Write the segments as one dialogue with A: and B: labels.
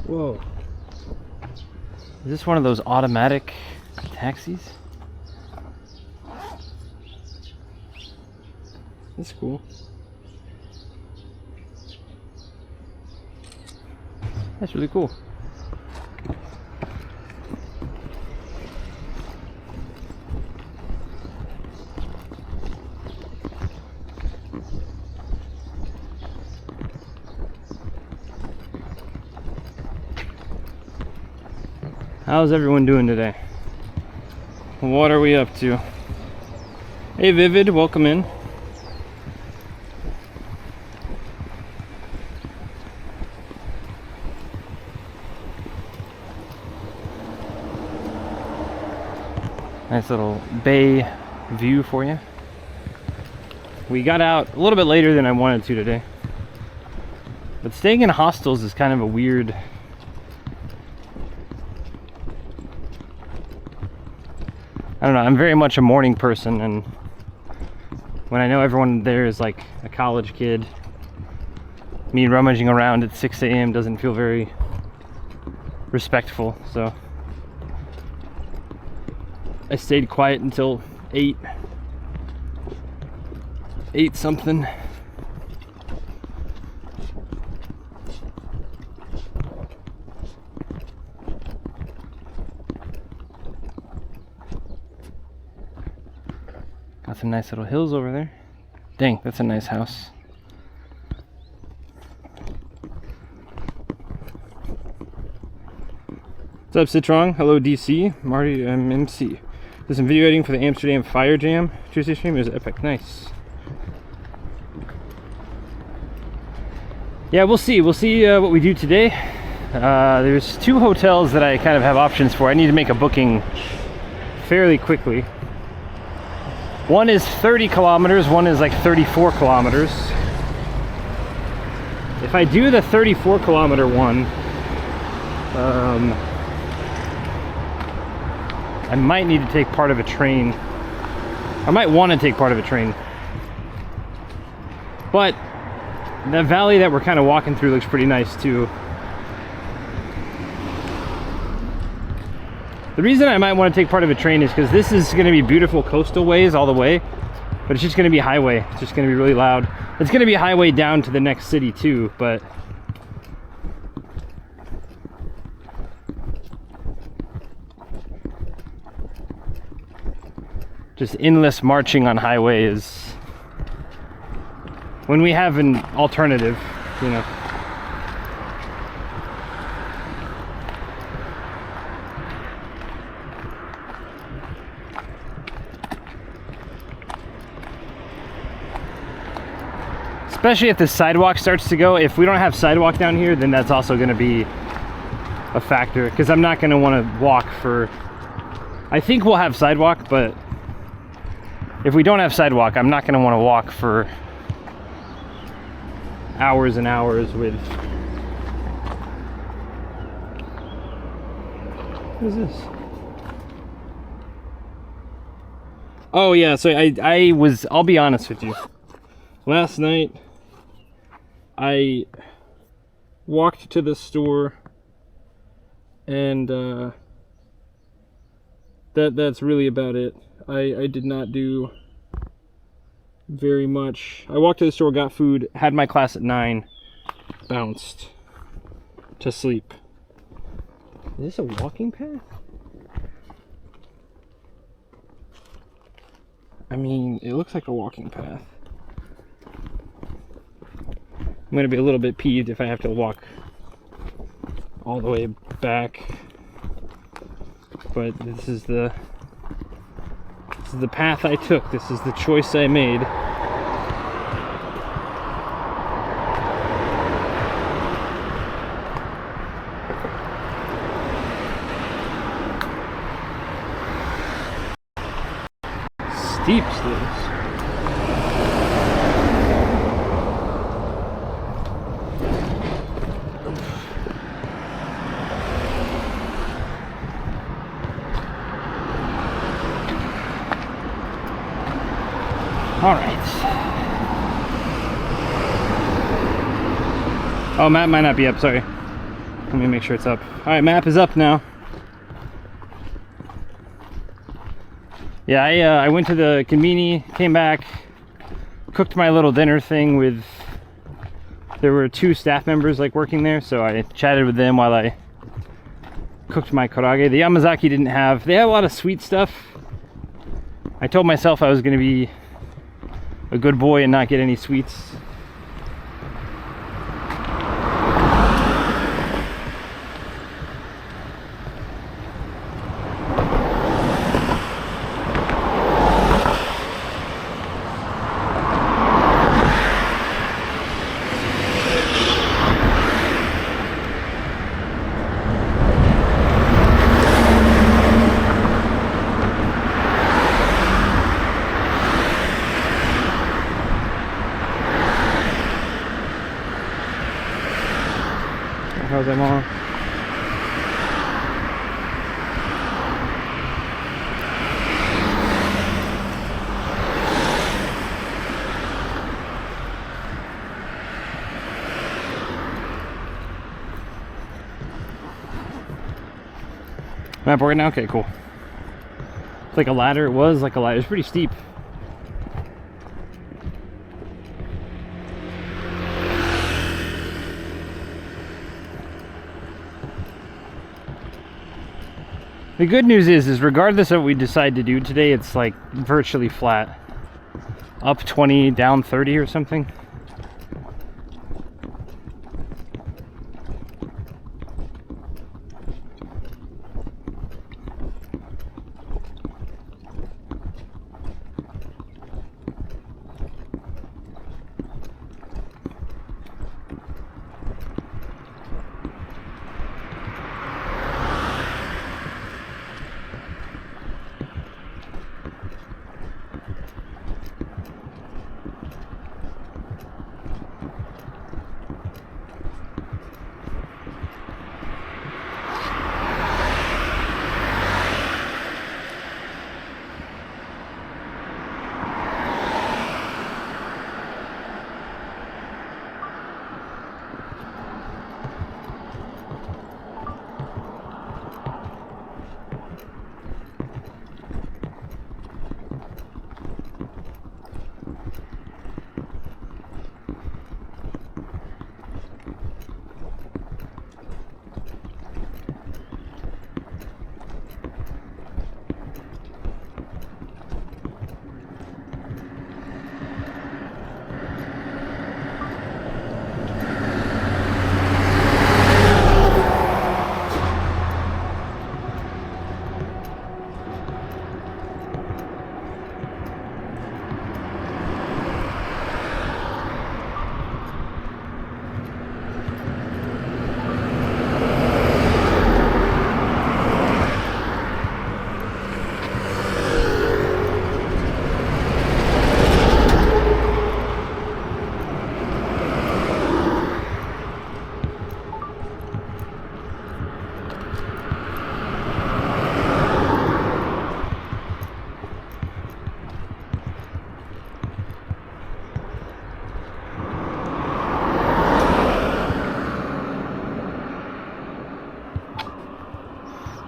A: Whoa. Is this one of those automatic taxis? That's cool. That's really cool. How's everyone doing today? What are we up to? Hey Vivid, welcome in. Nice little bay view for you. We got out a little bit later than I wanted to today. But staying in hostels is kind of a weird... I don't know, I'm very much a morning person, and when I know everyone there is like a college kid, me rummaging around at 6 a.m. doesn't feel very respectful, so I stayed quiet until 8 something. Got some nice little hills over there. Dang, that's a nice house. What's up, Citrong? Hello, DC. Marty, I'm MC. Did some video editing for the Amsterdam Fire Jam Tuesday stream. It was epic. Nice. Yeah, we'll see. We'll see what we do today. There's 2 hotels that I kind of have options for. I need to make a booking fairly quickly. One is 30 kilometers, one is like 34 kilometers. If I do the 34 kilometer one, I might need to take part of a train. I might want to take part of a train. But the valley that we're kind of walking through looks pretty nice too. The reason I might want to take part of a train is because this is going to be beautiful coastal ways all the way, but it's just going to be highway. It's just going to be really loud. It's going to be a highway down to the next city too, but just endless marching on highway is when we have an alternative, you know. Especially if the sidewalk starts to go. If we don't have sidewalk down here, then that's also going to be a factor, because I'm not going to want to walk for... I think we'll have sidewalk, but if we don't have sidewalk, I'm not going to want to walk for hours and hours with... What is this? Oh yeah, so I'll be honest with you. Last night, I walked to the store, and that's really about it. I did not do very much. I walked to the store, got food, had my class at 9, bounced to sleep. Is this a walking path? I mean, it looks like a walking path. I'm going to be a little bit peeved if I have to walk all the way back, but this is the path I took. This is the choice I made. Steep slopes. All right. Oh, Matt might not be up, sorry. Let me make sure it's up. All right, map is up now. Yeah, I went to the conveni, came back, cooked my little dinner thing with, there were 2 staff members like working there, so I chatted with them while I cooked my karaage. The Yamazaki didn't have, they had a lot of sweet stuff. I told myself I was gonna be a good boy and not get any sweets. How's that, Mom? Map working now? Okay, cool. It's like a ladder. It was like a ladder. It's pretty steep. The good news is regardless of what we decide to do today, it's like virtually flat. Up 20, down 30 or something.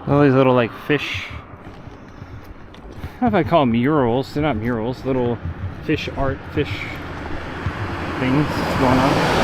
A: All these little like fish, I don't know if I call them murals, they're not murals, little fish art, fish things going on.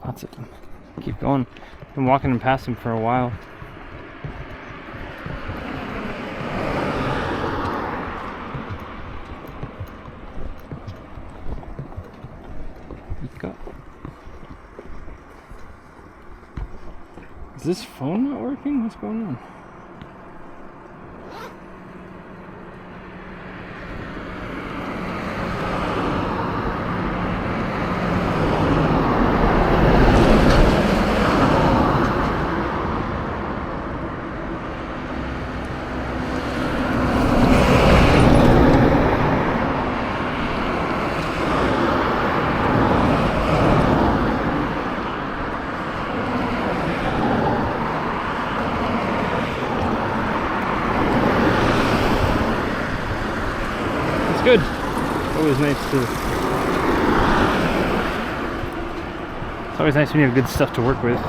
A: Lots of them. Keep going. Been walking and past them for a while. Go. Is this phone not working? What's going on? Good. Always nice to. It's always nice when you have good stuff to work with.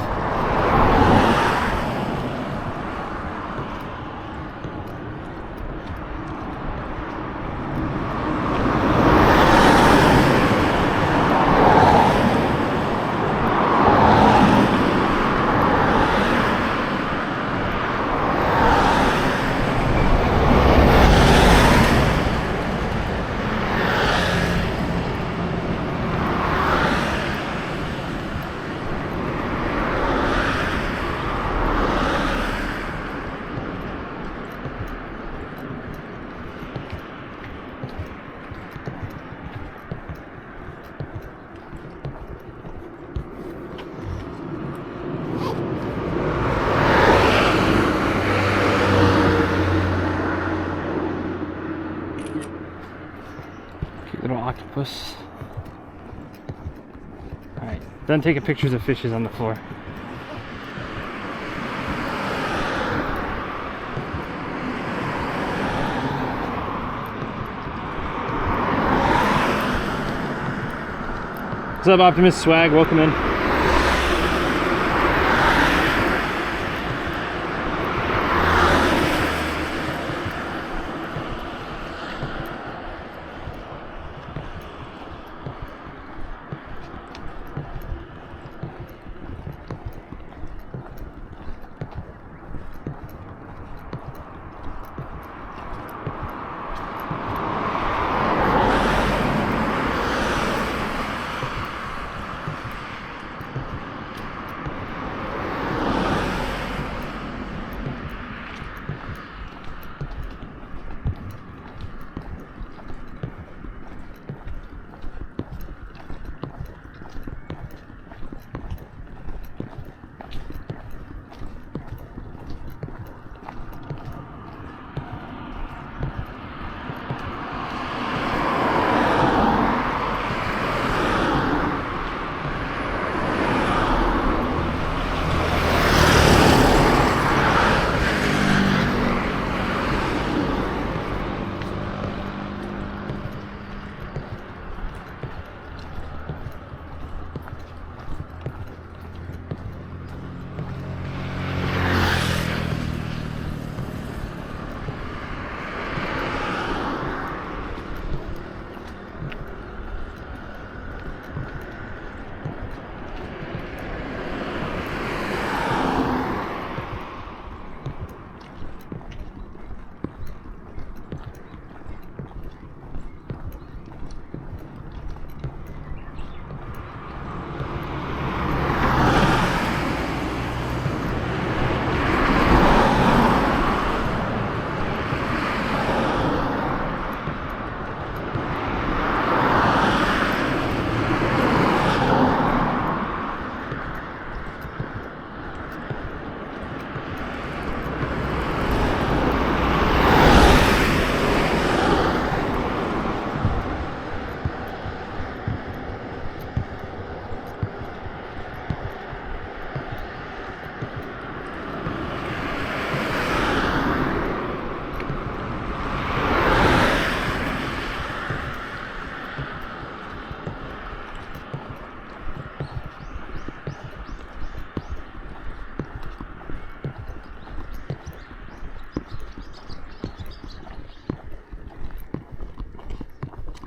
A: Little octopus. Alright, done taking pictures of fishes on the floor. What's up, Optimus Swag? Welcome in.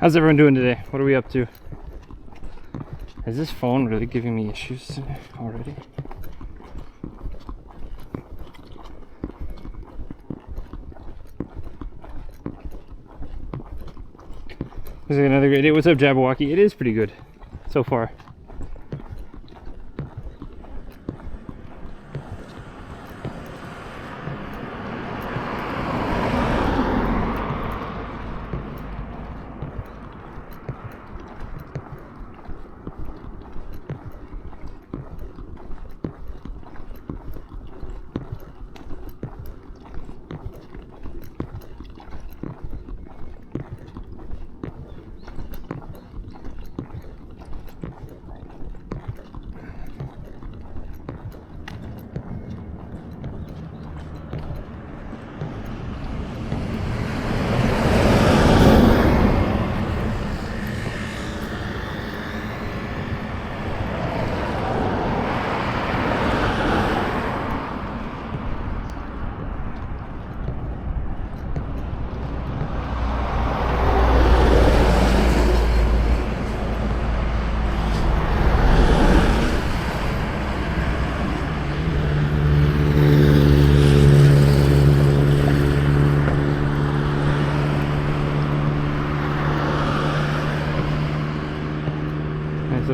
A: How's everyone doing today? What are we up to? Is this phone really giving me issues today already? This is another great day. What's up, Jabberwocky? It is pretty good so far.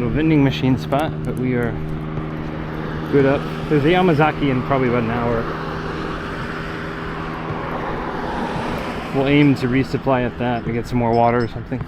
A: little vending machine spot, but we are good up. There's a Yamazaki in probably about an hour. We'll aim to resupply at that to get some more water or something.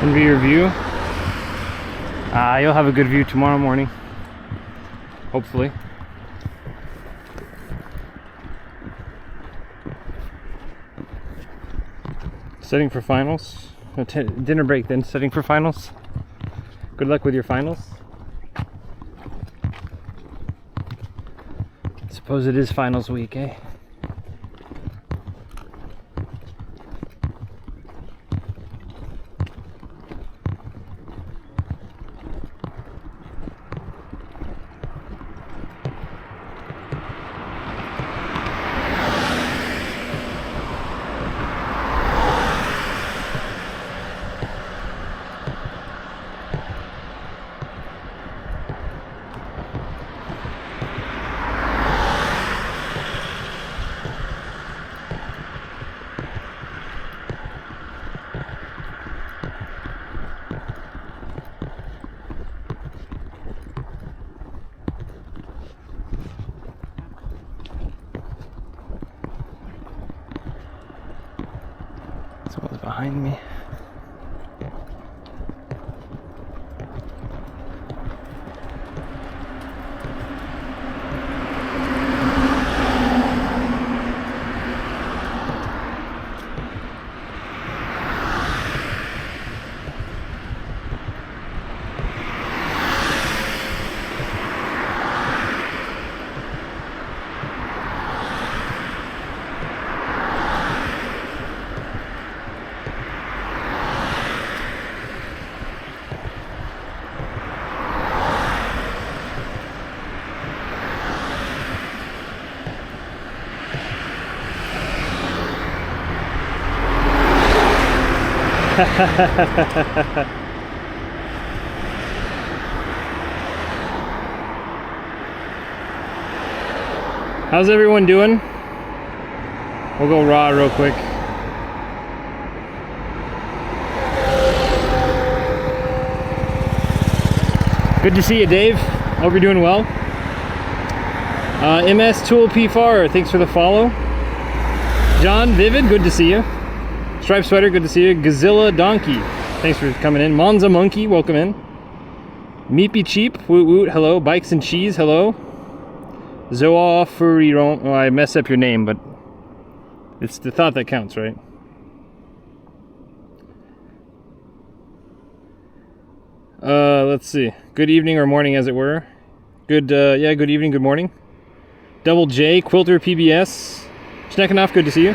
A: Envy your view. You'll have a good view tomorrow morning, hopefully. Setting for finals. Dinner break then, setting for finals. Good luck with your finals. Suppose it is finals week, eh? Someone's behind me. How's everyone doing? We'll go raw real quick. Good to see you, Dave. Hope you're doing well. MS Tool P4, thanks for the follow. John Vivid, good to see you. Stripe Sweater, good to see you. Gazilla Donkey, thanks for coming in. Monza Monkey, welcome in. Meepy Cheap, woot woot, hello. Bikes and Cheese, hello. Zoa Furiron, oh, I mess up your name, but it's the thought that counts, right? Let's see. Good evening or morning, as it were. Good, yeah, good evening, good morning. Double J, Quilter PBS. Schneckenoff, good to see you.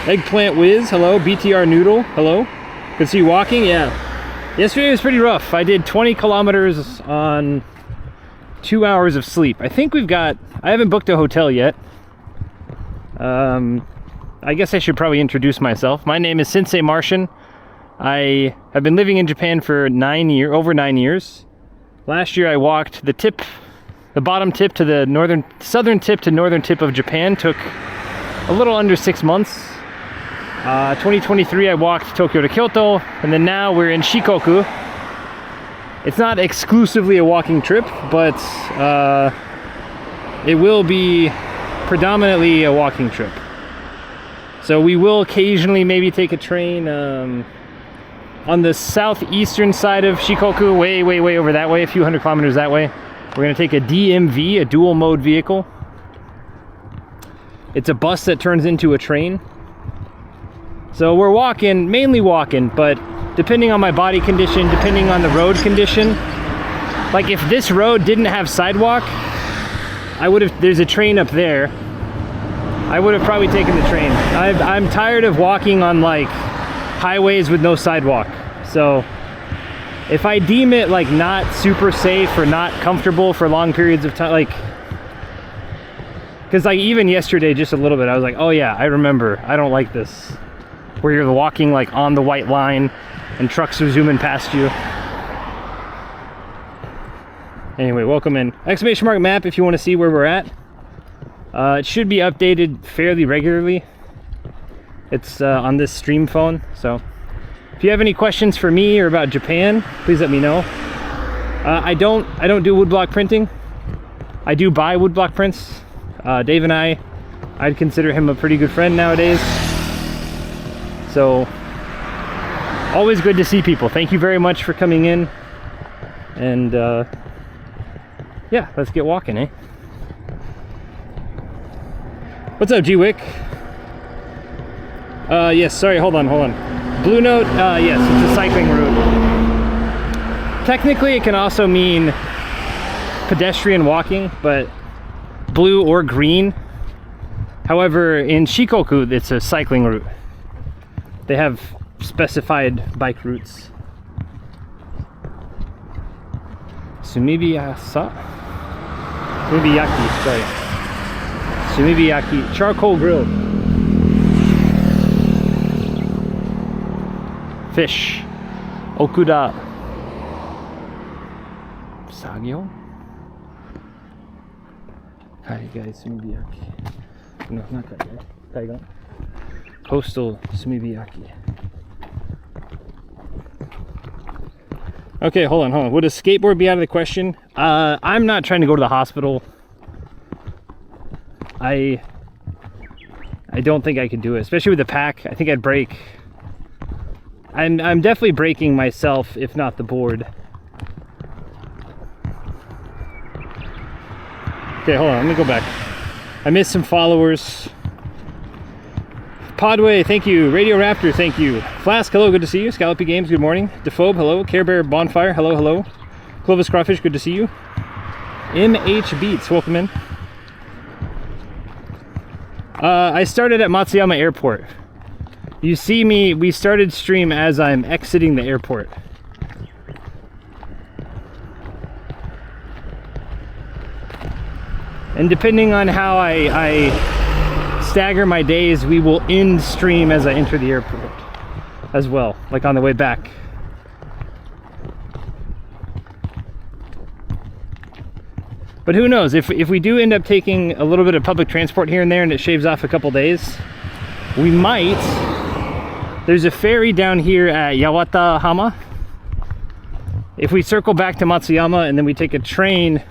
A: Eggplant Whiz, hello. BTR Noodle, hello. Good to see you walking, yeah. Yesterday was pretty rough. I did 20 kilometers on 2 hours of sleep. I think I haven't booked a hotel yet. I guess I should probably introduce myself. My name is Sensei Martian. I have been living in Japan for over 9 years. Last year I walked the bottom tip to the southern tip to northern tip of Japan. Took a little under 6 months. 2023 I walked Tokyo to Kyoto, and then now we're in Shikoku. It's not exclusively a walking trip, but it will be predominantly a walking trip. So we will occasionally maybe take a train on the southeastern side of Shikoku, way over that way, a few hundred kilometers that way. We're going to take a DMV, a dual mode vehicle. It's a bus that turns into a train. So we're mainly walking, but depending on my body condition, depending on the road condition, like if this road didn't have sidewalk, there's a train up there, I would have probably taken the train. I'm tired of walking on like highways with no sidewalk. So if I deem it like not super safe or not comfortable for long periods of time, like, because like even yesterday, just a little bit, I was like, oh yeah, I remember, I don't like this, where you're walking like on the white line and trucks are zooming past you. Anyway, welcome in. Exclamation mark map if you want to see where we're at. It should be updated fairly regularly. It's on this stream phone, so if you have any questions for me or about Japan, please let me know. I don't do woodblock printing. I do buy woodblock prints. Dave and I'd consider him a pretty good friend nowadays. So, always good to see people. Thank you very much for coming in. And yeah, let's get walking, eh? What's up, G-Wick? Yes, sorry, hold on. Blue Note, yes, it's a cycling route. Technically, it can also mean pedestrian walking, but blue or green. However, in Shikoku, it's a cycling route. They have specified bike routes. Sumibiyaki, sorry. Sumibiyaki, charcoal grill. Fish. Okuda. Sagyo? Kaigai Sumibiyaki. No, not Kaigai. Kaigai. Coastal Sumibiyaki. Okay, hold on. Would a skateboard be out of the question? I'm not trying to go to the hospital. I don't think I could do it, especially with the pack. I think I'd break. I'm definitely breaking myself, if not the board. Okay, hold on, let me go back. I missed some followers. Podway, thank you. Radio Raptor, thank you. Flask, hello, good to see you. Scallopy Games, good morning. Dephobe, hello. Care Bear Bonfire, hello. Clovis Crawfish, good to see you. MH Beats, welcome in. I started at Matsuyama Airport. You see me, we started stream as I'm exiting the airport. And depending on how I stagger my days, we will end stream as I enter the airport as well, like on the way back. But who knows, if we do end up taking a little bit of public transport here and there and it shaves off a couple days, we might. There's a ferry down here at Yawata Hama. If we circle back to Matsuyama and then we take a train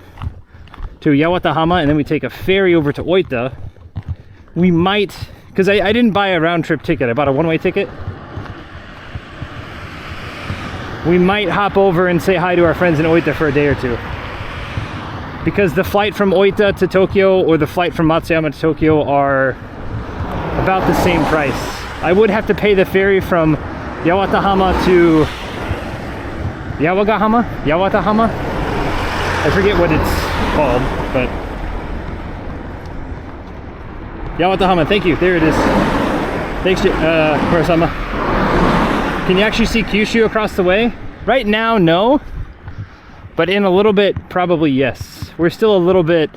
A: to Yawata Hama and then we take a ferry over to Oita, we might, because I didn't buy a round trip ticket, I bought a one-way ticket. We might hop over and say hi to our friends in Oita for a day or two. Because the flight from Oita to Tokyo or the flight from Matsuyama to Tokyo are about the same price. I would have to pay the ferry from Yawatahama to Yawatahama? I forget what it's called, but Yawatahama, thank you. There it is. Thanks, Kurosama. Can you actually see Kyushu across the way? Right now, no. But in a little bit, probably yes. We're still a little bit,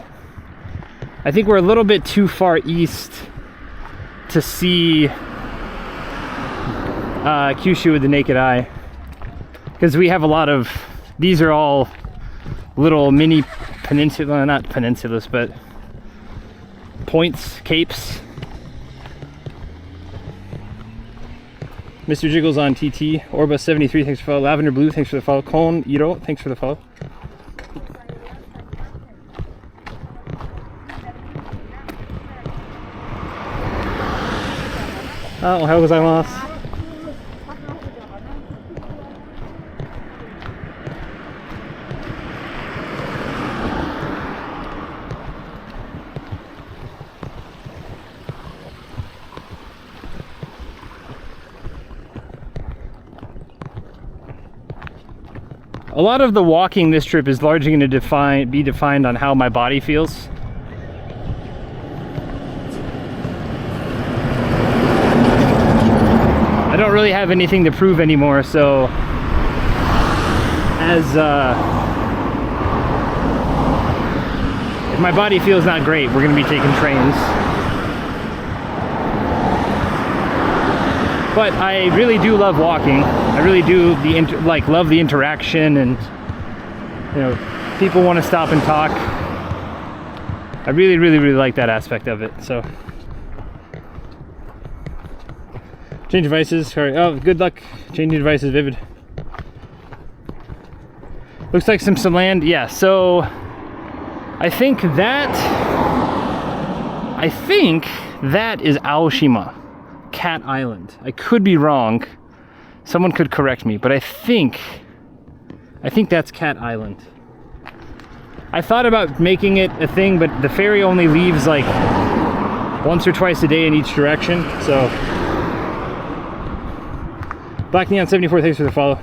A: I think we're a little bit too far east to see Kyushu with the naked eye. Because we have a lot of, these are all little mini peninsula, not peninsulas, but points, capes. Mr. Jiggles on TT, Orba73, thanks for the follow. Lavender Blue, thanks for the follow. Kon Iro, thanks for the follow. Ohayou gozaimasu. A lot of the walking this trip is largely going to be defined on how my body feels. I don't really have anything to prove anymore, so as if my body feels not great, we're gonna be taking trains. But I really do love walking. I really do love the interaction, and you know, people want to stop and talk. I really, really, really like that aspect of it. So, change devices. Sorry. Oh, good luck changing devices. Vivid. Looks like some land. Yeah. So, I think that is Aoshima, Cat Island. I could be wrong. Someone could correct me, but I think that's Cat Island. I thought about making it a thing, but the ferry only leaves like once or twice a day in each direction. So, Black Neon 74, thanks for the follow.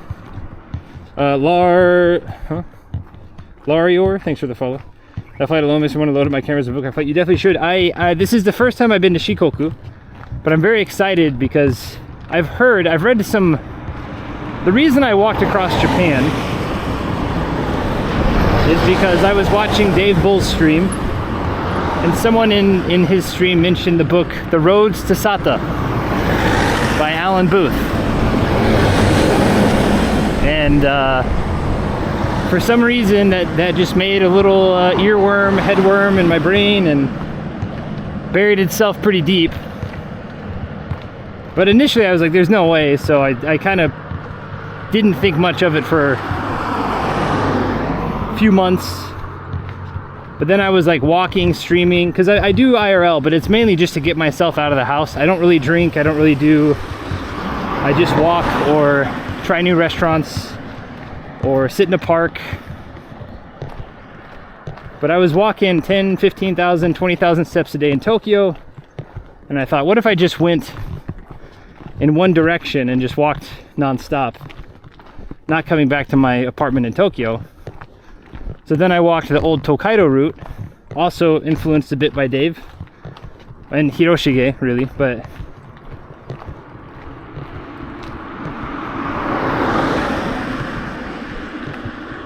A: Larior, thanks for the follow. That flight alone makes me want to load up my cameras and book a flight. You definitely should. This is the first time I've been to Shikoku, but I'm very excited because I've read some. The reason I walked across Japan is because I was watching Dave Bull's stream, and someone in his stream mentioned the book The Roads to Sata by Alan Booth. And for some reason that just made a little earworm, headworm in my brain and buried itself pretty deep. But initially I was like, there's no way, so I kind of didn't think much of it for few months, but then I was like walking, streaming, because I do IRL, but it's mainly just to get myself out of the house. I don't really drink, I just walk or try new restaurants or sit in a park. But I was walking 10, 15,000, 20,000 steps a day in Tokyo, and I thought, what if I just went in one direction and just walked non-stop, not coming back to my apartment in Tokyo. So then I walked the old Tokaido route, also influenced a bit by Dave and Hiroshige, really, but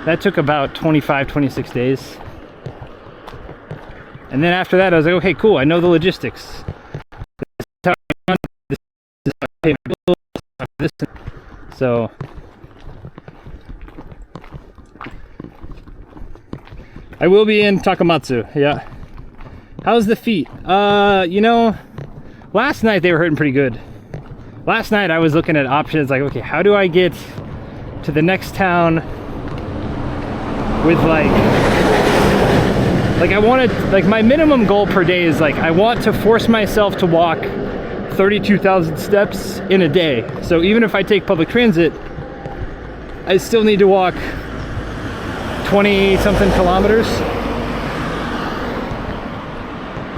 A: that took about 25, 26 days. And then after that, I was like, okay, cool, I know the logistics. This is how I pay my bills, so I will be in Takamatsu, yeah. How's the feet? You know, last night they were hurting pretty good. Last night I was looking at options like, okay, how do I get to the next town with like I wanted, like my minimum goal per day is like, I want to force myself to walk 32,000 steps in a day. So even if I take public transit, I still need to walk 20 something kilometers.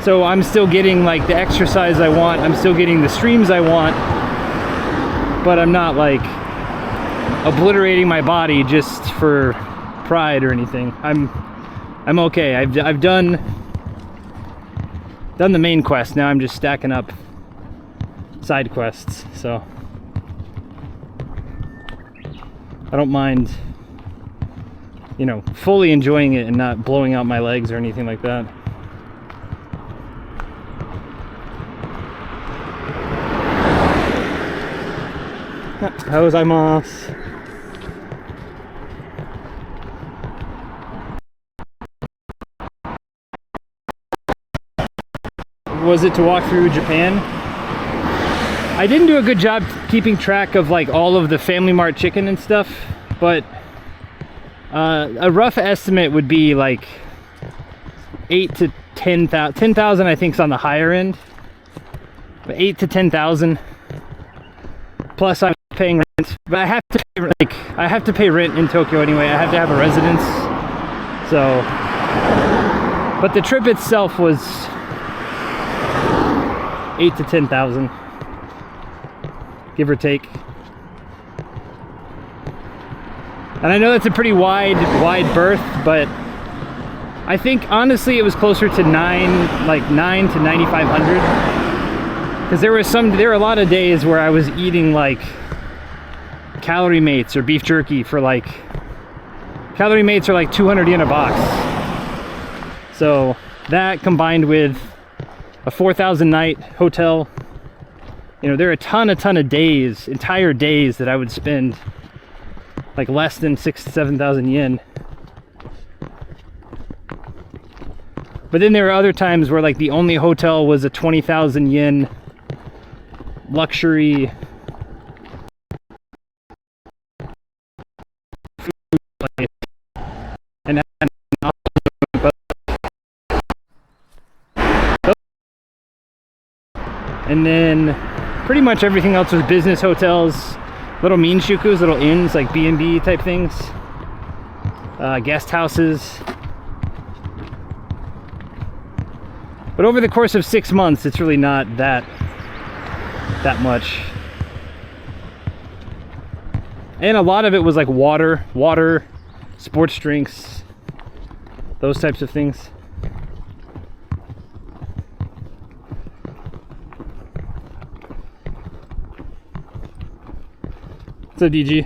A: So I'm still getting like the exercise I want, I'm still getting the streams I want, but I'm not like obliterating my body just for pride or anything. I'm okay. I've done the main quest. Now I'm just stacking up side quests, so I don't mind, you know, fully enjoying it and not blowing out my legs or anything like that. Gozaimasu. Was it to walk through Japan? I didn't do a good job keeping track of like all of the Family Mart chicken and stuff, but a rough estimate would be like 8 to 10,000. 10,000 I think is on the higher end, but 8 to 10,000. Plus I'm paying rent, but I have to pay rent in Tokyo anyway. I have to have a residence. So, but the trip itself was 8 to 10,000, give or take. And I know that's a pretty wide berth, but I think honestly it was closer to 9 to 9,500. Because there were a lot of days where I was eating like Calorie Mates or beef jerky for like Calorie mates are like 200 yen a box. So that combined with a 4,000 night hotel, you know, there are a ton of days, entire days that I would spend like less than 6,000 to 7,000 yen. But then there are other times where like the only hotel was a 20,000 yen luxury food place. And then pretty much everything else was business hotels, little minshukus, little inns, like B&B type things, guest houses. But over the course of 6 months, it's really not that much. And a lot of it was like water, sports drinks, those types of things. What's up, DG?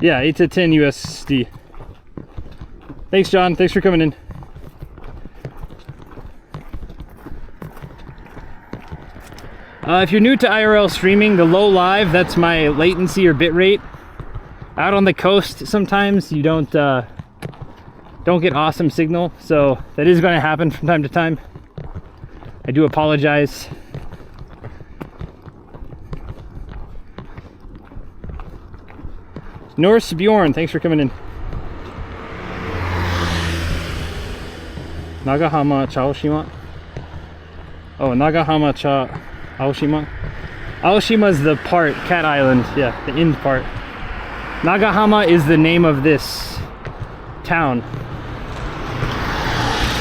A: Yeah, 8 to 10 USD. Thanks, John. Thanks for coming in. If you're new to IRL streaming, the low live, that's my latency or bit rate. Out on the coast, sometimes you don't get awesome signal, so that is going to happen from time to time. I do apologize. Norse Bjorn, thanks for coming in. Nagahama Chaoshima. Oh, Nagahama Aoshima. Aoshima is the part, Cat Island, yeah, the end part. Nagahama is the name of this town.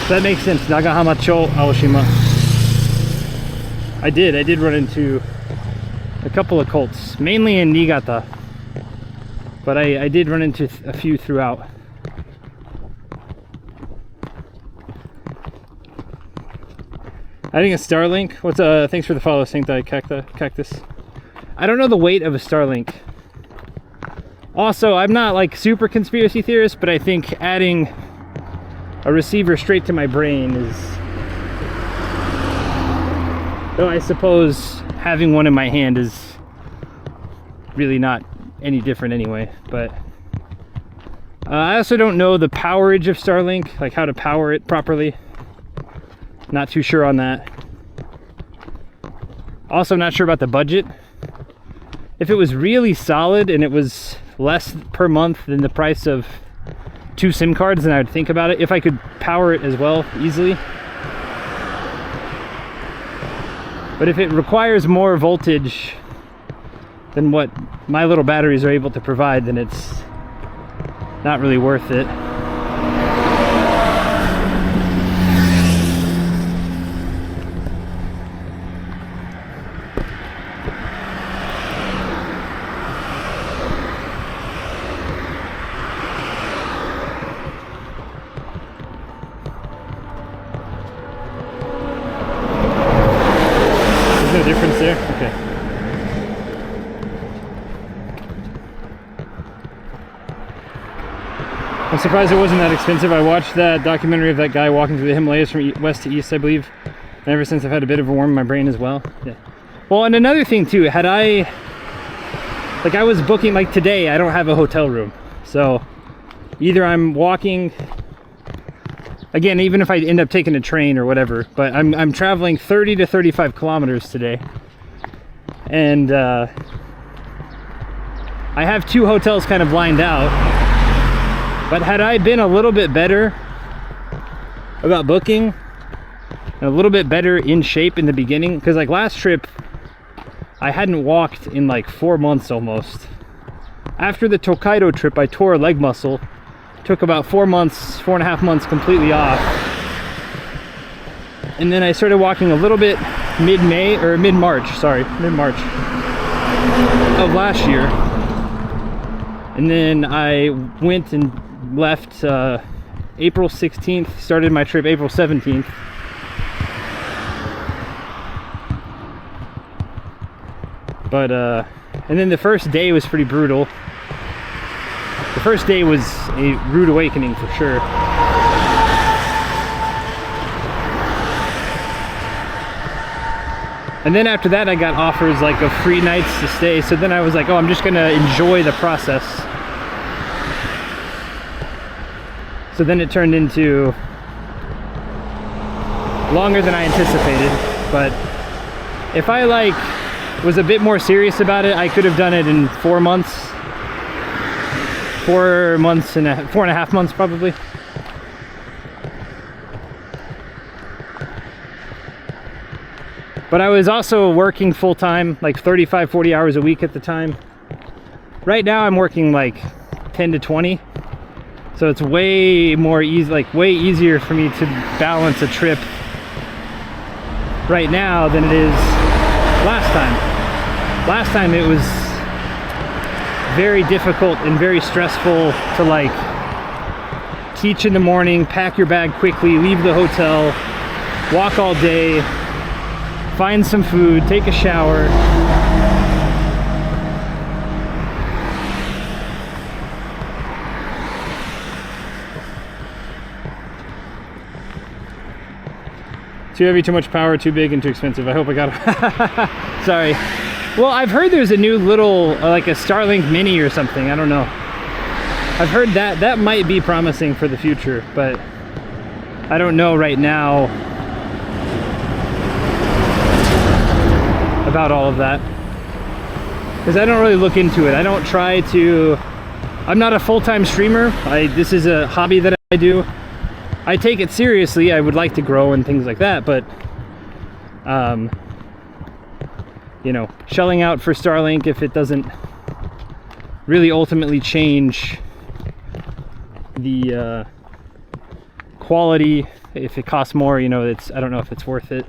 A: So that makes sense. Nagahama Cho Aoshima. I did run into a couple of cults, mainly in Niigata. But I did run into a few throughout. I think a Starlink. Thanks for the follow, Sancti Cactus. I don't know the weight of a Starlink. Also, I'm not like super conspiracy theorist, but I think adding a receiver straight to my brain is, though I suppose having one in my hand is really not any different anyway. But I also don't know the powerage of Starlink, like how to power it properly. Not too sure on that. Also not sure about the budget. If it was really solid and it was less per month than the price of 2 SIM cards, then I would think about it. If I could power it as well easily. But if it requires more voltage than what my little batteries are able to provide, then it's not really worth it. There's no difference there? Okay. I'm surprised it wasn't that expensive. I watched that documentary of that guy walking through the Himalayas from west to east, I believe. And ever since I've had a bit of a worm in my brain as well. Yeah. Well, and another thing too, I was booking, like today, I don't have a hotel room. So either I'm walking, again, even if I end up taking a train or whatever, but I'm traveling 30 to 35 kilometers today. And I have 2 hotels kind of lined out. But had I been a little bit better about booking and a little bit better in shape in the beginning, because like last trip, I hadn't walked in like 4 months almost. After the Tokaido trip, I tore a leg muscle. Took about 4 months, 4.5 months completely off. And then I started walking a little bit mid-March of last year. And then I went and left April 16th, started my trip April 17th. But and then the first day was pretty brutal. The first day was a rude awakening for sure. And then after that, I got offers like of free nights to stay. So then I was like, oh, I'm just gonna enjoy the process. So then it turned into longer than I anticipated. But if I like was a bit more serious about it, I could have done it in 4 months. 4.5 months probably. But I was also working full-time, like 35, 40 hours a week at the time. Right now I'm working like 10 to 20. So it's way more easy, like way easier for me to balance a trip right now than it is last time. Last time it was very difficult and very stressful to like teach in the morning, pack your bag quickly, leave the hotel, walk all day, find some food, take a shower. Too heavy, too much power, too big, and too expensive. I hope I got it. Sorry. Well, I've heard there's a new little, like a Starlink Mini or something. I don't know. I've heard that. That might be promising for the future, but I don't know right now about all of that, because I don't really look into it. I don't try to, I'm not a full-time streamer. This is a hobby that I do. I take it seriously. I would like to grow and things like that, but you know, shelling out for Starlink, if it doesn't really ultimately change the quality, if it costs more, you know, I don't know if it's worth it.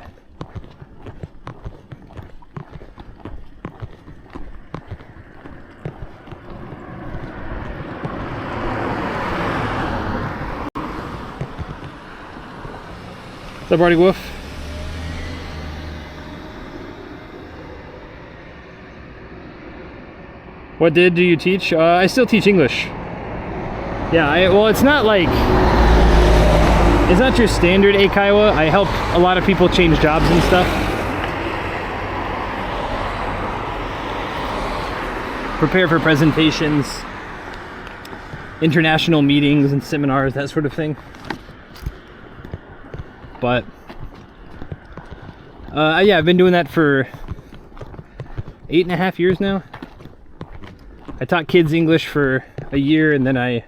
A: What's up, Barty Wolf? What do you teach? I still teach English. Yeah, well, it's not like, it's not your standard eikaiwa. I help a lot of people change jobs and stuff. Prepare for presentations, international meetings and seminars, that sort of thing. But yeah, I've been doing that for 8.5 years now. I taught kids English for a year, and then I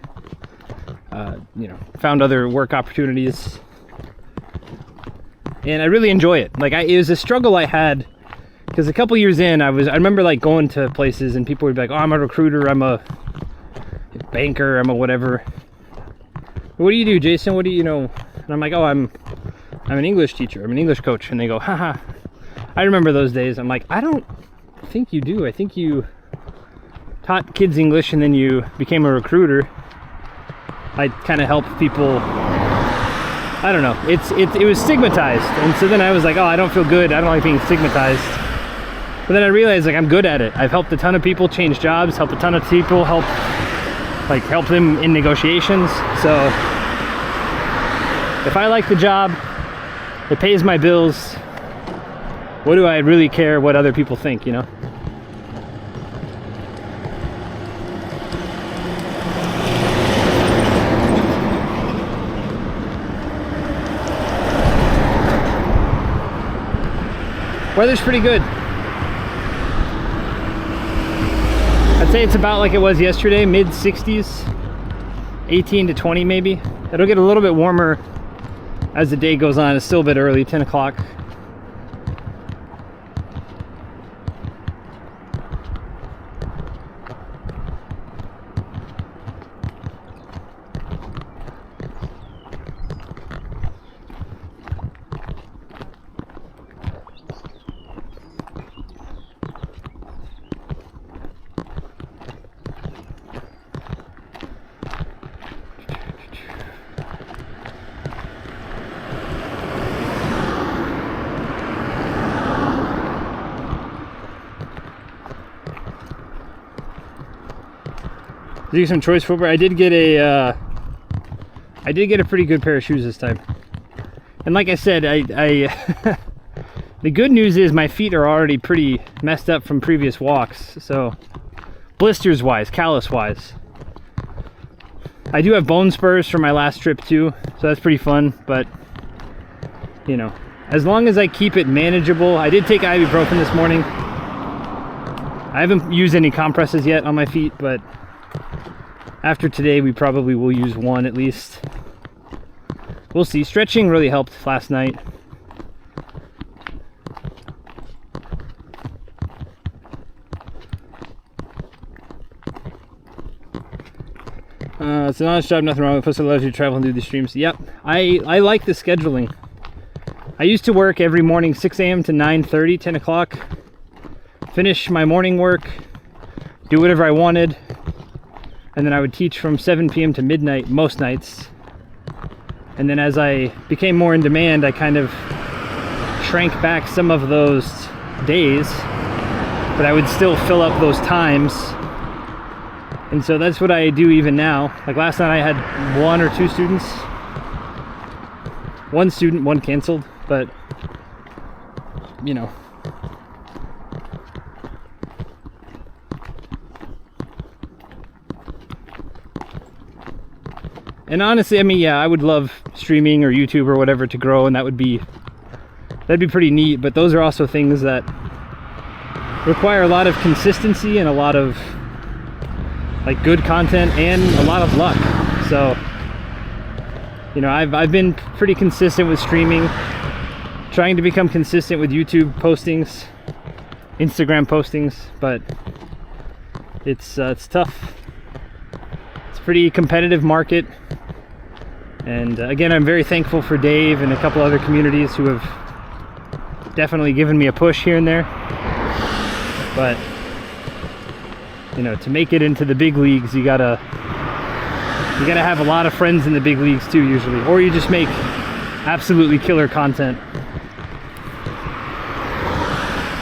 A: you know, found other work opportunities, and I really enjoy it. Like, it was a struggle I had, because a couple years in, I remember like going to places and people would be like, oh, I'm a recruiter, I'm a banker, I'm a whatever. What do you do, Jason? What do you know? And I'm like, oh, I'm an English teacher, I'm an English coach. And they go, haha. I remember those days. I'm like, I don't think you do. I think you taught kids English and then you became a recruiter. I kind of help people. I don't know. It was stigmatized. And so then I was like, oh, I don't feel good. I don't like being stigmatized. But then I realized, like, I'm good at it. I've helped a ton of people change jobs, helped a ton of people help them in negotiations. So if I like the job, it pays my bills, what do I really care what other people think, you know? Weather's pretty good. I'd say it's about like it was yesterday, mid 60s, 18 to 20 maybe. It'll get a little bit warmer as the day goes on. It's still a bit early, 10 o'clock. Do some choice footwear. I did get a pretty good pair of shoes this time. And like I said, I the good news is my feet are already pretty messed up from previous walks. So blisters wise, callus wise. I do have bone spurs from my last trip too, so that's pretty fun, but you know, as long as I keep it manageable. I did take ibuprofen this morning. I haven't used any compresses yet on my feet, but after today we probably will use one at least. We'll see. Stretching really helped last night. It's an honest job, nothing wrong with it. Plus it allows you to travel and do the streams. Yep, I like the scheduling. I used to work every morning 6 a.m. to 9:30, 10 o'clock. Finish my morning work, do whatever I wanted, and then I would teach from 7 p.m. to midnight most nights. And then as I became more in demand, I kind of shrank back some of those days, but I would still fill up those times. And so that's what I do even now. Like last night I had 1 or 2 students. 1 student, 1 canceled, but you know. And honestly, I mean, yeah, I would love streaming or YouTube or whatever to grow, and that'd be pretty neat, but those are also things that require a lot of consistency and a lot of like good content and a lot of luck. So, you know, I've been pretty consistent with streaming, trying to become consistent with YouTube postings, Instagram postings, but it's tough. It's a pretty competitive market. And again, I'm very thankful for Dave and a couple other communities who have definitely given me a push here and there. But you know, to make it into the big leagues, you gotta have a lot of friends in the big leagues too, usually, or you just make absolutely killer content.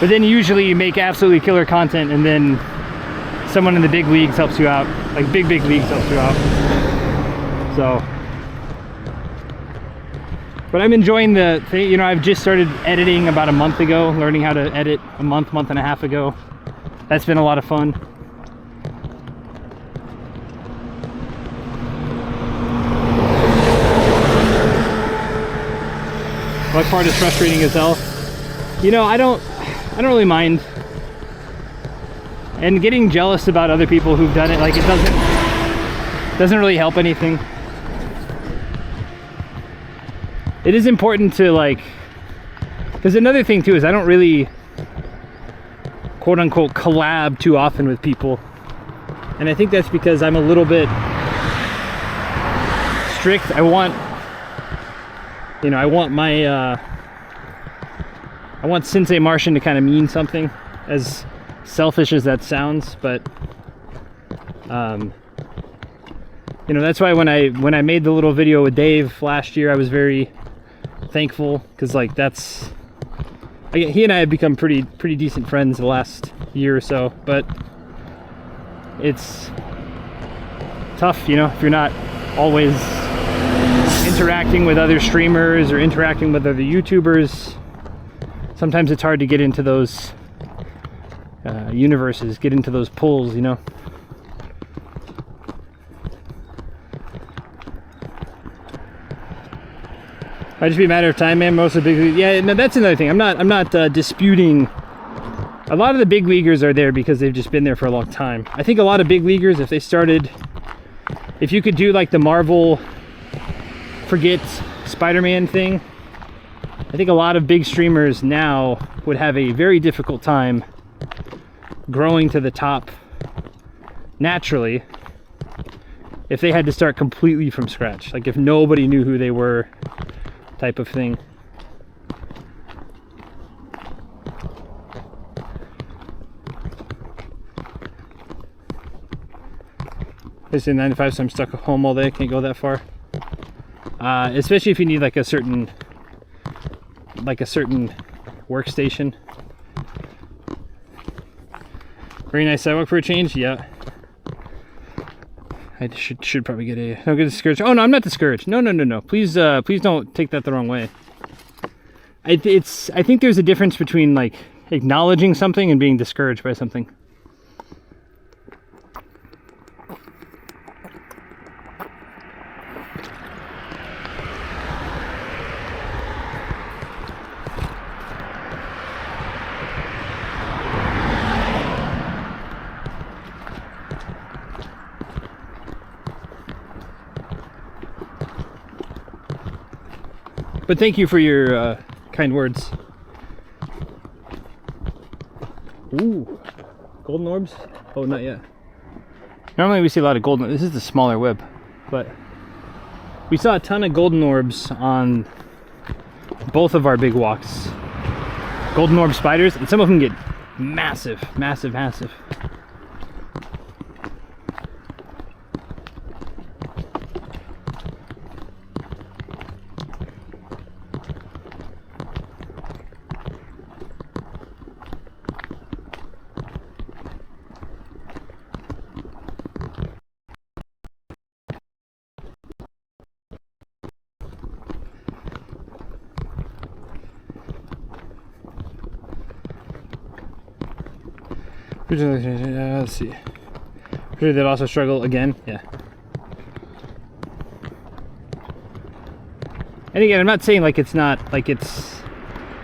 A: But then usually you make absolutely killer content, and then someone in the big leagues helps you out, like big leagues helps you out. So, but I'm enjoying the thing. You know, I've just started editing about a month ago, learning how to edit a month and a half ago. That's been a lot of fun. What part is frustrating as hell? You know, I don't really mind. And getting jealous about other people who've done it, like, it doesn't really help anything. It is important to, like, because another thing too is I don't really quote unquote collab too often with people. And I think that's because I'm a little bit strict. I want Sensei Martian to kind of mean something, as selfish as that sounds, but you know, that's why when I made the little video with Dave last year, I was very thankful, because like he and I have become pretty decent friends the last year or so. But it's tough, you know, if you're not always interacting with other streamers or interacting with other YouTubers. Sometimes it's hard to get into those universes, get into those pulls, you know. Might just be a matter of time, man. Most of the big leagues, yeah, no, that's another thing. I'm not disputing. A lot of the big leaguers are there because they've just been there for a long time. I think a lot of big leaguers, if you could do like the Marvel forget Spider-Man thing, I think a lot of big streamers now would have a very difficult time growing to the top naturally if they had to start completely from scratch, like if nobody knew who they were, type of thing. I say 9 to 5, so I'm stuck at home all day. Can't go that far. Especially if you need like a certain workstation. Very nice sidewalk for a change. Yeah. I should probably get a. Don't get discouraged. Oh no, I'm not discouraged. No. Please, please don't take that the wrong way. I think there's a difference between like acknowledging something and being discouraged by something. But thank you for your kind words. Ooh, golden orbs? Oh, not yet. Normally we see a lot of golden. This is the smaller web, but we saw a ton of golden orbs on both of our big walks. Golden orb spiders, and some of them get massive. Let's see. Sure, they'd also struggle again. Yeah. And again, I'm not saying like it's not like it's.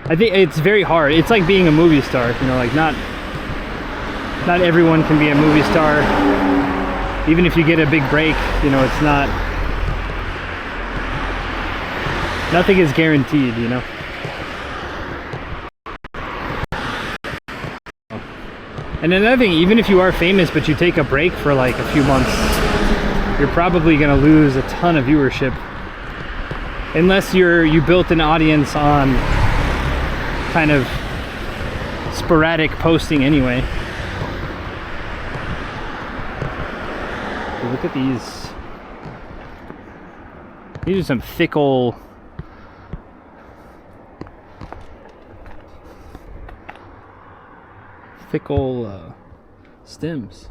A: I think it's very hard. It's like being a movie star. You know, like not everyone can be a movie star. Even if you get a big break, you know, it's not. Nothing is guaranteed. You know. And another thing, even if you are famous but you take a break for like a few months, you're probably going to lose a ton of viewership. Unless you built an audience on kind of sporadic posting anyway. Look at these. These are some fickle stems.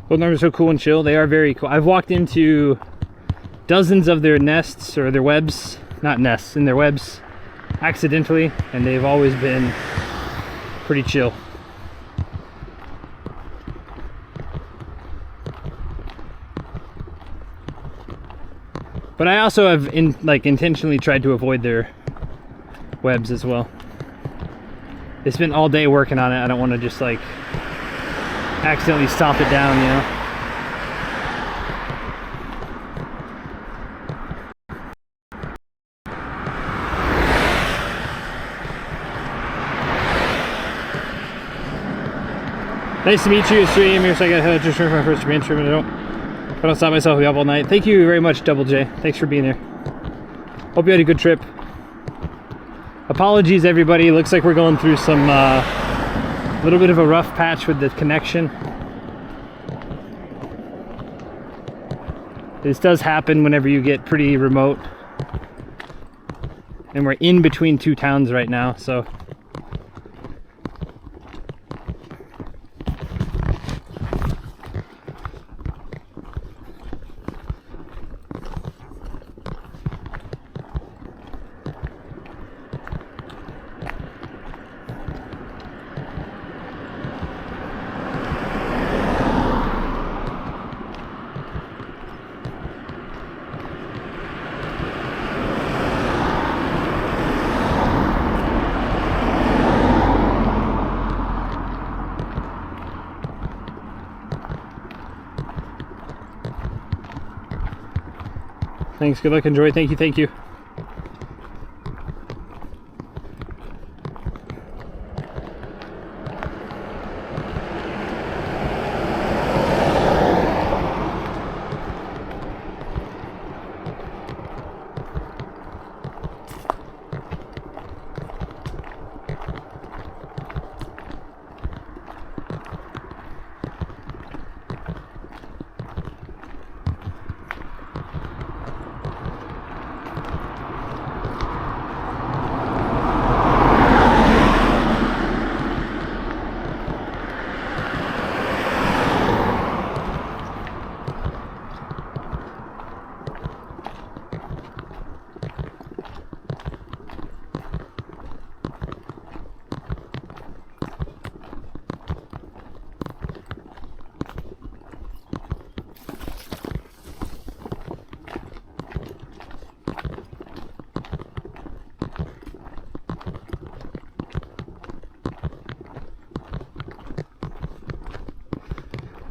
A: Golden orbs are so cool and chill. They are very cool. I've walked into dozens of their nests or their webs, not nests, in their webs accidentally, and they've always been pretty chill. But I also have intentionally tried to avoid their webs as well. They spent all day working on it. I don't want to just like accidentally stomp it down, you know. Nice to meet you, stream. Here's I got just for my first stream. If I don't stop myself, I'll be up all night. Thank you very much, Double J. Thanks for being there. Hope you had a good trip. Apologies, everybody. Looks like we're going through some little bit of a rough patch with the connection. This does happen whenever you get pretty remote. And we're in between two towns right now, so. Thanks, good luck, enjoy, thank you.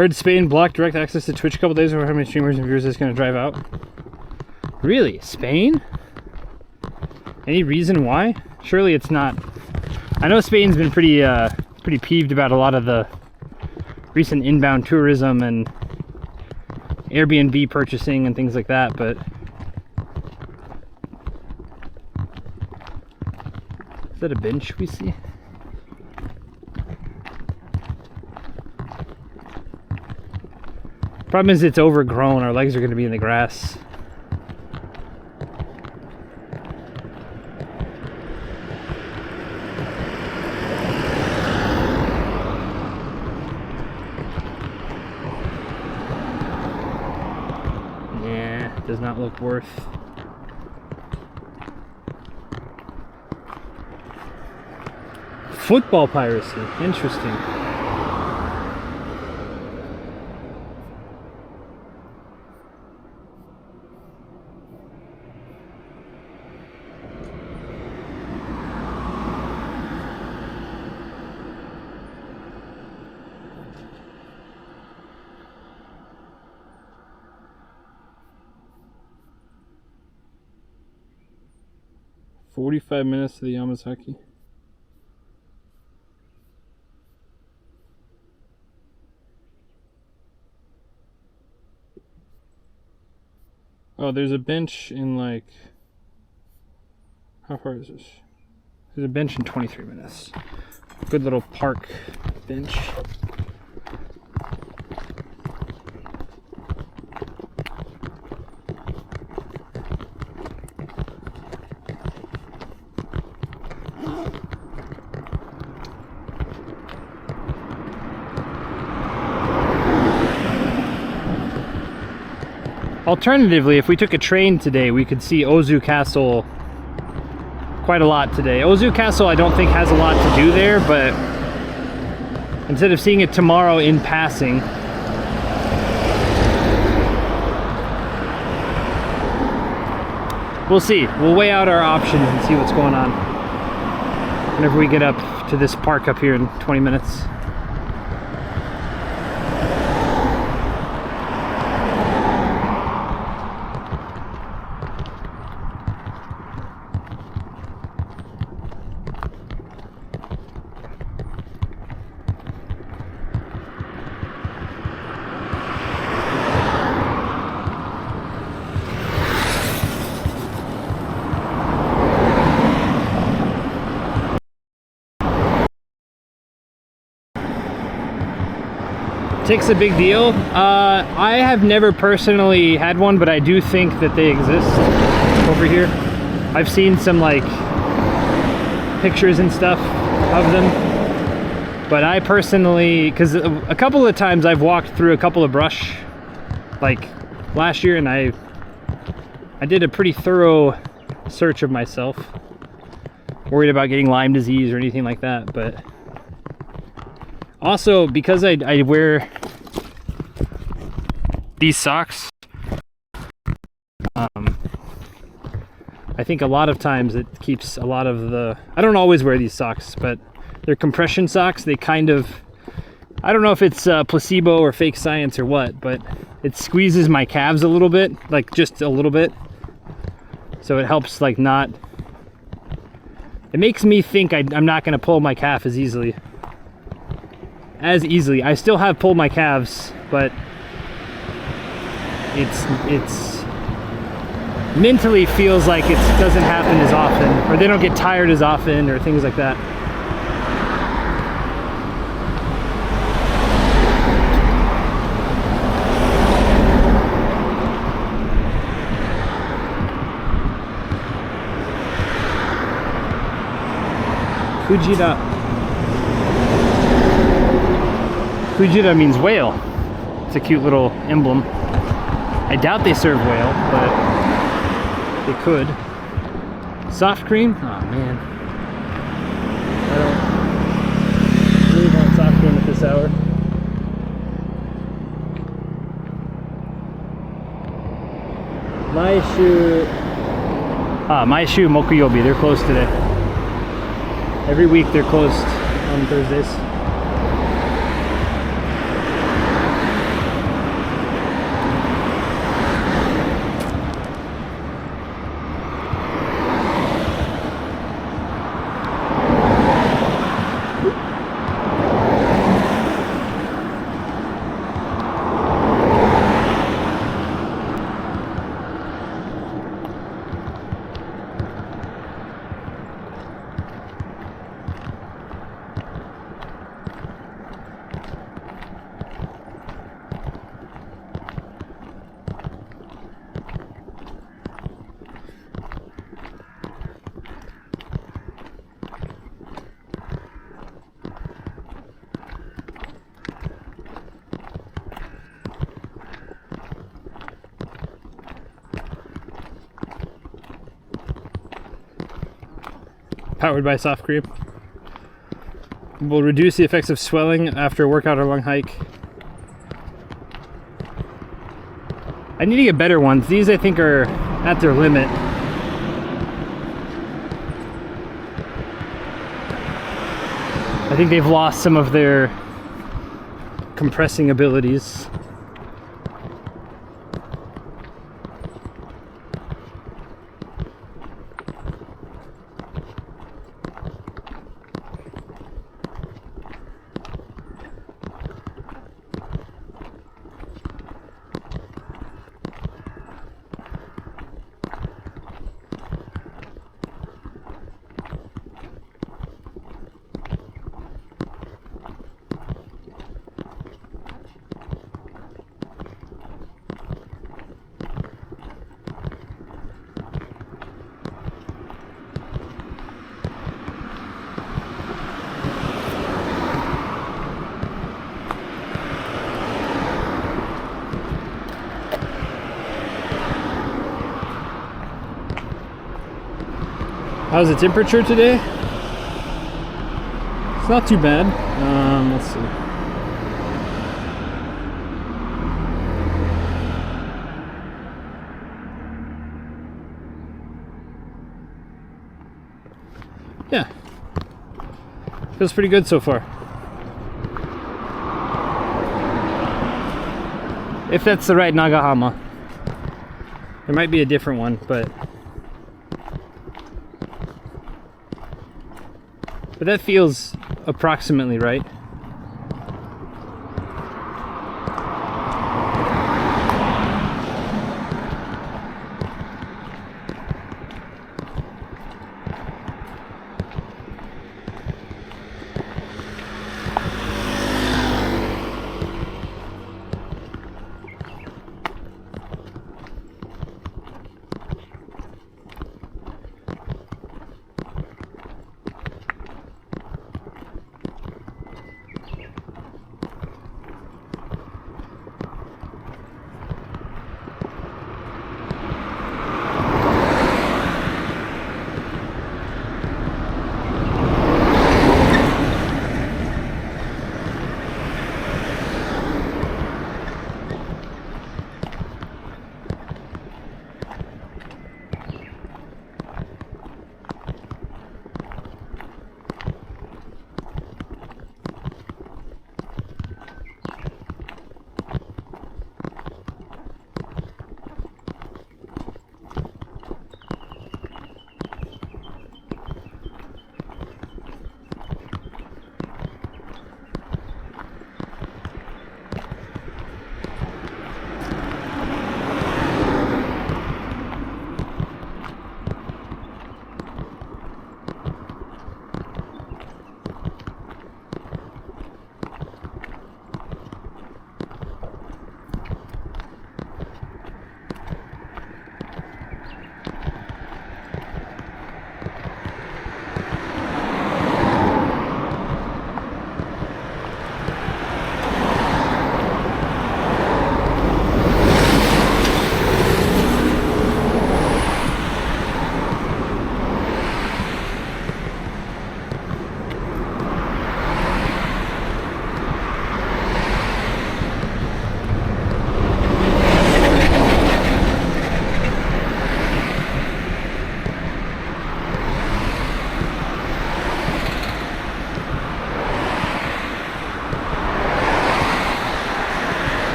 A: Heard Spain blocked direct access to Twitch a couple days ago. How many streamers and viewers is going to drive out? Really? Spain? Any reason why? Surely it's not. I know Spain's been pretty peeved about a lot of the recent inbound tourism and Airbnb purchasing and things like that, but is that a bench we see? Problem is it's overgrown. Our legs are going to be in the grass. Yeah, it does not look worth. Football piracy. Interesting. "45 minutes to the Yamazaki." Oh, there's a bench in like... How far is this? There's a bench in 23 minutes. Good little park bench. Alternatively, if we took a train today, we could see Ozu Castle quite a lot today. Ozu Castle I don't think has a lot to do there, but instead of seeing it tomorrow in passing, we'll see. We'll weigh out our options and see what's going on whenever we get up to this park up here in 20 minutes. Tick's a big deal. I have never personally had one, but I do think that they exist over here. I've seen some like pictures and stuff of them, but I personally, because a couple of times I've walked through a couple of brush like last year, and I did a pretty thorough search of myself, worried about getting Lyme disease or anything like that. But also, because I wear these socks, I think a lot of times it keeps a lot of the... I don't always wear these socks, but they're compression socks. They kind of... I don't know if it's placebo or fake science or what, but it squeezes my calves a little bit, like just a little bit. So it helps like not... It makes me think I'm not going to pull my calf as easily. I still have pulled my calves, but it's mentally feels like it doesn't happen as often, or they don't get tired as often, or things like that. Kujira means whale. It's a cute little emblem. I doubt they serve whale, but they could. Soft cream? Oh man. I don't really want soft cream at this hour. Maishu Mokuyobi, they're closed today. Every week they're closed on Thursdays. powered by soft cream. Will reduce the effects of swelling after a workout or long hike. I need to get better ones. These I think are at their limit. I think they've lost some of their compressing abilities. How's the temperature today? It's not too bad. Let's see. Yeah. Feels pretty good so far. If that's the right Nagahama. There might be a different one, but that feels approximately right.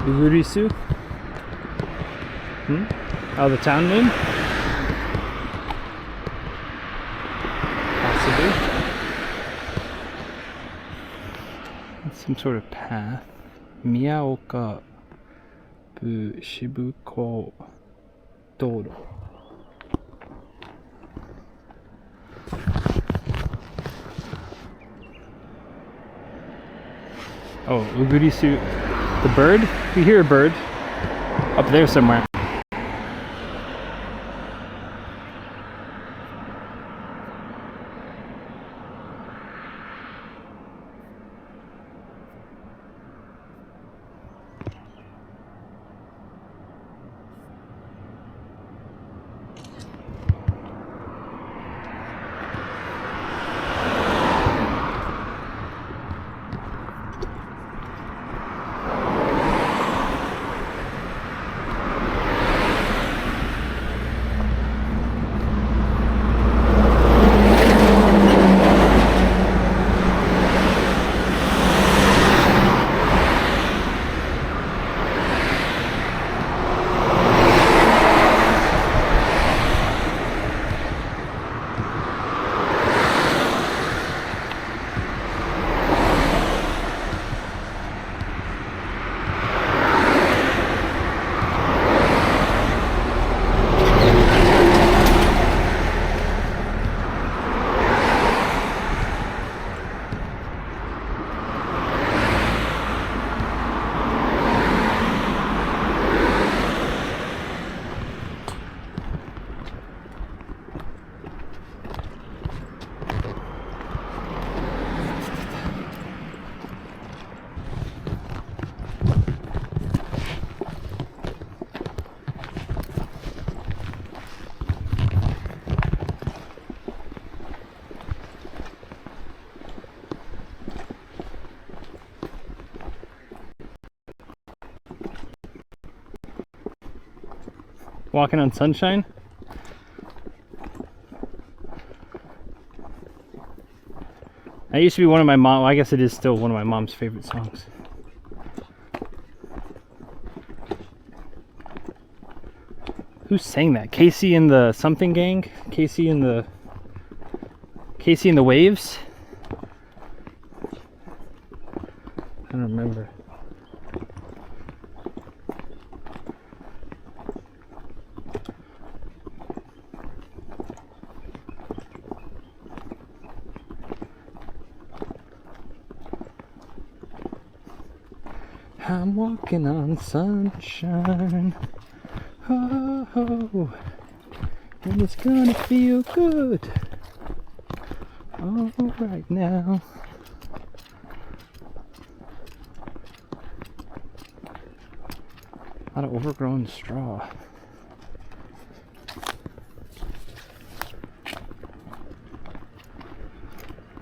A: Ugurisu? Oh, the town name? Possibly. It's some sort of path. Miyaoka Bu Shibuko Doro. Oh, Ugurisu. The bird? You hear a bird up there somewhere. Walking on Sunshine. That used to be one of my mom. I guess it is still one of my mom's favorite songs. Who sang that? Casey and the something gang? Casey and the Waves? I don't remember. I'm walking on sunshine. Oh, and it's gonna feel good. All right now. A lot of overgrown straw.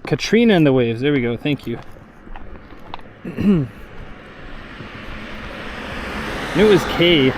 A: Katrina and the Waves. There we go. Thank you. Knew it was K.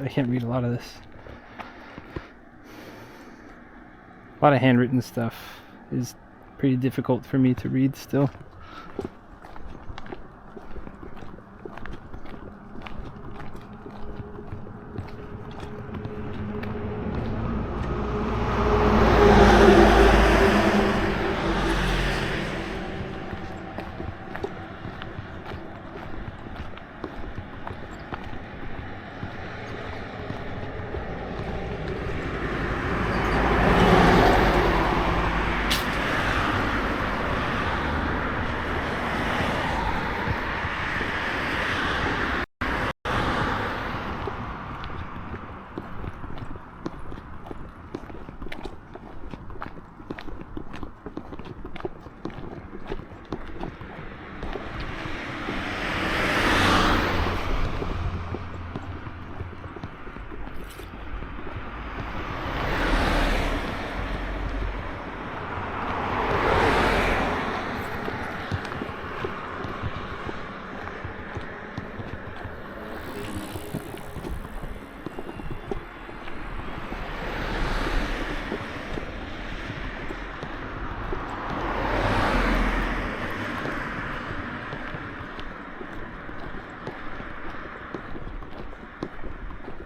A: I can't read a lot of this. A lot of handwritten stuff is pretty difficult for me to read still.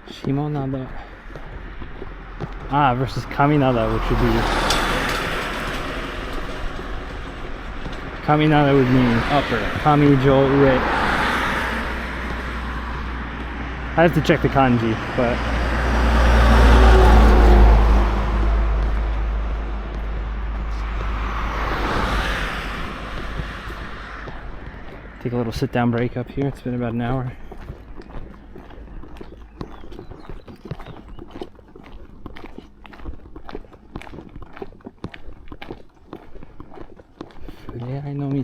A: Shimonada. Versus Kaminada, which would be... Kaminada would mean upper. Kamijo ue. I have to check the kanji, but... Take a little sit-down break up here. It's been about an hour. れ合いの道。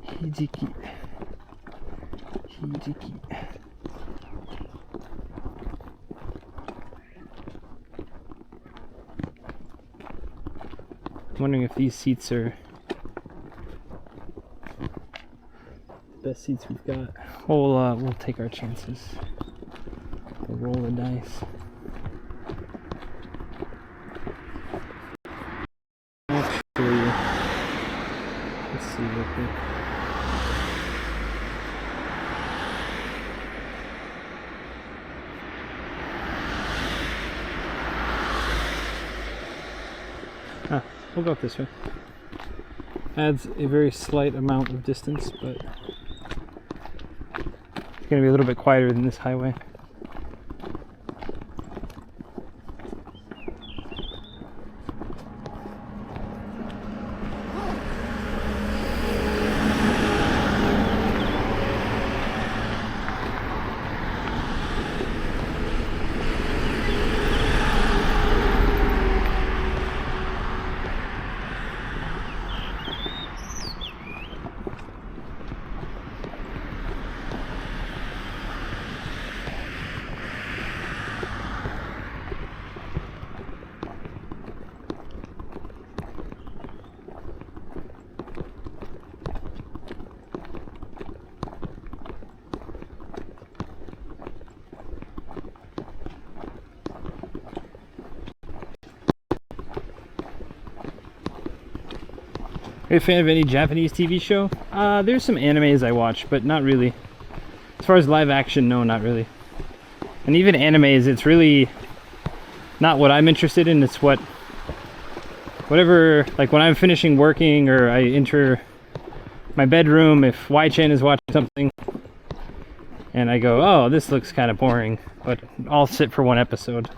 A: ひじき。ひじき。I'm wondering if these seats are the best seats we've got. We'll take our chances. We'll roll the dice. Actually, let's see real quick. We'll go up this way. Adds a very slight amount of distance, but it's going to be a little bit quieter than this highway. Are you a fan of any Japanese TV show? There's some animes I watch, but not really. As far as live action, no, not really. And even animes, it's really not what I'm interested in. It's whatever, like when I'm finishing working or I enter my bedroom, if Y-Chan is watching something and I go, oh, this looks kind of boring, but I'll sit for one episode.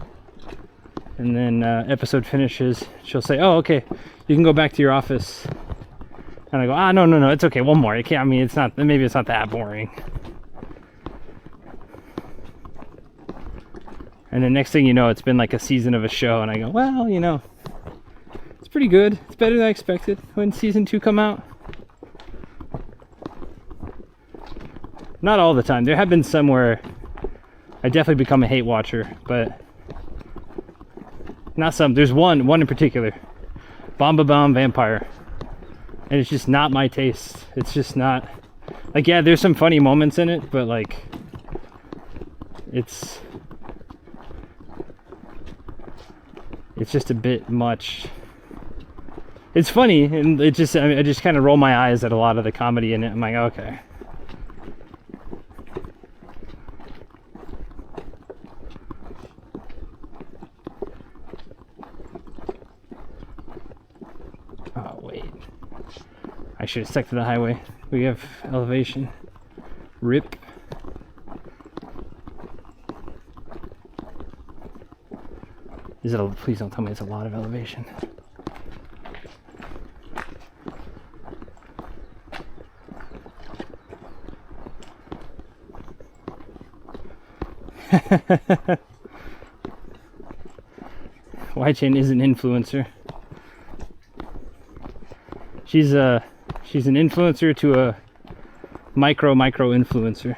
A: And then episode finishes, she'll say, oh, okay, you can go back to your office. And I go, no, it's okay, one more. I can't, I mean, maybe it's not that boring. And then next thing you know, it's been like a season of a show, and I go, well, you know, it's pretty good. It's better than I expected. When season 2 come out? Not all the time. There have been some where I definitely become a hate watcher, but not some. There's one in particular, Bomba Bomb Vampire. And it's just not my taste. It's just not, like, yeah, there's some funny moments in it, but like, it's just a bit much. It's funny, and I just kind of roll my eyes at a lot of the comedy in it. I'm like, okay. Oh, wait. I should have stuck to the highway. We have elevation. Rip. Please don't tell me it's a lot of elevation. Y-Chain is an influencer. She's an influencer to a micro influencer.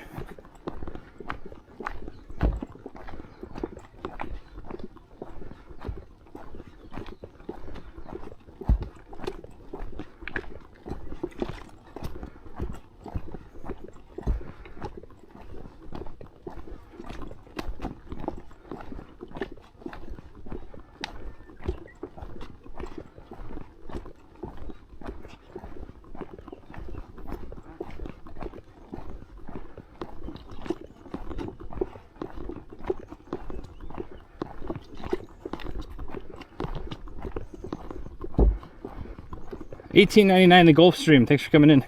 A: $18.99 the Gulfstream. Thanks for coming in.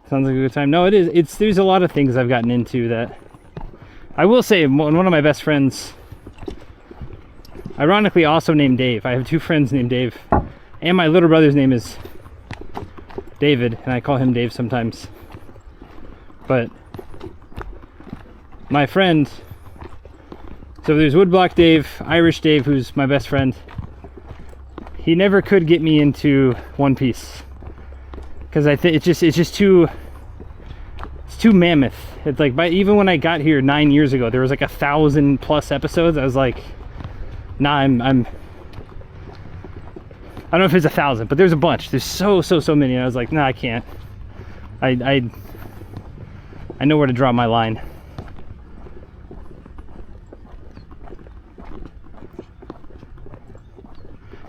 A: Sounds like a good time. No, it is. There's a lot of things I've gotten into that I will say. One of my best friends, ironically, also named Dave. I have 2 friends named Dave, and my little brother's name is David, and I call him Dave sometimes. But my friend, so there's Woodblock Dave, Irish Dave, who's my best friend. He never could get me into One Piece because I think it's just too mammoth. It's like, even when I got here 9 years ago, there was like 1,000+ episodes. I was like, nah, I don't know if it's 1,000, but there's a bunch. There's so many. And I was like, nah, I can't. I know where to draw my line.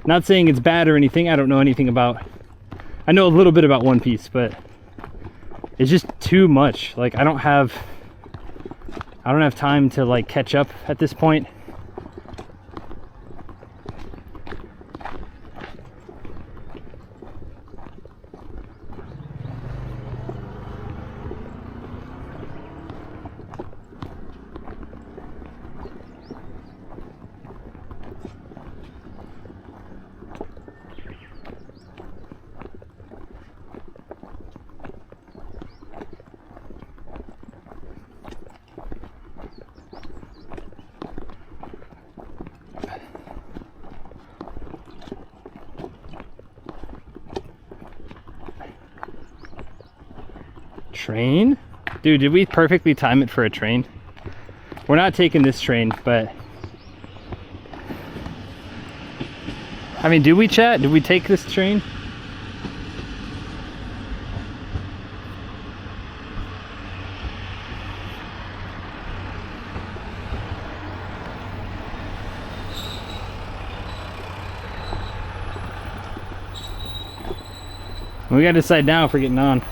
A: Not saying it's bad or anything. I don't know anything about. I know a little bit about One Piece, but it's just too much. Like I don't have time to like catch up at this point. Train? Dude, did we perfectly time it for a train? We're not taking this train, but I mean, did we chat? Did we take this train? We gotta decide now if we're getting on.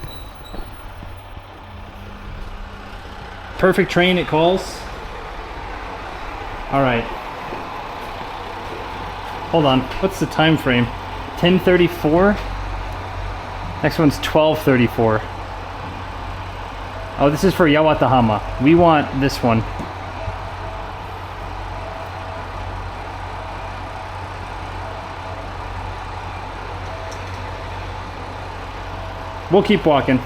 A: Perfect train, it calls. All right. Hold on. What's the time frame? 10:34. Next one's 12:34. Oh, this is for Yawatahama. We want this one. We'll keep walking.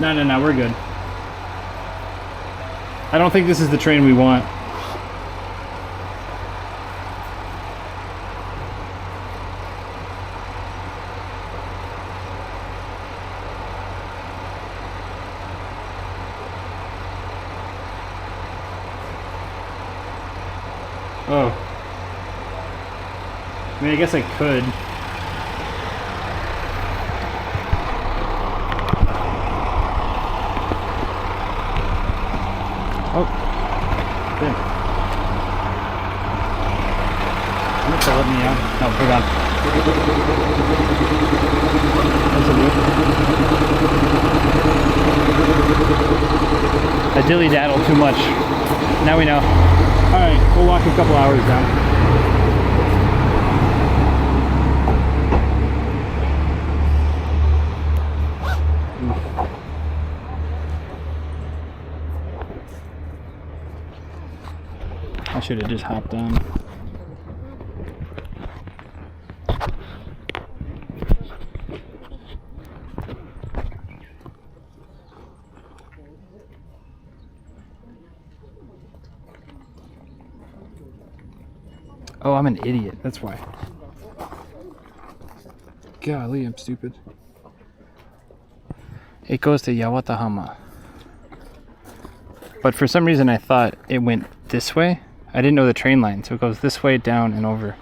A: No, we're good. I don't think this is the train we want. Oh. I mean, I guess I could. Oh, damn. I'm gonna let me out. No, hold on. That's a loop. I dilly-daddle too much. Now we know. Alright, we'll walk a couple hours down. I should have just hopped on. Oh, I'm an idiot. That's why. Golly, I'm stupid. It goes to Yawatahama. But for some reason I thought it went this way. I didn't know the train line, so it goes this way, down, and over.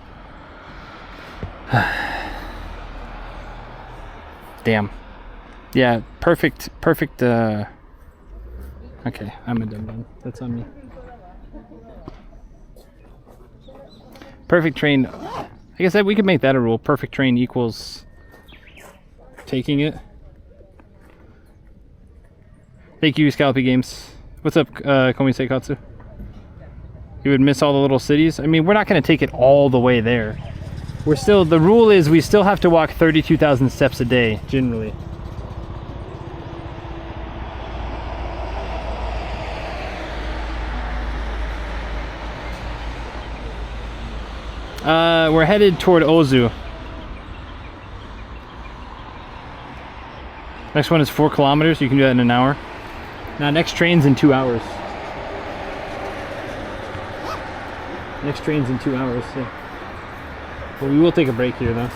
A: Damn. Yeah, perfect, okay, I'm a dum-dum. That's on me. Perfect train. I guess we could make that a rule. Perfect train equals taking it. Thank you, Scalpy Games. What's up, Komi Seikatsu? You would miss all the little cities? I mean, we're not going to take it all the way there. We're still, the rule is we still have to walk 32,000 steps a day, generally. We're headed toward Ozu. Next one is 4 kilometers. You can do that in an hour. Now, next train's in 2 hours. Next train's in 2 hours. Yeah. But we will take a break here, though.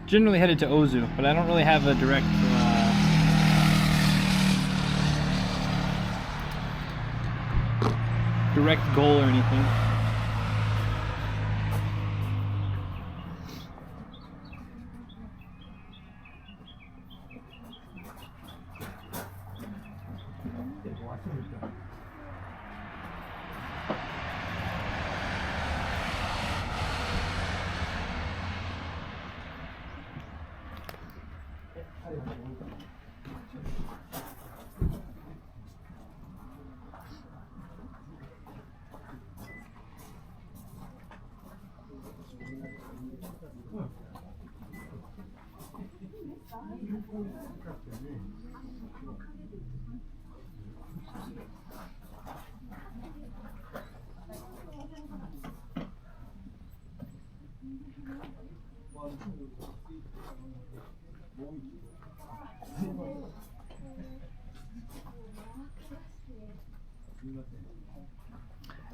A: Generally headed to Ozu, but I don't really have a direct goal or anything.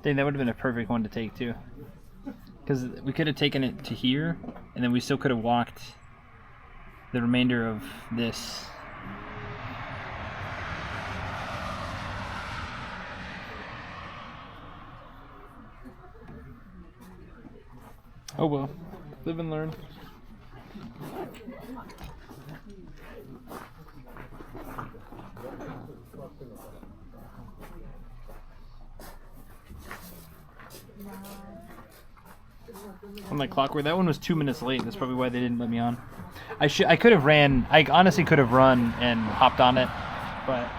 A: Dang, that would have been a perfect one to take too. Because we could have taken it to here, and then we still could have walked the remainder of this. Oh well, live and learn. I'm like clockwork. That one was 2 minutes late. That's probably why they didn't let me on. I could have ran. I honestly could have run and hopped on it, but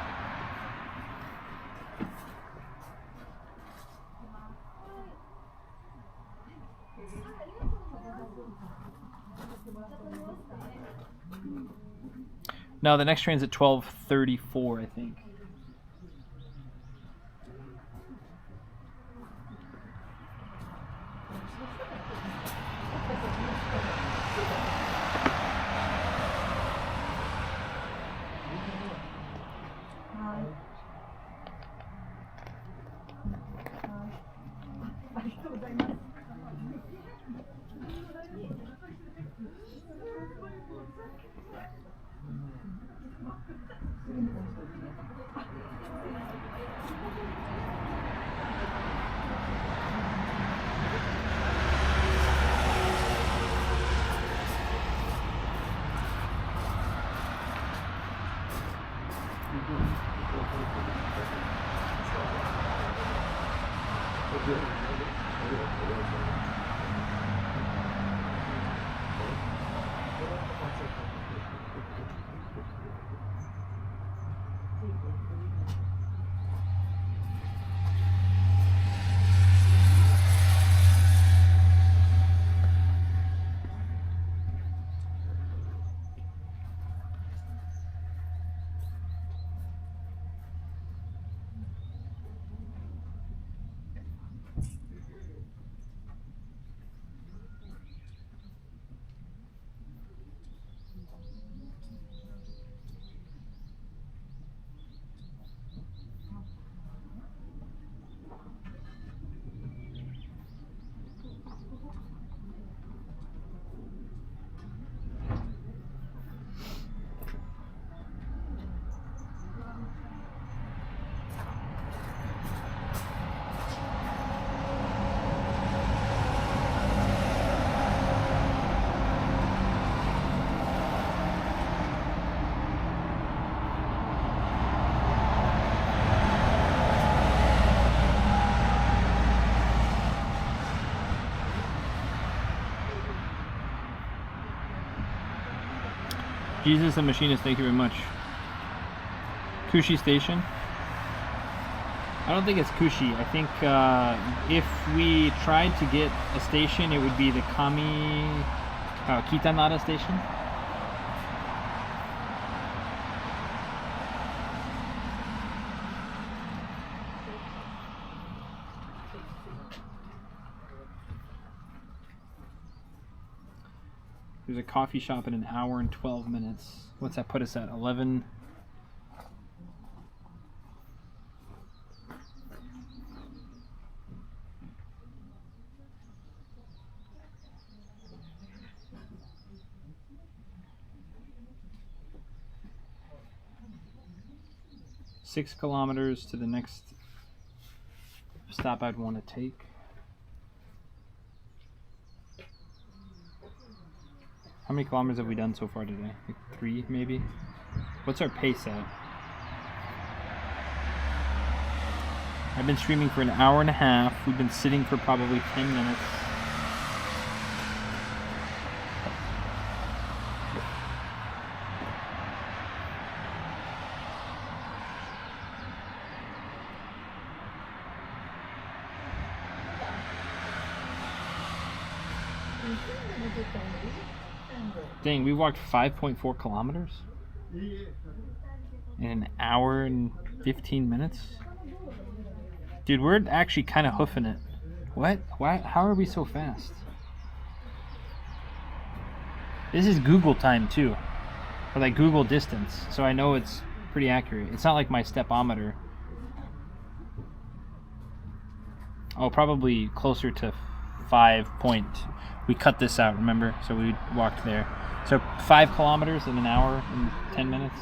A: no. The next train's at 12:34, I think. Jesus and Machinist, thank you very much. Kushi Station. I don't think it's Kushi. I think if we tried to get a station, it would be the Kitanada station. There's a coffee shop in an hour and 12 minutes. What's that put us at? 11. Six kilometers to the next stop I'd want to take. How many kilometers have we done so far today? Like 3 maybe? What's our pace at? I've been streaming for an hour and a half. We've been sitting for probably 10 minutes. Dang, we walked 5.4 kilometers in an hour and 15 minutes. Dude, we're actually kind of hoofing it. What? Why? How are we so fast? This is Google time too, or like Google distance, so I know it's pretty accurate. It's not like my stepometer. Oh, probably closer to 5 point. We cut this out, remember? So we walked there. So 5 kilometers in an hour and 10 minutes.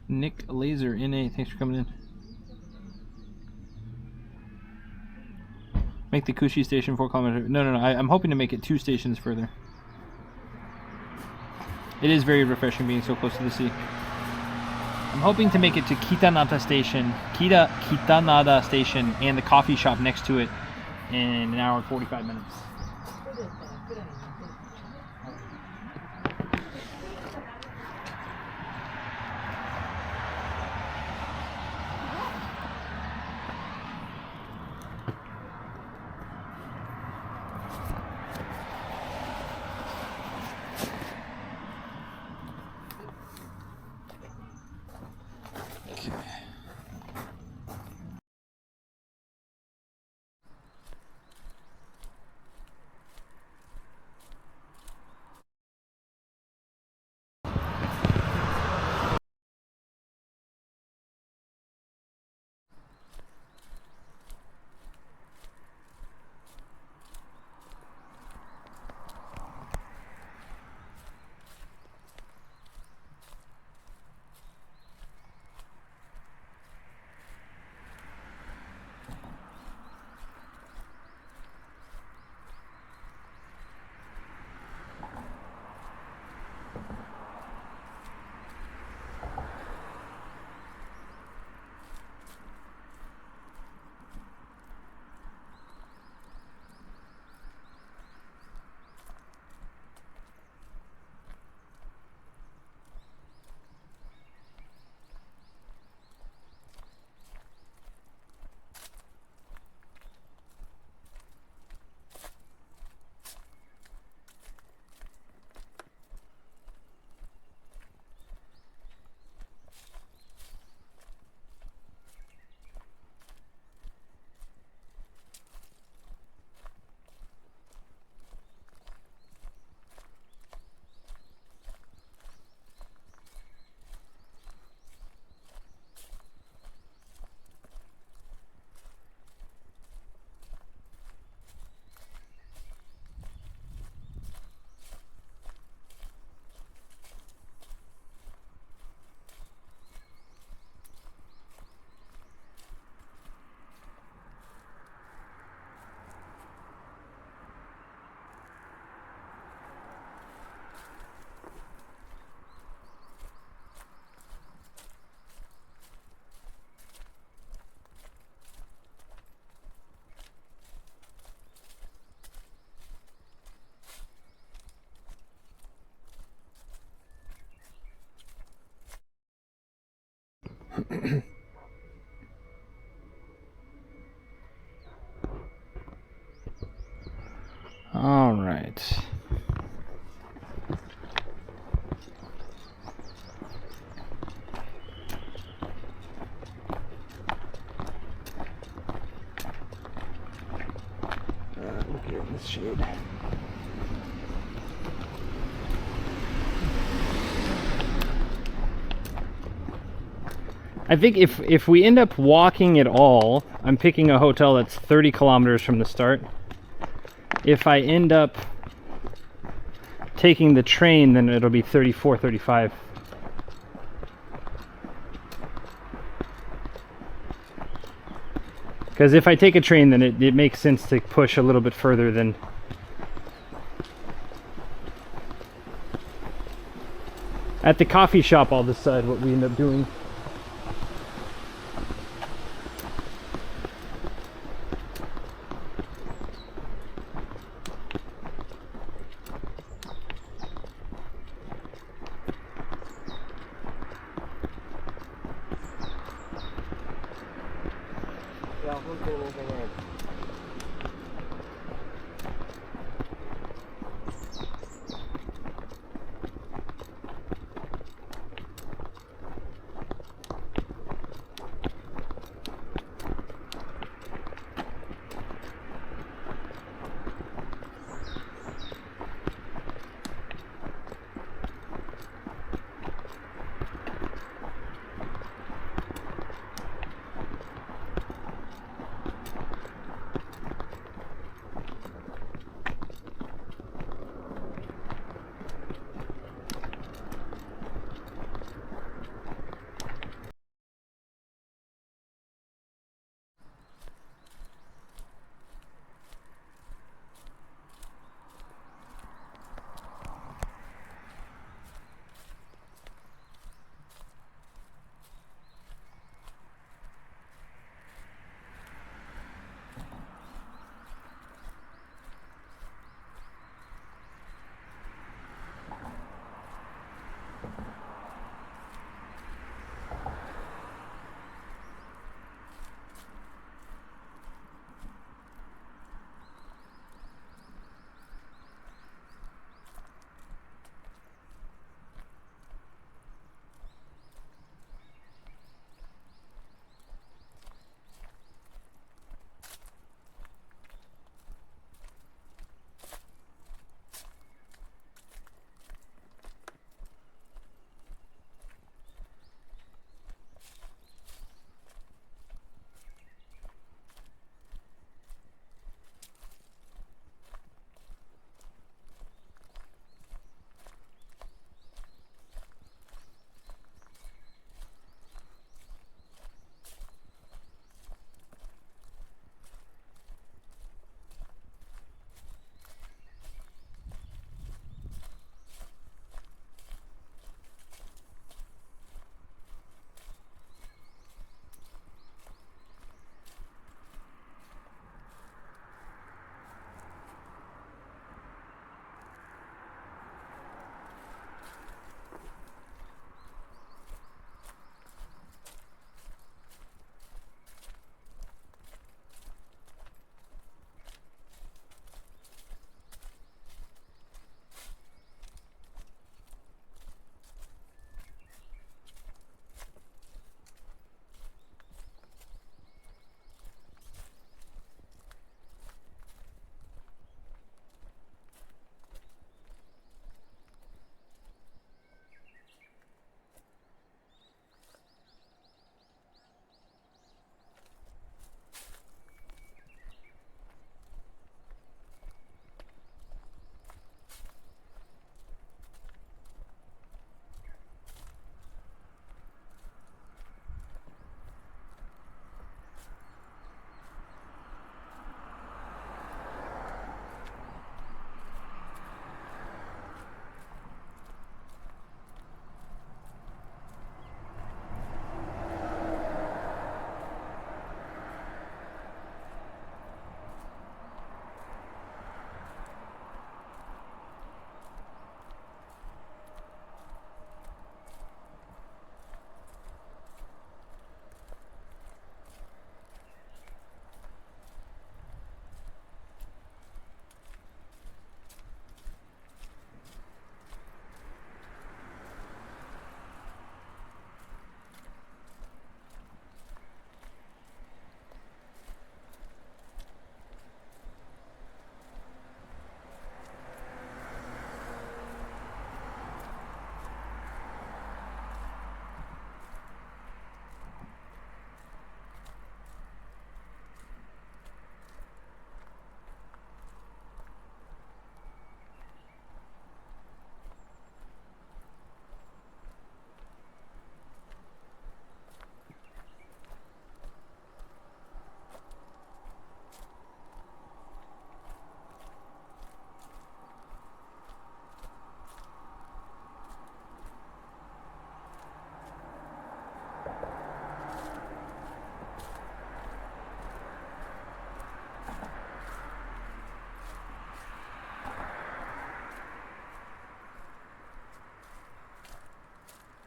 A: Nick Laser NA, thanks for coming in. Make the Kushi station 4 kilometers. No, I'm hoping to make it 2 stations further. It is very refreshing being so close to the sea. I'm hoping to make it to Kitanada Station, Kitanada Station, and the coffee shop next to it in an hour and 45 minutes. All right. Look here in this shade. I think if we end up walking at all, I'm picking a hotel that's 30 kilometers from the start. If I end up taking the train, then it'll be 34, 35. Because if I take a train, then it makes sense to push a little bit further than... At the coffee shop, I'll decide what we end up doing.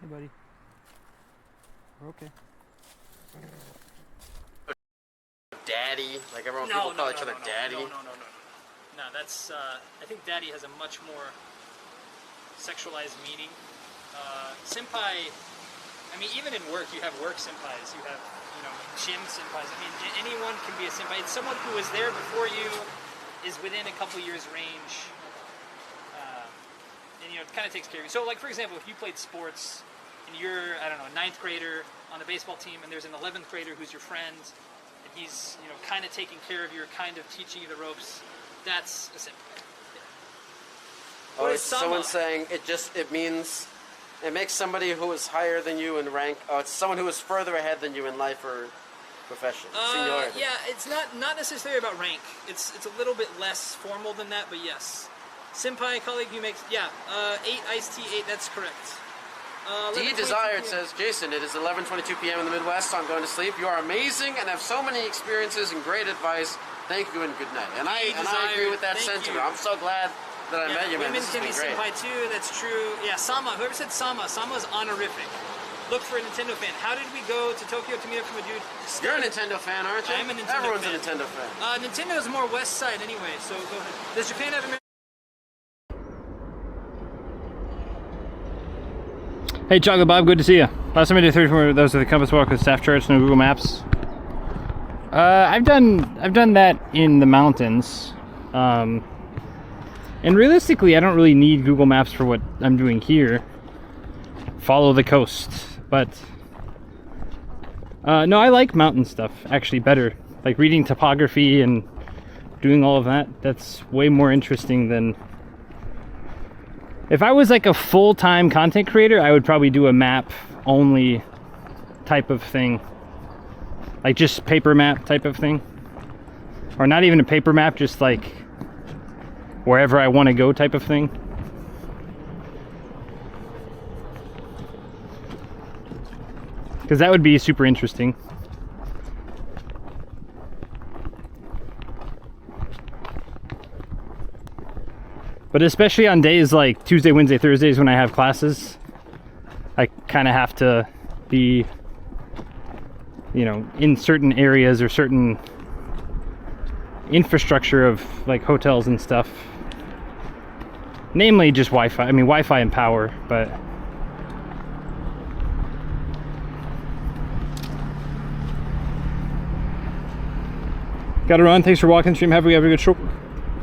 B: Hey, buddy. We're okay.
C: Daddy, like everyone people call each other daddy.
B: No, that's, I think daddy has a much more sexualized meaning. Senpai, I mean, even in work, you have work senpais, you have, you know, gym senpais. I mean, anyone can be a senpai. It's someone who was there before you, is within a couple years range, and, you know, it kind of takes care of you. So, like, for example, if you played sports, and you're, I don't know, a 9th grader on the baseball team, and there's an 11th grader who's your friend, and he's, you know, kind of taking care of you, or kind of teaching you the ropes, that's a senpai. Yeah.
C: Oh, it's someone saying it means, it makes somebody who is higher than you in rank, it's someone who is further ahead than you in life or profession, seniority.
B: Yeah, it's not necessarily about rank. It's a little bit less formal than that, but yes. Senpai, colleague, you make, 8 iced tea, 8, that's correct.
C: D Desired says, Jason, it is 11:22 p.m. in the Midwest, so I'm going to sleep. You are amazing and have so many experiences and great advice. Thank you and good night. And I agree with that sentiment. I'm so glad that I met you, man.
B: Women
C: This
B: can be
C: has been great.
B: senpai too, that's true. Yeah, Sama, whoever said Sama is honorific. Look for a Nintendo fan. How did we go to Tokyo to meet up from a dude?
C: You're a Nintendo fan, aren't you?
B: I am a Nintendo
C: Everyone's
B: fan.
C: a Nintendo fan.
B: Nintendo is more West Side anyway, so go ahead. Does Japan have America?
A: Hey, Chocolate Bob, good to see you. Last time I did 34, those are the compass walk with staff charts, no Google Maps. I've done that in the mountains, and realistically, I don't really need Google Maps for what I'm doing here. Follow the coast, but no, I like mountain stuff actually better. Like reading topography and doing all of that. That's way more interesting than. If I was like a full-time content creator, I would probably do a map only type of thing. Like just paper map type of thing. Or not even a paper map, just like wherever I want to go type of thing. Because that would be super interesting. But especially on days like Tuesday, Wednesday, Thursdays when I have classes, I kind of have to be, you know, in certain areas or certain infrastructure of like hotels and stuff. Namely just Wi-Fi. I mean, Wi-Fi and power, but... Gotta run. Thanks for walking the stream. Have a good show.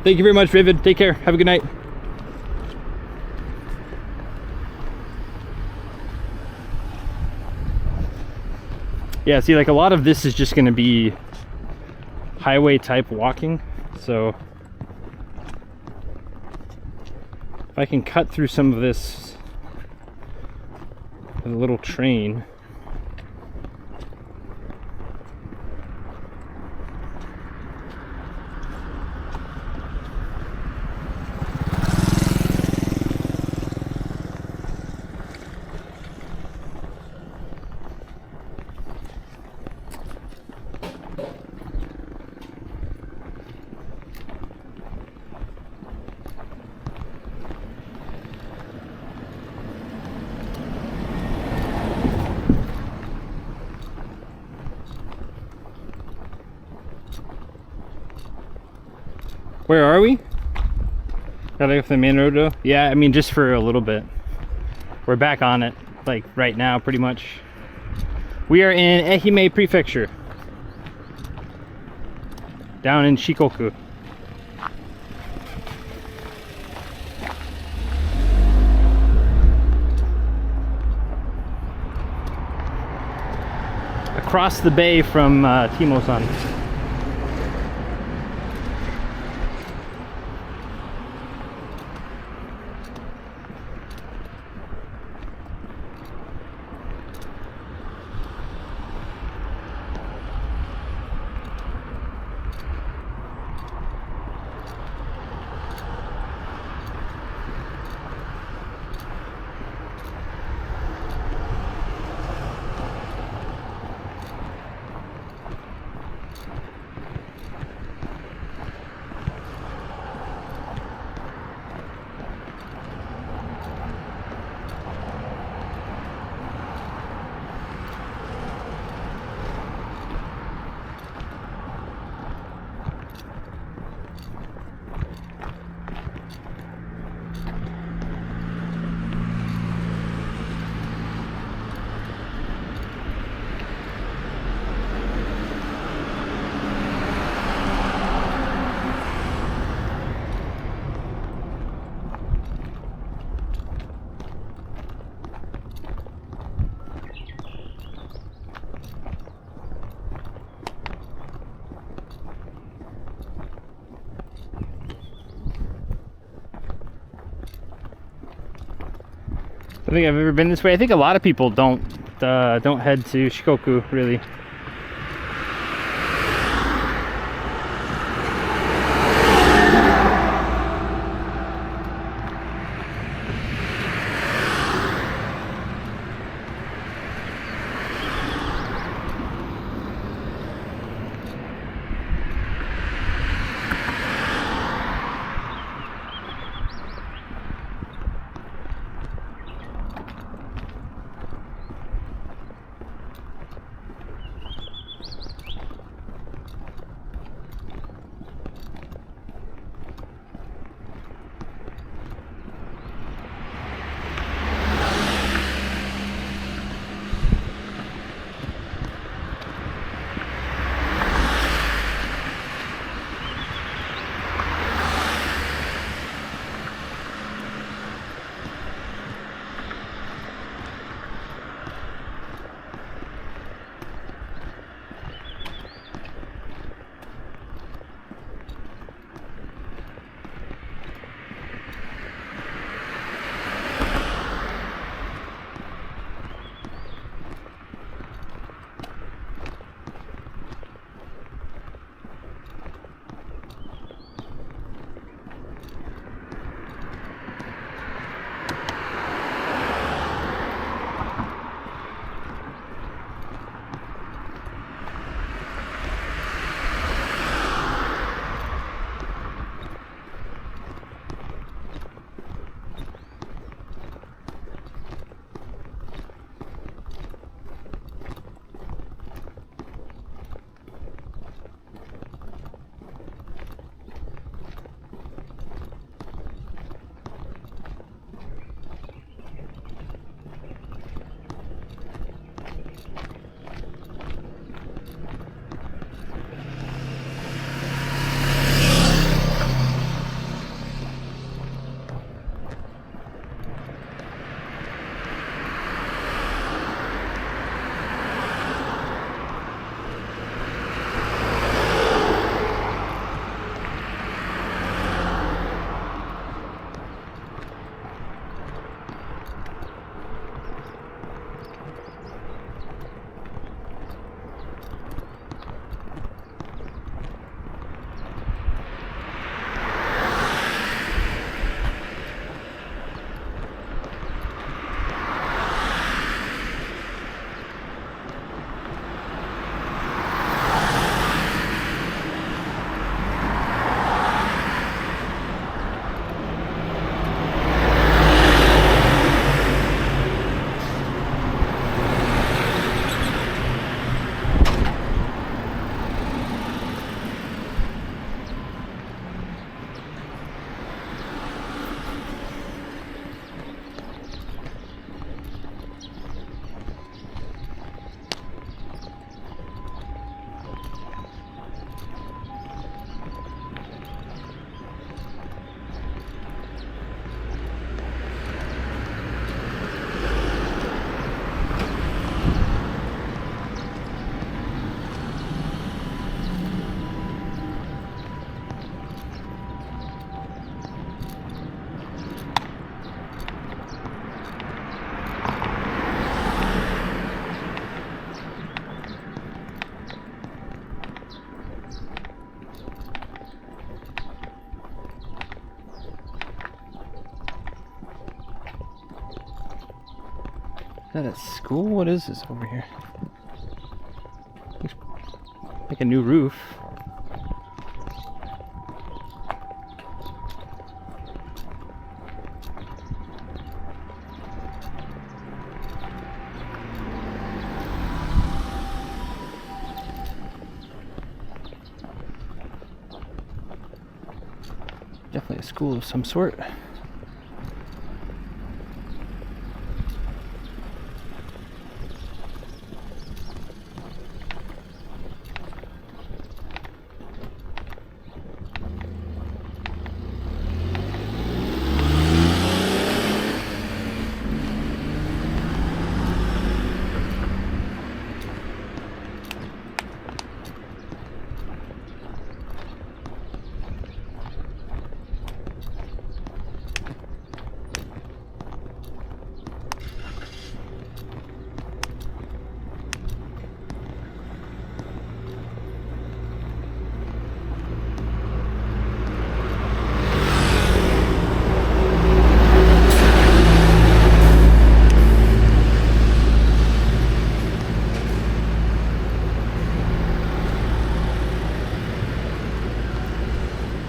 A: Thank you very much, Vivid. Take care. Have a good night. Yeah, see, like a lot of this is just going to be highway type walking. So if I can cut through some of this with a little train. Where are we? Gotta go for the main road though? Yeah, I mean just for a little bit. We're back on it, like right now pretty much. We are in Ehime Prefecture. Down in Shikoku. Across the bay from Timo-san. think I've ever been this way. I think a lot of people don't head to Shikoku really. Is that a school? What is this over here? Looks like a new roof. Definitely a school of some sort.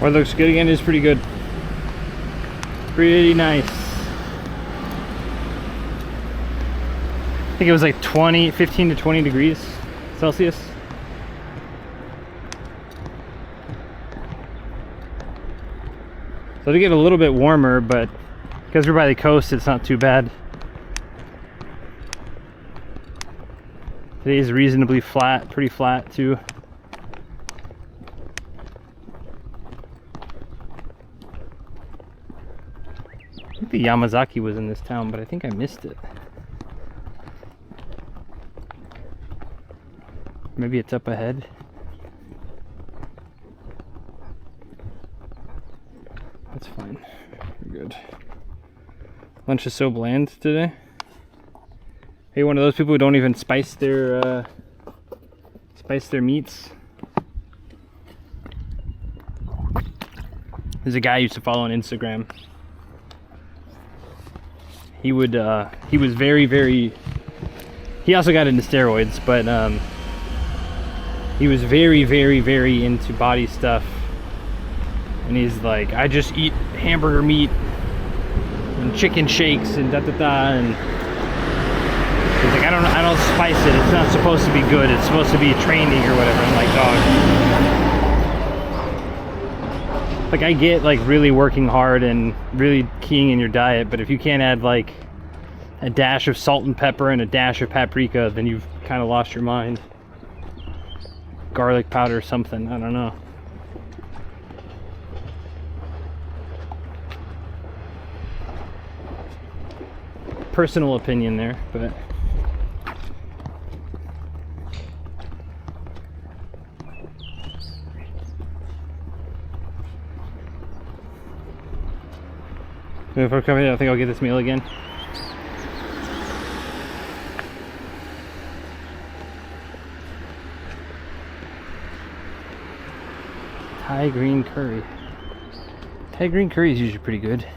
A: Or looks good again, is pretty good. Pretty nice. I think it was like 15 to 20 degrees Celsius. So to get a little bit warmer, but because we're by the coast, it's not too bad. Today is reasonably flat, pretty flat too. I think the Yamazaki was in this town, but I think I missed it. Maybe it's up ahead. That's fine. We're good. Lunch is so bland today. Hey, one of those people who don't even spice their meats. There's a guy I used to follow on Instagram. He was very, he also got into steroids, but he was very into body stuff. And he's like, I just eat hamburger meat and chicken shakes and da-da-da, and he's like, I don't spice it. It's not supposed to be good. It's supposed to be training or whatever. I'm like, dog. Like, I get like really working hard and really keying in your diet, but if you can't add like a dash of salt and pepper and a dash of paprika, then you've kind of lost your mind. Garlic powder or something, I don't know. Personal opinion there, but if we're coming, I think I'll get this meal again. Thai green curry. Thai green curry is usually pretty good.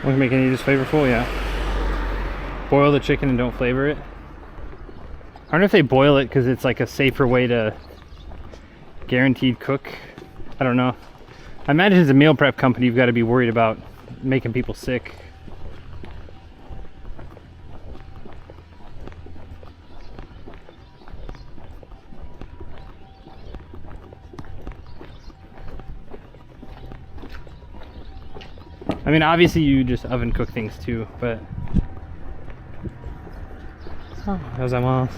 A: We're making it just flavorful, yeah. Boil the chicken and don't flavor it. I don't know if they boil it because it's like a safer way to guaranteed cook. I don't know. I imagine as a meal prep company, you've got to be worried about making people sick. I mean, obviously you just oven cook things too, but... Oh, gozaimasu.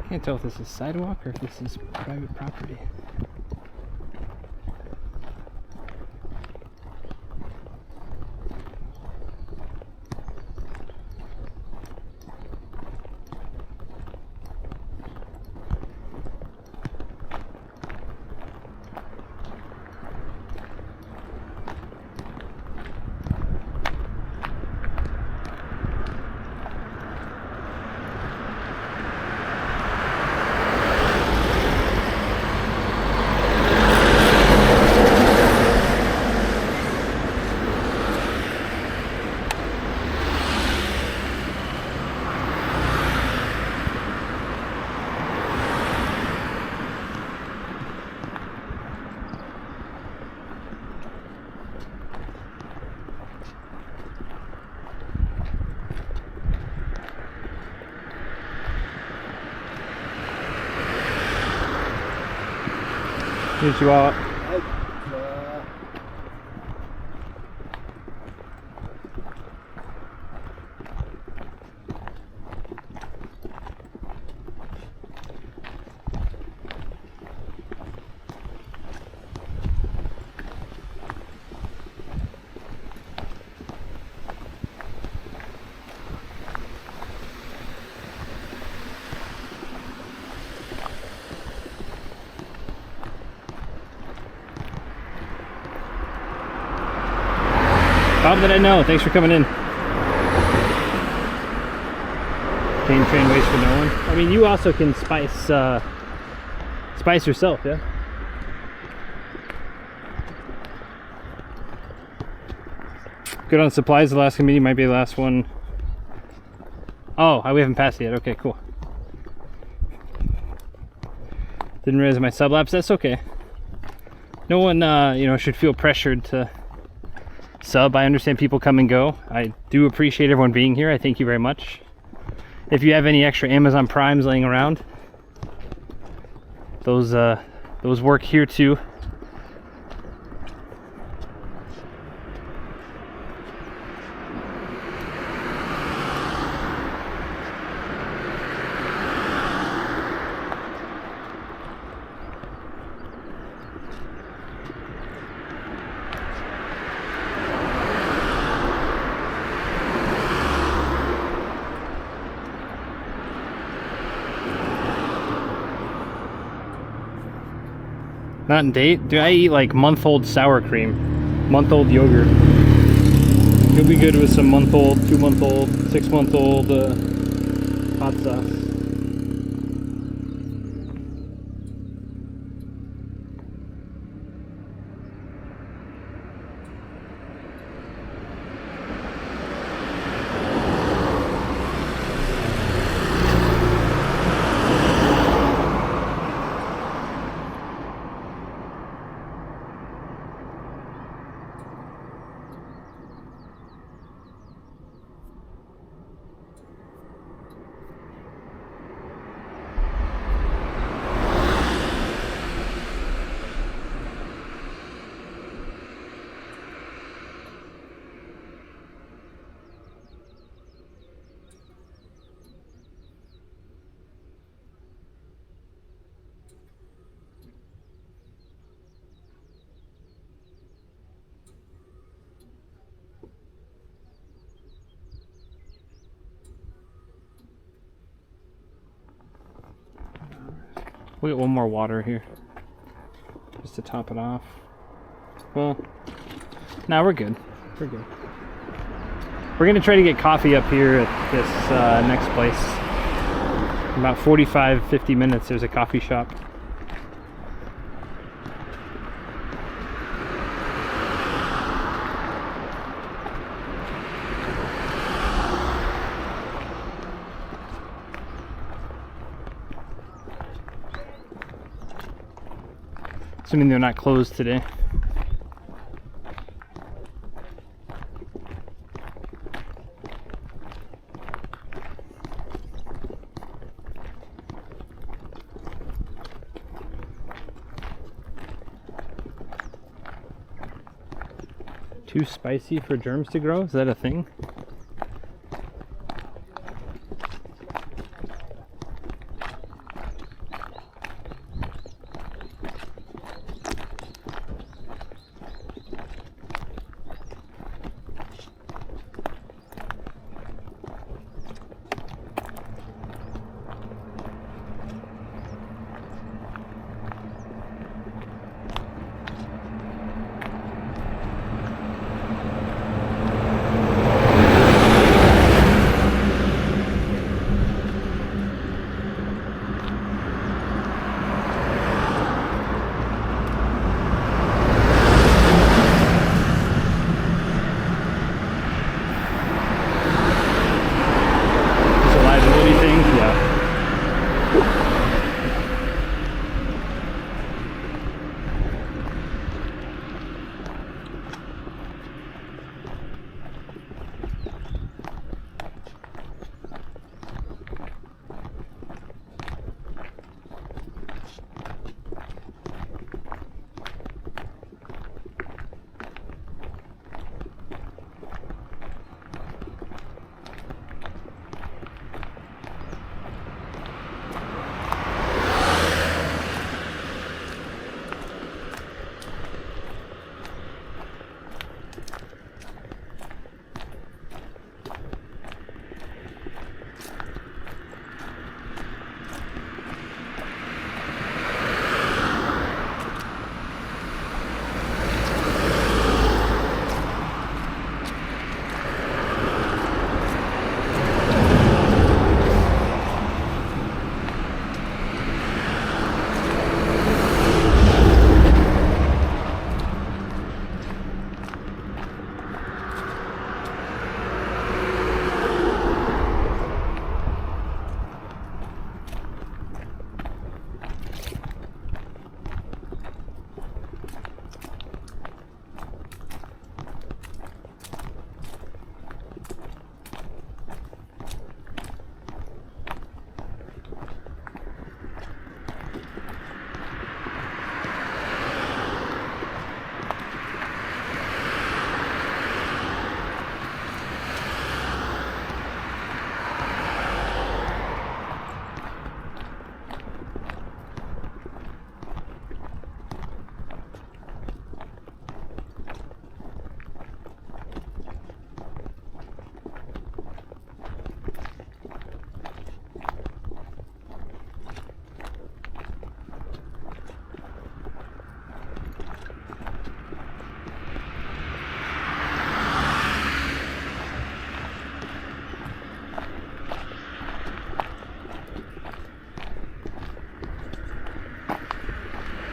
A: Can't tell if this is sidewalk or if this is private property. Chihuahua. Bob that I know, thanks for coming in. Cane train waits for no one. I mean, you also can spice yourself, yeah? Good on supplies, the last meeting might be the last one. Oh, we haven't passed it yet, okay, cool. Didn't realize my sublapse, that's okay. No one, you know, should feel pressured to sub. I understand people come and go. I do appreciate everyone being here. I thank you very much. If you have any extra Amazon Primes laying around, those work here too. Not in date? Dude, I eat like month-old sour cream, month-old yogurt. You'll be good with some month-old, 2-month-old, 6-month-old hot sauce. We'll get one more water here, just to top it off. Well, now we're good. We're good. We're gonna try to get coffee up here at this next place. In about 45-50 minutes, there's a coffee shop. Assuming they're not closed today. Too spicy for germs to grow? Is that a thing?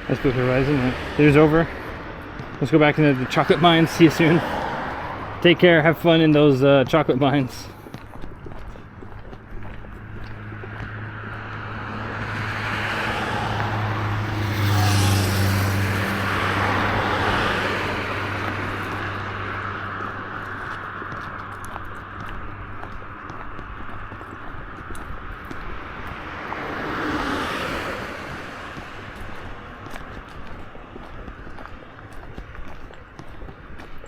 A: That's Blue Horizon. Right? There's over. Let's go back into the chocolate mines. See you soon. Take care. Have fun in those chocolate mines.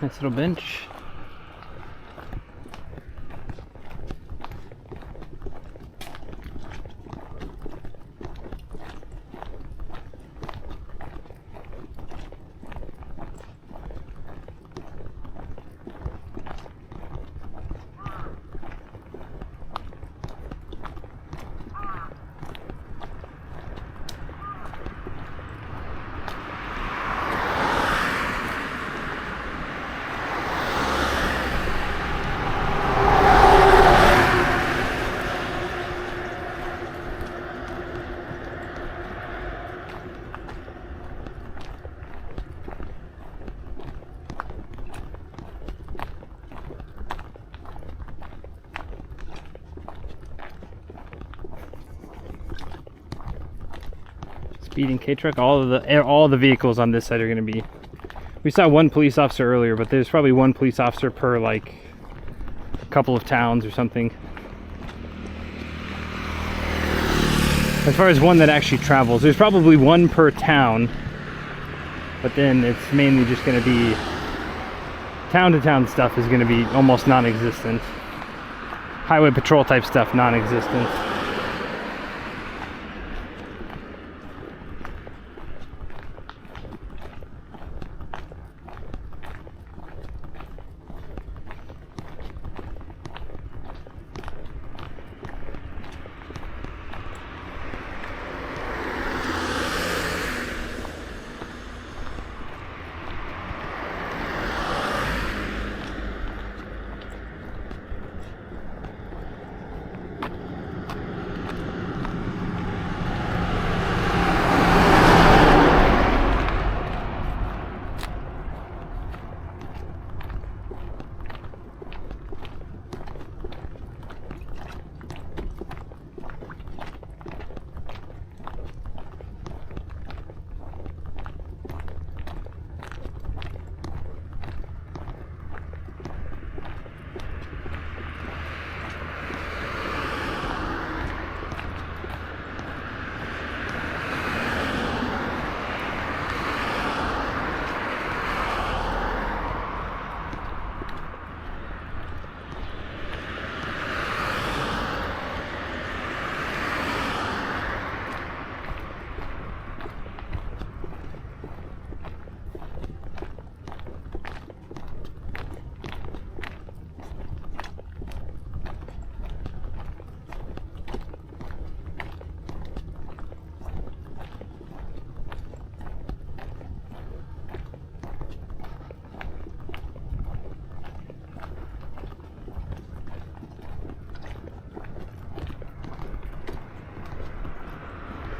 A: Nice little bench. Speeding K-truck. All the vehicles on this side are going to be. We saw one police officer earlier, but there's probably one police officer per like a couple of towns or something. As far as one that actually travels, there's probably one per town, but then it's mainly just going to be town-to-town stuff is going to be almost non-existent. Highway patrol type stuff, non-existent.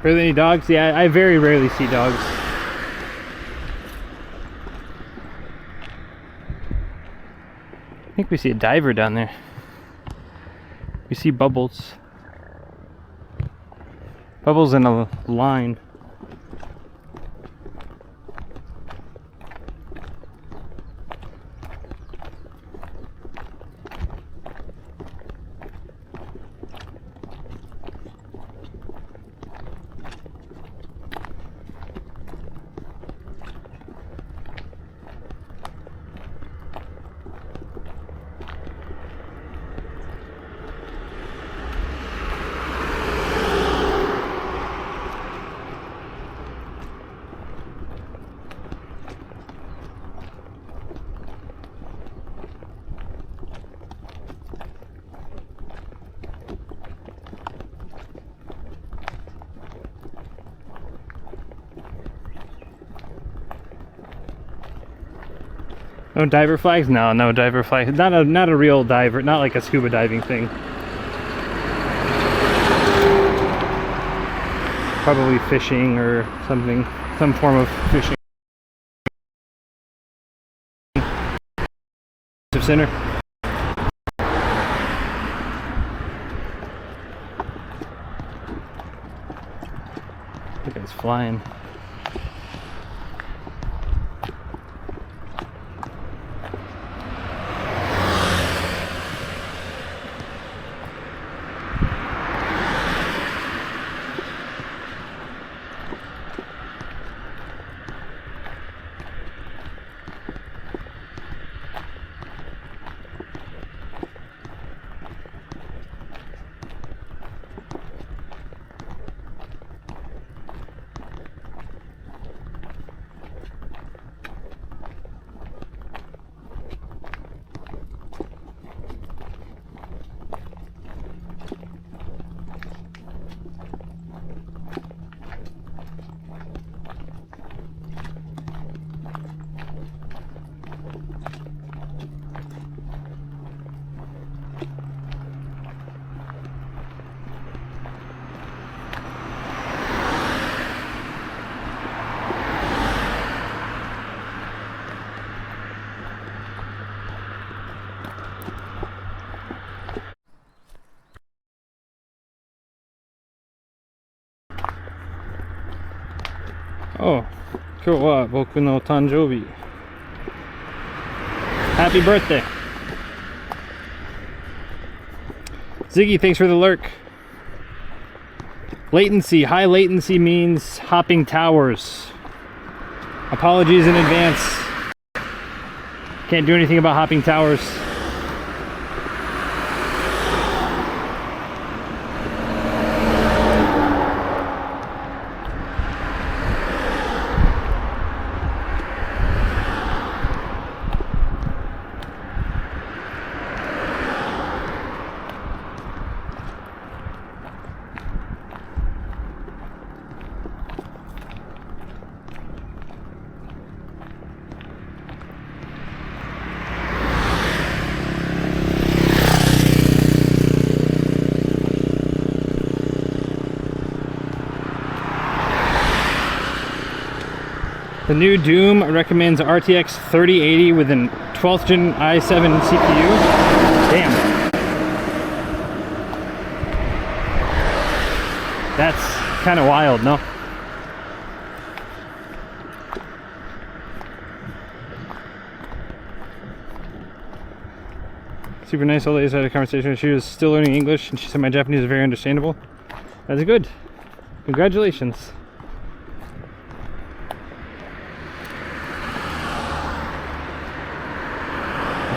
A: Really, any dogs? Yeah, I very rarely see dogs. I think we see a diver down there. We see Bubbles. Bubbles in a line. No diver flags? No, no diver flags. Not a real diver, not like a scuba diving thing. Probably fishing or something. some form of fishing center. That guy's flying. Oh, 今日は僕の誕生日。Happy birthday. Ziggy, thanks for the lurk. Latency. High latency means hopping towers. Apologies in advance. Can't do anything about hopping towers. The new Doom recommends RTX 3080 with an 12th gen i7 CPU. Damn. That's kind of wild, no? Super nice old lady. I had a conversation. She was still learning English and she said my Japanese is very understandable. That's good. Congratulations.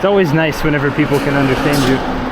A: It's always nice whenever people can understand you.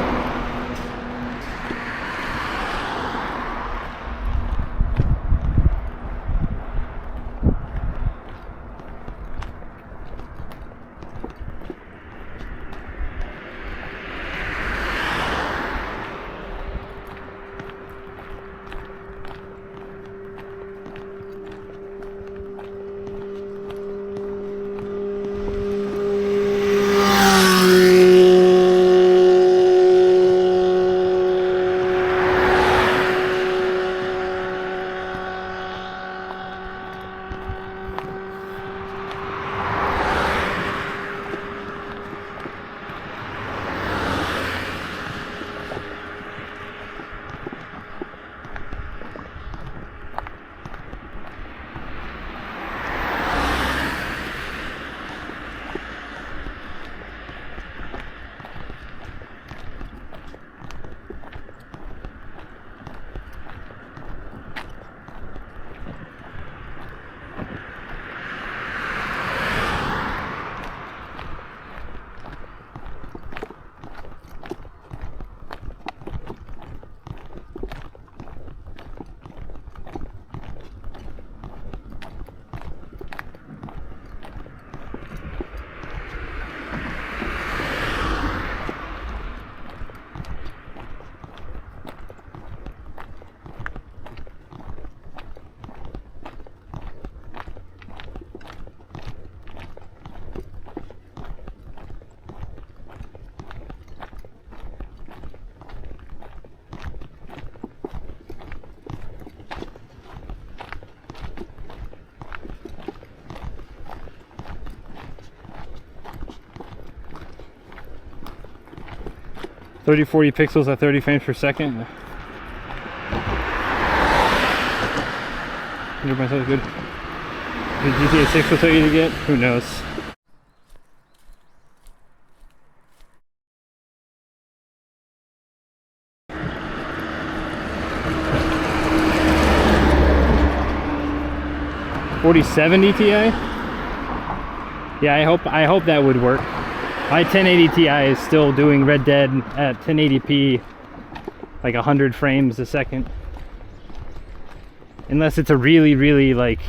A: 30-40 pixels at 30 frames per second. Myself good. The GTA 6 will tell you to get? Who knows? $4070 Ti? Yeah, I hope that would work. My 1080 Ti is still doing Red Dead at 1080p, like 100 frames a second. Unless it's a really like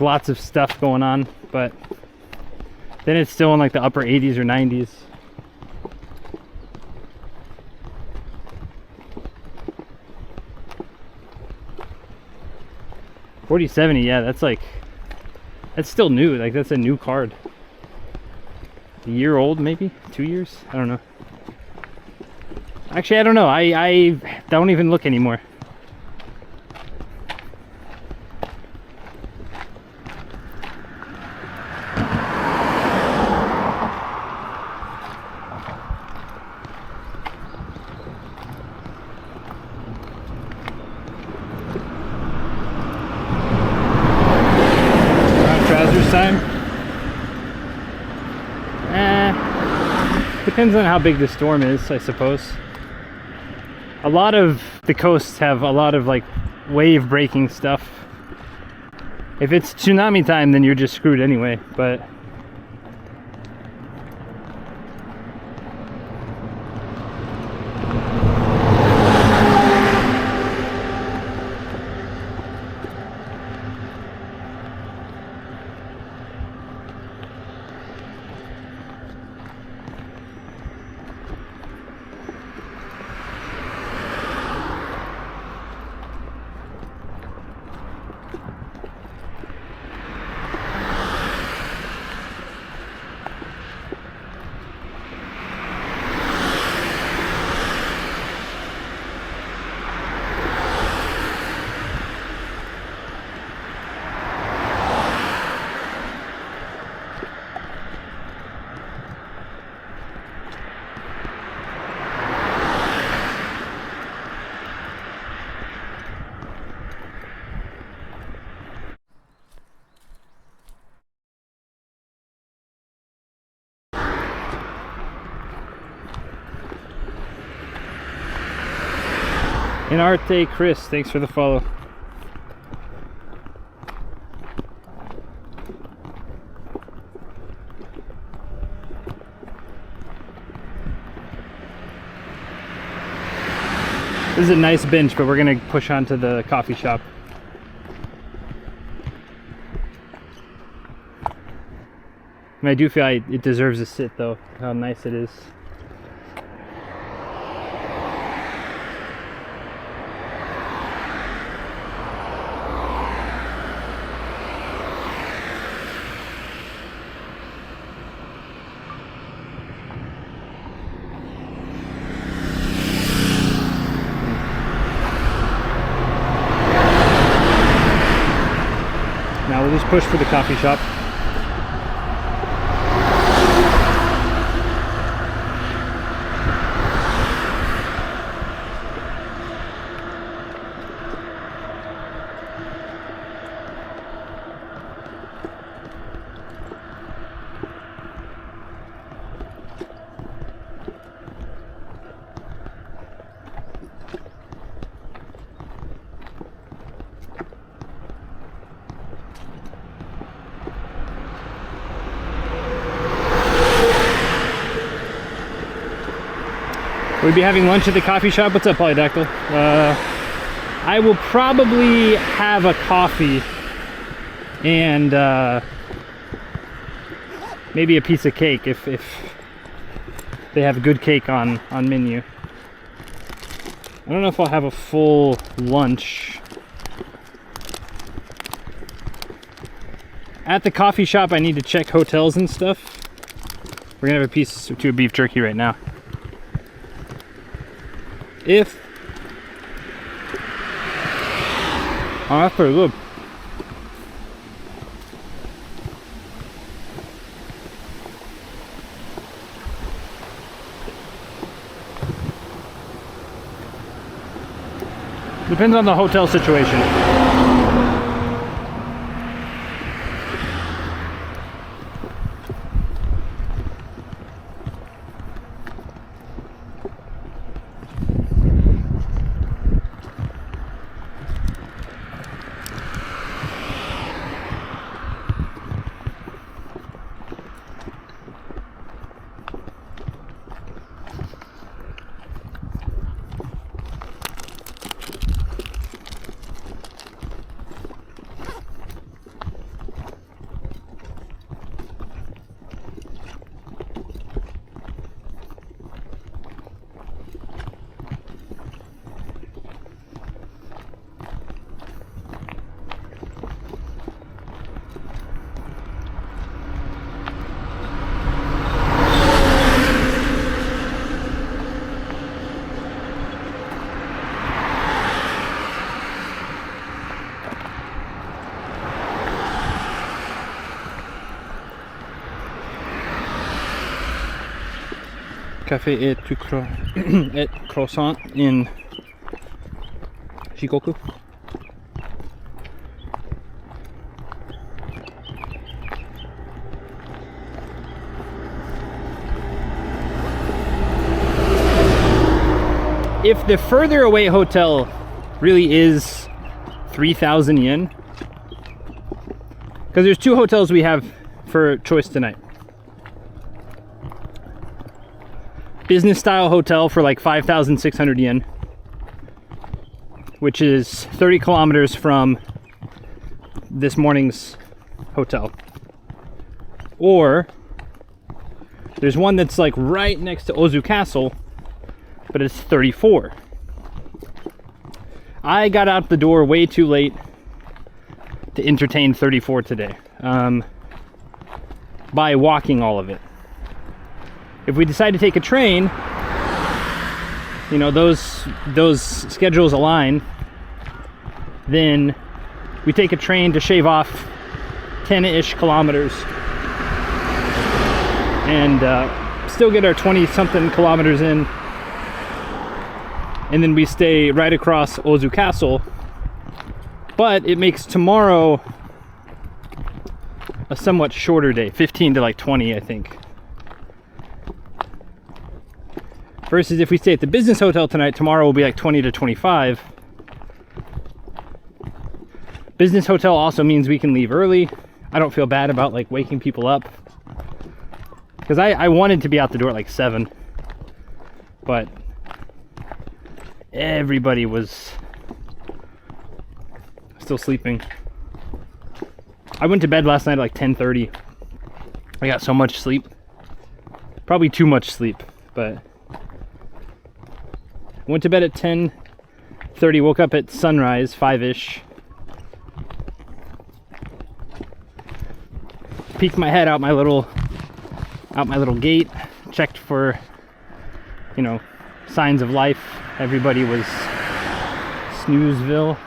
A: lots of stuff going on, but then it's still in like the upper 80s or 90s. $4070, yeah, that's still new. Like, that's a new card. A year old, maybe 2 years. I don't know. Actually, I don't know. I don't even look anymore. Trousers time. Depends on how big the storm is, I suppose. A lot of the coasts have a lot of like wave breaking stuff. If it's tsunami time, then you're just screwed anyway, but In Arte Chris, thanks for the follow. This is a nice bench, but we're gonna push on to the coffee shop. I mean, I do feel like it deserves a sit though, how nice it is. Now we'll just push for the coffee shop. We'll be having lunch at the coffee shop. What's up, Polydactyl? I will probably have a coffee and maybe a piece of cake if they have good cake on menu. I don't know if I'll have a full lunch. At the coffee shop, I need to check hotels and stuff. We're gonna have a piece or two of beef jerky right now. Oh, that's pretty good. Depends on the hotel situation. Café et croissant in Shikoku. If the further away hotel really is 3,000 yen, because there's 2 hotels we have for choice tonight. Business style hotel for like 5,600 yen, which is 30 kilometers from this morning's hotel. Or there's one that's like right next to Ozu Castle, but it's 34. I got out the door way too late to entertain 34 today, by walking all of it. If we decide to take a train, you know, those schedules align, then we take a train to shave off 10-ish kilometers and still get our 20-something kilometers in, and then we stay right across Ozu Castle, but it makes tomorrow a somewhat shorter day, 15 to like 20, I think. Versus if we stay at the business hotel tonight, tomorrow will be like 20 to 25. Business hotel also means we can leave early. I don't feel bad about like waking people up, because I wanted to be out the door at like 7, but everybody was still sleeping. I went to bed last night at like 10:30. I got so much sleep. Probably too much sleep, but went to bed at 10:30, woke up at sunrise, 5-ish. Peeked my head out my little gate, checked for, you know, signs of life. Everybody was snoozeville.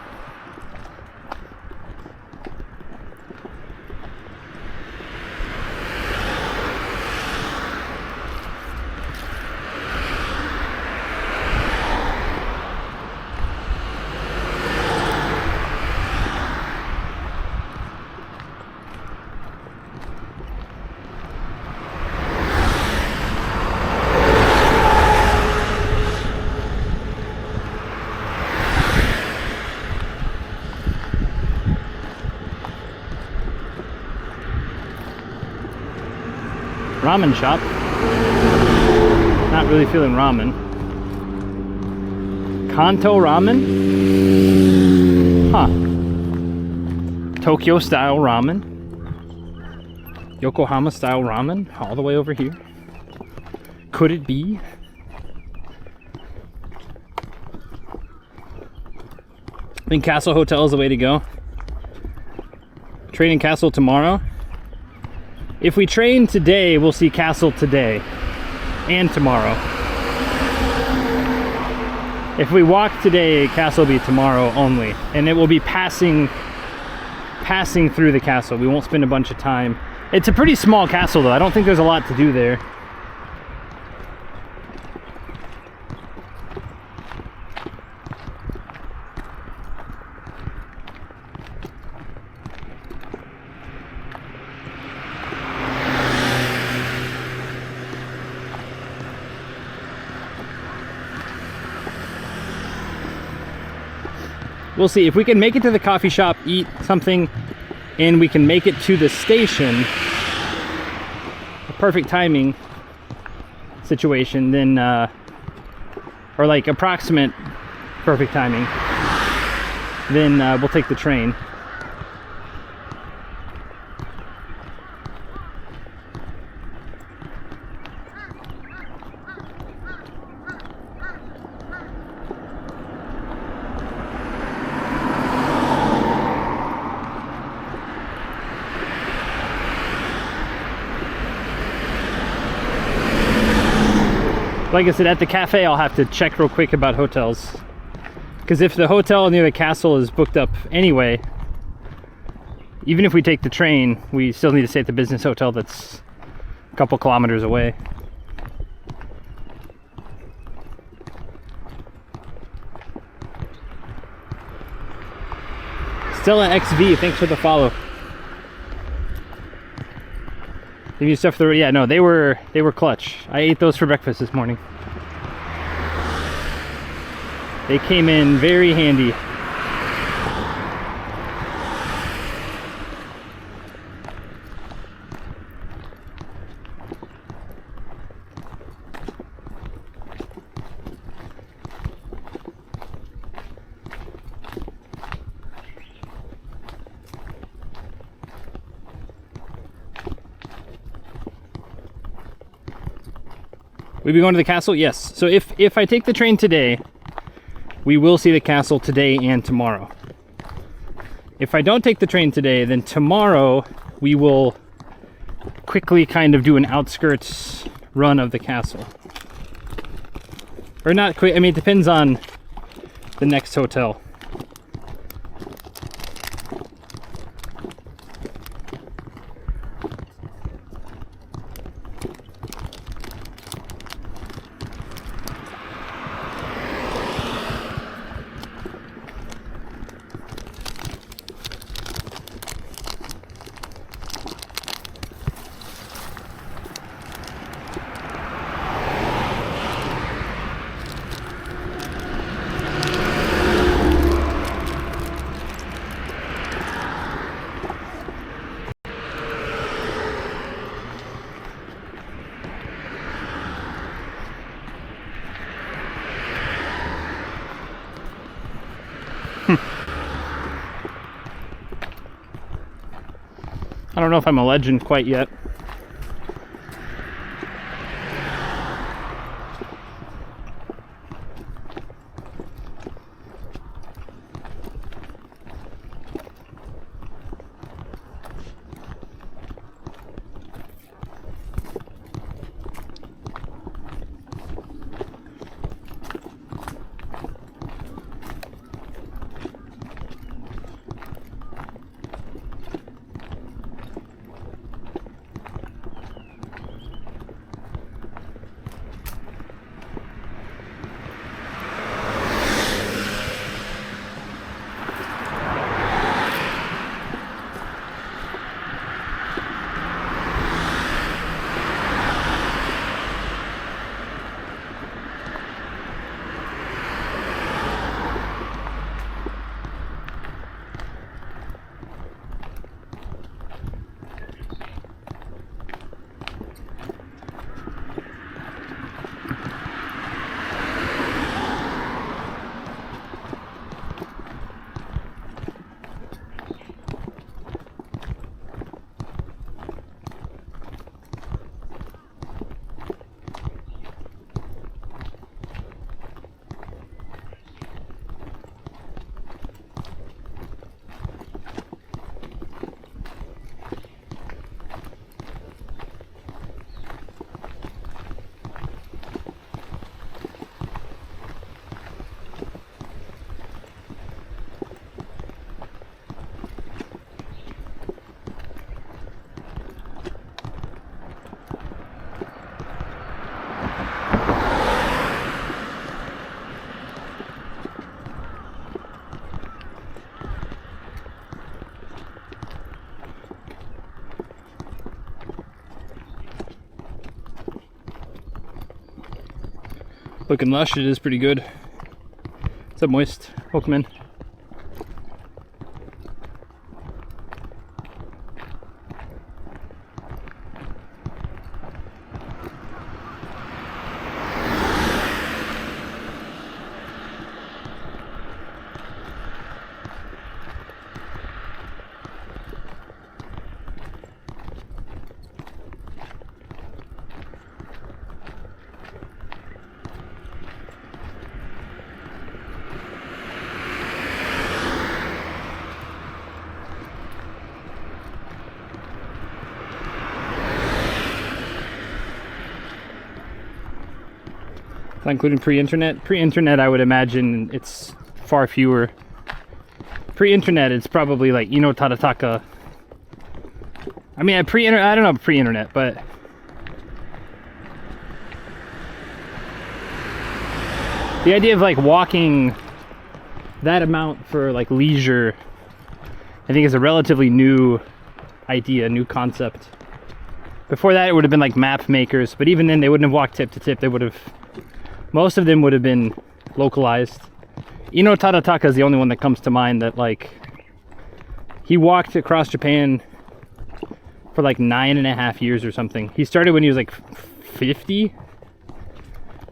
A: Ramen shop. Not really feeling ramen. Kanto ramen? Huh. Tokyo style ramen. Yokohama style ramen, all the way over here. Could it be? I think Castle Hotel is the way to go. Train in Castle tomorrow. If we train today, we'll see Castle today and tomorrow. If we walk today, Castle will be tomorrow only, and it will be passing through the castle. We won't spend a bunch of time. It's a pretty small castle though. I don't think there's a lot to do there. we'll see. If we can make it to the coffee shop, eat something, and we can make it to the station, a perfect timing situation, then, or like approximate perfect timing, then we'll take the train. Like I said, at the cafe, I'll have to check real quick about hotels. Because if the hotel near the castle is booked up anyway, even if we take the train, we still need to stay at the business hotel that's a couple kilometers away. Stella XV, thanks for the follow. Give you stuff for the, yeah, no, they were clutch. I ate those for breakfast this morning. They came in very handy. We be going to the castle? Yes. So if I take the train today, we will see the castle today and tomorrow. If I don't take the train today, then tomorrow we will quickly kind of do an outskirts run of the castle. Or not quick, I mean, it depends on the next hotel. I don't know if I'm a legend quite yet. Looking lush, it is pretty good. What's up, Moist? Welcome in. Not including pre-internet. Pre-internet, I would imagine it's far fewer. Pre-internet, it's probably like Ino Tadataka. I mean, I don't know pre-internet, but the idea of like walking that amount for like leisure, I think is a relatively new idea, new concept. Before that, it would have been like map makers, but even then, they wouldn't have walked tip to tip. They would have, most of them would have been localized. Ino Tadataka is the only one that comes to mind that like, he walked across Japan for like 9.5 years or something. He started when he was like 50,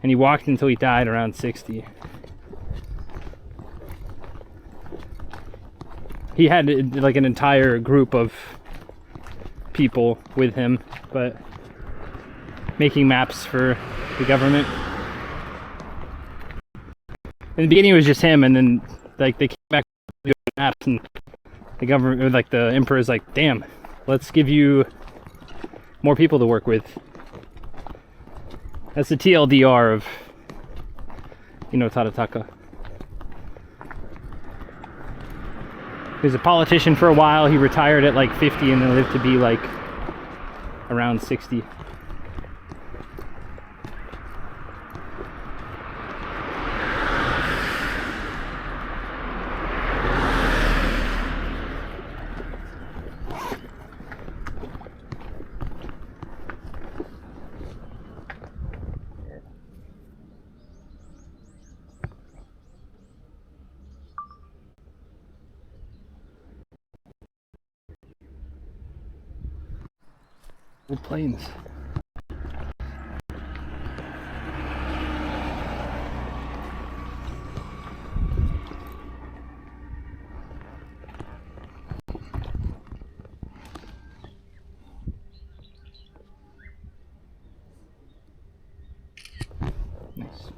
A: and he walked until he died around 60. He had like an entire group of people with him, but making maps for the government. In the beginning it was just him, and then like they came back with maps, and the government, or like the emperor's like, damn, let's give you more people to work with. That's the TLDR of Tadataka. He was a politician for a while. He retired at like 50 and then lived to be like around 60. Old planes. Nice.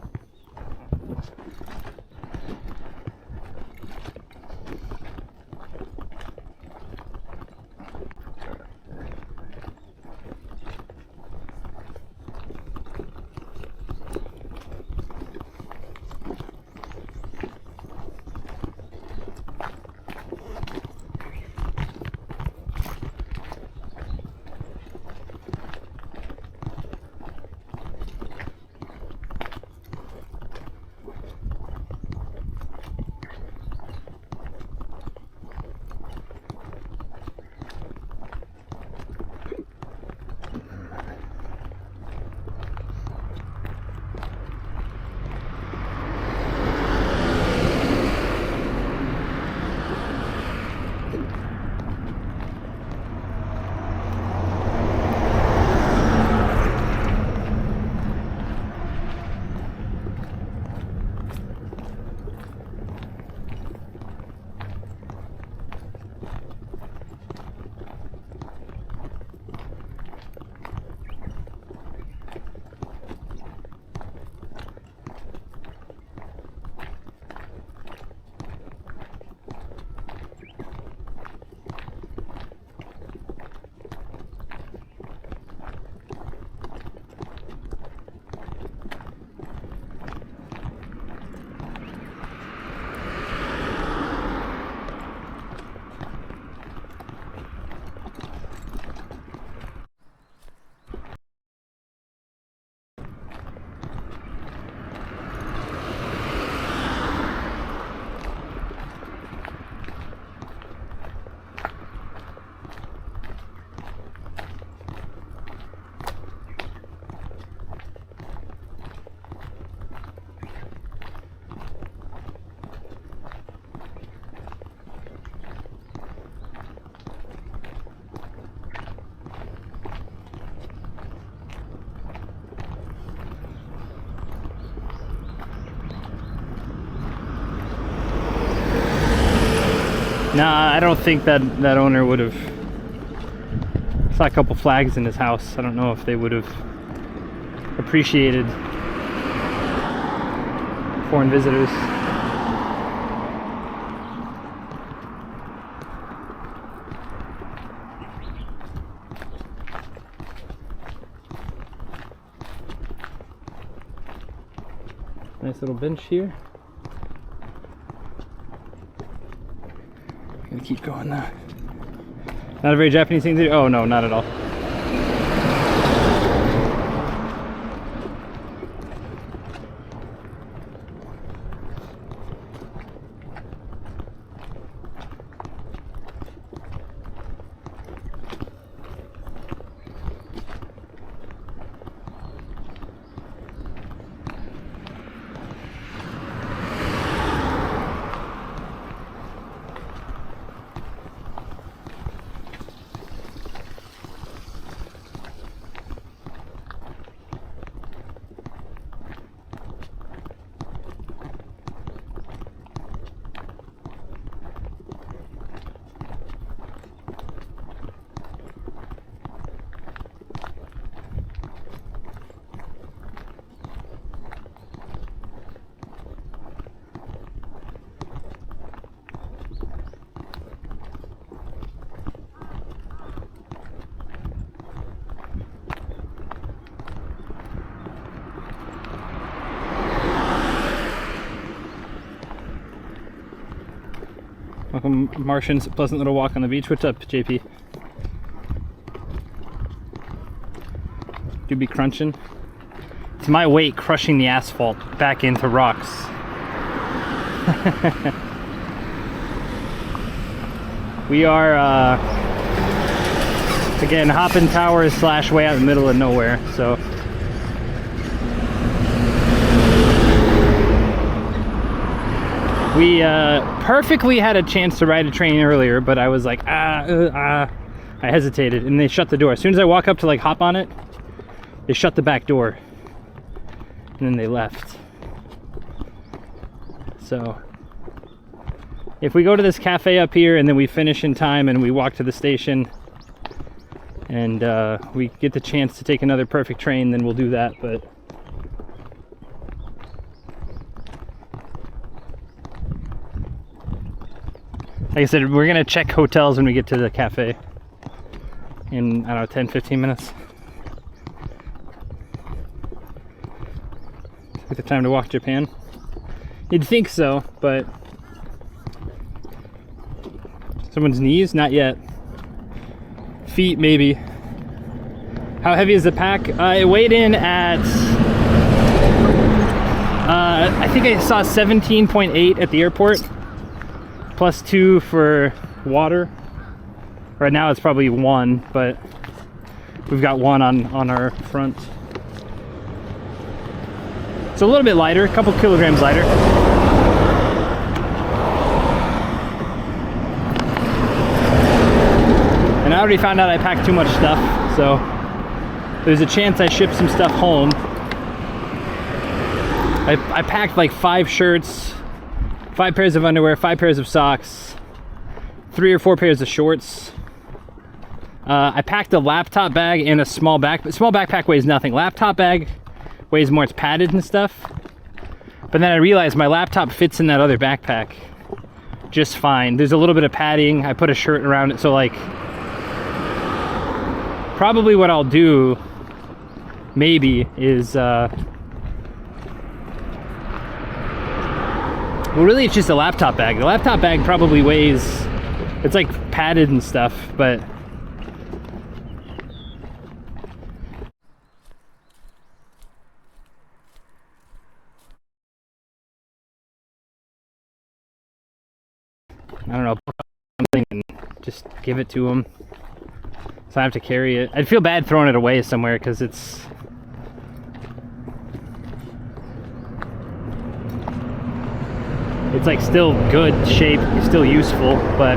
A: Nah, I don't think that owner would have. Saw a couple flags in his house. I don't know if they would have appreciated foreign visitors. Nice little bench here. Gonna keep going now. Not a very Japanese thing to do? Oh no, not at all. Welcome, Martians. Pleasant little walk on the beach. What's up, JP? Do be crunching. It's my weight crushing the asphalt back into rocks. We are, again, hopping towers / way out in the middle of nowhere, so. We perfectly had a chance to ride a train earlier, but I was like, I hesitated, and they shut the door. As soon as I walk up to like hop on it, they shut the back door, and then they left. So, if we go to this cafe up here, and then we finish in time, and we walk to the station, and we get the chance to take another perfect train, then we'll do that, but like I said, we're gonna check hotels when we get to the cafe in, I don't know, 10-15 minutes. Take the time to walk Japan. You'd think so, but someone's knees? Not yet. Feet, maybe. How heavy is the pack? It weighed in at, I think I saw 17.8 at the airport. +2 for water. Right now it's probably 1, but we've got 1 on our front. It's a little bit lighter, a couple kilograms lighter. And I already found out I packed too much stuff, so there's a chance I ship some stuff home. I packed like 5 shirts, 5 pairs of underwear, 5 pairs of socks, 3 or 4 pairs of shorts. I packed a laptop bag and a small backpack. Small backpack weighs nothing. Laptop bag weighs more, it's padded and stuff. But then I realized my laptop fits in that other backpack just fine. There's a little bit of padding. I put a shirt around it, so like, probably what I'll do, maybe, is, well, really, it's just a laptop bag. The laptop bag probably weighs, it's like padded and stuff, but I don't know, something and just give it to them, so I have to carry it. I'd feel bad throwing it away somewhere because it's like still good shape, still useful, but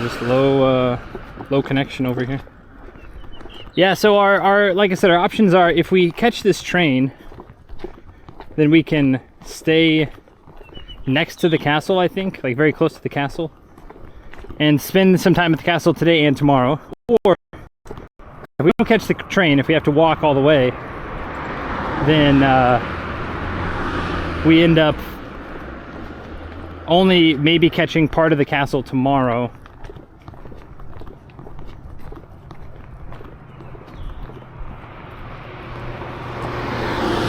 A: just low connection over here. Yeah, so our like I said, our options are, if we catch this train, then we can stay next to the castle, I think, like very close to the castle, and spend some time at the castle today and tomorrow. Or if we don't catch the train, if we have to walk all the way, then we end up only maybe catching part of the castle tomorrow.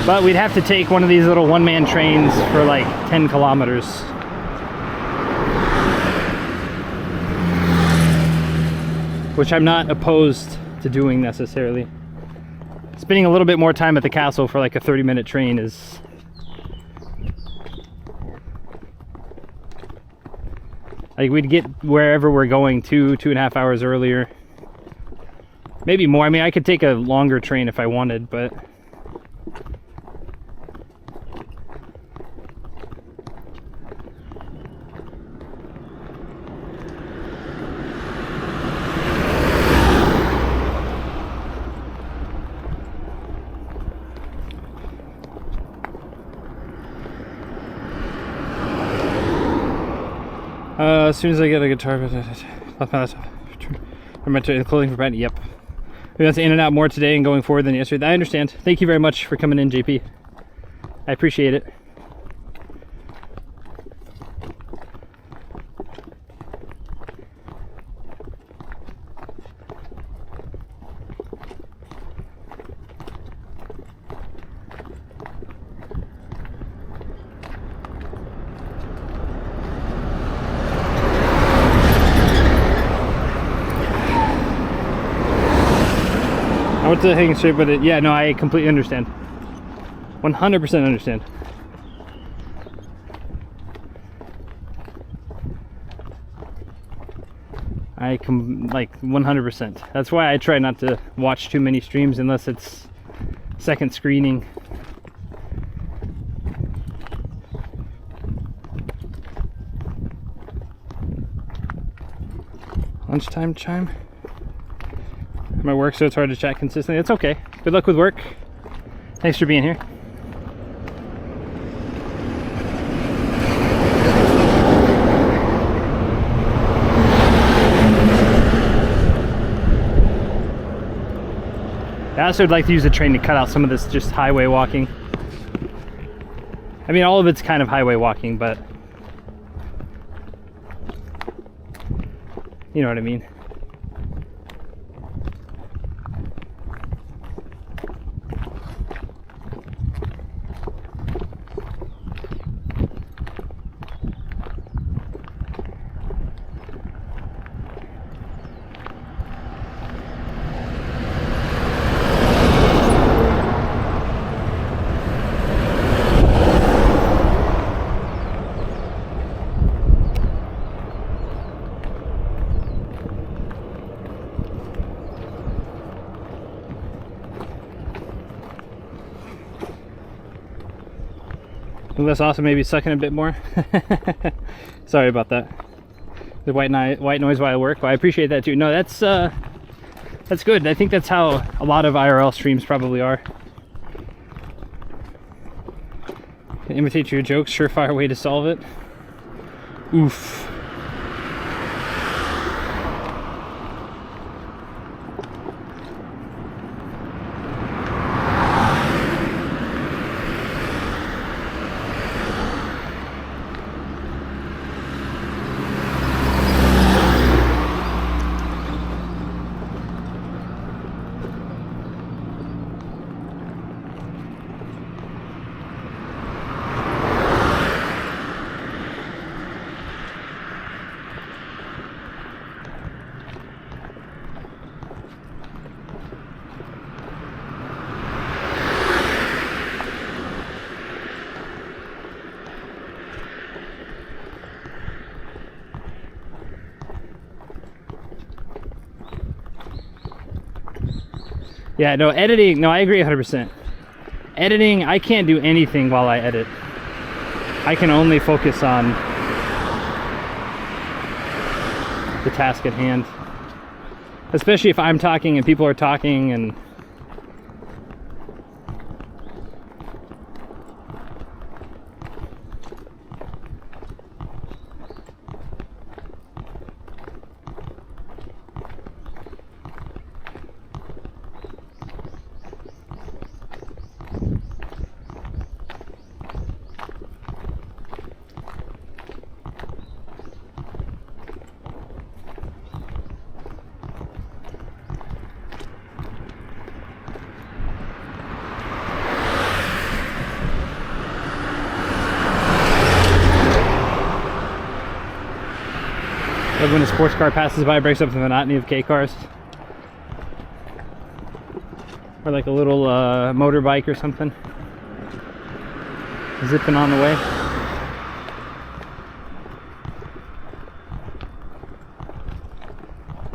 A: But we'd have to take one of these little one-man trains for like 10 kilometers. Which I'm not opposed to doing necessarily. Spending a little bit more time at the castle for like a 30-minute train is... like we'd get wherever we're going 2.5 hours earlier. Maybe more. I mean, I could take a longer train if I wanted, but... as soon as I get a guitar, I'm the clothing for bed. Yep. We got to in and out more today and going forward than yesterday. I understand. Thank you very much for coming in, JP. I appreciate it. I went to the hanging straight, but yeah, no, I completely understand. 100% understand. Like 100%. That's why I try not to watch too many streams unless it's second screening. Lunchtime chime. My work, so it's hard to chat consistently. It's okay. Good luck with work. Thanks for being here. I also would like to use the train to cut out some of this just highway walking. I mean, all of it's kind of highway walking, but you know what I mean. That's awesome. Maybe sucking a bit more. Sorry about that. The white noise while I work. Well, I appreciate that too. No, that's good. I think that's how a lot of IRL streams probably are. Imitate your jokes, surefire way to solve it. Oof. Yeah, no, editing, no, I agree 100%. Editing, I can't do anything while I edit. I can only focus on the task at hand. Especially if I'm talking and people are talking and... Like when a sports car passes by, breaks up the monotony of K cars. Or like a little motorbike or something. Zipping on the way.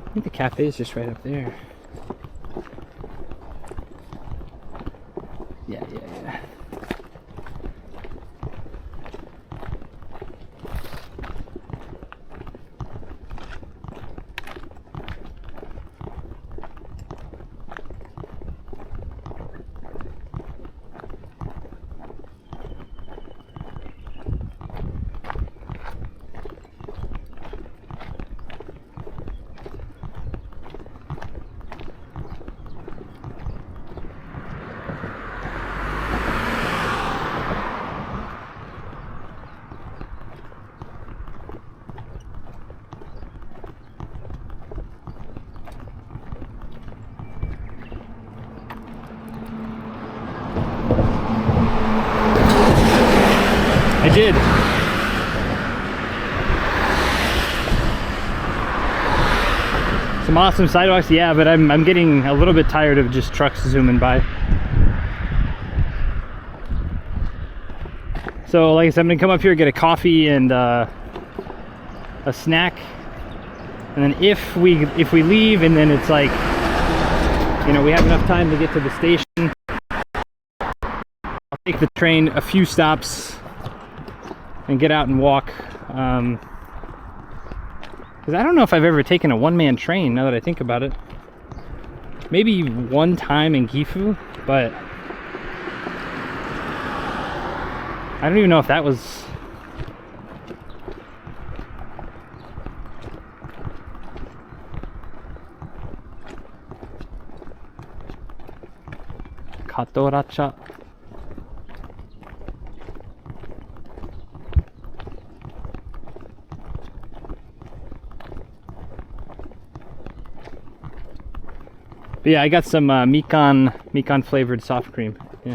A: I think the cafe is just right up there. Yeah. I did. Some awesome sidewalks, yeah, but I'm getting a little bit tired of just trucks zooming by. So like I said, I'm gonna come up here, get a coffee and a snack, and then if we leave and then it's like, you know, we have enough time to get to the station, I'll take the train a few stops and get out and walk. Because I don't know if I've ever taken a one-man train, now that I think about it. Maybe one time in Gifu, but I don't even know if that was... Katoracha. But yeah, I got some mikan flavored soft cream. Yeah.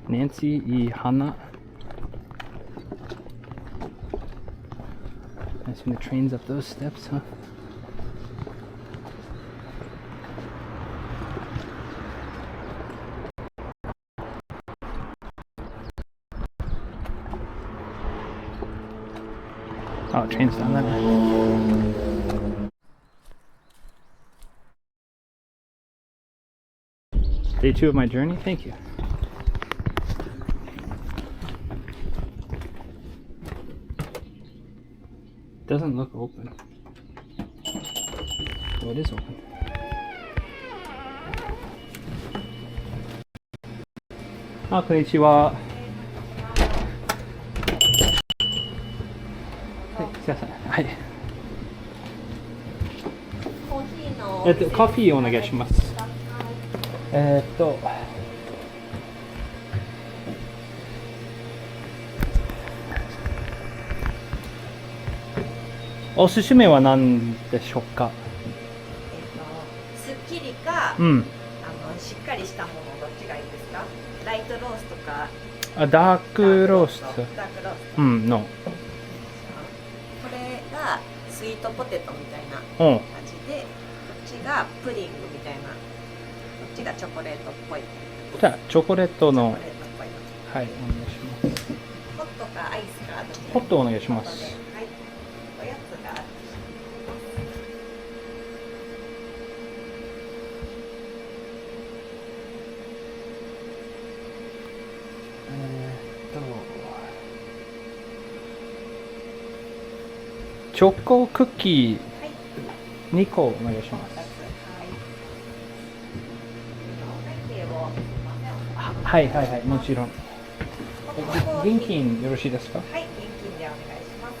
A: Nancy E. Hana. I assume the train's up those steps, huh? Oh, train's down there. Day 2 of my journey, thank you. Doesn't look open. Oh, it is open. Ah, konnichiwa. Hi. コーヒーお願いします。おすすめは何でしょうか？
D: すっきりか、しっかりしたものどっちがいいですか？ライトロースとか。
A: ダークロースト。
D: ダークロースト。
A: の。
D: これがスイートポテトみたいな味で、こっちがプディングみたいな、こっちがチョコレートっぽい。
A: じゃあチョコレートの。
D: チョコレートっぽいの。
A: はい、お願いします。
D: ホットかアイスかどっち？
A: ホットお願いします。
D: はい。おやつがある。
A: チョコクッキー2個お願いします。はいはいはい、もちろん。現金よろしいですか？はい、
D: 現金でお願いします。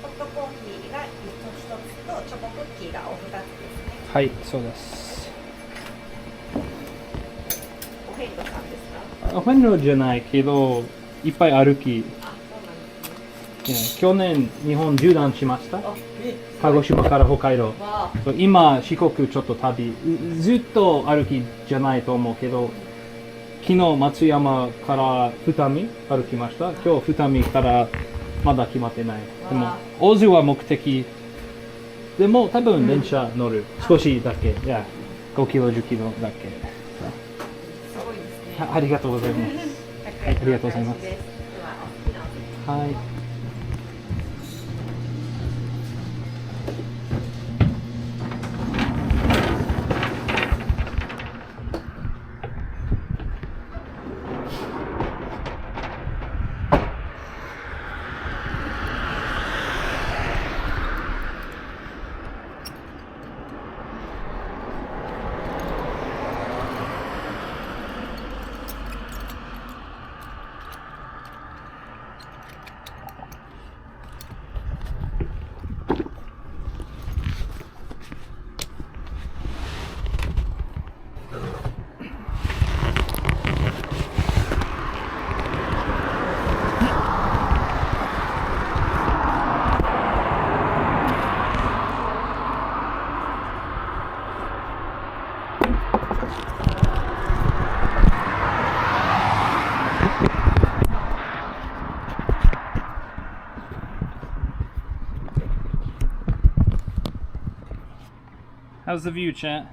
D: ホットコーヒーが1つとチョコクッキーがお2つですね。
A: はい、そうです。
D: お遍路さんですか？
A: お遍路じゃないけど、いっぱい歩き。去年日本縦断しました。鹿児島から北海道。今四国ちょっと旅、ずっと歩きじゃないと思うけど、昨日松山から二見歩きました。今日二見からまだ決まってない。でも、大津は目的。でも多分電車乗る。少しだけ。いや、5キロ、10キロだけ。
D: すごいですね。
A: ありがとうございます。はい、ありがとうございます。
D: ではお好きなお席。
A: はい。How's the view, chat?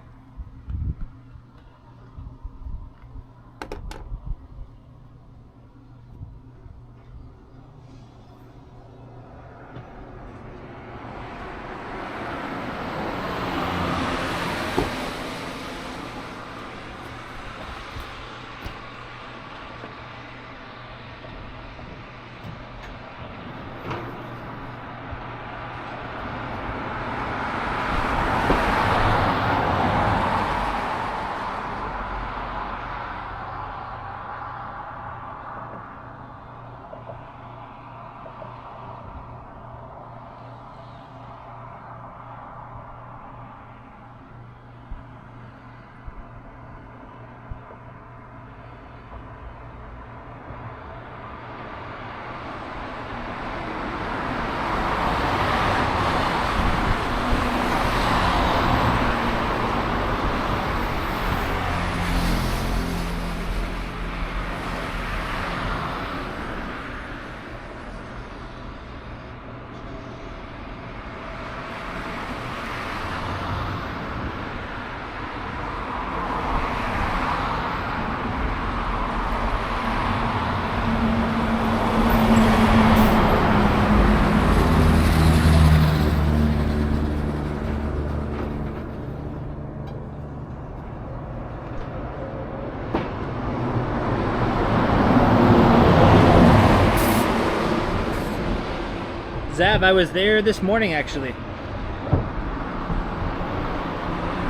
A: Zav, I was there this morning actually.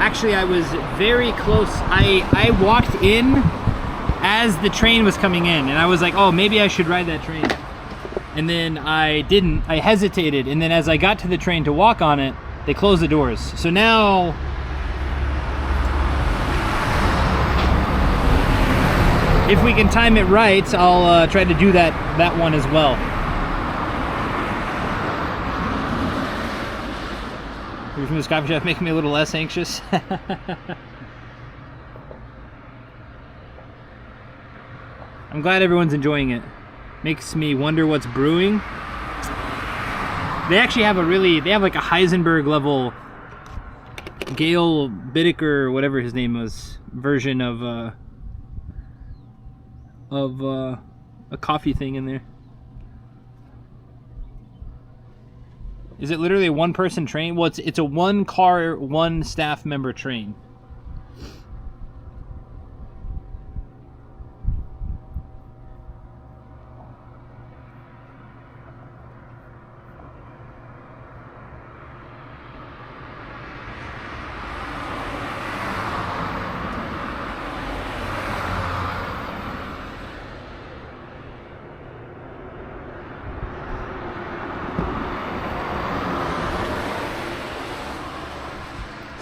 A: Actually, I was very close. I walked in as the train was coming in, and I was like, oh, maybe I should ride that train. And then I didn't. I hesitated, and then as I got to the train to walk on it, they closed the doors. So now, if we can time it right, I'll try to do that one as well. You're from this coffee shop making me a little less anxious. I'm glad everyone's enjoying it. Makes me wonder what's brewing. They actually have they have like a Heisenberg level Gale Bittaker, whatever his name was, version of a coffee thing in there. Is it literally a one-person train? Well, it's a one-car, one-staff member train.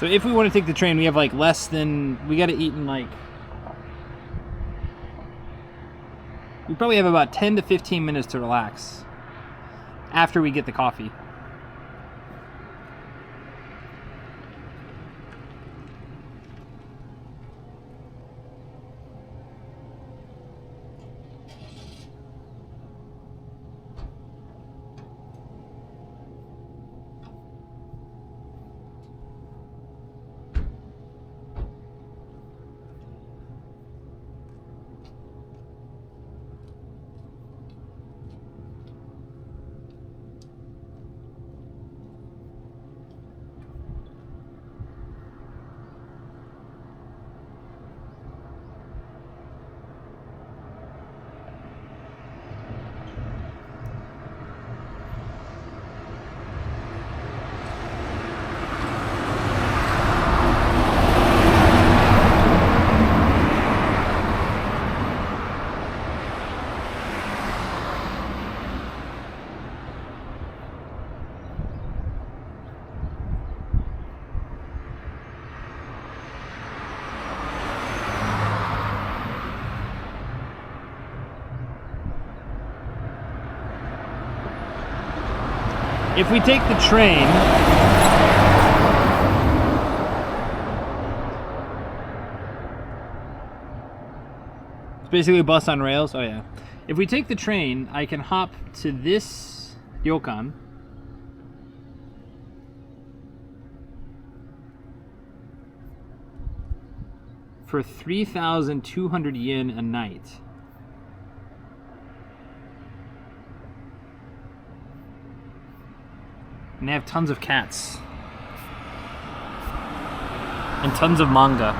A: So if we want to take the train, we have like we got to eat in like, we probably have about 10 to 15 minutes to relax after we get the coffee. If we take the train, it's basically a bus on rails. Oh yeah. If we take the train, I can hop to this ryokan. For 3,200 yen a night. And they have tons of cats. And tons of manga.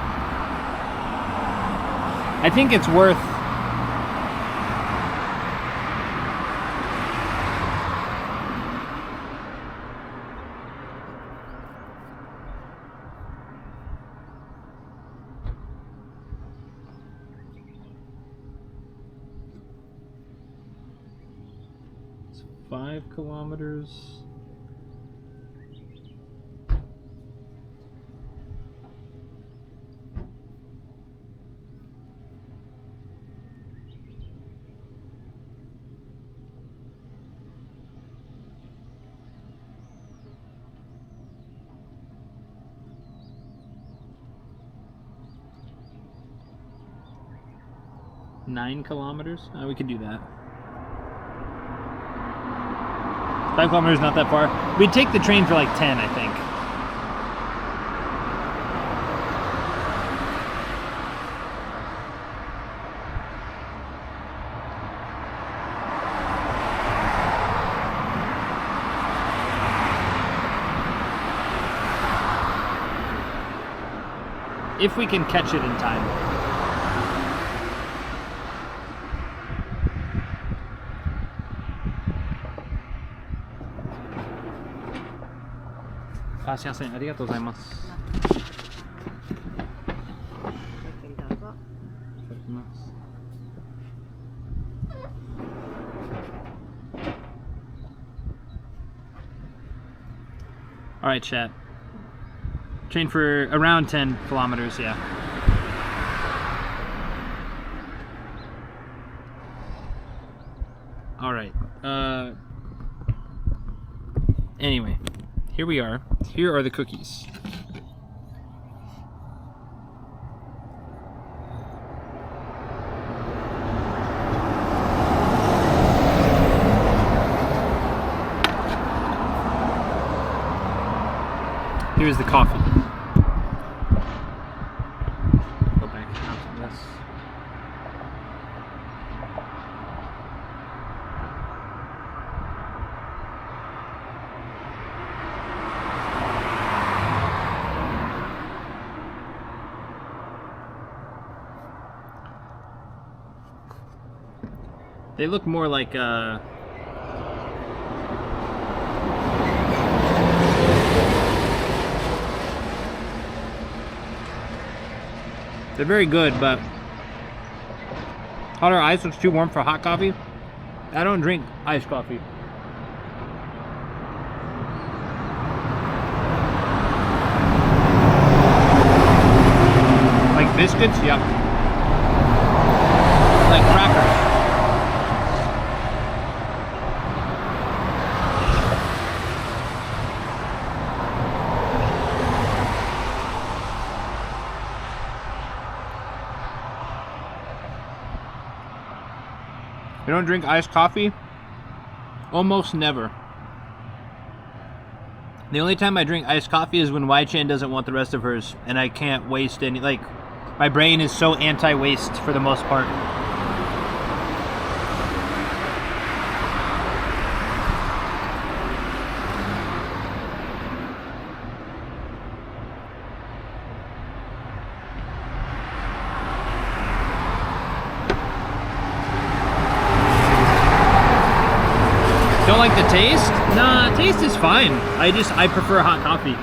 A: I think it's worth... It's 5 kilometers... Nine kilometers? We could do that. 5 kilometers, not that far. We'd take the train for like 10, I think. If we can catch it in time. Ah, すいません。ありがとうございます。
D: ゆっくりどうぞ。
A: いただきます。All right, chat. Train for around 10 kilometers, yeah. All right. Anyway, here we are. Here are the cookies. Here's the coffee. Go back after this. They look more like they're very good, but hot or ice looks too warm for hot coffee. I don't drink iced coffee. Like biscuits? Yep. Like crackers. You don't drink iced coffee? Almost never. The only time I drink iced coffee is when Y-Chan doesn't want the rest of hers, and I can't waste any, like, my brain is so anti-waste for the most part. Don't like the taste? Nah, taste is fine. I prefer hot coffee.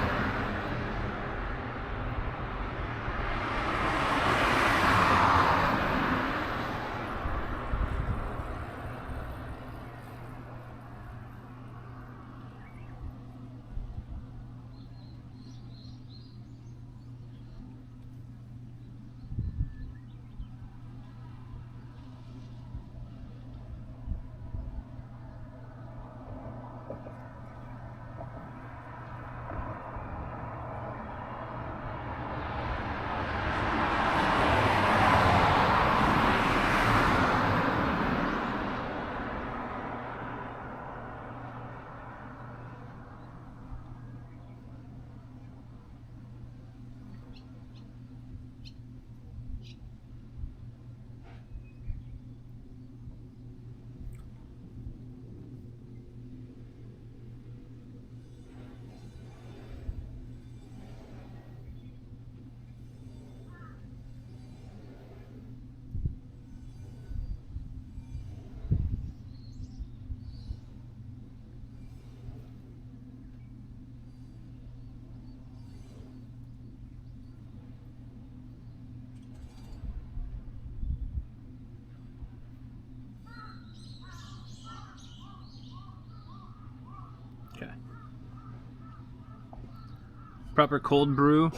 B: Proper cold brew.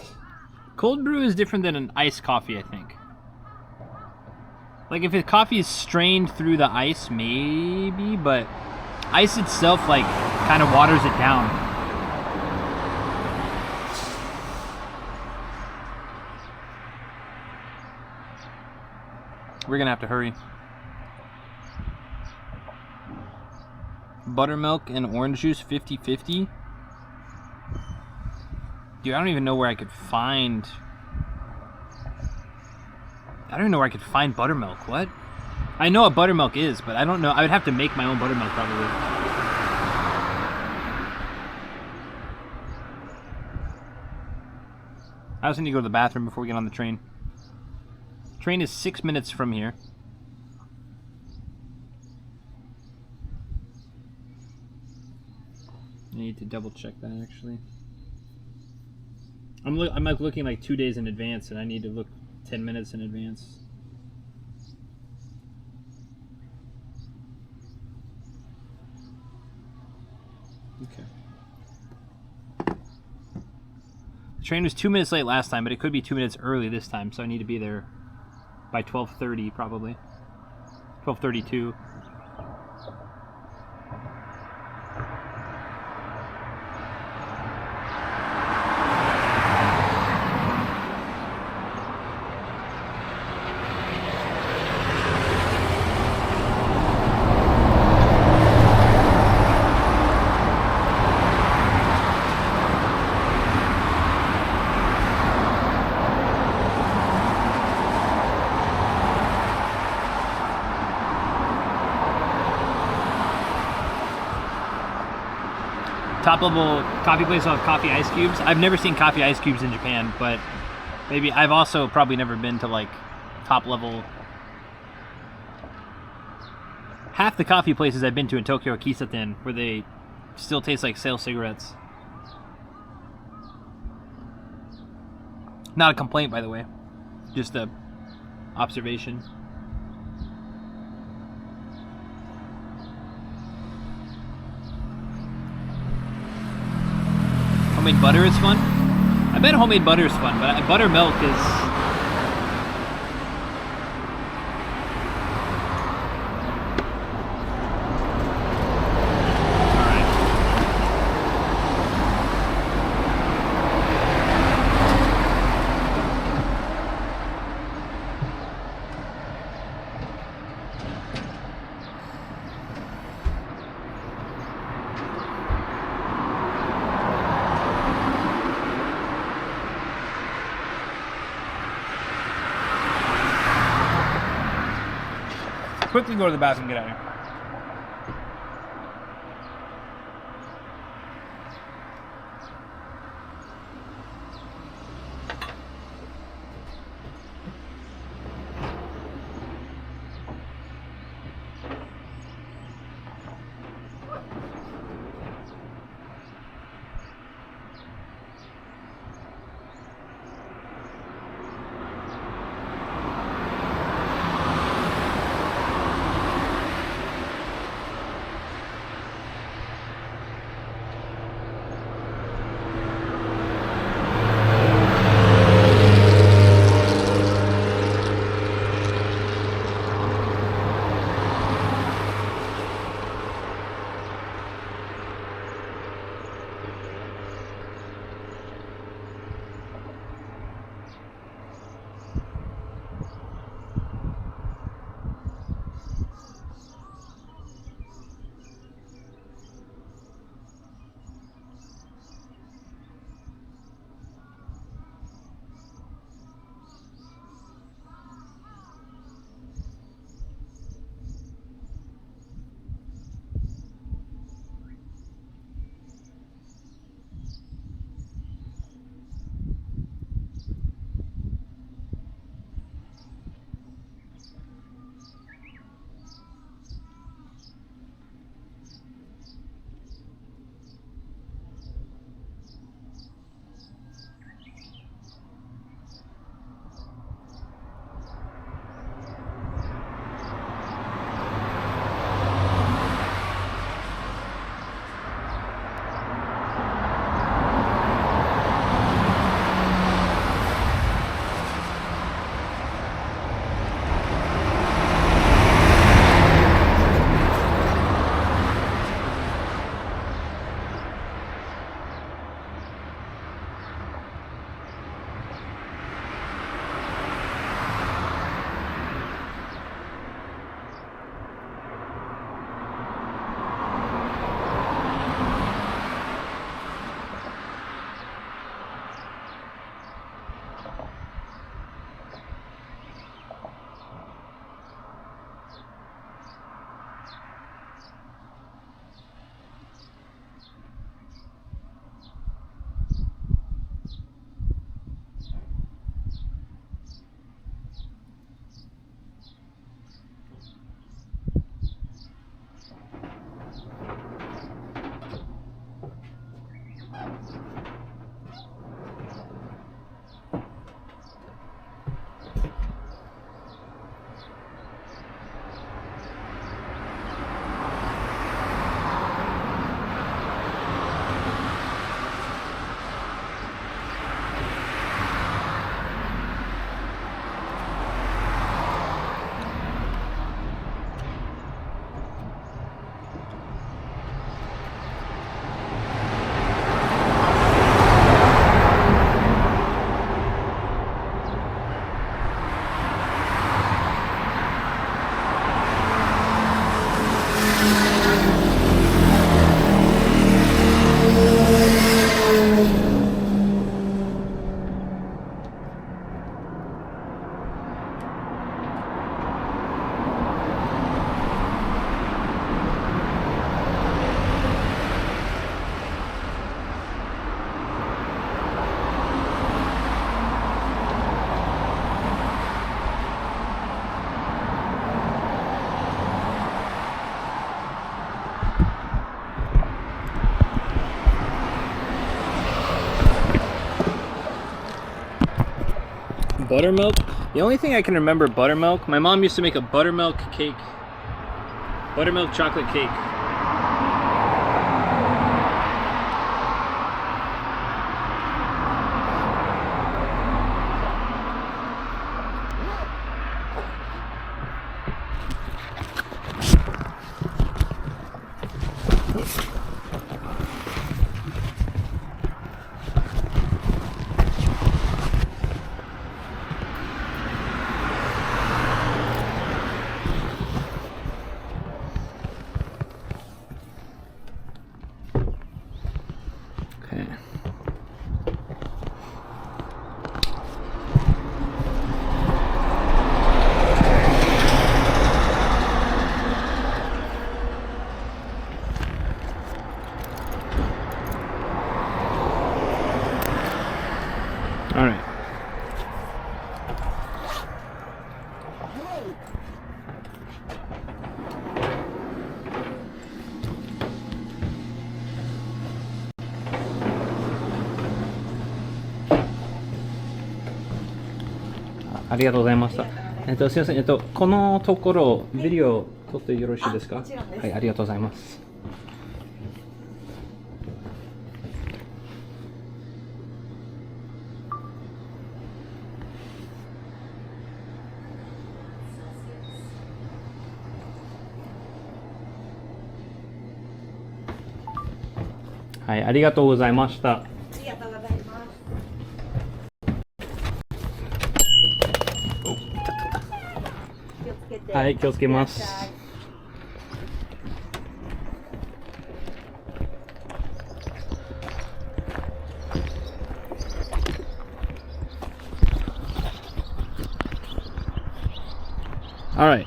B: Cold brew is different than an iced coffee, I think. Like if the coffee is strained through the ice, maybe, but ice itself like kind of waters it down. We're gonna have to hurry. Buttermilk and orange juice 50-50. Dude, I don't even know where I could find... I don't even know where I could find buttermilk. What? I know what buttermilk is, but I don't know. I would have to make my own buttermilk probably. I also need to go to the bathroom before we get on the train. Train is 6 minutes from here. I need to double check that actually. I'm like looking like 2 days in advance, and I need to look 10 minutes in advance. Okay. The train was 2 minutes late last time, but it could be 2 minutes early this time, so I need to be there by 12:30 probably. 12:32. Top level coffee place will have coffee ice cubes. I've never seen coffee ice cubes in Japan, but maybe I've also probably never been to like top level. Half the coffee places I've been to in Tokyo are Kisaten, where they still taste like sale cigarettes. Not a complaint, by the way, just a observation. Homemade butter is fun? I bet homemade butter is fun, but buttermilk is... Quickly go to the bathroom and get out of here.
A: Buttermilk. The only thing I can remember buttermilk, my mom used to make a buttermilk cake. Buttermilk chocolate cake. Okay. All right.ありがとうございました。すいません、このところビデオ撮ってよろしいですか？
D: もちろんです。
A: はい、ありがとうございます。はい、ありがとうございました。
D: ありがとうございます。気をつけて。
A: はい、気をつけます。
D: いってらっしゃい。
A: All right.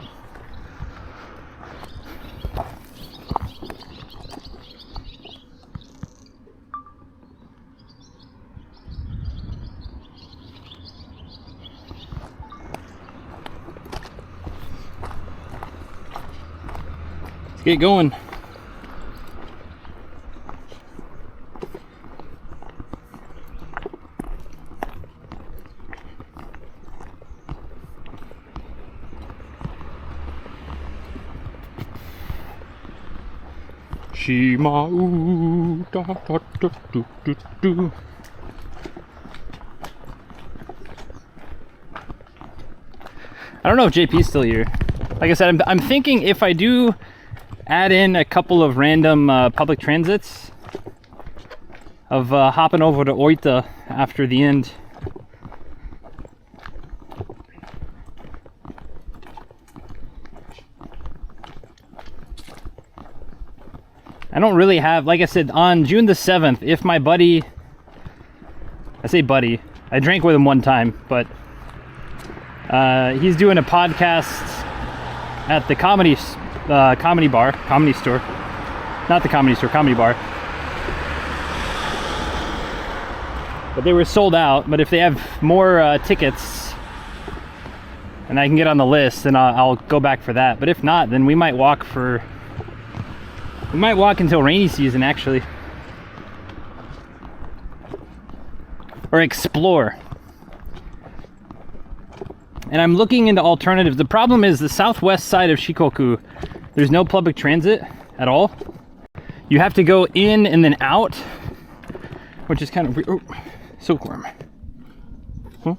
A: Let's get going. Shimau, da, da, da, do, do, do. I don't know if JP's still here. Like I said, I'm thinking if I do add in a couple of random public transits of hopping over to Oita after the end. I don't really have, like I said, on June the 7th, if my buddy, I say buddy, I drank with him one time, but he's doing a podcast at the comedy store, not the comedy store, comedy bar. But they were sold out, but if they have more tickets and I can get on the list, then I'll go back for that. But if not, then we might walk until rainy season, actually. Or explore. And I'm looking into alternatives. The problem is the southwest side of Shikoku, there's no public transit at all. You have to go in and then out, which is kind of weird. Oh, silkworm. Huh?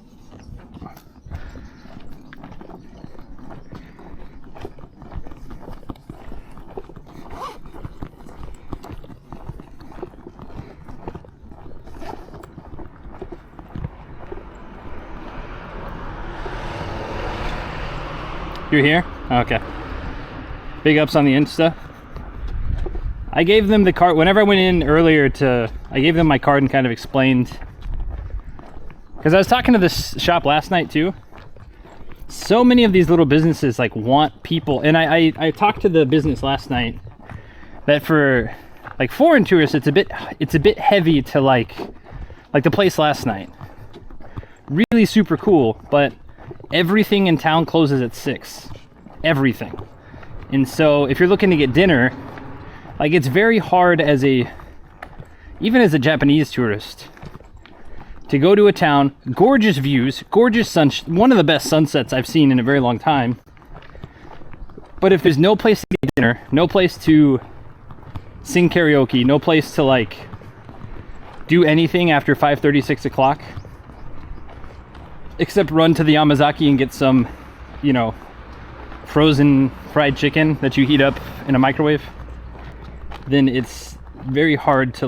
A: You're here? Okay. Big ups on the Insta. I gave them the card whenever I went in earlier I gave them my card and kind of explained, because I was talking to this shop last night too. So many of these little businesses like want people, and I talked to the business last night that for like foreign tourists it's a bit heavy to like the place last night. Really super cool, but everything in town closes at 6. Everything. And so if you're looking to get dinner, like it's very hard even as a Japanese tourist to go to a town, gorgeous views, gorgeous one of the best sunsets I've seen in a very long time. But if there's no place to get dinner, no place to sing karaoke, no place to like do anything after 5:30, 6 o'clock, except run to the Yamazaki and get some, you know, frozen fried chicken that you heat up in a microwave, then it's very hard to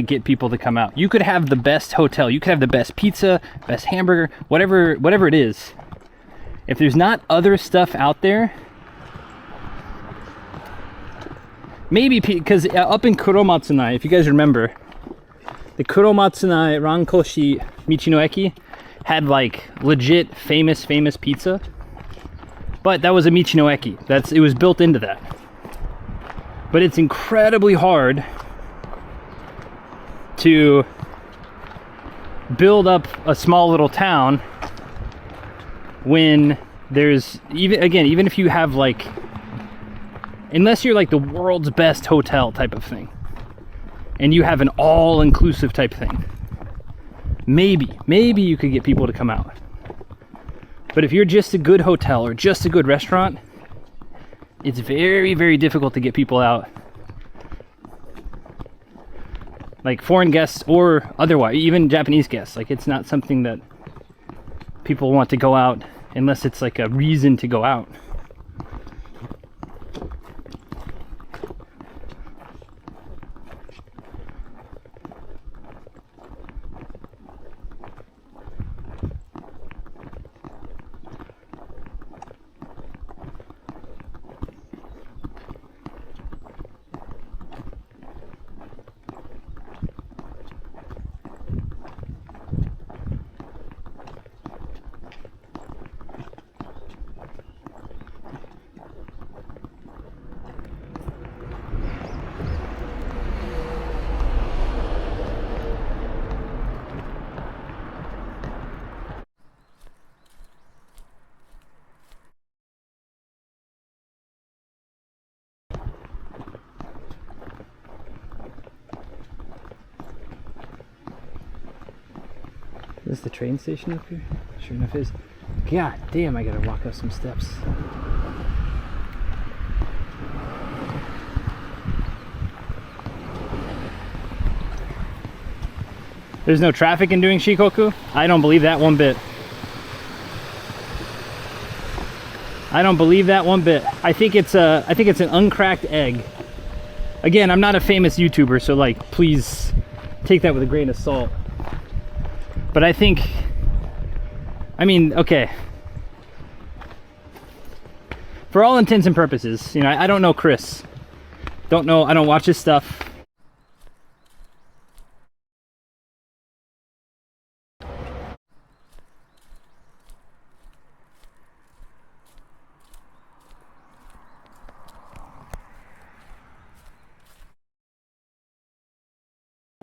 A: get people to come out. You could have the best hotel, you could have the best pizza, best hamburger, whatever it is. If there's not other stuff out there, maybe because up in Kuromatsunai, if you guys remember, the Kuromatsunai Rankoshi Michinoeki had like legit famous pizza, but that was a Michinoeki. It was built into that. But it's incredibly hard to build up a small little town when there's even if you have like, unless you're like the world's best hotel type of thing and you have an all-inclusive type thing, maybe you could get people to come out. But if you're just a good hotel or just a good restaurant, it's very, very difficult to get people out, like foreign guests or otherwise, even Japanese guests. Like, it's not something that people want to go out unless it's like a reason to go out. Is this the train station up here? Sure enough is. God damn, I gotta walk up some steps. There's no traffic in doing Shikoku? I don't believe that one bit. I don't believe that one bit. I think it's an uncracked egg. Again, I'm not a famous YouTuber, so like, please take that with a grain of salt. But I think, I mean, okay. For all intents and purposes, you know, I don't know Chris. Don't know, I don't watch his stuff.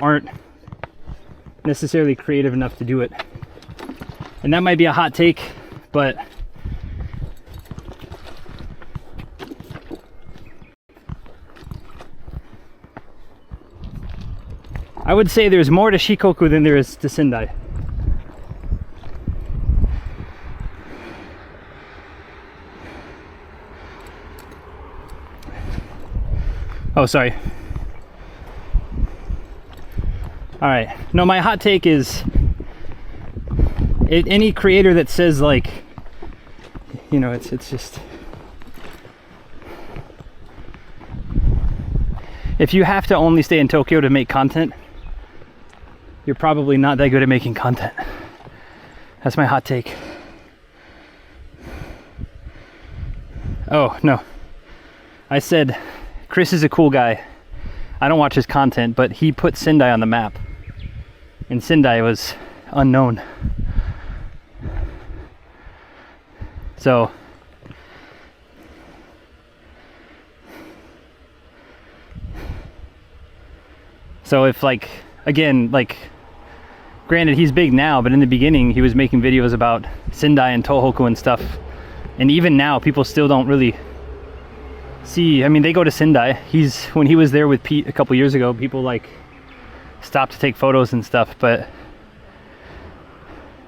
A: Aren't necessarily creative enough to do it. And that might be a hot take, but I would say there's more to Shikoku than there is to Sendai. Oh, sorry. All right, no, my hot take is any creator that says like, you know, it's just, if you have to only stay in Tokyo to make content, you're probably not that good at making content. That's my hot take. Oh, no. I said Chris is a cool guy. I don't watch his content, but he put Sendai on the map. And Sendai was unknown. So if like, again, like, granted he's big now, but in the beginning he was making videos about Sendai and Tohoku and stuff. And even now people still don't really see, I mean, they go to Sendai. When he was there with Pete a couple years ago, people like stop to take photos and stuff, but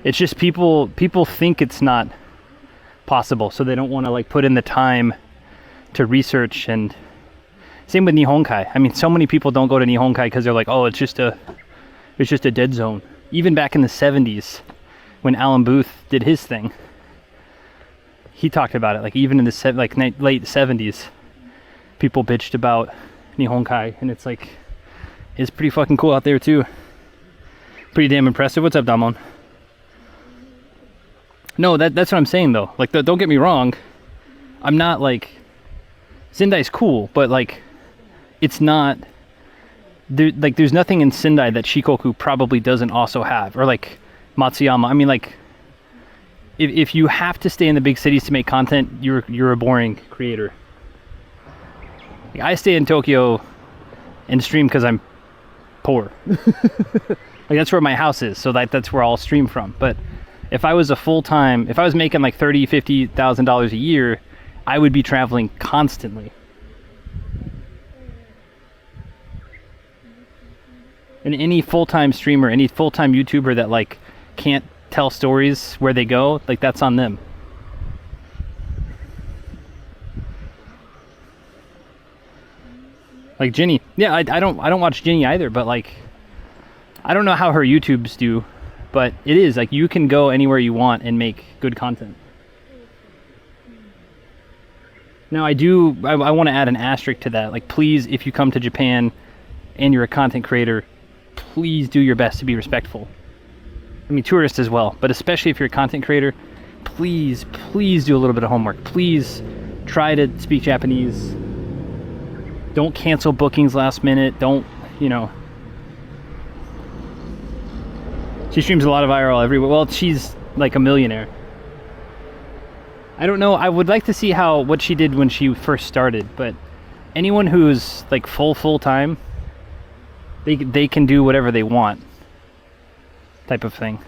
A: it's just people think it's not possible, so they don't want to like put in the time to research. And same with Nihonkai. I mean, so many people don't go to Nihonkai because they're like, oh, it's just a dead zone. Even back in the 70s when Alan Booth did his thing, he talked about it. Like even in the late 70s, people bitched about Nihonkai, and it's like, it's pretty fucking cool out there too. Pretty damn impressive. What's up, Damon? No, that's what I'm saying though. Like, don't get me wrong. I'm not like, Sendai's cool, but like, it's not, there's nothing in Sendai that Shikoku probably doesn't also have, or like Matsuyama. I mean, like, if you have to stay in the big cities to make content, you're a boring creator. Like, I stay in Tokyo and stream because I'm poor. Like, that's where my house is, so that's where I'll stream from. But if I was if I was making like $30,000-$50,000 a year, I would be traveling constantly. And any full-time streamer, any full-time YouTuber that like can't tell stories where they go, like, that's on them. Like Ginny. Yeah, I don't watch Ginny either, but like, I don't know how her YouTubes do, but it is like, you can go anywhere you want and make good content. Now I want to add an asterisk to that. Like, please, if you come to Japan and you're a content creator, please do your best to be respectful. I mean, tourists as well, but especially if you're a content creator, please do a little bit of homework. Please try to speak Japanese. Don't cancel bookings last minute. Don't, you know. She streams a lot of IRL everywhere. Well, she's like a millionaire. I don't know. I would like to see what she did when she first started, but anyone who's like full time, they can do whatever they want, type of thing.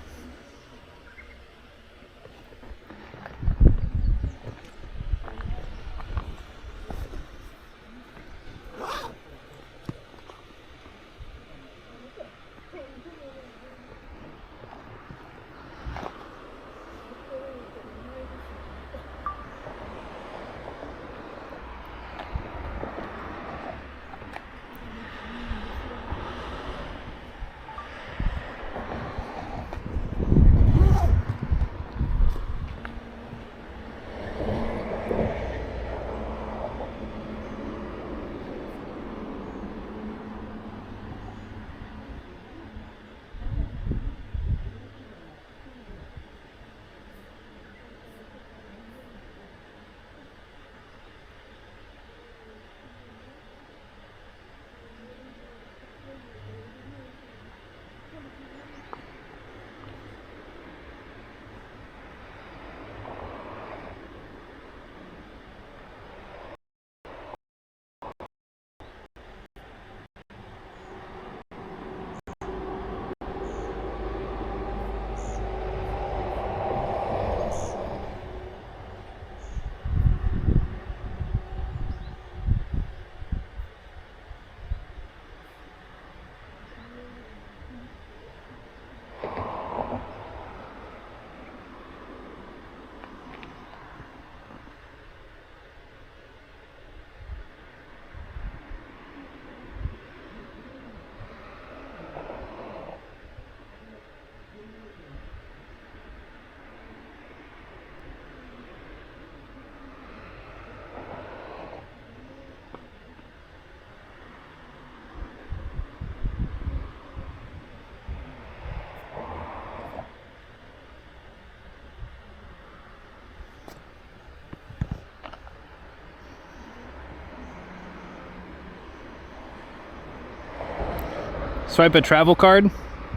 A: Swipe a travel card?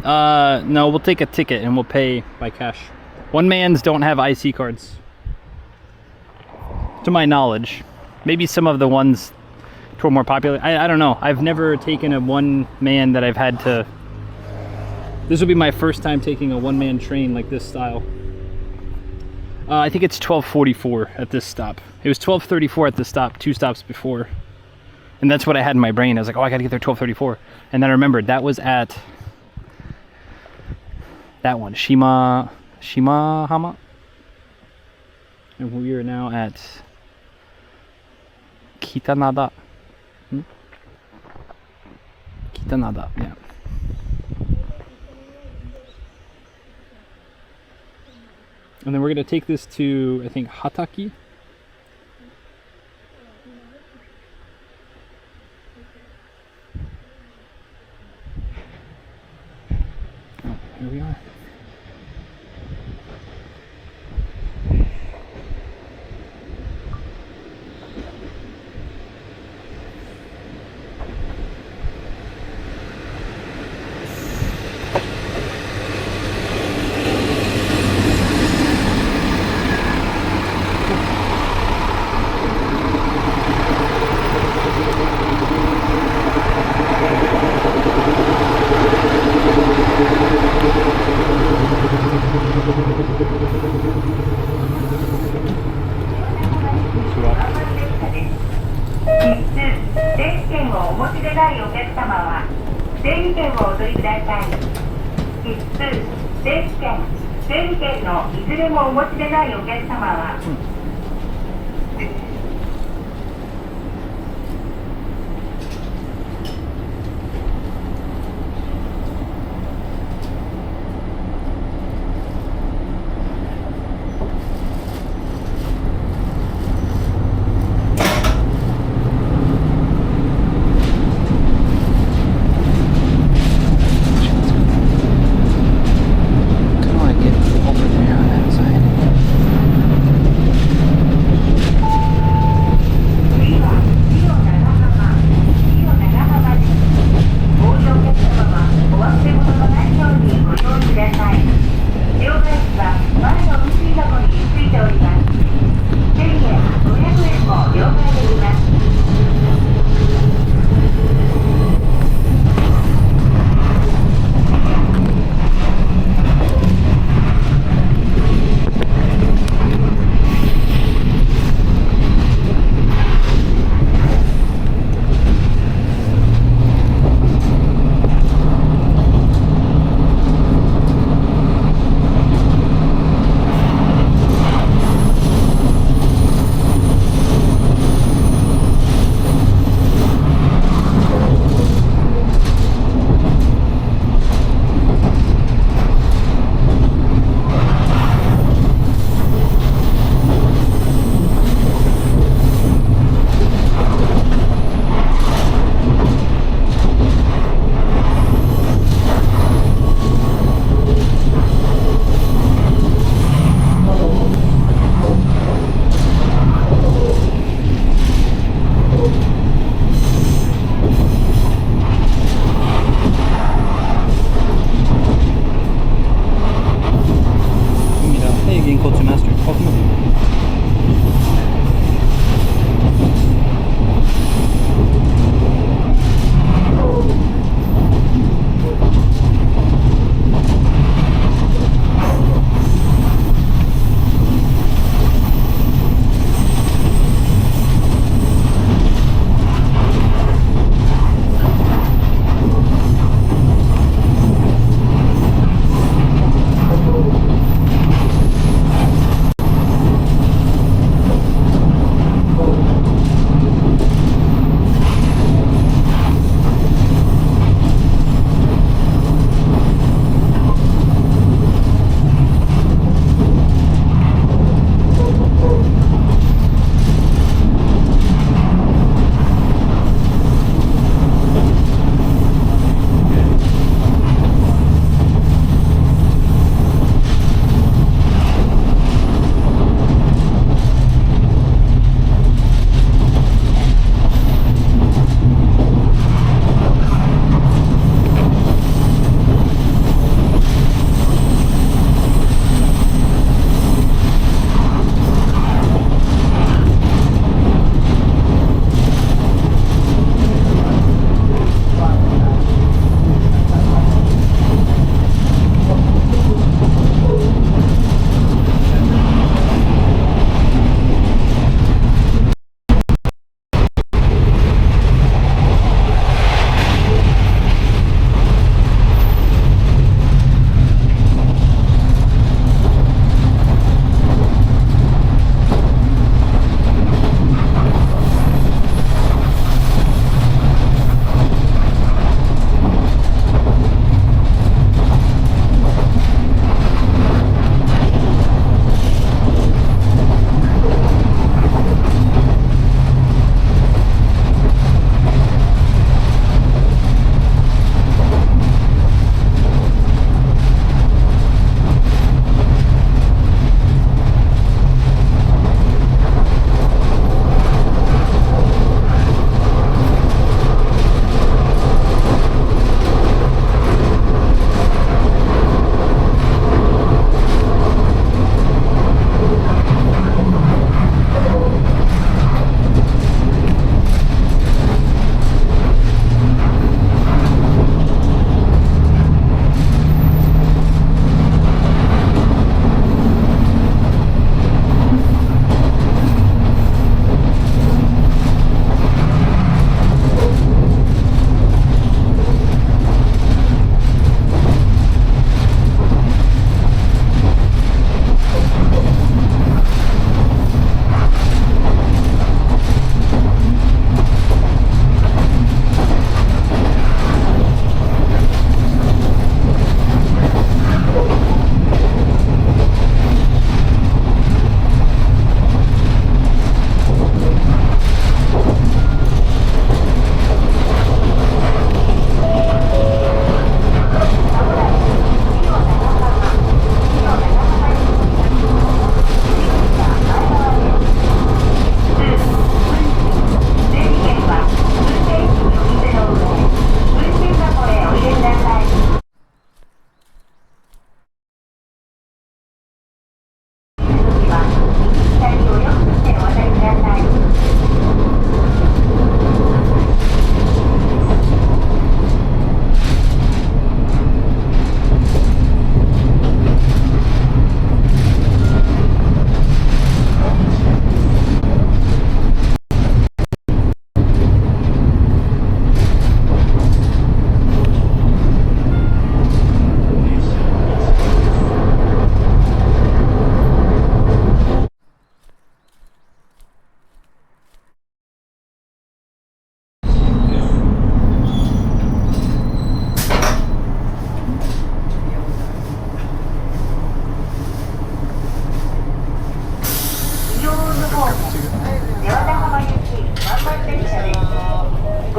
A: No, we'll take a ticket and we'll pay by cash. One mans don't have IC cards, to my knowledge. Maybe some of the ones who are more popular. I don't know. I've never taken a one man that I've had to. This will be my first time taking a one-man train like this style. I think it's 12:44 at this stop. It was 12:34 at the stop, 2 stops before. And that's what I had in my brain. I was like, oh, I got to get there 12:34. And then I remembered that was at that one, Shimahama. And we are now at Kitanada. Kitanada, yeah. And then we're going to take this to, I think, Hataki. Oh, here we are.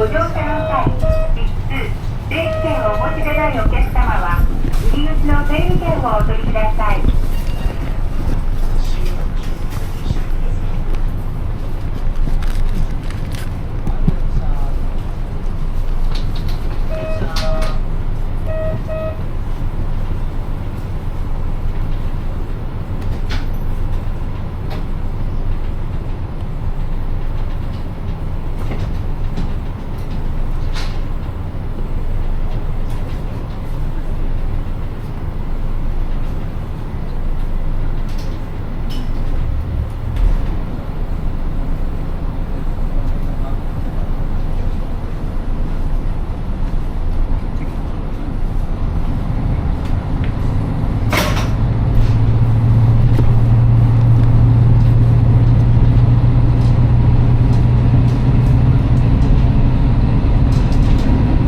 E: ご乗車の際、必須定期券をお持ちでないお客様は入り口の整理券をお取りください。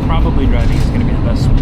A: Probably driving is going to be the best one.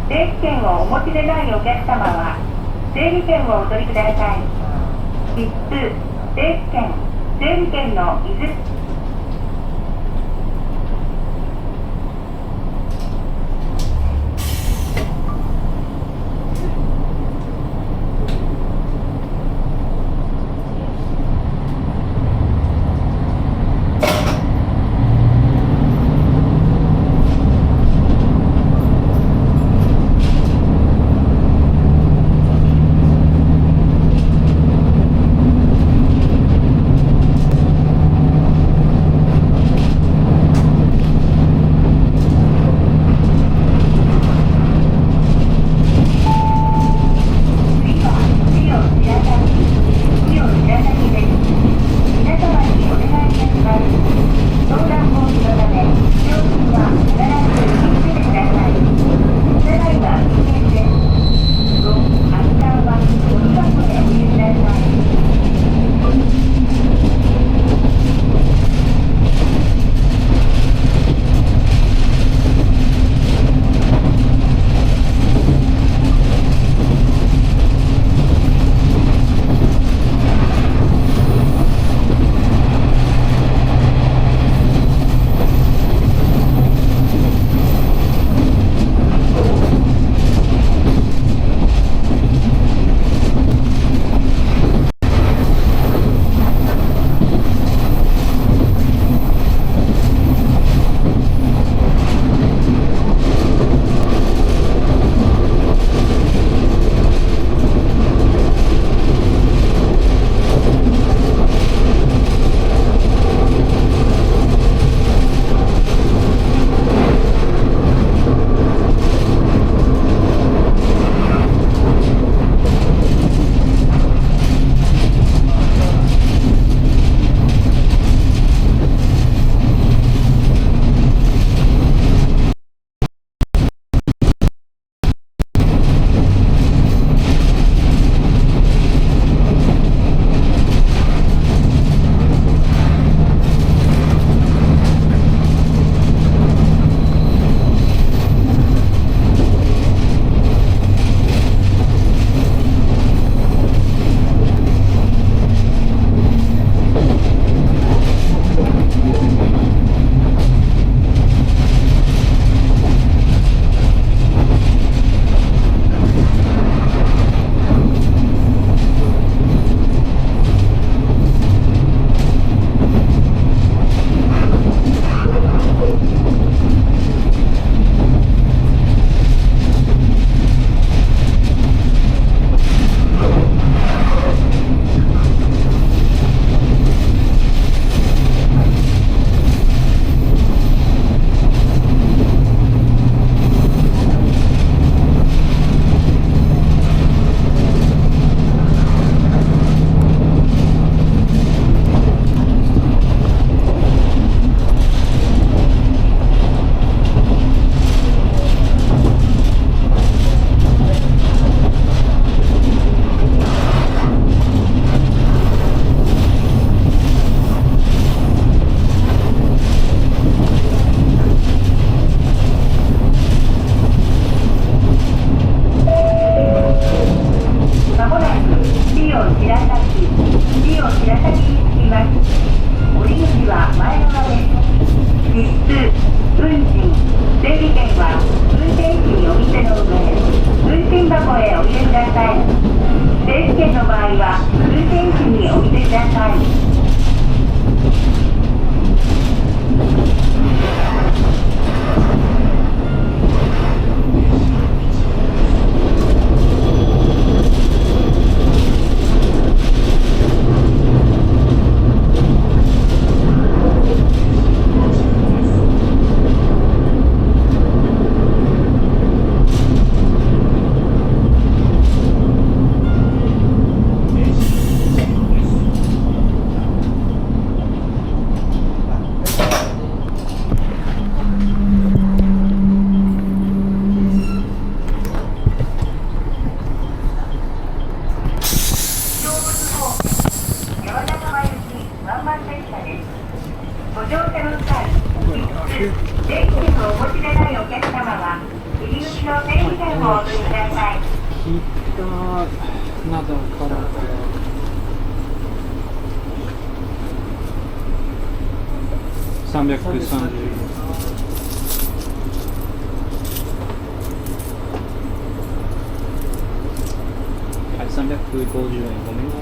A: 定期券をお持ちでないお客様は整理券をお取りください。必須定期券
E: 整理券のいずれ
B: 330はい、350円ごめんな。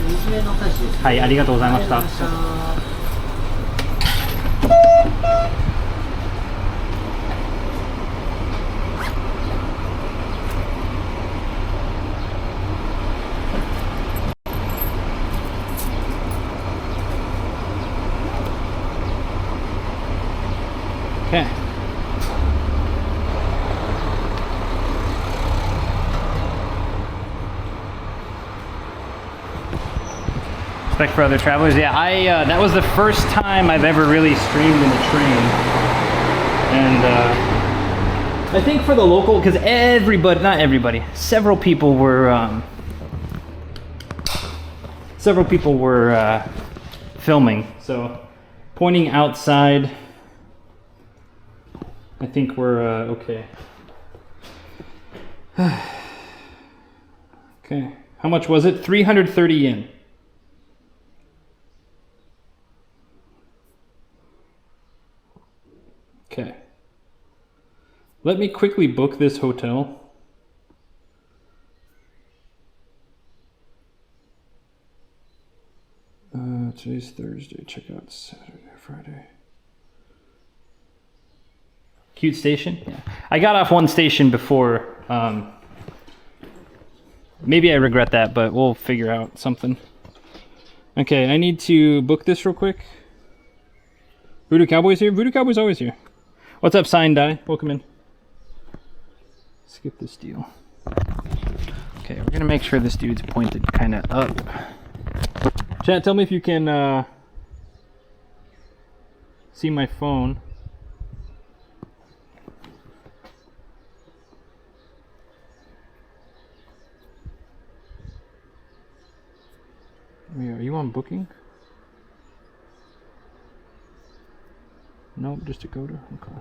B: 水目のお菓子です。はい、ありがとうございました。Okay. Respect for other travelers. Yeah, that was the first time I've ever really streamed in a train, and I think for the local, because not everybody, several people were filming. So pointing outside, I think we're okay. Okay, how much was it? 330 yen. Okay. Let me quickly book this hotel. Today's Thursday. Check out Saturday, Friday. Cute station? Yeah. I got off one station before. Maybe I regret that, but we'll figure out something. Okay, I need to book this real quick. Voodoo Cowboy's here? Voodoo Cowboy's always here. What's up, Sign Die? Welcome in. Skip this deal. Okay, we're gonna make sure this dude's pointed kind of up. Chat, tell me if you can see my phone. Are you on booking? Nope, just Dakota. Okay.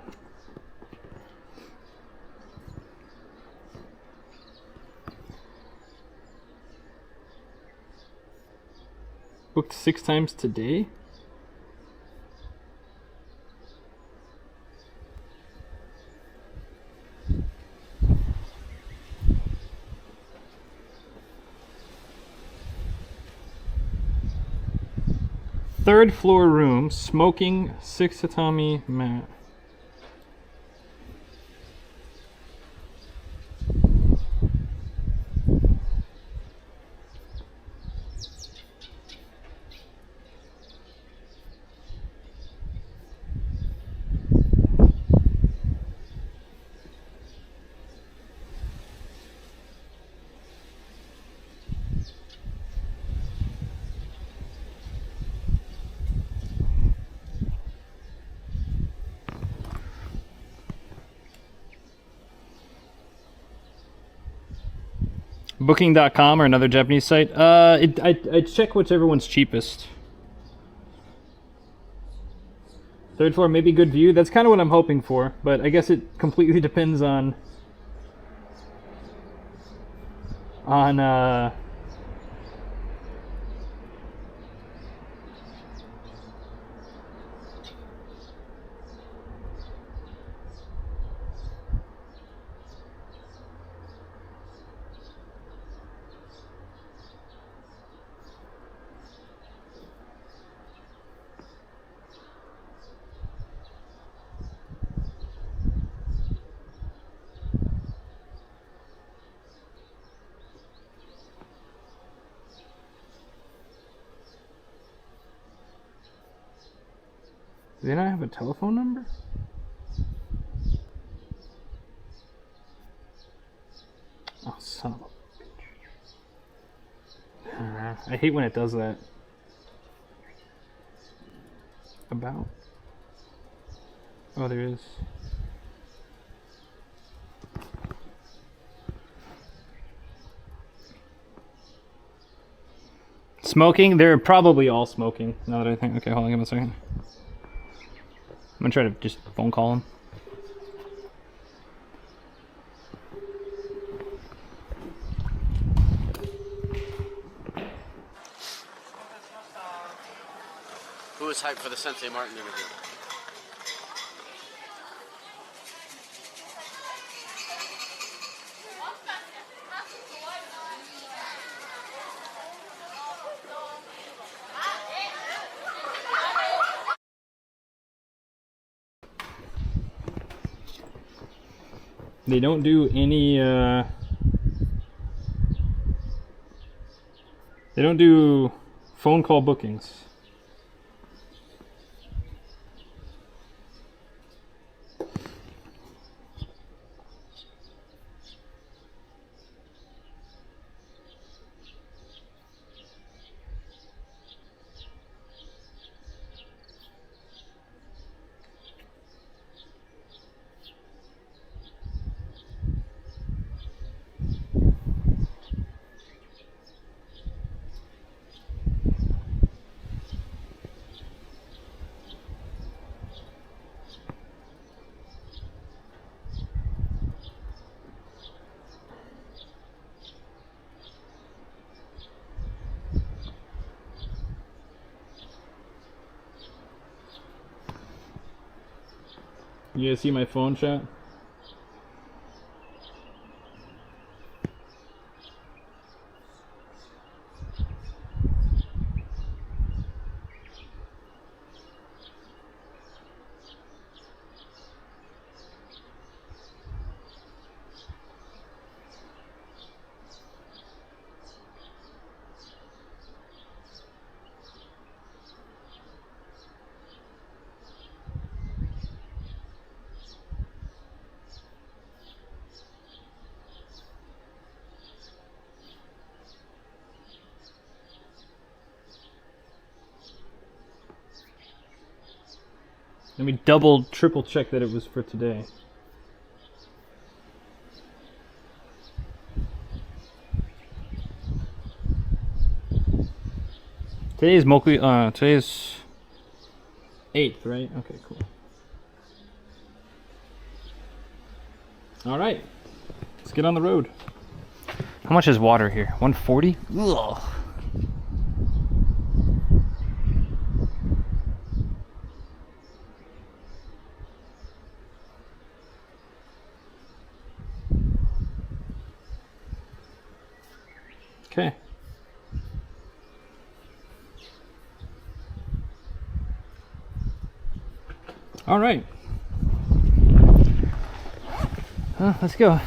B: Booked 6 times today? Third floor room, smoking, 6 tatami mat. Booking.com or another Japanese site? I check whichever one's cheapest. Third floor, maybe good view. That's kind of what I'm hoping for, but I guess it completely depends on Do they not have a telephone number? Oh, son of a bitch. I hate when it does that. About? Oh, there is. Smoking? They're probably all smoking, now that I think. Okay, hold on, give me a second. I'm gonna try to just phone call him.
C: hyped for the Sensei Martin interview.
A: They don't do any, they don't do phone call bookings. You guys see my phone chat? Let me double, triple check that it was for today. Today is today's 8th, right? Okay, cool. All right, let's get on the road. How much is water here? 140? Ugh. Okay. All right. Let's go.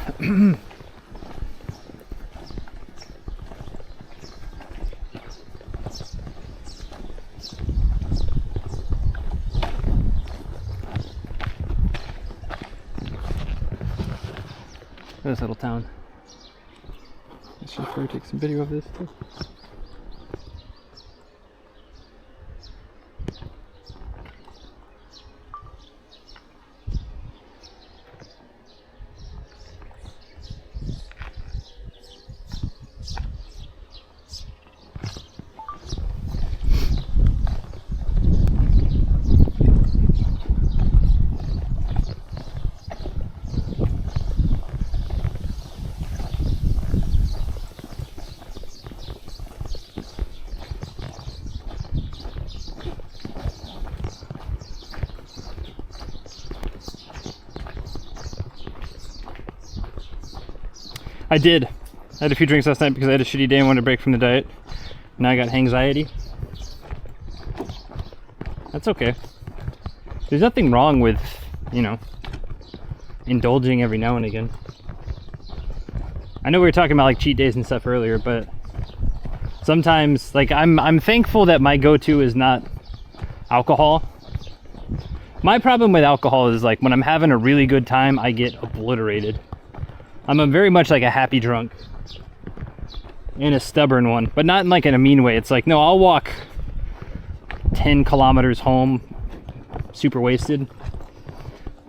A: This little town. I should probably take some video of this too. I did. I had a few drinks last night because I had a shitty day and wanted to break from the diet. Now I got anxiety. That's okay. There's nothing wrong with, you know, indulging every now and again. I know we were talking about like cheat days and stuff earlier, but sometimes, like, I'm thankful that my go-to is not alcohol. My problem with alcohol is, like, when I'm having a really good time, I get obliterated. I'm a very much like a happy drunk and a stubborn one, but not in like in a mean way. It's like, no, I'll walk 10 kilometers home super wasted.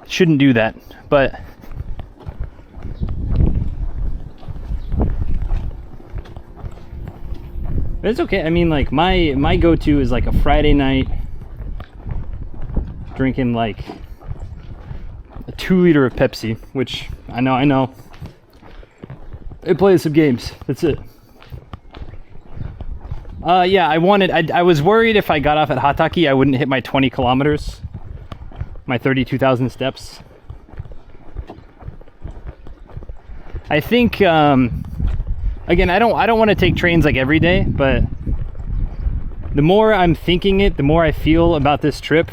A: Shouldn't do that, but it's okay. I mean, like, my go-to is like a Friday night drinking like a 2 liter of Pepsi, which I know. It plays some games. That's it. Yeah, I was worried if I got off at Hataki, I wouldn't hit my 20 kilometers, my 32,000 steps. I think, again, I don't want to take trains like every day, but the more I'm thinking it, the more I feel about this trip.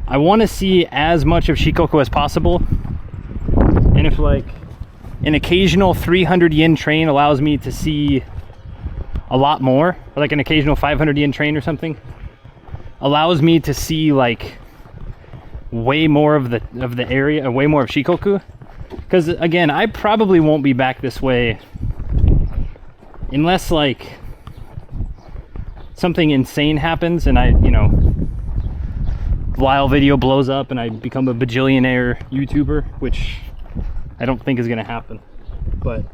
A: I want to see as much of Shikoku as possible. And if like an occasional 300 yen train allows me to see a lot more, or like an occasional 500 yen train or something allows me to see like way more of the area, way more of Shikoku, because again, I probably won't be back this way unless like something insane happens and I, you know, Lyle video blows up and I become a bajillionaire YouTuber, which I don't think is gonna happen. But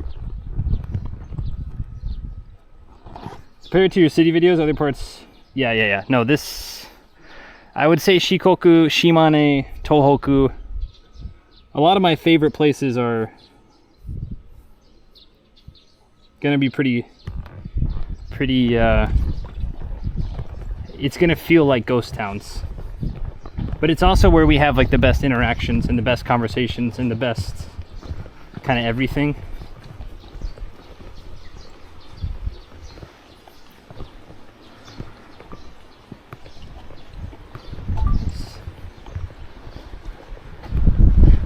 A: compared to your city videos, other parts, yeah. No, this, I would say Shikoku, Shimane, Tohoku. A lot of my favorite places are gonna be pretty, it's gonna feel like ghost towns. But it's also where we have like the best interactions and the best conversations and the best kind of everything.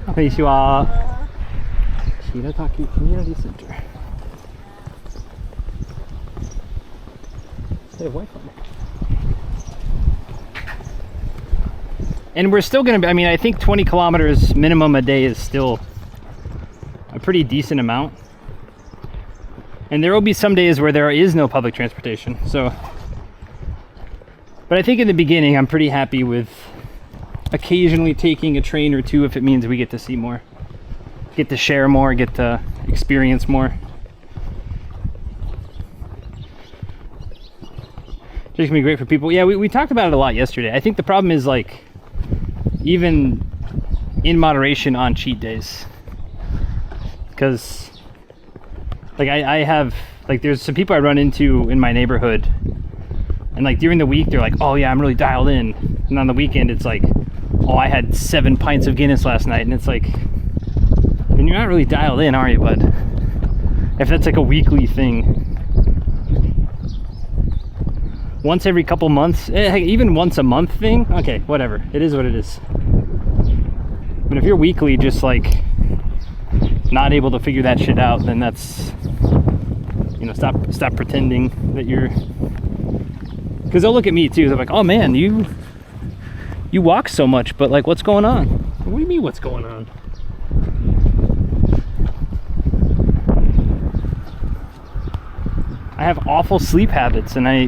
A: Konnichiwa. Shirataki Community Center. They have Wi-Fi. And we're still gonna be, I mean, I think 20 kilometers minimum a day is still a pretty decent amount. And there will be some days where there is no public transportation, so. But I think in the beginning, I'm pretty happy with occasionally taking a train or two if it means we get to see more, get to share more, get to experience more. Just gonna be great for people. Yeah, we talked about it a lot yesterday. I think the problem is like, even in moderation on cheat days, because like I have, like there's some people I run into in my neighborhood and like during the week they're like, oh yeah, I'm really dialed in, and on the weekend it's like, oh, I had 7 pints of Guinness last night, and it's like, and you're not really dialed in, are you, bud? If that's like a weekly thing. Once every couple months, even once a month thing, okay, whatever, it is what it is. But if you're weekly just like not able to figure that shit out, then that's, you know, stop pretending that you're, because they'll look at me too, they're like, oh man, you walk so much, but like, what's going on? What do you mean what's going on? I have awful sleep habits and I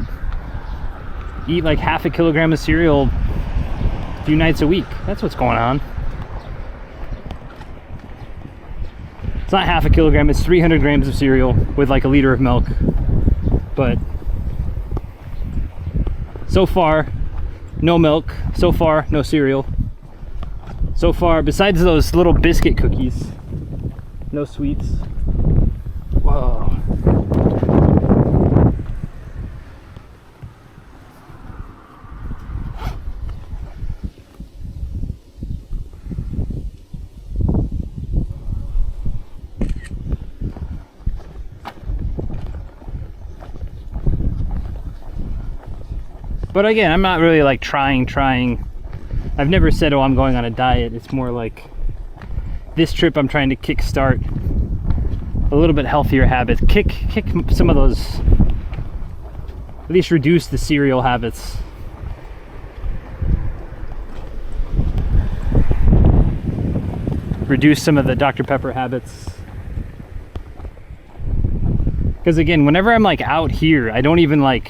A: eat like half a kilogram of cereal a few nights a week. That's what's going on. It's not half a kilogram, it's 300 grams of cereal with like a liter of milk. But so far, no milk. So far, no cereal. So far, besides those little biscuit cookies, no sweets. Whoa. But again, I'm not really like trying. I've never said, oh, I'm going on a diet. It's more like this trip I'm trying to kickstart a little bit healthier habits. Kick some of those, at least reduce the cereal habits. Reduce some of the Dr. Pepper habits. Because again, whenever I'm like out here, I don't even like,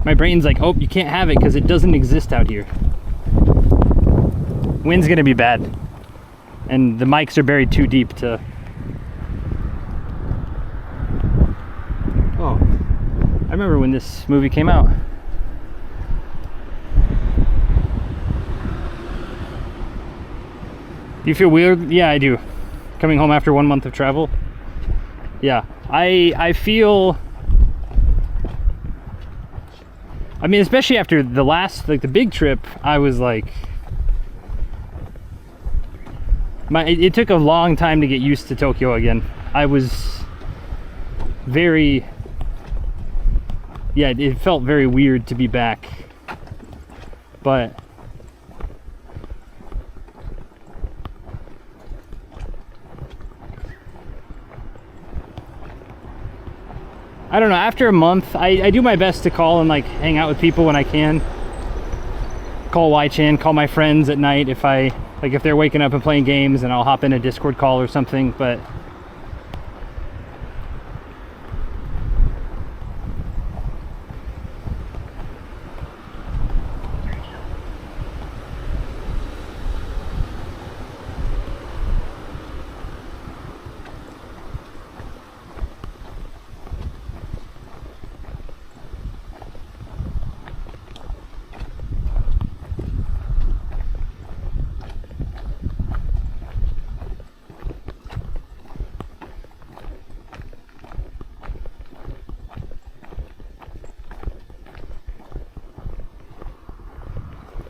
A: my brain's like, oh, you can't have it because it doesn't exist out here. Wind's gonna be bad. And the mics are buried too deep to... Oh, I remember when this movie came out. Do you feel weird? Yeah, I do. Coming home after 1 month of travel. Yeah, I feel I mean, especially after the last, like the big trip, I was like, it took a long time to get used to Tokyo again. I was very, yeah, it felt very weird to be back. But I don't know, after a month, I do my best to call and like hang out with people when I can. Call Y-Chan, call my friends at night if if they're waking up and playing games, and I'll hop in a Discord call or something, but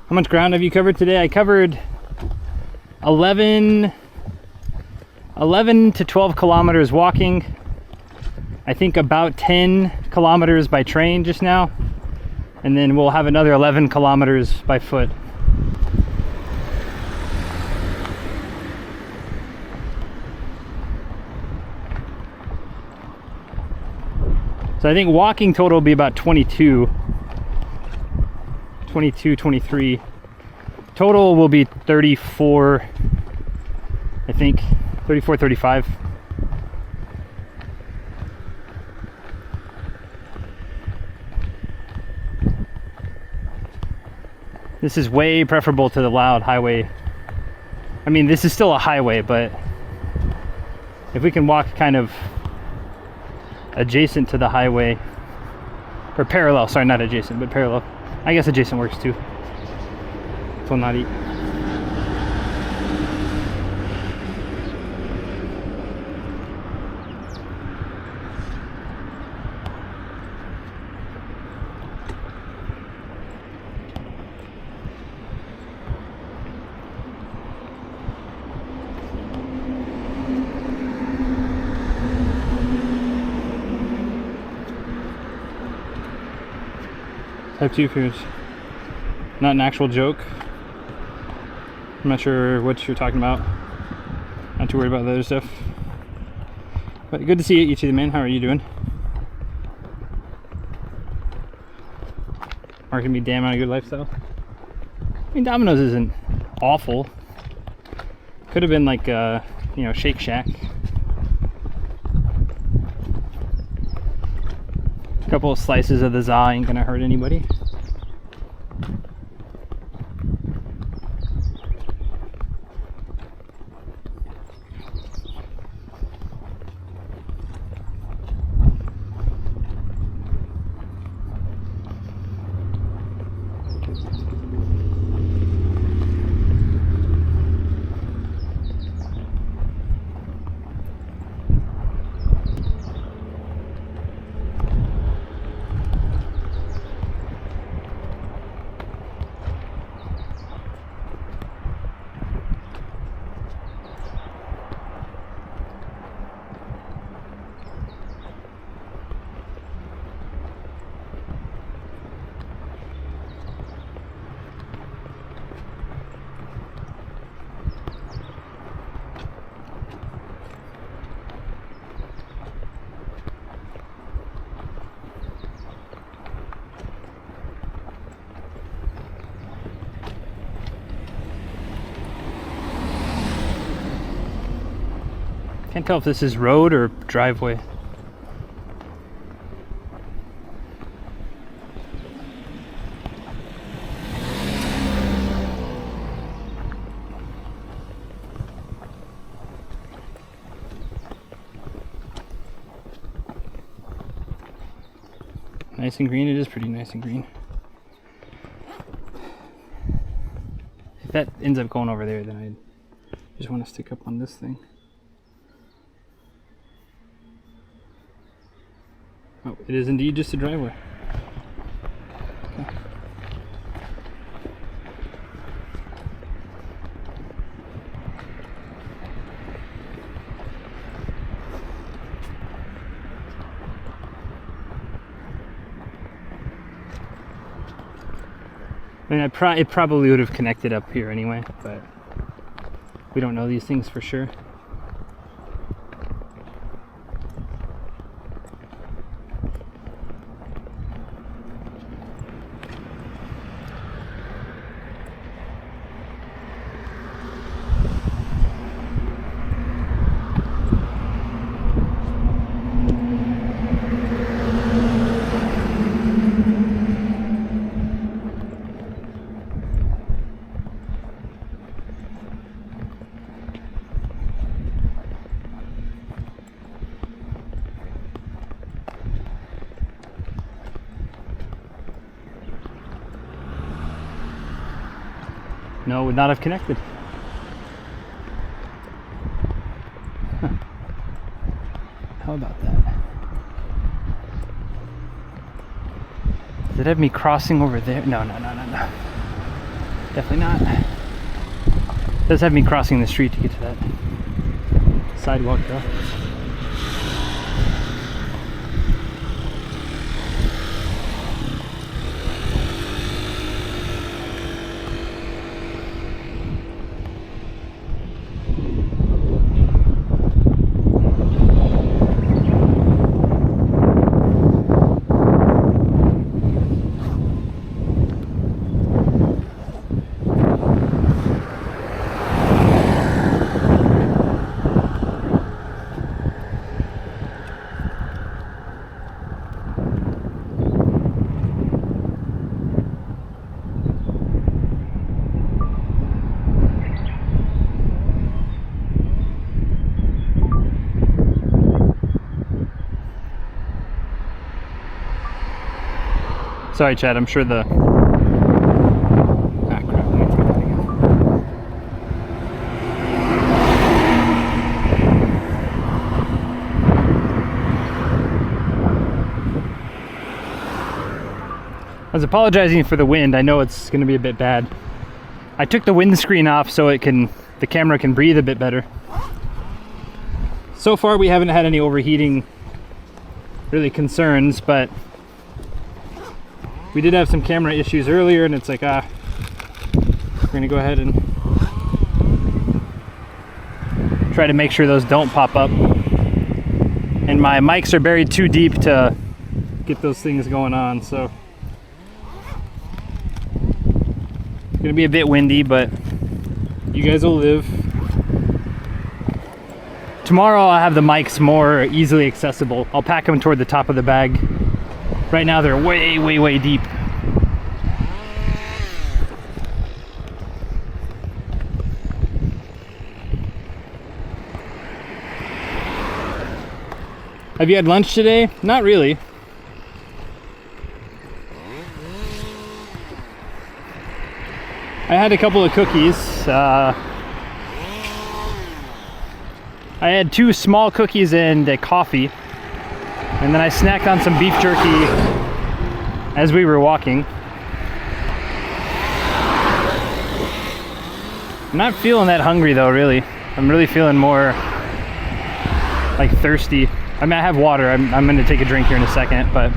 A: how much ground have you covered today? I covered 11 to 12 kilometers walking. I think about 10 kilometers by train just now. And then we'll have another 11 kilometers by foot. So I think walking total will be about 22, 23. Total will be 34, I think, 34, 35. This is way preferable to the loud highway. I mean, this is still a highway, but if we can walk kind of adjacent to the highway, or parallel, sorry, not adjacent, but parallel. I guess adjacent works too. Tonari. Type 2 foods. Not an actual joke. I'm not sure what you're talking about. Not too worried about the other stuff. But good to see you, Ichi the man. How are you doing? Marking me damn on a good lifestyle. I mean, Domino's isn't awful. Could have been like, you know, Shake Shack. A couple of slices of the za ain't gonna hurt anybody. Can't tell if this is road or driveway. Nice and green. It is pretty nice and green. If that ends up going over there, then I just want to stick up on this thing. Oh, it is indeed just a driveway. I mean, it probably would have connected up here anyway, but we don't know these things for sure. No, it would not have connected. Huh. How about that? Does it have me crossing over there? No. Definitely not. It does have me crossing the street to get to that sidewalk though. Sorry, Chad, I'm sure the... Ah, crap, let me take that again. I was apologizing for the wind. I know it's going to be a bit bad. I took the windscreen off so the camera can breathe a bit better. So far, we haven't had any overheating really concerns, but we did have some camera issues earlier, and it's like, we're gonna go ahead and try to make sure those don't pop up. And my mics are buried too deep to get those things going on, so it's gonna be a bit windy, but you guys will live. Tomorrow I'll have the mics more easily accessible. I'll pack them toward the top of the bag. Right now they're way deep. Have you had lunch today? Not really. I had a couple of cookies. I had 2 small cookies and a coffee. And then I snacked on some beef jerky as we were walking. I'm not feeling that hungry though, really. I'm really feeling more like thirsty. I mean, I have water. I'm going to take a drink here in a second, but...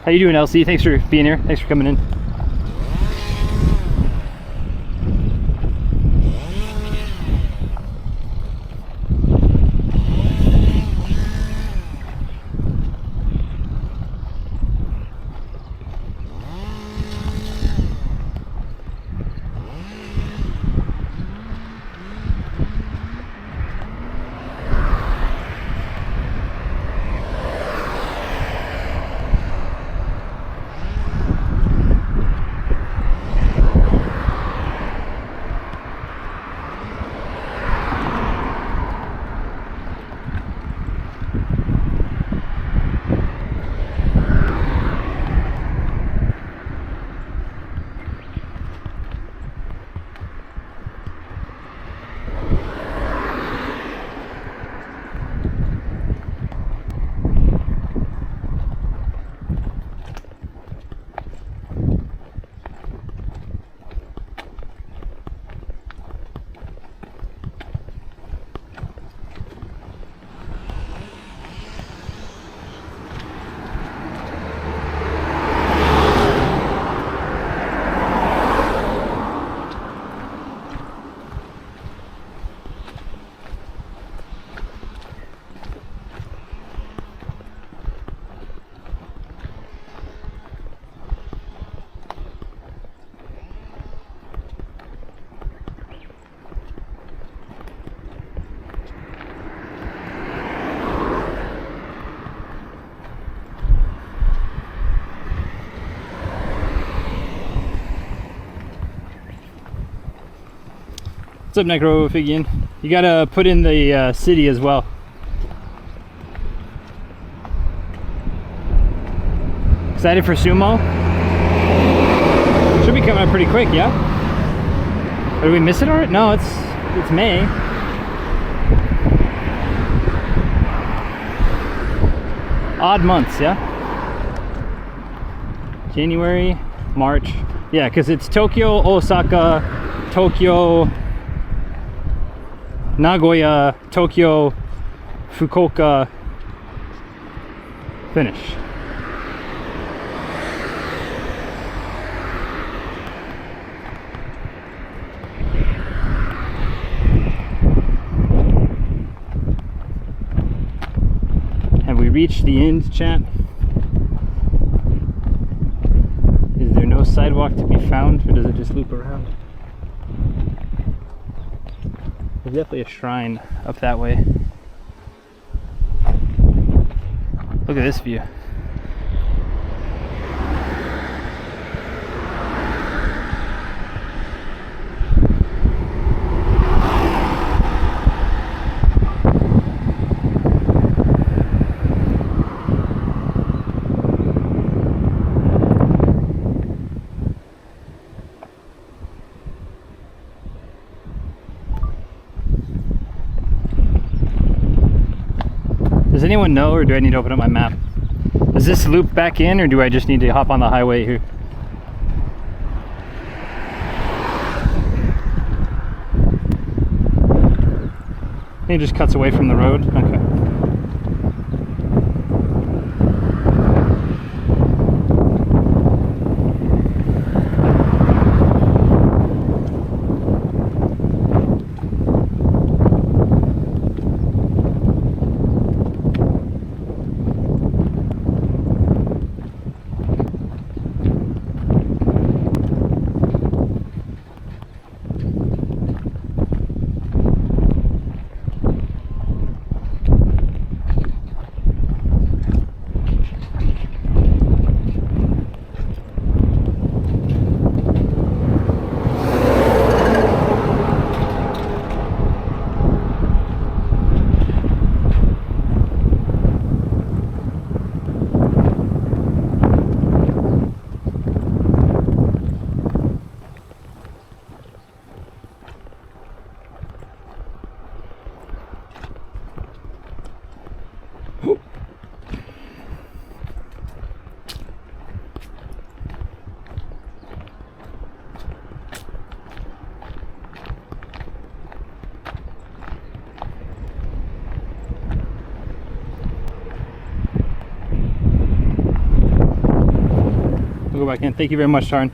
A: How you doing, Elsie? Thanks for being here. Thanks for coming in. What's up, Necrofigian? You gotta put in the city as well. Excited for sumo? Should be coming up pretty quick, yeah? Or did we miss it already? No, it's May. Odd months, yeah? January, March. Yeah, because it's Tokyo, Osaka, Tokyo, Nagoya, Tokyo, Fukuoka, finish. Have we reached the end, chat? Is there no sidewalk to be found, or does it just loop around? There's definitely a shrine up that way. Look at this view. Does anyone know, or do I need to open up my map? Does this loop back in, or do I just need to hop on the highway here? I think it just cuts away from the road. Okay. Go back in. Thank you very much, Tarn.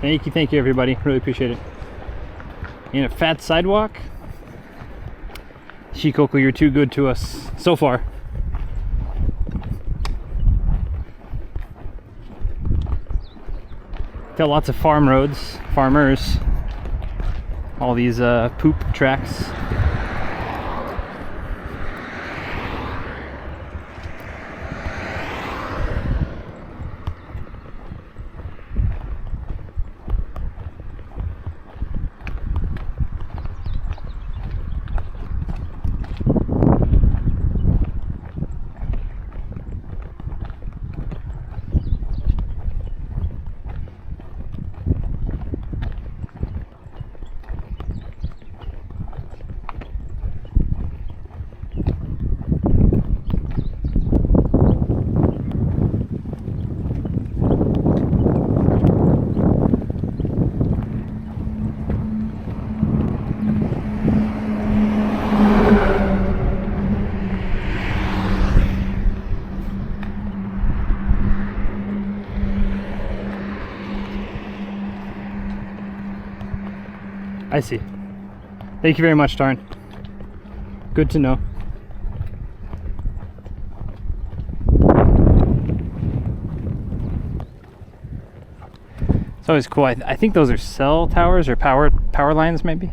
A: Thank you everybody. Really appreciate it. In a fat sidewalk. Shikoku, you're too good to us so far. Got lots of farm roads, farmers. All these poop tracks. I see. Thank you very much, Tarn. Good to know. It's always cool. I think those are cell towers or power lines, maybe.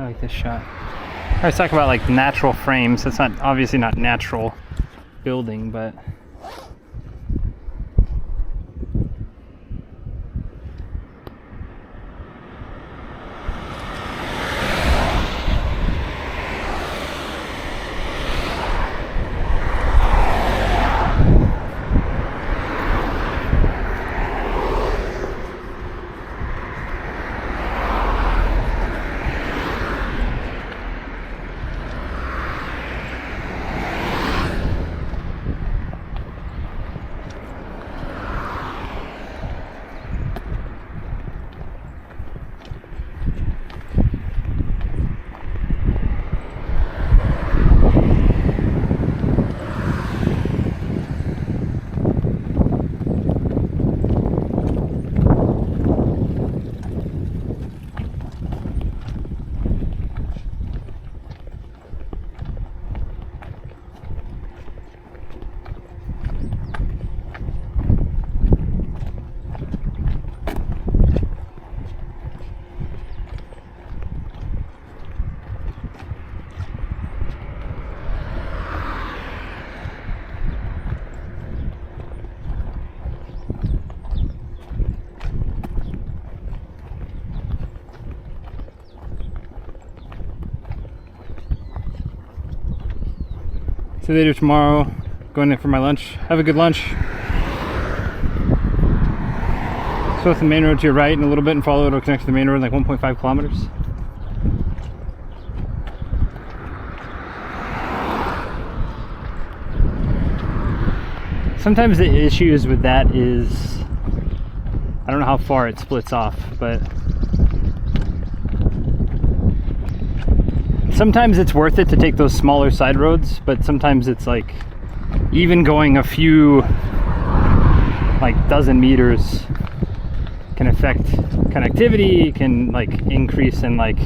A: I like this shot. I was talking about like natural frames. That's not obviously not natural building, but see you later tomorrow. Going in for my lunch. Have a good lunch. So with the main road to your right in a little bit and follow it, it'll connect to the main road like 1.5 kilometers. Sometimes the issues with that is, I don't know how far it splits off, but sometimes it's worth it to take those smaller side roads, but sometimes it's like even going a few like dozen meters can affect connectivity, can like increase in like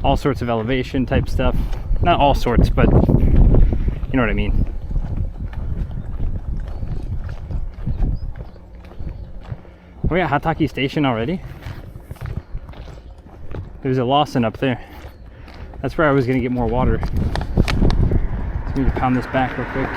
A: all sorts of elevation type stuff. Not all sorts, but you know what I mean. We're at Hataki Station already. There's a Lawson up there. That's where I was gonna get more water. So I need to pound this back real quick.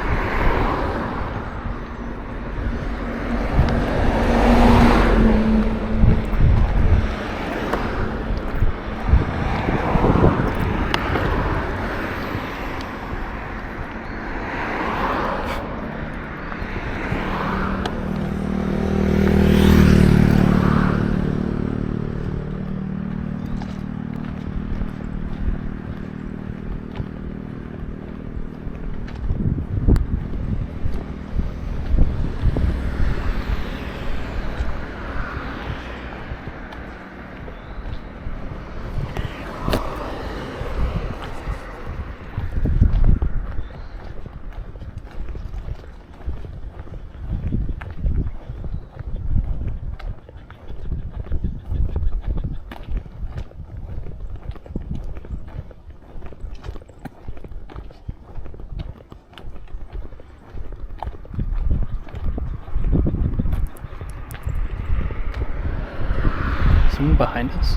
A: Someone behind us.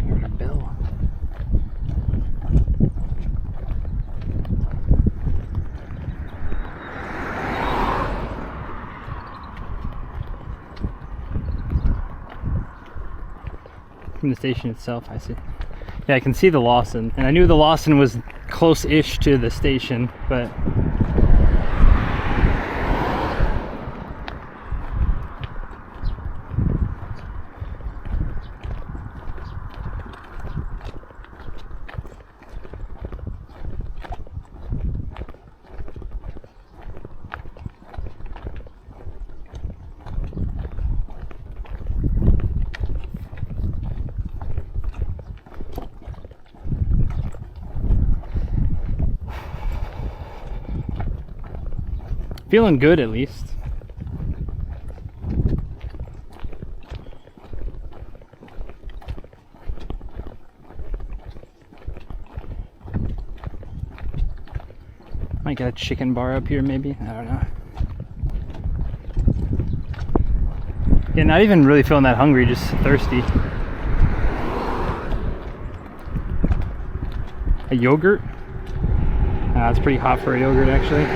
A: Heard a bell. From the station itself, I see. Yeah, I can see the Lawson, and I knew the Lawson was close-ish to the station, but feeling good at least. Might get a chicken bar up here maybe, I don't know. Yeah, not even really feeling that hungry, just thirsty. A yogurt? It's pretty hot for a yogurt, actually.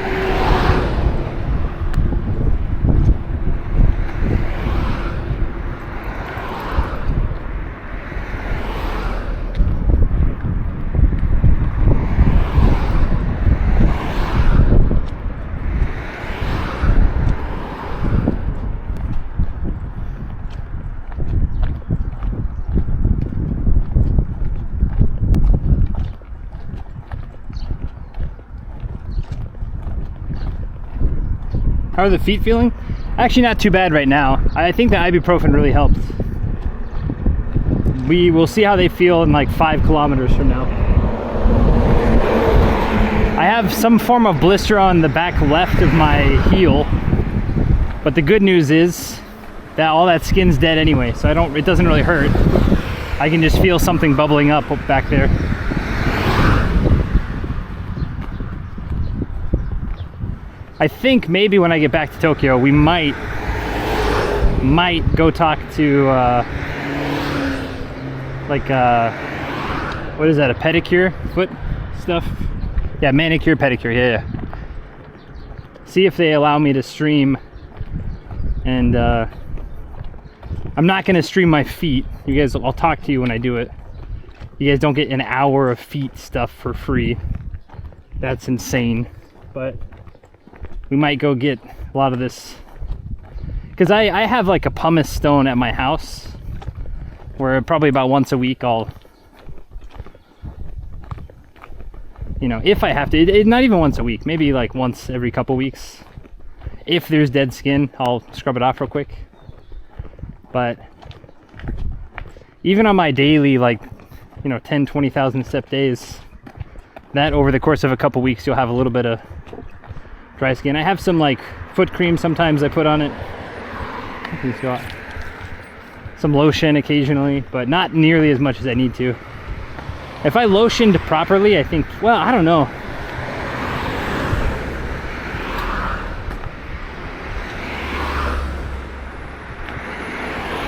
A: How are the feet feeling? Actually not too bad right now. I think the ibuprofen really helped. We will see how they feel in like 5 kilometers from now. I have some form of blister on the back left of my heel, but the good news is that all that skin's dead anyway, so it doesn't really hurt. I can just feel something bubbling up back there. I think maybe when I get back to Tokyo, we might go talk to what is that, a pedicure foot stuff? Yeah, manicure, pedicure, yeah. See if they allow me to stream, and I'm not gonna stream my feet. You guys, I'll talk to you when I do it. You guys don't get an hour of feet stuff for free. That's insane, but we might go get a lot of this, because I have like a pumice stone at my house where probably about once a week I'll, you know, if I have to, not even once a week, maybe like once every couple weeks. If there's dead skin, I'll scrub it off real quick. But even on my daily, like, you know, 10-20,000 step days, that over the course of a couple weeks you'll have a little bit of dry skin. I have some like foot cream sometimes I put on it. He's got some lotion occasionally, but not nearly as much as I need to. If I lotioned properly, I think, well, I don't know.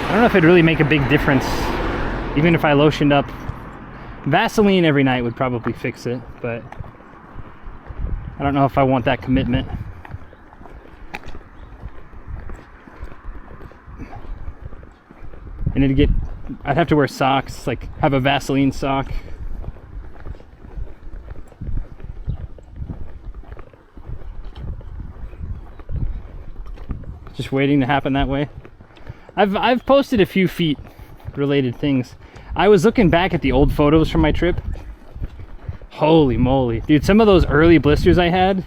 A: I don't know if it'd really make a big difference, even if I lotioned up. Vaseline every night would probably fix it, but I don't know if I want that commitment. And I'd have to wear socks, like have a Vaseline sock. Just waiting to happen that way. I've posted a few feet related things. I was looking back at the old photos from my trip. Holy moly, dude, some of those early blisters I had,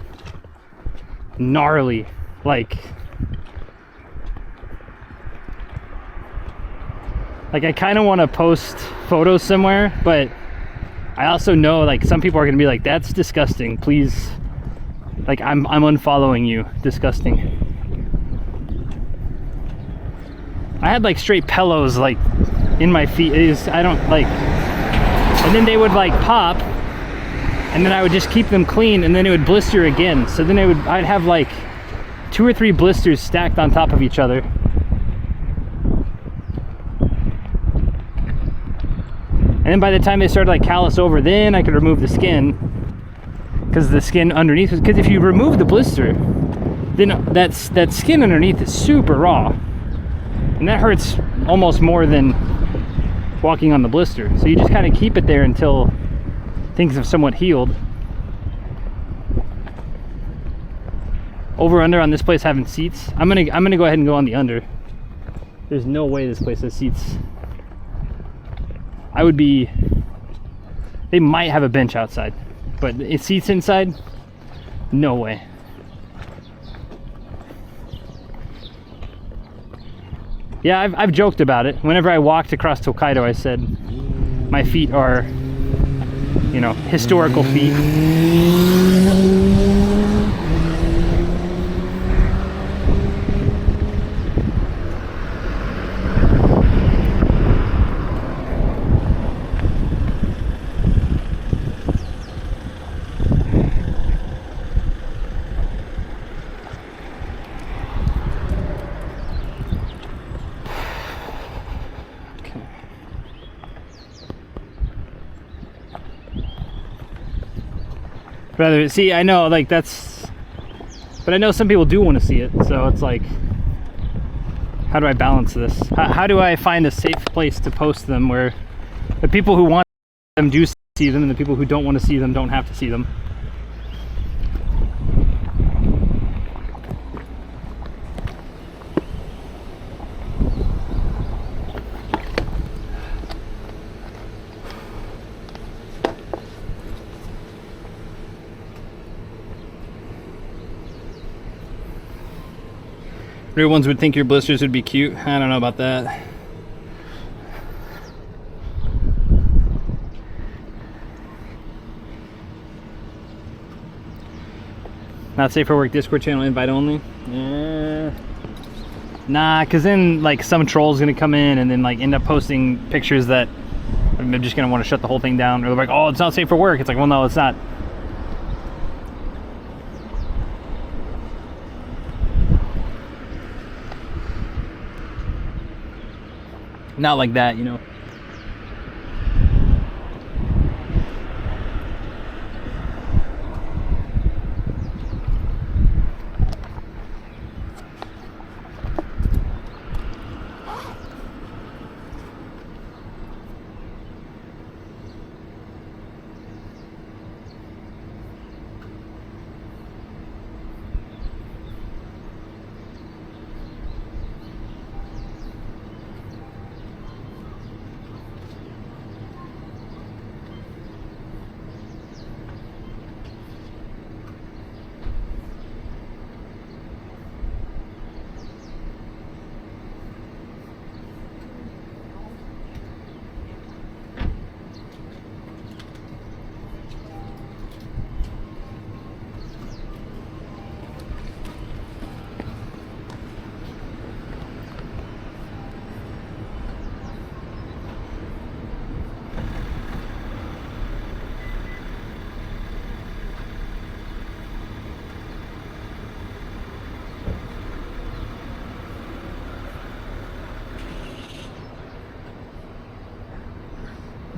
A: gnarly. Like I kind of want to post photos somewhere, but I also know like some people are gonna be like, that's disgusting, please, like I'm unfollowing you, disgusting. I had like straight pillows like in my feet. I don't like, and then they would like pop, and then I would just keep them clean, and then it would blister again. So then I'd have like 2 or 3 blisters stacked on top of each other. And then by the time they started like callus over, then I could remove the skin, because the skin underneath, because if you remove the blister, then that skin underneath is super raw, and that hurts almost more than walking on the blister. So you just kind of keep it there until things have somewhat healed. Over under on this place having seats. I'm gonna go ahead and go on the under. There's no way this place has seats. They might have a bench outside, but it's seats inside? No way. Yeah, I've joked about it. Whenever I walked across Tokaido, I said my feet are, you know, historical feet. Rather, see, I know, like, that's... But I know some people do want to see it, so it's like... How do I balance this? How do I find a safe place to post them where the people who want them do see them and the people who don't want to see them don't have to see them? Real ones would think your blisters would be cute. I don't know about that. Not safe for work Discord channel, invite only? Yeah. Nah, cause then like some troll's gonna come in and then like end up posting pictures that I'm just gonna want to shut the whole thing down. Or they're like, oh, it's not safe for work. It's like, well, no, it's not. Not like that, you know.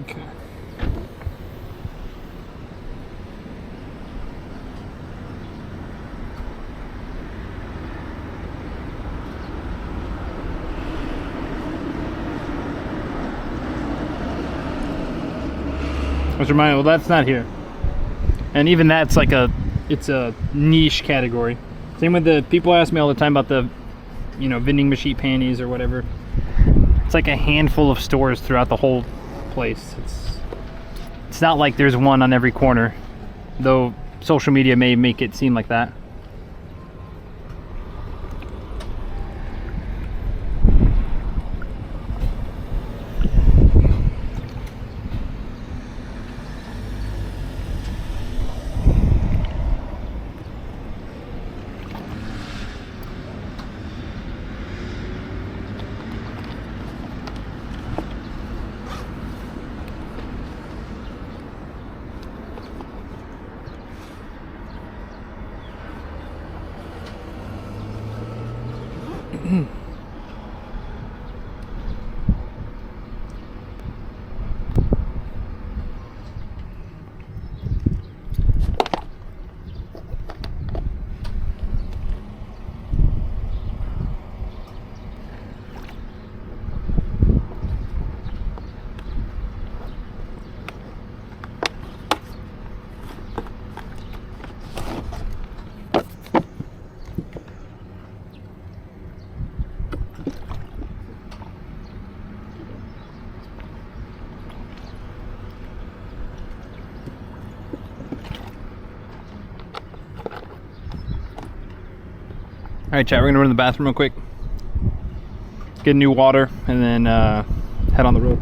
A: Okay. Let's remind, well, that's not here. And even that's like it's a niche category. Same with the, people ask me all the time about the, you know, vending machine panties or whatever. It's like a handful of stores throughout the whole place. It's not like there's one on every corner, though social media may make it seem like that. All right, chat, we're gonna run to the bathroom real quick, get new water, and then head on the road.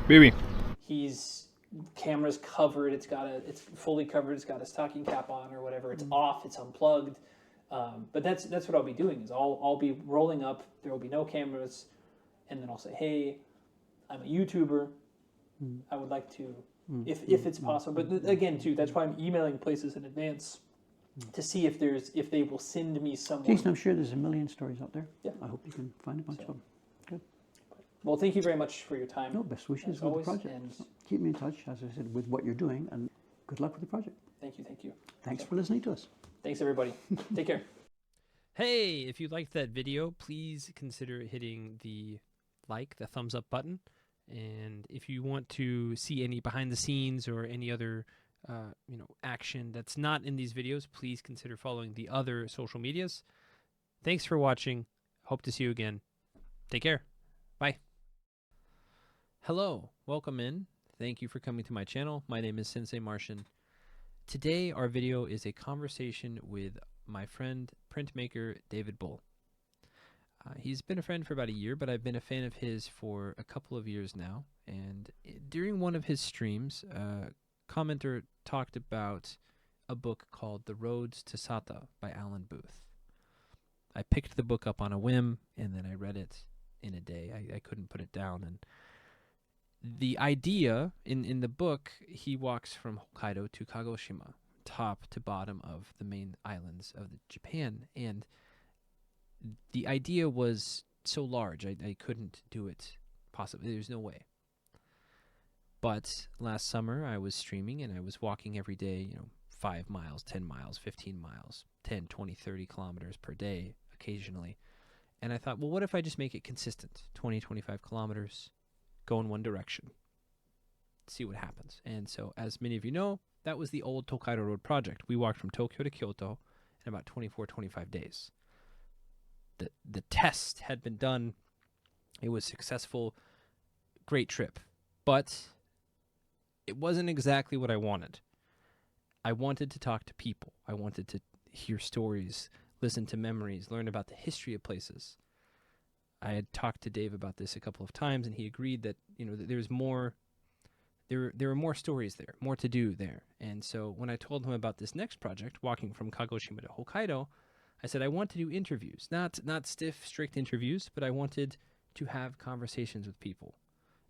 A: Baby.
B: He's camera's covered, it's fully covered, it's got a stocking cap on or whatever, it's off, it's unplugged. But that's what I'll be doing, is I'll be rolling up, there will be no cameras, and then I'll say, hey, I'm a YouTuber, I would like to, if it's possible. But again, too, that's why I'm emailing places in advance to see if they will send me someone.
F: Jason, I'm sure there's a million stories out there.
B: Yeah.
F: I hope you can find a bunch of them. Good.
B: Well, thank you very much for your time.
F: No, best wishes with
B: always,
F: the project.
B: and
F: Keep me in touch, as I said, with what you're doing, and good luck with the project.
B: thank you.
F: Thanks for listening to us.
B: Thanks, everybody. Take care.
G: Hey, if you liked that video, please consider hitting the thumbs up button. And if you want to see any behind the scenes or any other action that's not in these videos, please consider following the other social medias. Thanks for watching. Hope to see you again. Take care. Bye. Hello, welcome in. Thank you for coming to my channel. My name is Sensei Martian. Today our video is a conversation with my friend printmaker David Bull. He's been a friend for about a year, but I've been a fan of his for a couple of years now. And during one of his streams, a commenter talked about a book called The Roads to Sata by Alan Booth. I picked the book up on a whim, and then I read it in a day. I couldn't put it down. And the idea in the book, he walks from Hokkaido to Kagoshima, top to bottom of the main islands of Japan, and the idea was so large I couldn't do it possibly. There's no way. But last summer I was streaming and I was walking every day, 5 miles, 10 miles, 15 miles, 10, 20, 30 kilometers per day occasionally. And I thought, well, what if I just make it consistent? 20, 25 kilometers, go in one direction, see what happens. And so, as many of you know, that was the old Tokaido Road project. We walked from Tokyo to Kyoto in about 24, 25 days. The test had been done. It was successful. Great trip. But it wasn't exactly what I wanted. I wanted to talk to people. I wanted to hear stories, listen to memories, learn about the history of places. I had talked to Dave about this a couple of times, and he agreed that, that there was more. There were more stories there, more to do there. And so when I told him about this next project, walking from Kagoshima to Hokkaido, I said I want to do interviews, not stiff, strict interviews, but I wanted to have conversations with people.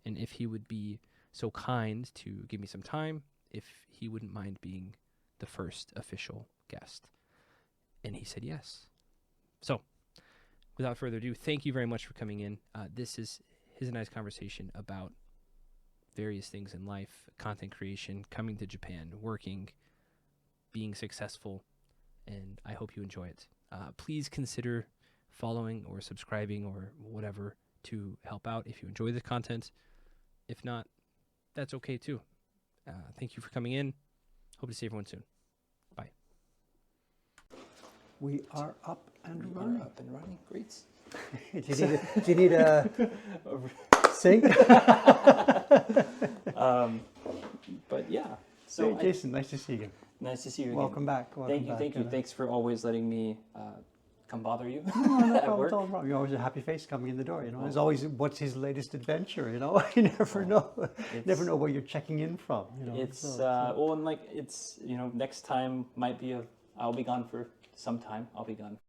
G: And if he would be so kind to give me some time, if he wouldn't mind being the first official guest. And he said yes. So, without further ado, thank you very much for coming in. This is his and I's conversation about various things in life, content creation, coming to Japan, working, being successful, and I hope you enjoy it. Please consider following or subscribing or whatever to help out if you enjoy the content. If not, that's okay too. Thank you for coming in. Hope to see everyone soon. Bye.
F: We are up and running.
B: Up and running. Great.
F: Do you need a sync?
B: But yeah. So
F: hey, Jason, nice to see you again.
B: Nice to see you again.
F: Welcome back.
B: Thank you. Thanks for always letting me come bother you
F: No
B: at
F: problem,
B: work.
F: it's all wrong. You're always a happy face coming in the door. There's always what's his latest adventure. You never know. Never know where you're checking in from.
B: It's next time might be I'll be gone for some time. I'll be gone.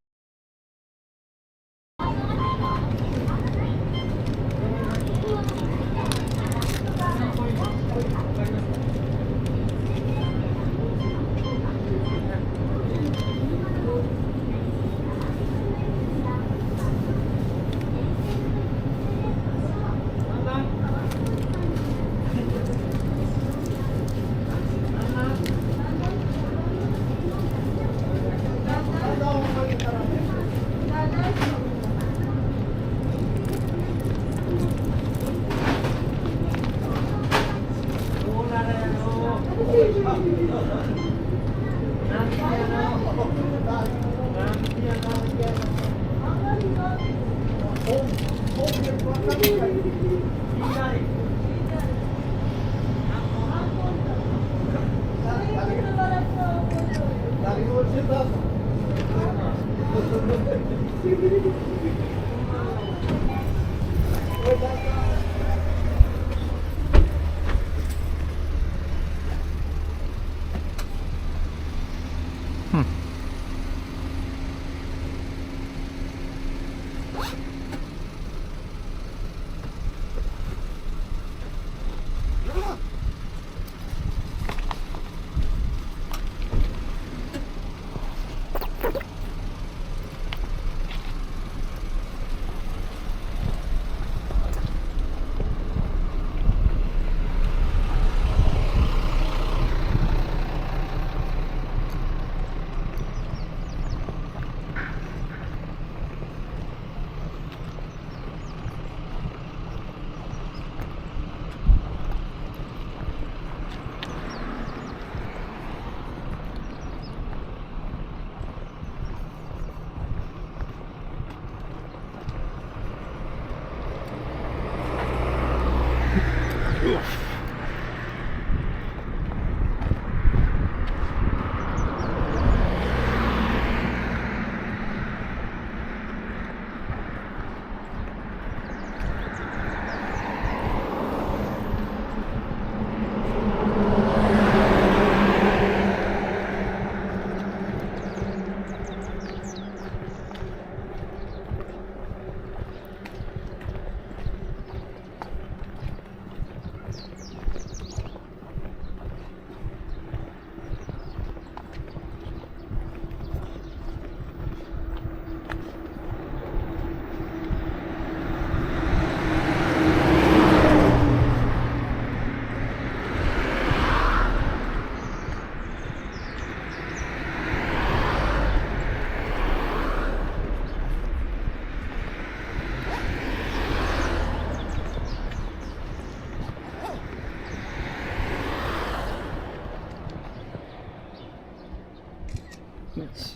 A: Nice.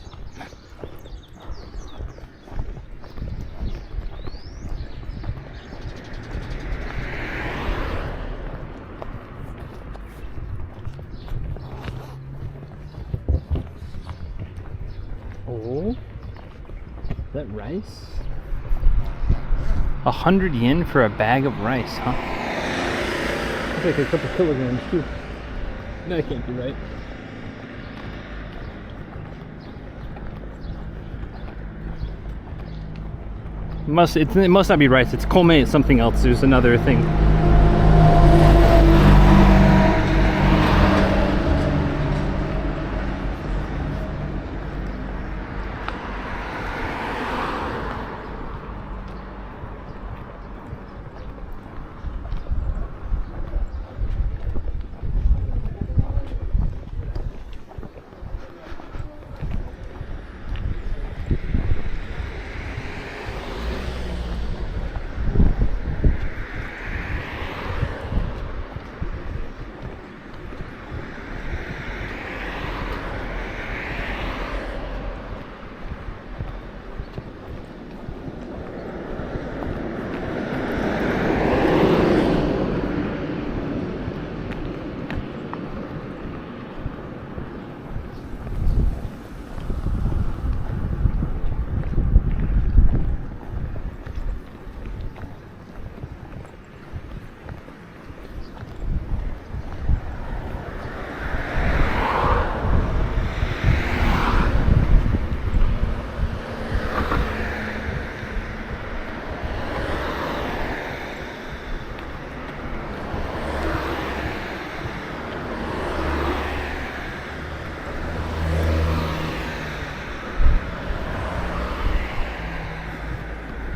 A: Oh, is that rice? 100 yen for a bag of rice, huh? That's like a couple kilograms too. That can't be right. It must not be rice. It's kome. It's something else. There's another thing.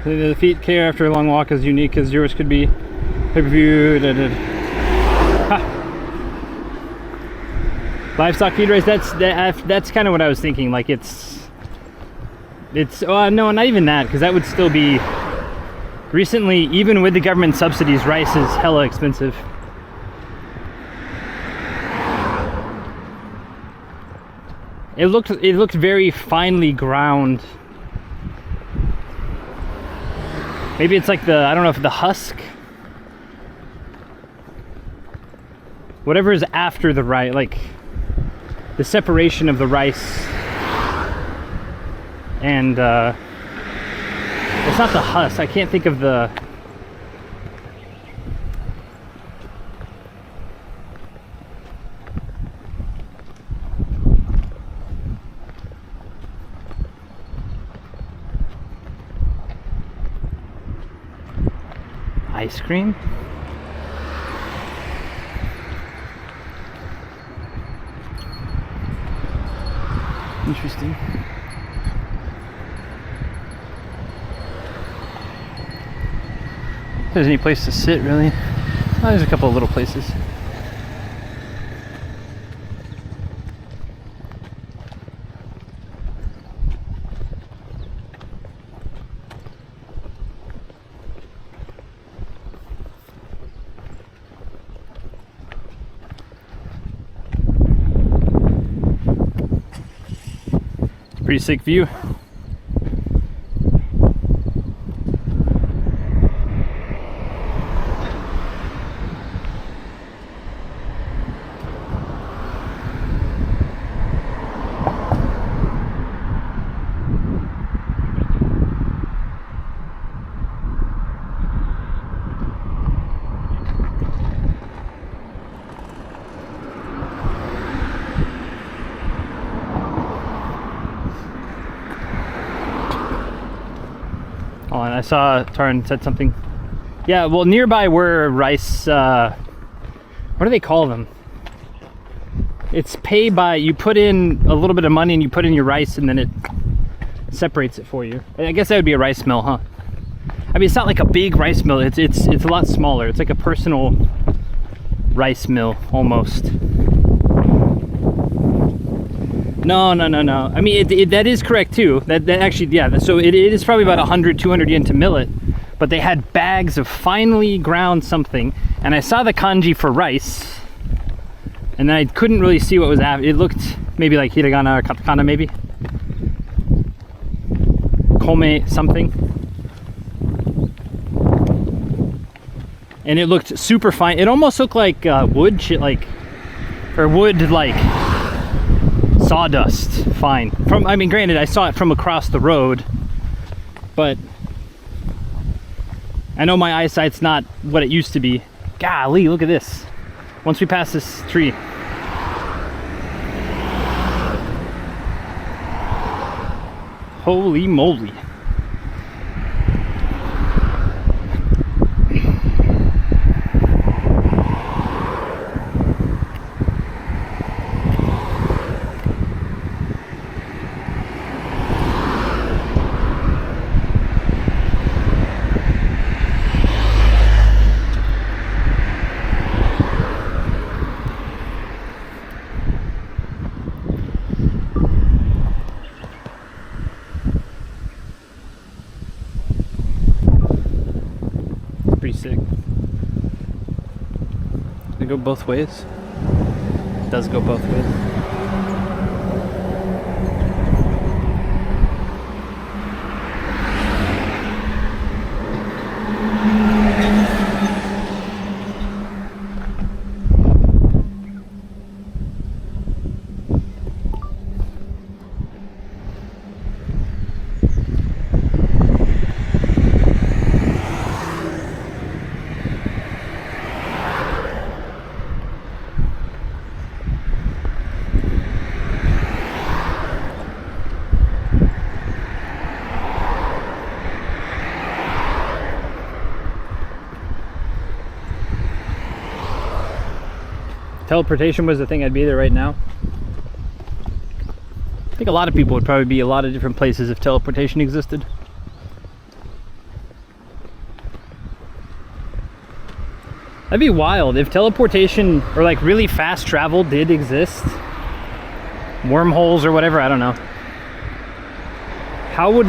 A: The feet care after a long walk as unique as yours could be. Pay-per-view. Livestock feed race. That's kind of what I was thinking. Like it's no, not even that, because that would still be. Recently, even with the government subsidies, rice is hella expensive. It looked very finely ground. Maybe it's like I don't know if the husk. Whatever is after the rice, like the separation of the rice and it's not the husk. I can't think of the. ice cream? Interesting. If there's any place to sit, really. Oh, there's a couple of little places. Pretty sick view. Oh, and I saw Taran said something. Yeah, well, nearby were rice, what do they call them? It's pay by, you put in a little bit of money and you put in your rice and then it separates it for you. I guess that would be a rice mill, huh? I mean, it's not like a big rice mill. It's a lot smaller. It's like a personal rice mill, almost. No. I mean, that is correct too. That actually, yeah. So it is probably about 100, 200 yen to mill it. But they had bags of finely ground something, and I saw the kanji for rice, and then I couldn't really see what was after. It looked maybe like hiragana or katakana, maybe. Kome something. And it looked super fine. It almost looked like wood shit, or wood like sawdust. Fine. I mean, granted, I saw it from across the road, but I know my eyesight's not what it used to be. Golly, look at this. Once we pass this tree. Holy moly. Pretty sick. They go both ways. It does go both ways. Teleportation was the thing, I'd be there right now. I think a lot of people would probably be a lot of different places if teleportation existed. That'd be wild if teleportation or like really fast travel did exist. Wormholes or whatever, I don't know. How would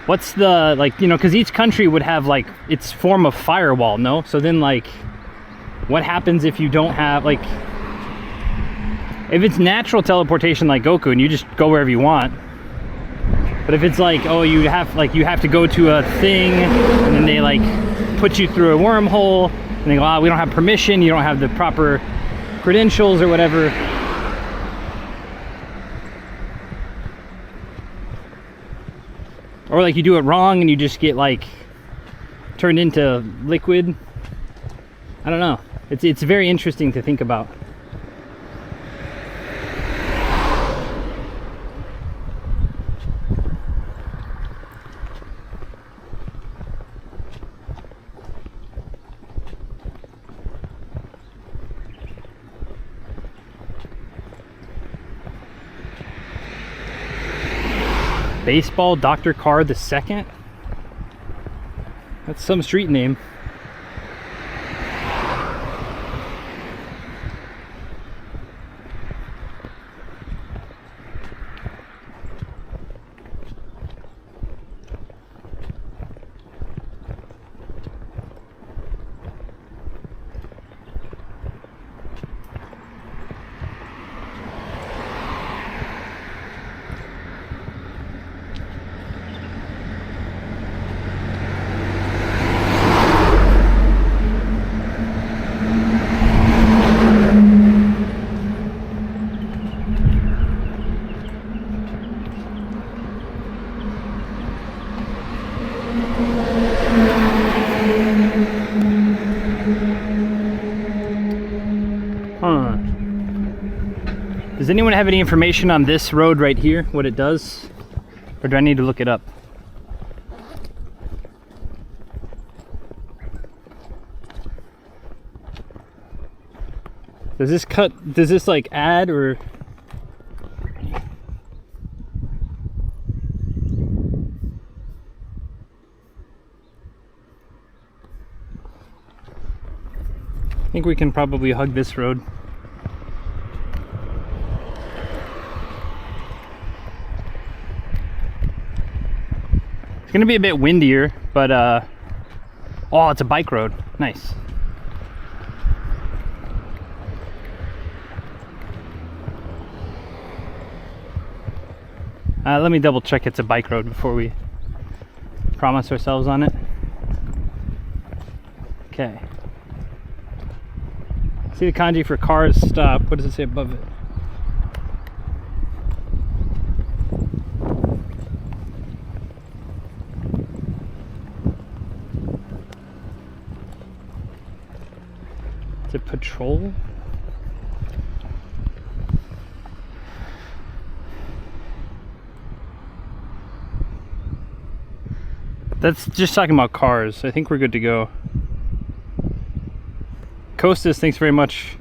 A: what's the, because each country would have like its form of firewall, no? So then what happens if you don't have, if it's natural teleportation like Goku and you just go wherever you want, but if it's like, oh, you have to go to a thing and then they put you through a wormhole and they go, we don't have permission, you don't have the proper credentials or whatever. Or you do it wrong and you just get turned into liquid. I don't know. It's very interesting to think about. Baseball Dr. Carr II. That's some street name. Huh. Does anyone have any information on this road right here, what it does? Or do I need to look it up? Does this like add or? I think we can probably hug this road. It's gonna be a bit windier, but oh, it's a bike road. Nice. Let me double check it's a bike road before we promise ourselves on it. Okay. See the kanji for cars stop. What does it say above it? Is it patrol? That's just talking about cars. I think we're good to go. Costas, thanks very much.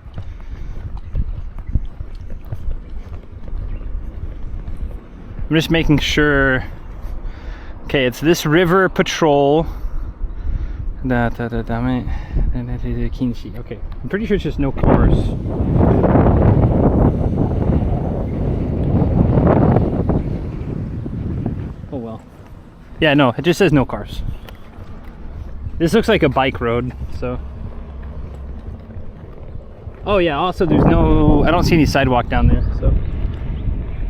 A: I'm just making sure. Okay, it's this river patrol. Okay, I'm pretty sure it's just no cars. Oh well. Yeah, no, it just says no cars. This looks like a bike road, so. Oh yeah, also there's no, I don't see any sidewalk down there, so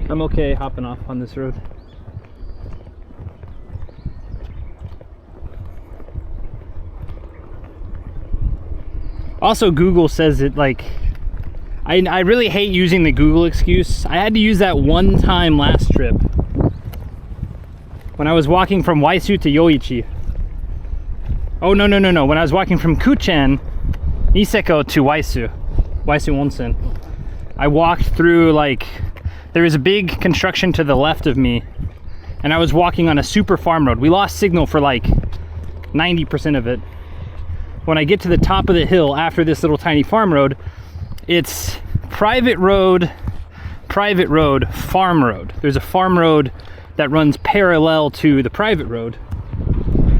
A: I'm okay hopping off on this road. Also, Google says it like, I really hate using the Google excuse. I had to use that one time last trip when I was walking from Waisu to Yoichi. Oh no, when I was walking from Kuchen, Niseko to Waisu Onsen. I walked through, like, there was a big construction to the left of me, and I was walking on a super farm road. We lost signal for like 90% of it. When I get to the top of the hill after this little tiny farm road, it's private road, farm road. There's a farm road that runs parallel to the private road.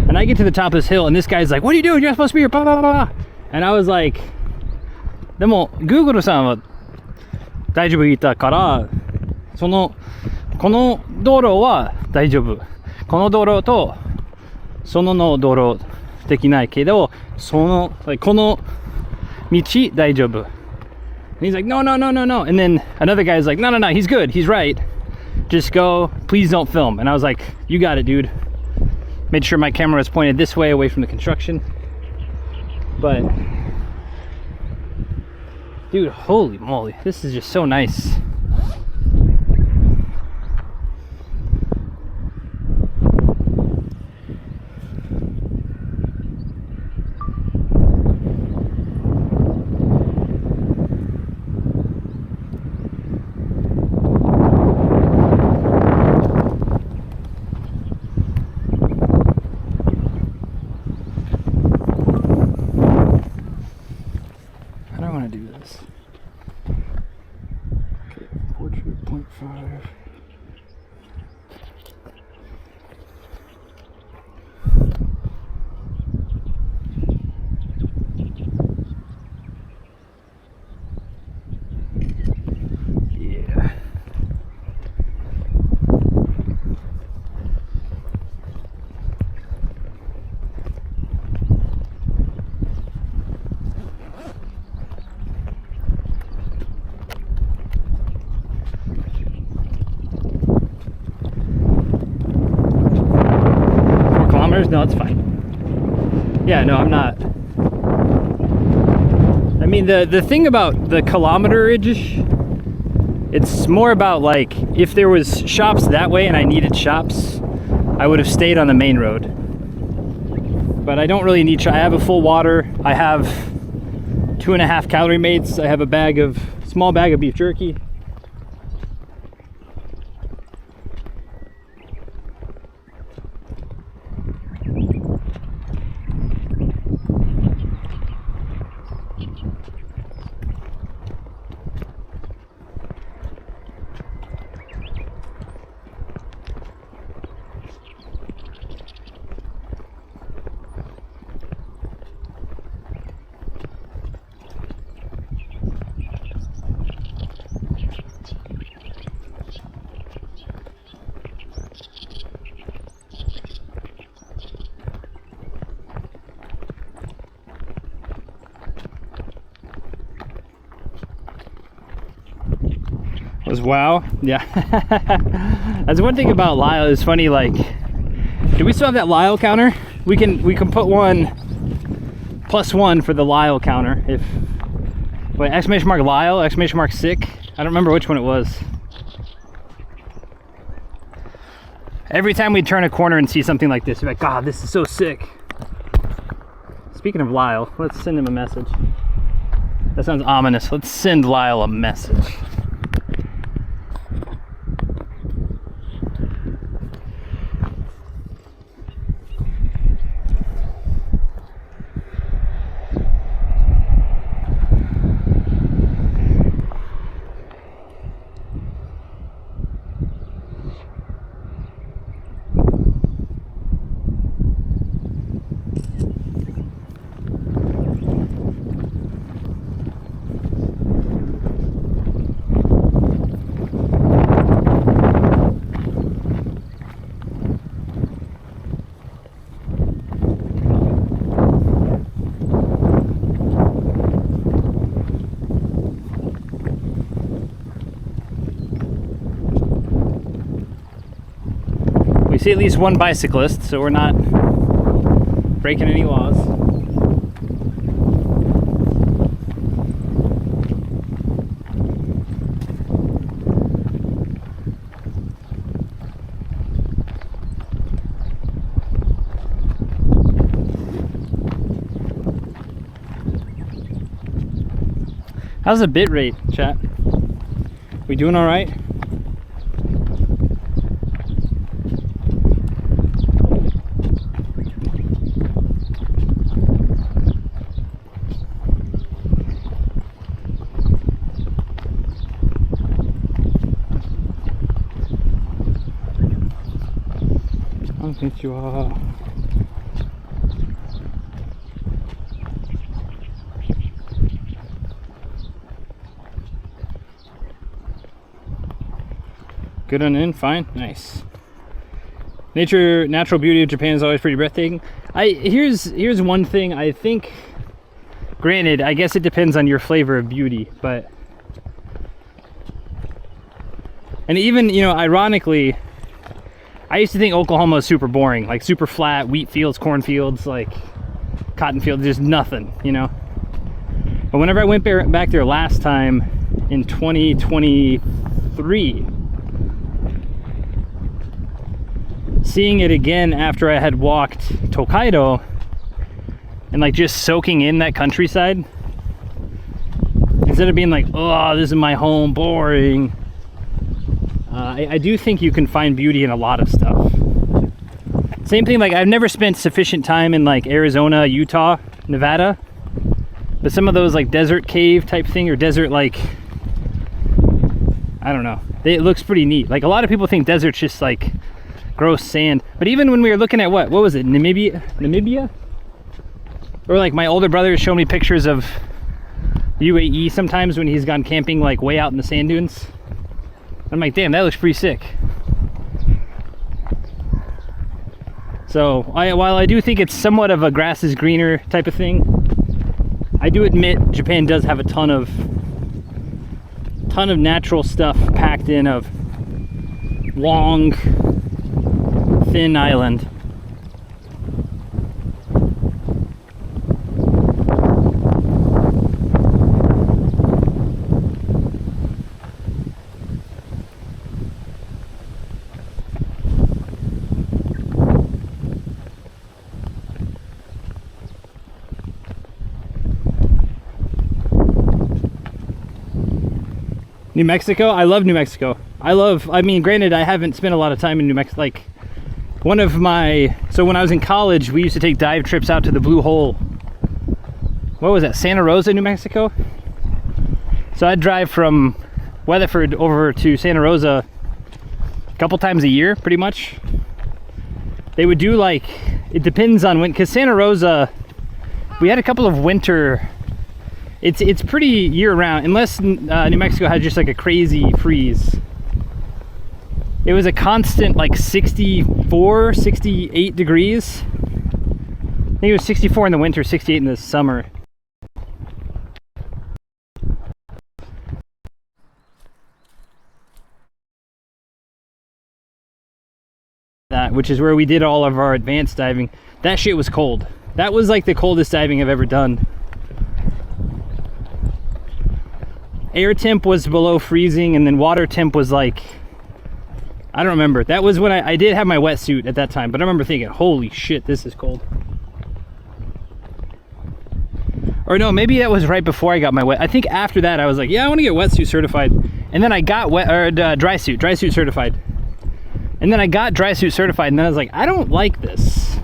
A: And I get to the top of this hill and this guy's like, what are you doing? You're not supposed to be here, blah, blah, blah, blah. And I was like, でも Google さんは大丈夫言ったから、この道路は大丈夫。この道路とその道路できないけど、この道大丈夫。And he's like, no. And then another guy's like, no, he's good. He's right. Just go. Please don't film. And I was like, you got it, dude. Made sure my camera was pointed this way, away from the construction. But dude, holy moly, this is just so nice. How do I want to do this? Okay, portrait 0.5. Yeah, no, I'm not. I mean, the thing about the kilometerage, it's more about like, if there was shops that way and I needed shops, I would have stayed on the main road. But I don't really need, I have a full water, I have 2.5 calorie mates, I have a small bag of beef jerky. Wow, yeah. That's one thing about Lyle. It's funny, like, do we still have that Lyle counter? We can put one +1 for the Lyle counter. If wait, exclamation mark Lyle, exclamation mark sick. I don't remember which one it was. Every time we turn a corner and see something like this, you're like, God, this is so sick. Speaking of Lyle, let's send him a message. That sounds ominous. Let's send Lyle a message. We see at least one bicyclist, so we're not breaking any laws. How's the bit rate, chat? We doing all right? Konnichiwa. Good on in, fine, nice. Natural beauty of Japan is always pretty breathtaking. Here's one thing I think. Granted, I guess it depends on your flavor of beauty, but and even, you know, ironically, I used to think Oklahoma was super boring, like super flat, wheat fields, cornfields, like cotton fields, just nothing, you know. But whenever I went back there last time in 2023, seeing it again after I had walked Tokaido and like just soaking in that countryside, instead of being like, oh, this is my home, boring, I do think you can find beauty in a lot of stuff. Same thing, like I've never spent sufficient time in like Arizona, Utah, Nevada, but some of those like desert cave type thing, or desert, like, I don't know, it looks pretty neat. Like a lot of people think desert's just like gross sand, but even when we were looking at what was it, Namibia? Or like my older brother showed me pictures of UAE sometimes when he's gone camping like way out in the sand dunes. I'm like, damn, that looks pretty sick. So while I do think it's somewhat of a grass is greener type of thing, I do admit Japan does have a ton of natural stuff packed in of long, thin island. New Mexico? I love New Mexico. I mean, granted, I haven't spent a lot of time in New Mexico. Like, one of my, so when I was in college, we used to take dive trips out to the Blue Hole. What was that, Santa Rosa, New Mexico? So I'd drive from Weatherford over to Santa Rosa a couple times a year, pretty much. They would do like, it depends on when, because Santa Rosa, we had a couple of winter, it's pretty year-round, unless New Mexico had just like a crazy freeze. It was a constant like 64, 68 degrees. I think it was 64 in the winter, 68 in the summer. That, which is where we did all of our advanced diving. That shit was cold. That was like the coldest diving I've ever done. Air temp was below freezing, and then water temp was like, I don't remember. That was when I did have my wetsuit at that time, but I remember thinking, holy shit, this is cold. Or no, maybe that was right before I got my wet. I think after that I was like, yeah, I want to get wetsuit certified. And then I got dry suit certified. And then I got dry suit certified, and then I was like, I don't like this.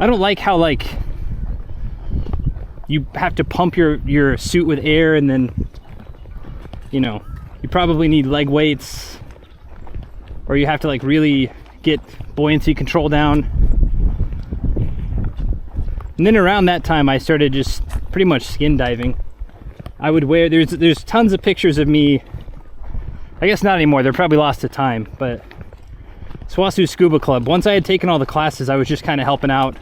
A: I don't like how like you have to pump your suit with air, and then, you know, you probably need leg weights, or you have to like really get buoyancy control down. And then around that time I started just pretty much skin diving. I would wear, there's tons of pictures of me, I guess not anymore, they're probably lost to time, but Swasu Scuba Club, once I had taken all the classes, I was just kind of helping out,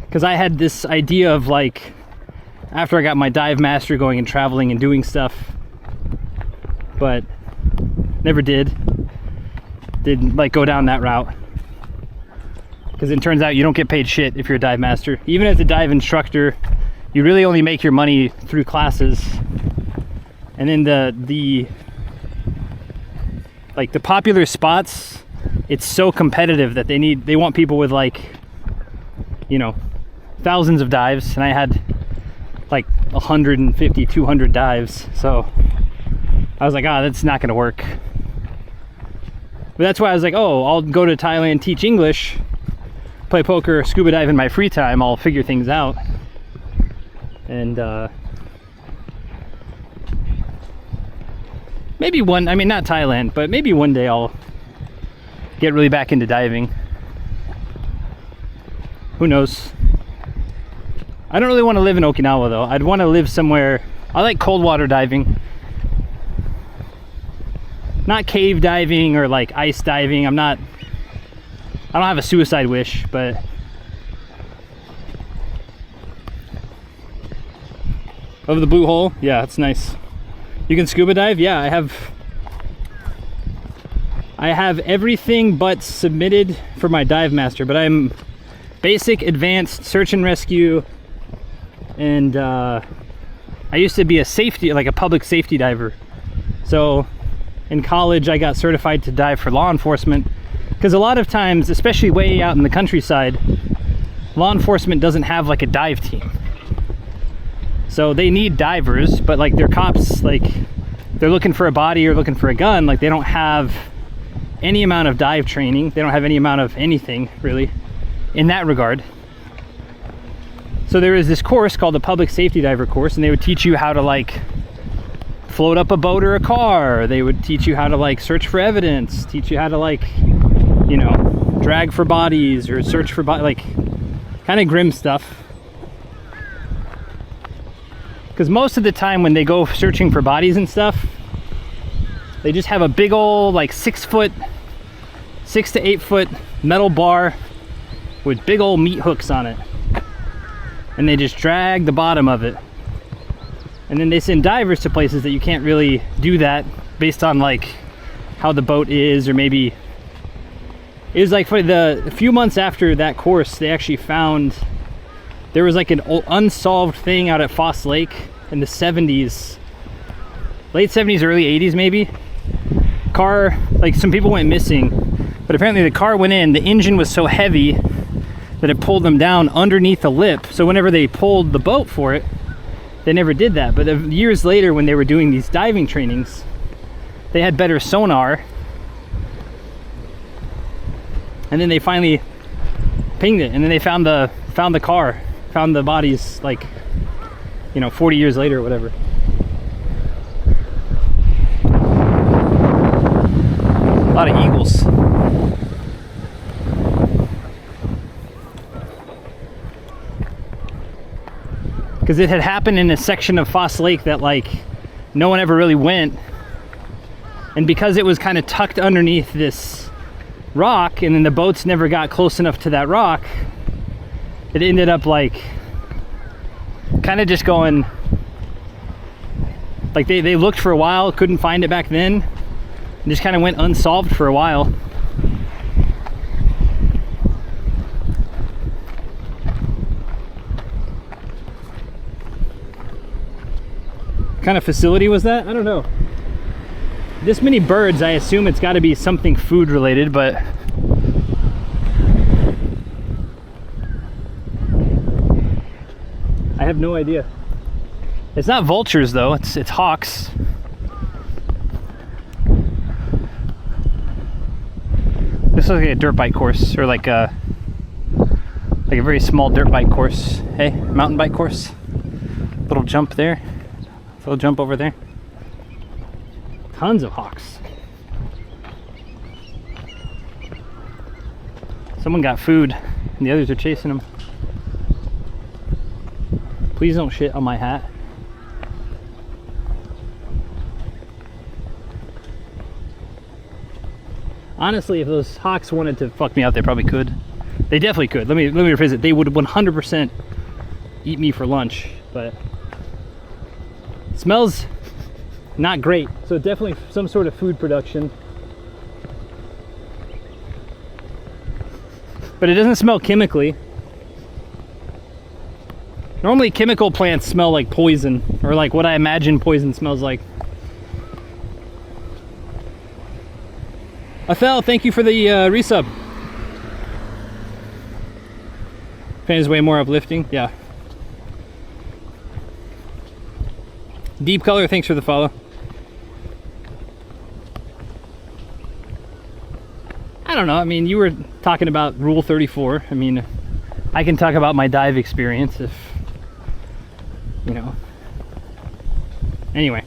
A: because I had this idea of like, after I got my dive master, going and traveling and doing stuff, but never didn't like go down that route, because it turns out you don't get paid shit if you're a dive master. Even as a dive instructor, you really only make your money through classes. And then the popular spots, it's so competitive that they want people with like, you know, thousands of dives, and I had like 150, 200 dives, so I was like, that's not gonna work. But that's why I was like, I'll go to Thailand, teach English, play poker, scuba dive in my free time, I'll figure things out. And maybe not Thailand, but maybe one day I'll get really back into diving. Who knows? I don't really want to live in Okinawa though. I'd want to live somewhere, I like cold water diving. Not cave diving or like ice diving. I don't have a suicide wish, but of the Blue Hole, yeah, it's nice. You can scuba dive? Yeah, I have everything but submitted for my dive master, but I'm basic, advanced, search and rescue, and I used to be a public safety diver. So in college I got certified to dive for law enforcement, because a lot of times, especially way out in the countryside, law enforcement doesn't have like a dive team. So they need divers, but like they're cops, like they're looking for a body or looking for a gun, like they don't have any amount of dive training. They don't have any amount of anything really in that regard. So there is this course called the public safety diver course, and they would teach you how to like float up a boat or a car. They would teach you how to like search for evidence, teach you how to like, you know, drag for bodies or search for like kind of grim stuff. Because most of the time when they go searching for bodies and stuff, they just have a big old like 6 to 8 foot metal bar with big old meat hooks on it, and they just drag the bottom of it. And then they send divers to places that you can't really do that based on like how the boat is, or maybe it was like for a few months after that course, they actually found there was like an unsolved thing out at Foss Lake in the 70s, late 70s, early 80s maybe. Car, like some people went missing, but apparently the car went in, the engine was so heavy that it pulled them down underneath the lip. So whenever they pulled the boat for it, they never did that. But years later, when they were doing these diving trainings, they had better sonar, and then they finally pinged it, and then they found the car, found the bodies, like, you know, 40 years later or whatever. A lot of eagles. Because it had happened in a section of Foss Lake that, like, no one ever really went. And because it was kind of tucked underneath this rock, and then the boats never got close enough to that rock, it ended up, like, kind of just going, like, they looked for a while, couldn't find it back then, and just kind of went unsolved for a while. What kind of facility was that? I don't know. This many birds, I assume it's got to be something food related, but I have no idea. It's not vultures though, it's hawks. This looks like a dirt bike course, or like a very small dirt bike course. Hey, mountain bike course. Little jump there, little jump over there. Tons of hawks. Someone got food and the others are chasing them. Please don't shit on my hat. Honestly, if those hawks wanted to fuck me up, they probably could. They definitely could. Let me rephrase it. They would 100% eat me for lunch, but it smells not great. So definitely some sort of food production. But it doesn't smell chemically. Normally chemical plants smell like poison, or like what I imagine poison smells like. Athel, thank you for the resub. Fan is way more uplifting, yeah. Deep Color, thanks for the follow. I don't know, I mean, you were talking about Rule 34. I mean, I can talk about my dive experience if, you know. Anyway.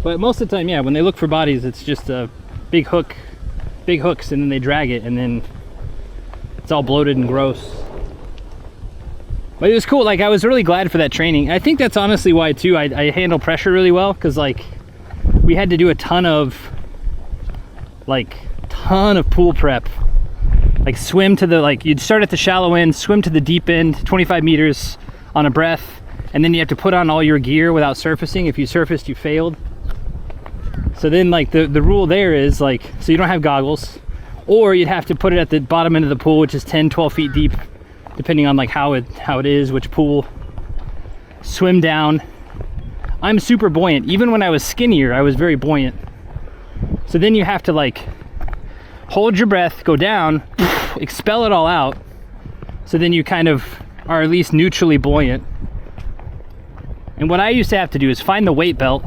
A: But most of the time, yeah, when they look for bodies, it's just a big hooks, and then they drag it, and then it's all bloated and gross. But it was cool. Like, I was really glad for that training. I think that's honestly why too I handle pressure really well, because like we had to do a ton of pool prep. Like swim to the, like, you'd start at the shallow end, swim to the deep end 25 meters on a breath, and then you have to put on all your gear without surfacing. If you surfaced, you failed. So then, like, the rule there is, like, so you don't have goggles, or you'd have to put it at the bottom end of the pool, which is 10-12 feet deep, depending on like how it is, which pool. Swim down. I'm super buoyant. Even when I was skinnier, I was very buoyant. So then you have to, like, hold your breath, go down, expel it all out, so then you kind of are at least neutrally buoyant. And what I used to have to do is find the weight belt,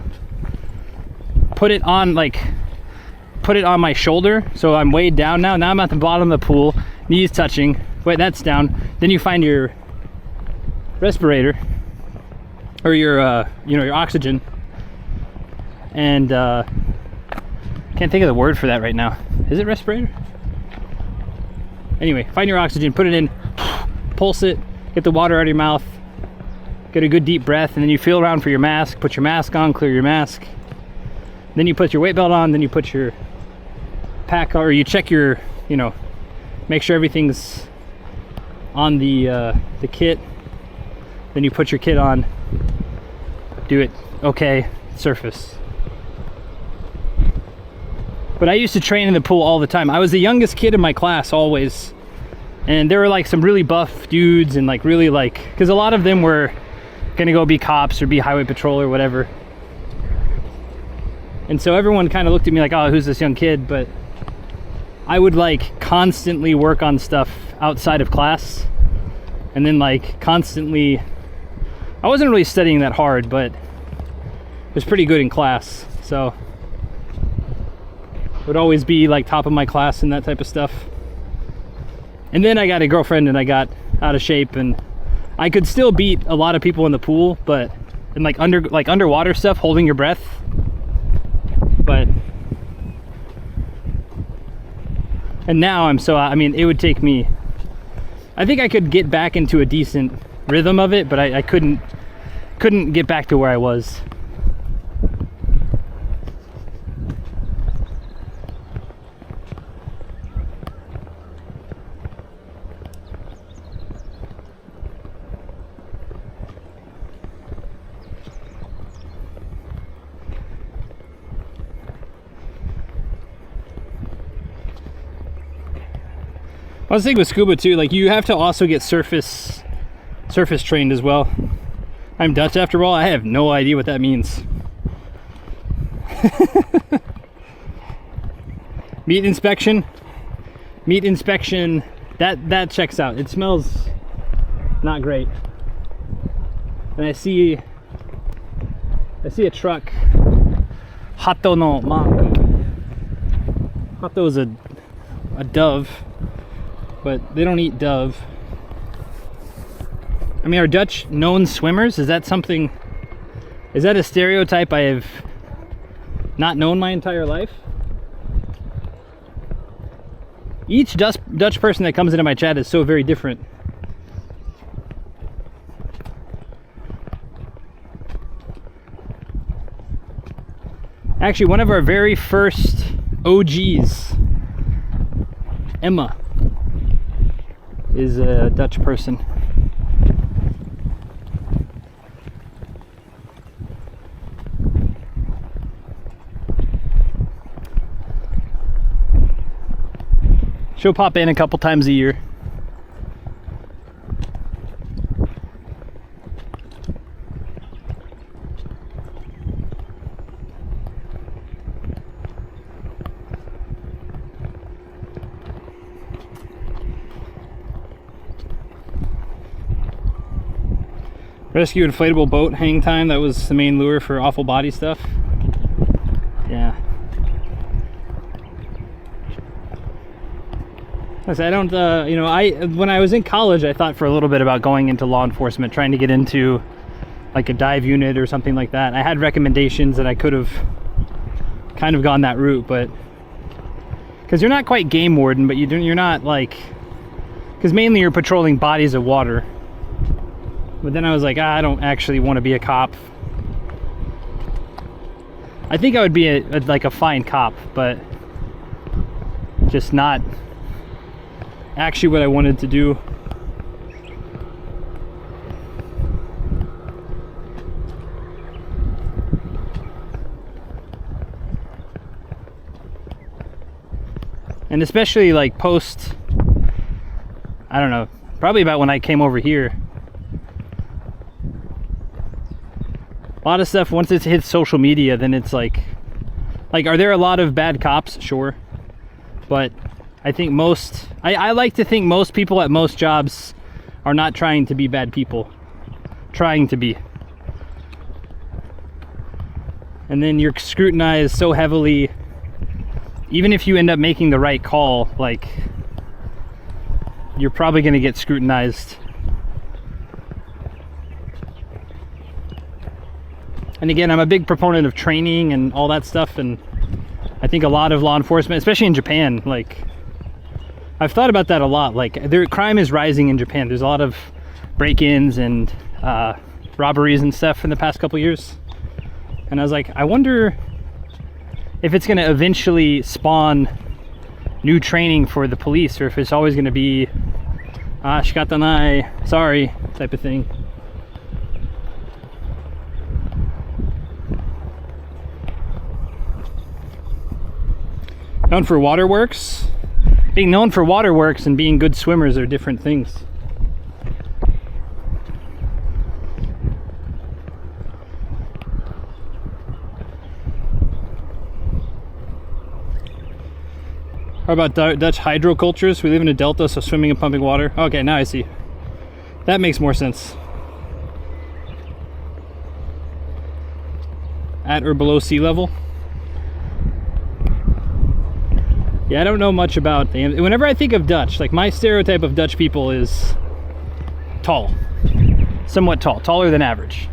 A: put it on my shoulder, so I'm weighed down now. Now I'm at the bottom of the pool, knees touching. Wait, that's down. Then you find your respirator, or your your oxygen, and can't think of the word for that right now. Is it respirator? Anyway, find your oxygen, put it in, pulse it, get the water out of your mouth, get a good deep breath, and then you feel around for your mask, put your mask on, clear your mask. Then you put your weight belt on, then you put your pack, or you check your, make sure everything's on the kit. Then you put your kit on, do it, okay, surface. But I used to train in the pool all the time. I was the youngest kid in my class always. And there were like some really buff dudes, and like really like, because a lot of them were gonna go be cops or be highway patrol or whatever. And so everyone kind of looked at me like, oh, who's this young kid? But I would like constantly work on stuff outside of class, and then like constantly I wasn't really studying that hard, but was pretty good in class, so would always be like top of my class and that type of stuff. And then I got a girlfriend and I got out of shape, and I could still beat a lot of people in the pool, but in like underwater stuff, holding your breath. But and now I'm so, I mean, it would take me, I think I could get back into a decent rhythm of it, but I couldn't get back to where I was. I was thinking with scuba too, like you have to also get surface trained as well. I'm Dutch after all, I have no idea what that means. Meat inspection, that checks out. It smells not great. And I see a truck. Hato no mark. Hato is a dove, but they don't eat dove. I mean, are Dutch known swimmers? Is that something, is that a stereotype I have not known my entire life? Each Dutch person that comes into my chat is so very different. Actually, one of our very first OGs, Emma, is a Dutch person. She'll pop in a couple times a year. Rescue inflatable boat hang time, that was the main lure for awful body stuff. Yeah. I don't, you know, when I was in college, I thought for a little bit about going into law enforcement, trying to get into like a dive unit or something like that. I had recommendations that I could have kind of gone that route, but because you're not quite game warden, but you're not like, because mainly you're patrolling bodies of water. But then I was like, I don't actually want to be a cop. I think I would be like a fine cop, but just not actually what I wanted to do. And especially like post, I don't know, probably about when I came over here. A lot of stuff, once it hits social media, then it's like, are there a lot of bad cops? Sure. But I think I like to think most people at most jobs are not trying to be bad people. Trying to be. And then you're scrutinized so heavily, even if you end up making the right call, like, you're probably going to get scrutinized. And again, I'm a big proponent of training and all that stuff, and I think a lot of law enforcement, especially in Japan, like, I've thought about that a lot. Like, crime is rising in Japan. There's a lot of break-ins and robberies and stuff in the past couple years. And I was like, I wonder if it's going to eventually spawn new training for the police, or if it's always going to be shikatanai, sorry, type of thing. Known for waterworks. Being known for waterworks and being good swimmers are different things. How about Dutch hydrocultures? We live in a delta, so swimming and pumping water. Okay, now I see. That makes more sense. at or below sea level. Yeah, I don't know much about them. Whenever I think of Dutch, like my stereotype of Dutch people is tall, somewhat tall, taller than average.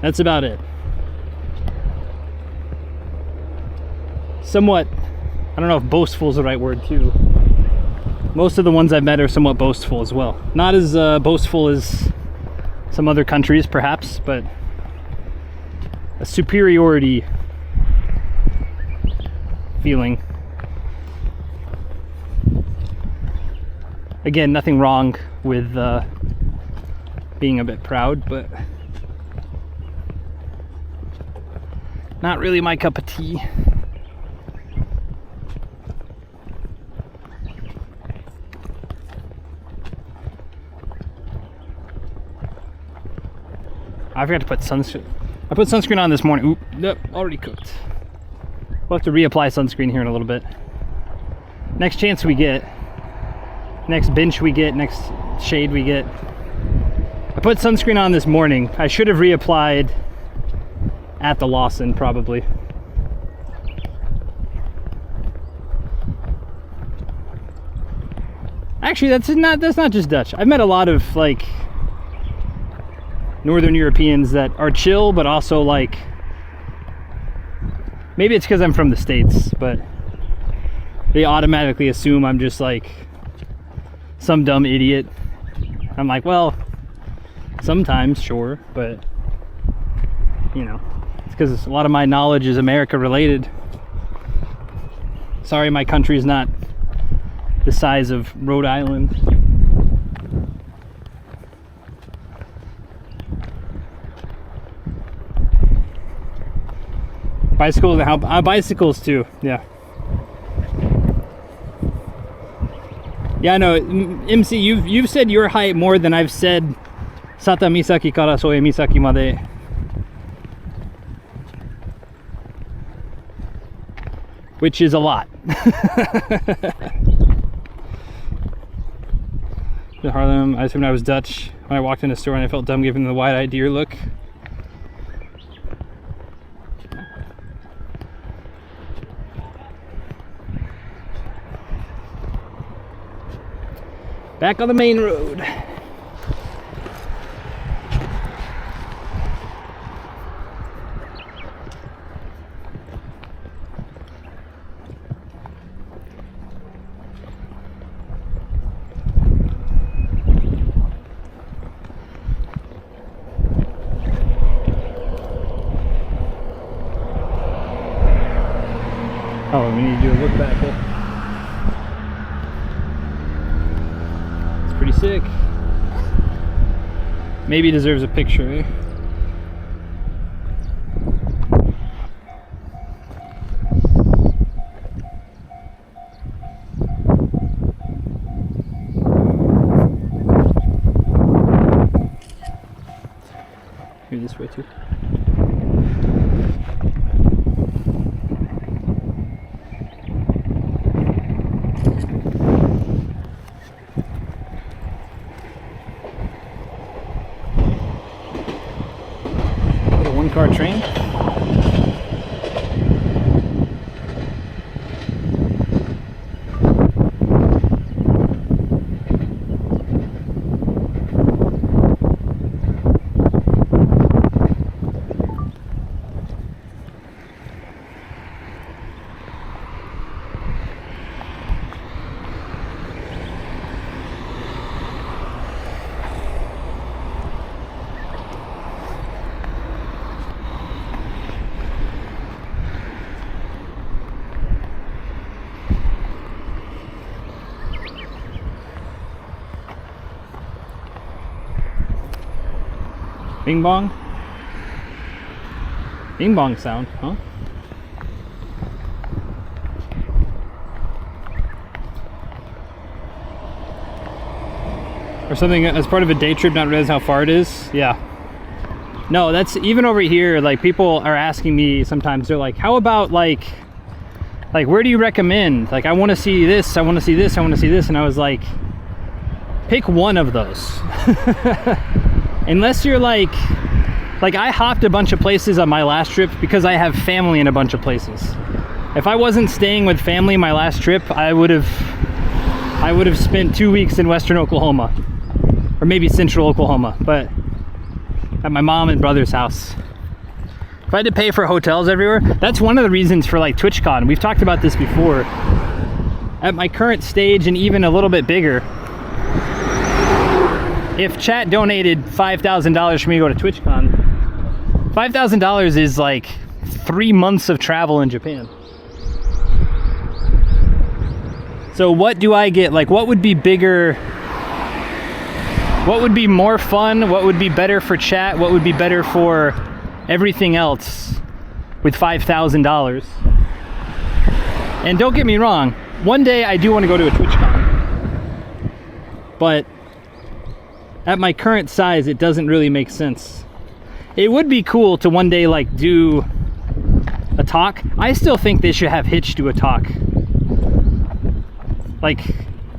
A: That's about it. Somewhat, I don't know if boastful is the right word too. Most of the ones I've met are somewhat boastful as well. Not as boastful as some other countries perhaps, but a superiority feeling. Again, nothing wrong with being a bit proud, but not really my cup of tea. I forgot to put sunscreen. I put sunscreen on this morning. Oop, nope, already cooked. We'll have to reapply sunscreen here in a little bit. Next chance we get, next bench we get, next shade we get. I put sunscreen on this morning. I should have reapplied at the Lawson probably. Actually, that's not just Dutch. I've met a lot of like Northern Europeans that are chill, but also like, maybe it's because I'm from the States, but they automatically assume I'm just like some dumb idiot. I'm like, well, sometimes, sure, but you know, it's because a lot of my knowledge is America related. Sorry, my country's not the size of Rhode Island. Bicycles, bicycles too, yeah. Yeah, I know, MC, you've said your height more than I've said Sata Misaki kara Soe Misaki made. Which is a lot. In Harlem, I assumed I was Dutch when I walked in a store and I felt dumb giving the wide-eyed deer look. Back on the main road. Oh, we need to do a look back. It's pretty sick. Maybe deserves a picture, eh? Here, this way too. Car train. Bing bong? Bing bong sound, huh? Or something as part of a day trip, not realize how far it is? Yeah. No, that's even over here, like people are asking me sometimes, they're like, how about like where do you recommend? Like I want to see this, I want to see this, I want to see this. And I was like, pick one of those. Unless you're like like I hopped a bunch of places on my last trip because I have family in a bunch of places. If I wasn't staying with family my last trip, I would have spent 2 weeks in Western Oklahoma, or maybe Central Oklahoma, but at my mom and brother's house. If I had to pay for hotels everywhere, that's one of the reasons for like TwitchCon. We've talked about this before. At my current stage and even a little bit bigger, if chat donated $5,000 for me to go to TwitchCon, $5,000 is like 3 months of travel in Japan. So what do I get? Like, what would be bigger? What would be more fun? What would be better for chat? What would be better for everything else with $5,000? And don't get me wrong, one day I do want to go to a TwitchCon, but at my current size, it doesn't really make sense. It would be cool to one day like do a talk. I still think they should have Hitch do a talk. Like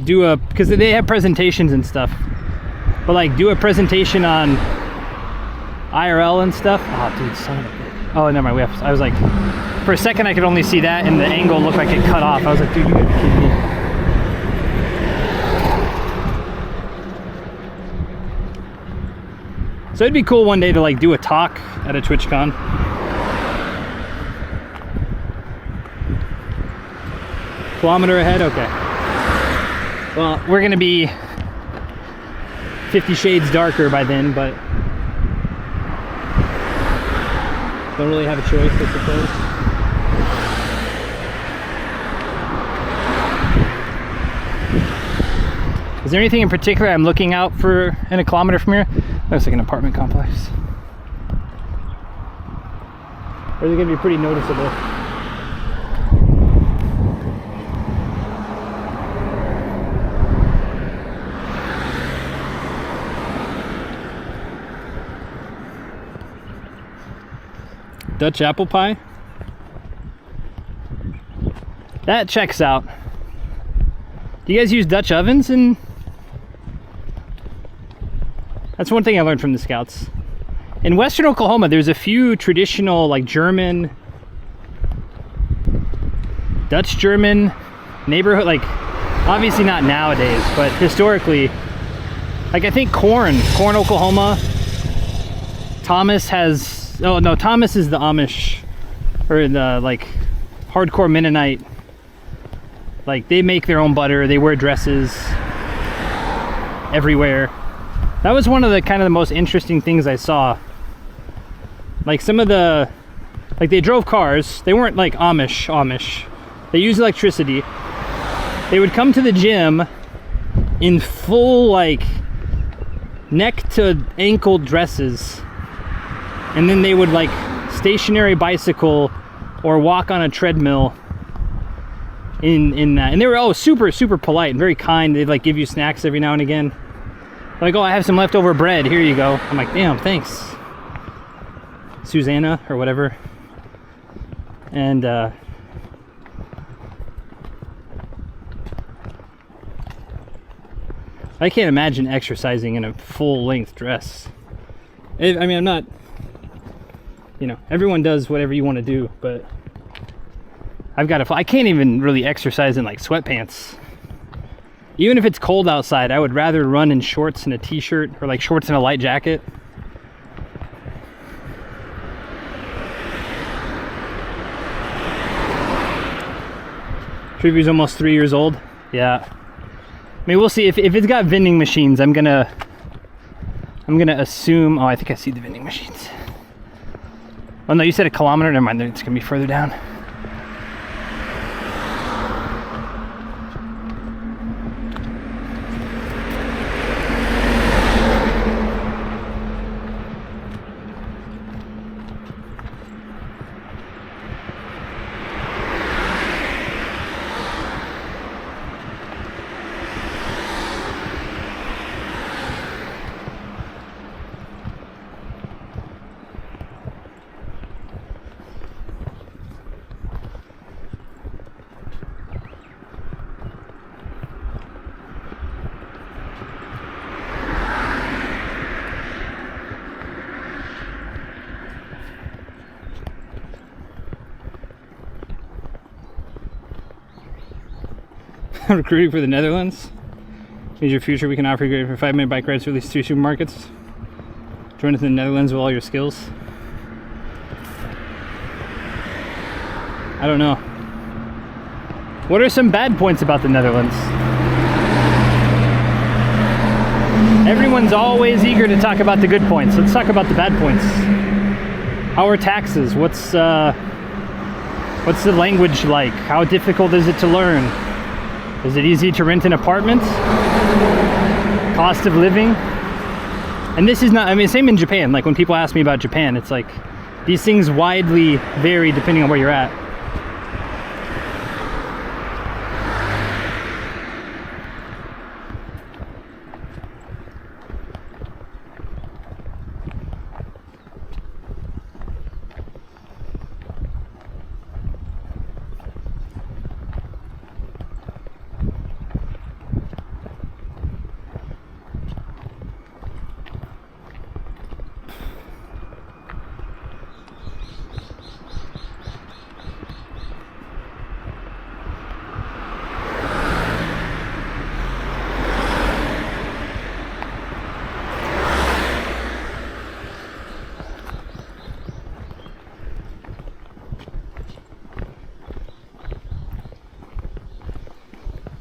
A: because they have presentations and stuff, but like do a presentation on IRL and stuff. Oh dude, son of a bitch. Oh, never mind, I was like, for a second I could only see that and the angle looked like it cut off. I was like, dude, you gotta be kidding me. So it'd be cool one day to like do a talk at a TwitchCon. Kilometer ahead, okay. Well, we're gonna be 50 shades darker by then, but don't really have a choice, I suppose. Is there anything in particular I'm looking out for in a kilometer from here? Looks like an apartment complex. Or are they gonna be pretty noticeable? Dutch apple pie? That checks out. Do you guys use Dutch ovens? And that's one thing I learned from the Scouts. In Western Oklahoma, there's a few traditional like German, Dutch German neighborhood, like obviously not nowadays, but historically, like I think Corn, Oklahoma, Thomas has, oh no, Thomas is the Amish, or the like hardcore Mennonite. Like they make their own butter, they wear dresses everywhere. That was one of the kind of the most interesting things I saw. Like some of the, like they drove cars, they weren't like Amish. They used electricity. They would come to the gym in full like neck to ankle dresses. And then they would like stationary bicycle or walk on a treadmill in that. And they were super polite and very kind. They'd like give you snacks every now and again. Like, oh, I have some leftover bread, here you go. I'm like, damn, thanks, Susanna or whatever. And I can't imagine exercising in a full-length dress. I mean, I'm not, you know, everyone does whatever you want to do, but I can't even really exercise in like sweatpants. Even if it's cold outside, I would rather run in shorts and a t-shirt, or like shorts and a light jacket. Trivia's almost 3 years old. Yeah. I mean, we'll see. If it's got vending machines, I'm gonna assume, oh, I think I see the vending machines. Oh no, you said a kilometer, never mind, it's gonna be further down. Recruiting for the Netherlands. In your future, we can offer you for 5-minute bike rides to at least 2 supermarkets. Join us in the Netherlands with all your skills. I don't know. What are some bad points about the Netherlands? Everyone's always eager to talk about the good points. Let's talk about the bad points. How are taxes? What's the language like? How difficult is it to learn? Is it easy to rent an apartment? Cost of living? And this is not, I mean, same in Japan. Like when people ask me about Japan, it's like these things widely vary depending on where you're at.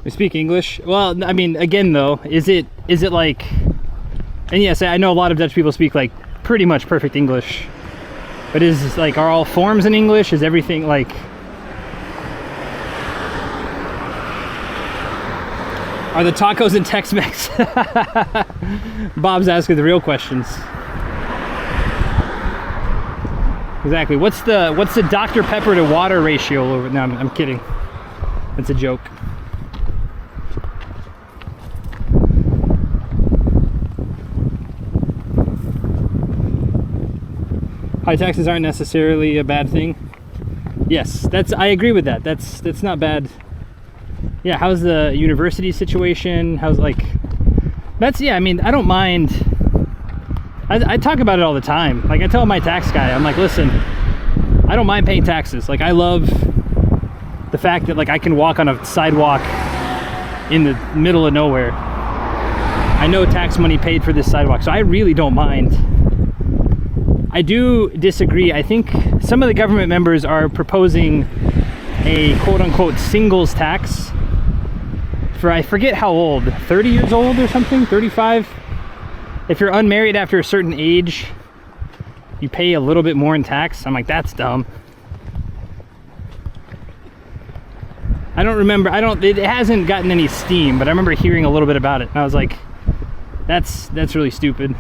A: We speak English. Well, I mean, again though, is it like, and yes, I know a lot of Dutch people speak like pretty much perfect English, but is like, are all forms in English? Is everything like, are the tacos in Tex-Mex? Bob's asking the real questions. Exactly. What's the Dr. Pepper to water ratio over? No, I'm kidding. It's a joke. High taxes aren't necessarily a bad thing. Yes, I agree with that. That's not bad. Yeah, how's the university situation? How's like, yeah, I mean, I don't mind. I talk about it all the time. Like I tell my tax guy, I'm like, listen, I don't mind paying taxes. Like I love the fact that like I can walk on a sidewalk in the middle of nowhere. I know tax money paid for this sidewalk, so I really don't mind. I do disagree. I think some of the government members are proposing a quote-unquote singles tax for, I forget how old, 30 years old or something, 35? If you're unmarried after a certain age, you pay a little bit more in tax. I'm like, that's dumb. I don't remember, it hasn't gotten any steam, but I remember hearing a little bit about it, and I was like, that's really stupid.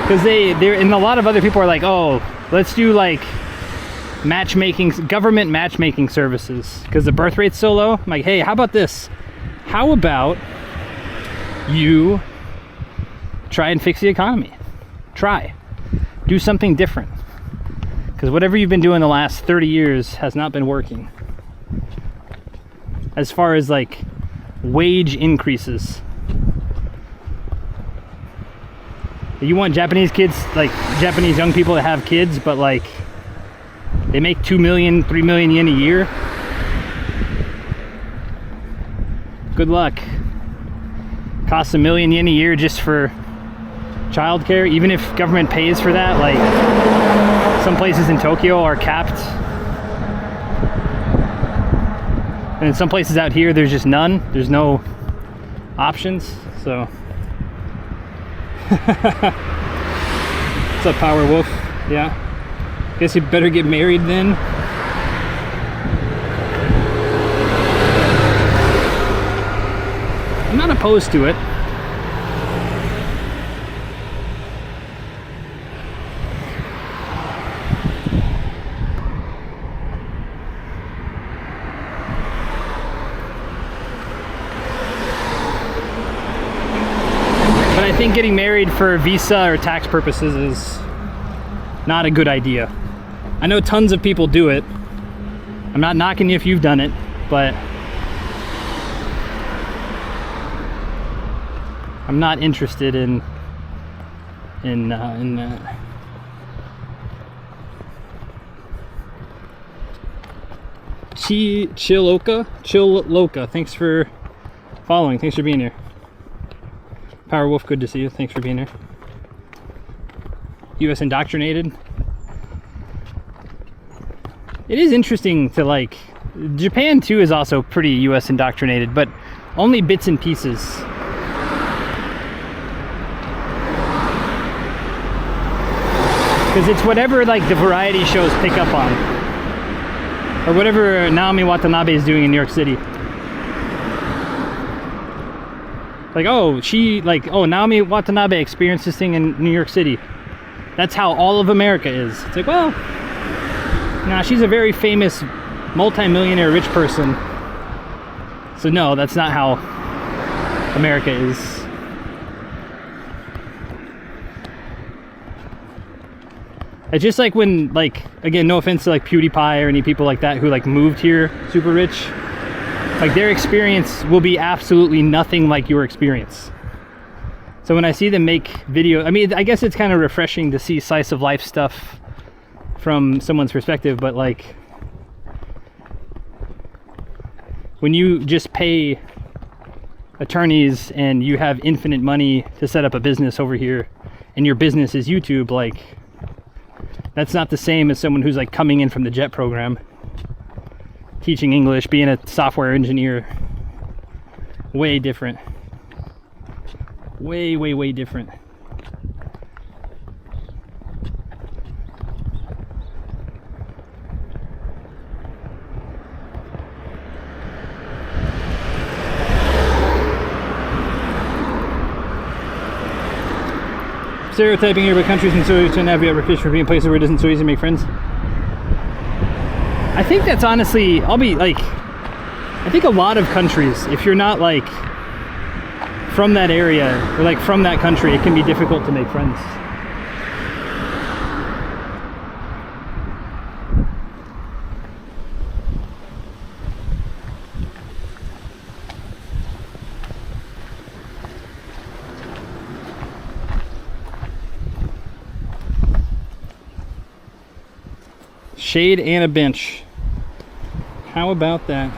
A: Because and a lot of other people are like, oh, let's do like government matchmaking services because the birth rate's so low. I'm like, hey, how about this? How about you try and fix the economy? Do something different. Because whatever you've been doing the last 30 years has not been working. As far as like wage increases. You want Japanese kids, like Japanese young people to have kids, but like they make 2 million, 3 million yen a year. Good luck. Costs 1 million yen a year just for childcare, even if government pays for that. Like some places in Tokyo are capped. And in some places out here, there's just none. There's no options, so. What's up, Power Wolf? Yeah. Guess you better get married then. I'm not opposed to it. I think getting married for visa or tax purposes is not a good idea. I know tons of people do it. I'm not knocking you if you've done it, but I'm not interested in that. Chilloka, thanks for following. Thanks for being here. Power Wolf, good to see you. Thanks for being here. US indoctrinated. It is interesting to like, Japan too is also pretty US indoctrinated, but only bits and pieces. Because it's whatever like the variety shows pick up on. Or whatever Naomi Watanabe is doing in New York City. Like, oh, Naomi Watanabe experienced this thing in New York City. That's how all of America is. It's like, well, nah, she's a very famous multi-millionaire rich person. So no, that's not how America is. It's just like when, like, again, no offense to like PewDiePie or any people like that who like moved here super rich. Like their experience will be absolutely nothing like your experience. So when I see them make video, I mean, I guess it's kind of refreshing to see slice of life stuff from someone's perspective, but like when you just pay attorneys and you have infinite money to set up a business over here and your business is YouTube, like that's not the same as someone who's like coming in from the JET program, teaching English, being a software engineer. Way different. Way, way, way different. Stereotyping here, but countries and so to navigate reputation for being places where it isn't so easy to make friends. I think that's honestly, I'll be like, I think a lot of countries, if you're not like from that area or like from that country, it can be difficult to make friends. Shade and a bench. How about that?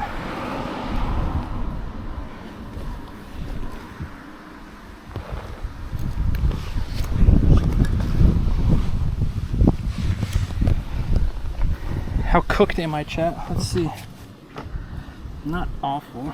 A: How cooked am I, chat? Let's see. Not awful.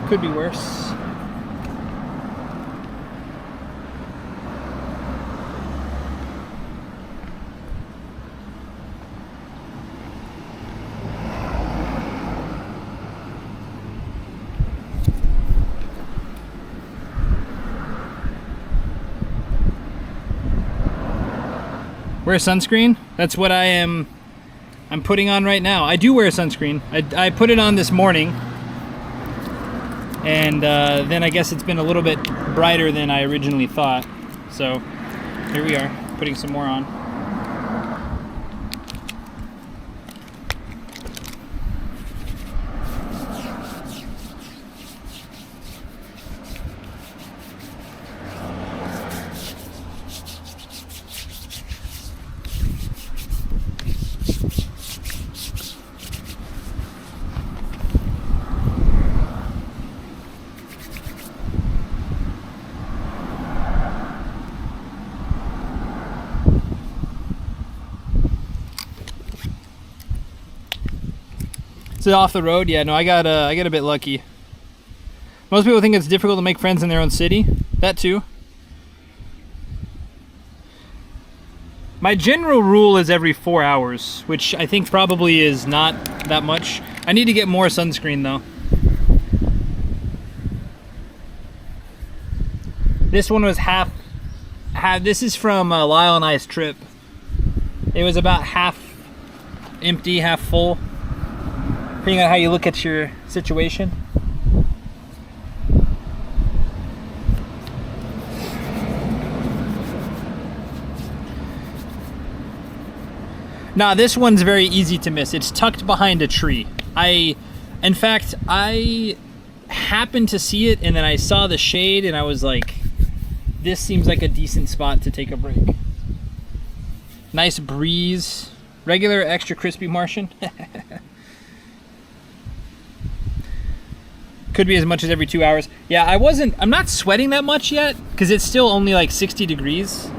A: Could be worse. Wear sunscreen? That's what I'm putting on right now. I do wear sunscreen. I put it on this morning. And then I guess it's been a little bit brighter than I originally thought. So here we are, putting some more on. Is it off the road? Yeah, no, I got a bit lucky. Most people think it's difficult to make friends in their own city. That too. My general rule is every 4 hours, which I think probably is not that much. I need to get more sunscreen though. This one was half. This is from Lyle and I's trip. It was about half empty, half full. Depending on how you look at your situation.
B: Nah, this one's very easy to miss. It's tucked behind a tree. In fact, I happened to see it, and then I saw the shade, and I was like, this seems like a decent spot to take a break. Nice breeze. Regular extra crispy Martian. Could be as much as every 2 hours. Yeah, I'm not sweating that much yet, because it's still only like 60 degrees.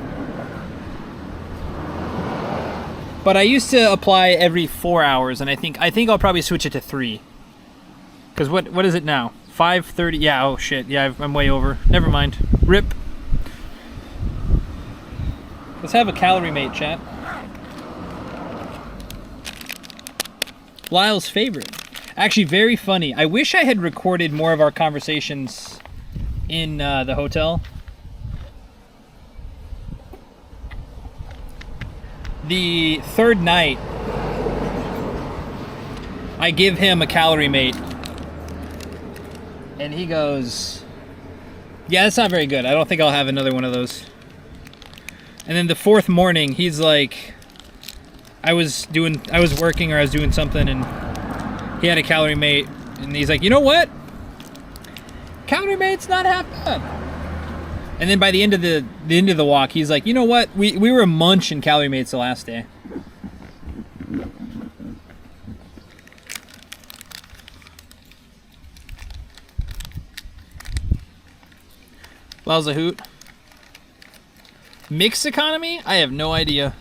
B: But I used to apply every 4 hours, and I think I'll probably switch it to 3. Because what is it now? 5:30? Yeah, oh shit. Yeah, I'm way over. Never mind. RIP. Let's have a calorie mate, chat. Lyle's favorite. Actually, very funny. I wish I had recorded more of our conversations in the hotel. The third night, I give him a calorie mate, and he goes, yeah, that's not very good. I don't think I'll have another one of those. And then the fourth morning, he's like, I was working or I was doing something, and he had a calorie mate, and he's like, you know what? Calorie mate's not half bad. And then by the end of the walk, he's like, you know what? We were munching calorie mates the last day. Low's a hoot. Mixed economy? I have no idea.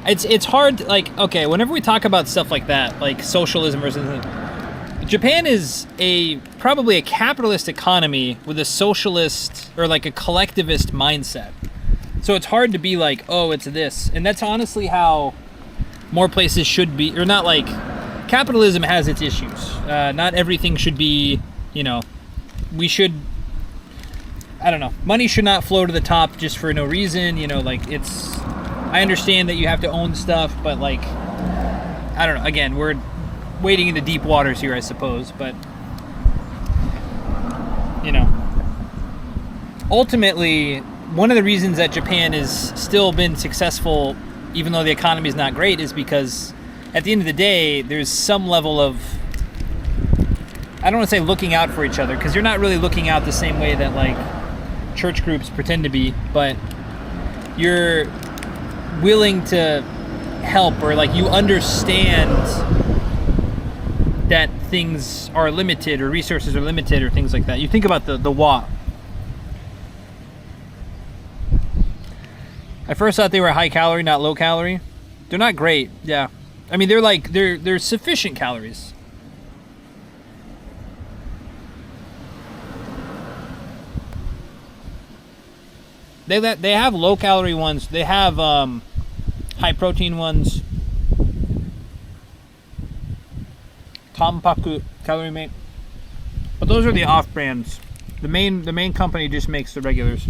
B: It's hard, like, okay, whenever we talk about stuff like that, like socialism versus... Japan is probably a capitalist economy with a socialist or like a collectivist mindset. So it's hard to be like, oh, it's this. And that's honestly how more places should be, or not like, capitalism has its issues. Not everything should be, you know, I don't know, money should not flow to the top just for no reason, you know, like I understand that you have to own stuff, but like, I don't know, again, we're wading into deep waters here, I suppose, but you know, ultimately, one of the reasons that Japan has still been successful, even though the economy is not great, is because at the end of the day, there's some level of, I don't want to say looking out for each other, because you're not really looking out the same way that like church groups pretend to be, but you're willing to help, or like you understand that things are limited or resources are limited or things like that. You think about the WA. I first thought they were high calorie, not low calorie. They're not great, yeah. I mean, they're sufficient calories. They have low calorie ones. They have high protein ones. Tampaku calorie mate. But those are the off brands. The main company just makes the regulars.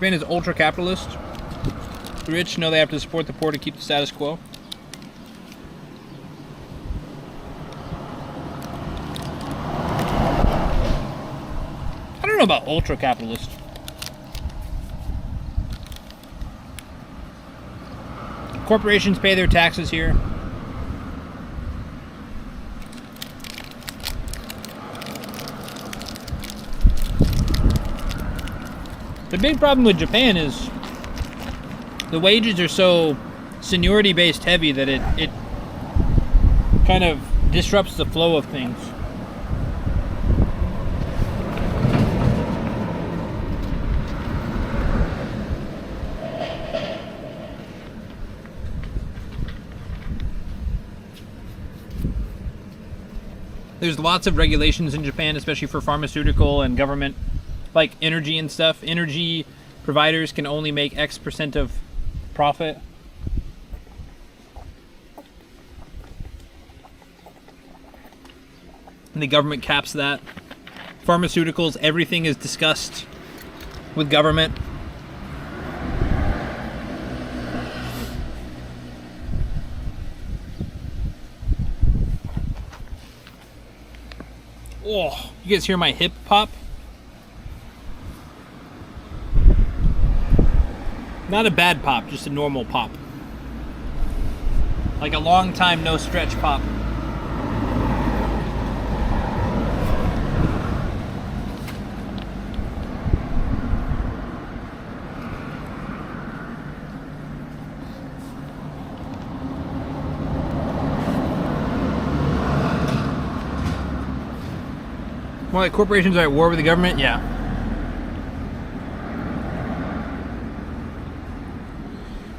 B: Japan is ultra capitalist. The rich know they have to support the poor to keep the status quo. I don't know about ultra capitalist. Corporations pay their taxes here. The big problem with Japan is the wages are so seniority based heavy that it kind of disrupts the flow of things. There's lots of regulations in Japan, especially for pharmaceutical and government, like energy and stuff. Energy providers can only make X% of profit. And the government caps that. Pharmaceuticals, everything is discussed with government. Oh, you guys hear my hip pop? Not a bad pop, just a normal pop. Like a long time no stretch pop. More like corporations are at war with the government? Yeah.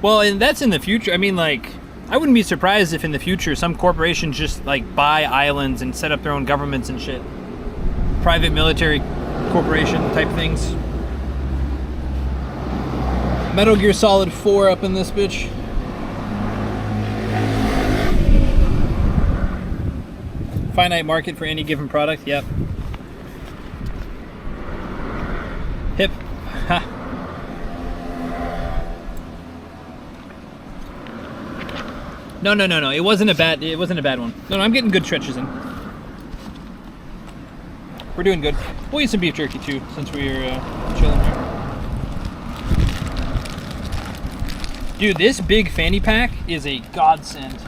B: Well, and that's in the future. I mean, like, I wouldn't be surprised if in the future some corporations just, like, buy islands and set up their own governments and shit. Private military corporation type things. Metal Gear Solid 4 up in this bitch. Finite market for any given product, yep. Hip. Ha. No. It wasn't a bad one. No, I'm getting good stretches in. We're doing good. We'll eat some beef jerky too, since we're chilling here. Dude, this big fanny pack is a godsend.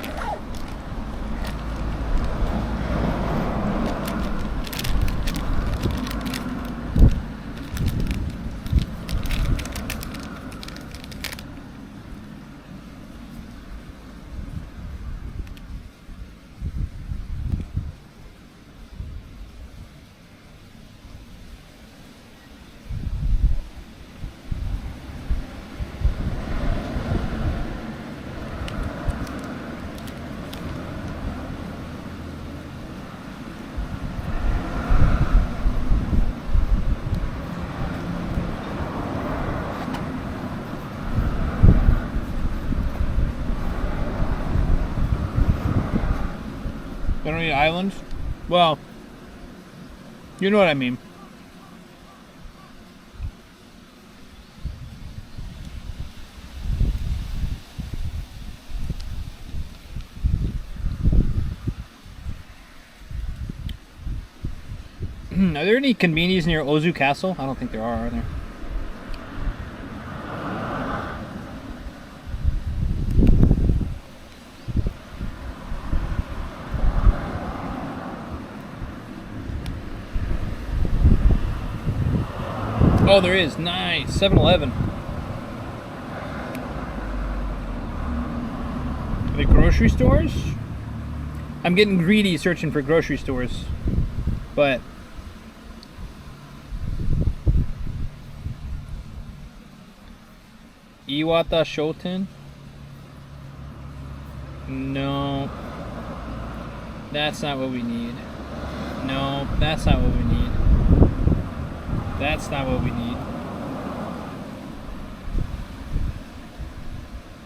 B: They don't need islands? Well, you know what I mean. Are there any conveniences near Ozu Castle? I don't think there are there? Oh, there is. Nice. 7-Eleven. Are there grocery stores? I'm getting greedy searching for grocery stores. But Iwata Shoten? No. That's not what we need. No, that's not what we need. That's not what we need.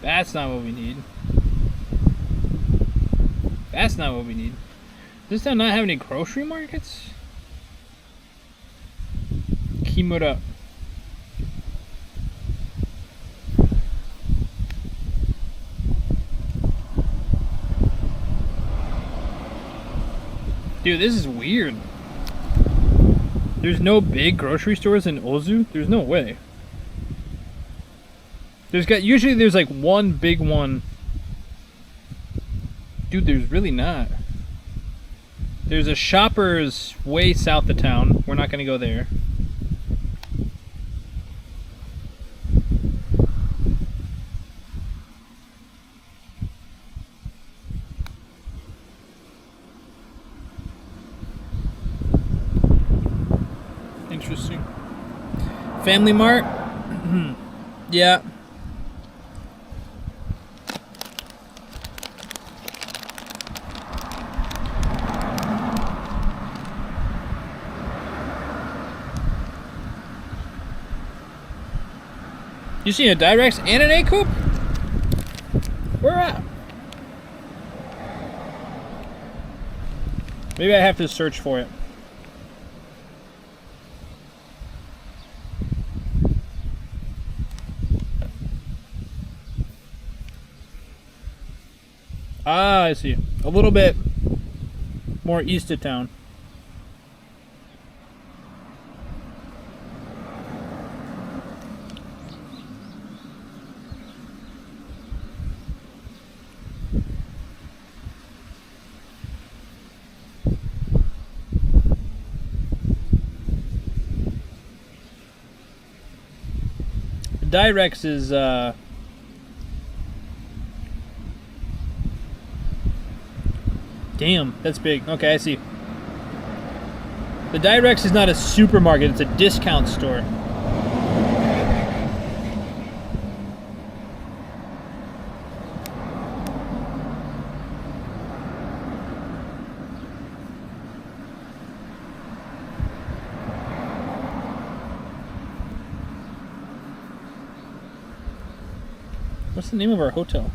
B: That's not what we need. That's not what we need. Does this town not have any grocery markets? Kimura. Dude, this is weird. There's no big grocery stores in Ozu? There's no way. Usually there's like one big one. Dude, there's really not. There's a Shoppers way south of town. We're not gonna go there. Interesting. Family Mart? Yeah. You seen a Direx and an A-Coop? Where at? Maybe I have to search for it. Ah, I see. A little bit more east of town. Direx is damn, that's big. Okay, I see. The Direx is not a supermarket, it's a discount store. What's the name of our hotel?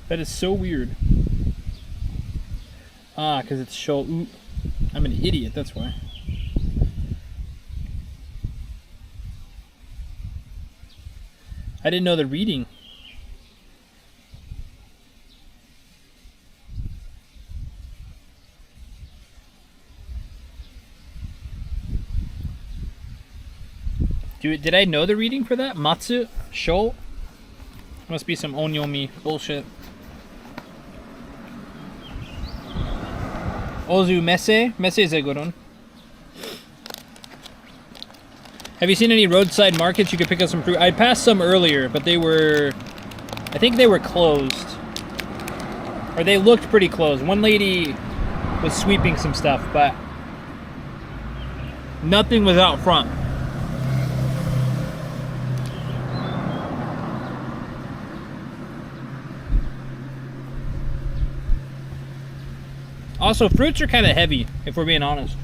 B: That is so weird. Ah, because it's show. Ooh, I'm an idiot, that's why. I didn't know the reading. Did I know the reading for that? Matsu? Sho? Must be some onyomi bullshit. Ozu Messe? Messe is a good one. Have you seen any roadside markets you could pick up some fruit? I passed some earlier, but they were... I think they were closed. Or they looked pretty closed. One lady was sweeping some stuff, but nothing was out front. Also, fruits are kind of heavy, if we're being honest.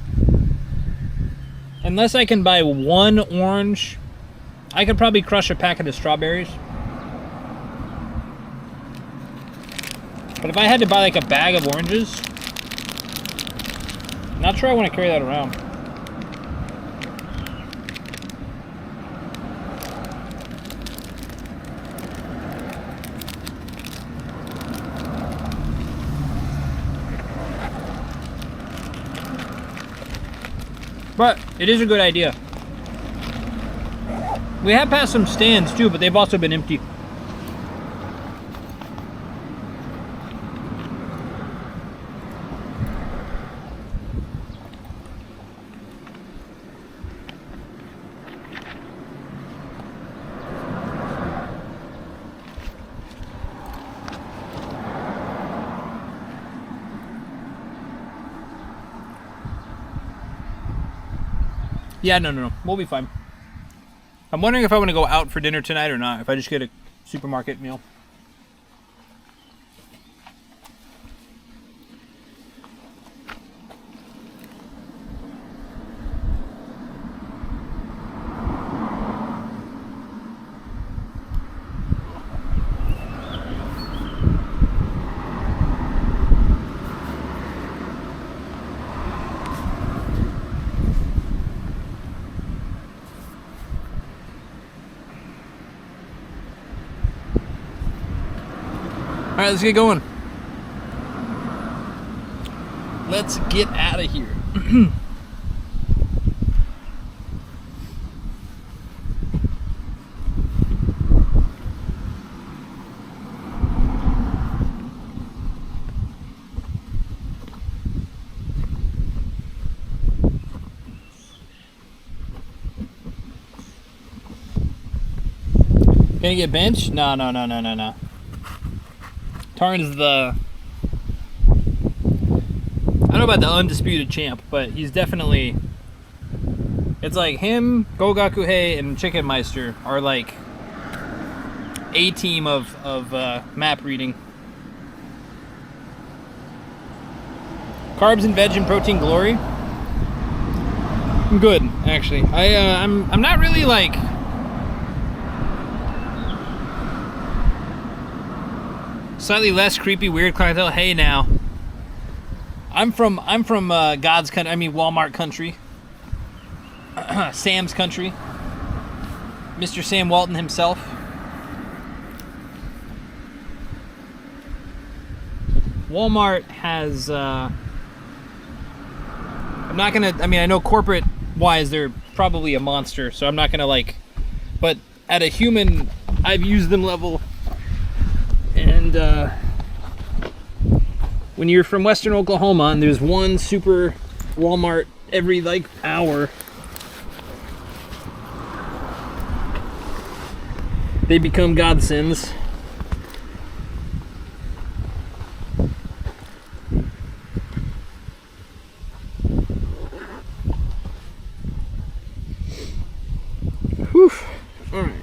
B: Unless I can buy one orange, I could probably crush a packet of strawberries. But if I had to buy like a bag of oranges, not sure I want to carry that around. But it is a good idea. We have passed some stands too, but they've also been empty. Yeah, no. We'll be fine. I'm wondering if I want to go out for dinner tonight or not, if I just get a supermarket meal. All right, let's get going. Let's get out of here. Gonna get benched? No. Tarn's the... I don't know about the undisputed champ, but he's definitely It's like him, Gogakuhei, and Chicken Meister are like a team of map reading. Carbs and veg and protein glory. Good, actually. I'm not really like slightly less creepy, weird clientele. Hey now, I'm from God's country. I mean Walmart country, Sam's country. Mr. Sam Walton himself. Walmart has. I'm not gonna. I mean, I know corporate wise, they're probably a monster, so I'm not gonna like. But at a human, I've used them level. And when you're from Western Oklahoma and there's one super Walmart every like hour, they become godsends. Whew. All right.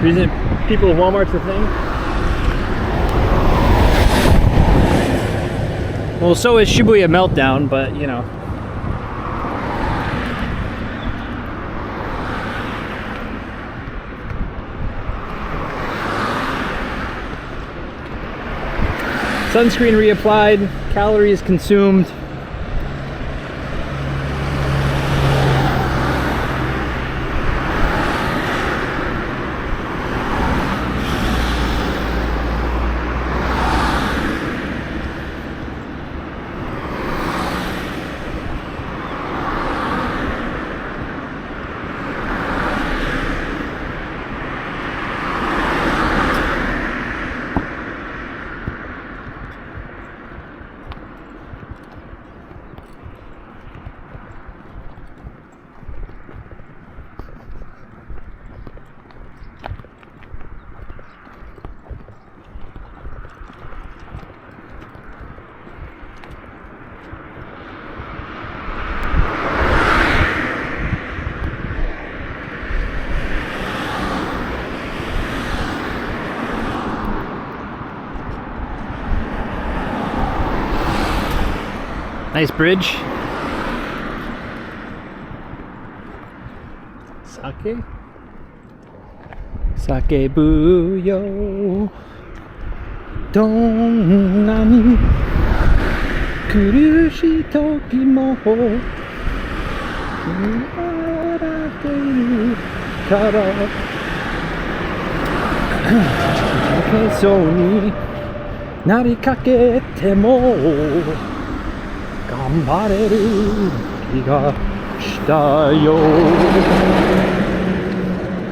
B: Reason people of Walmart's a thing? Well, so is Shibuya Meltdown, but you know. Sunscreen reapplied, calories consumed. Nice bridge. Sake. Sake buyo. Donnani kurushii toki mo warateru kara nakesou ni narikakete mo 頑張れる気がしたよ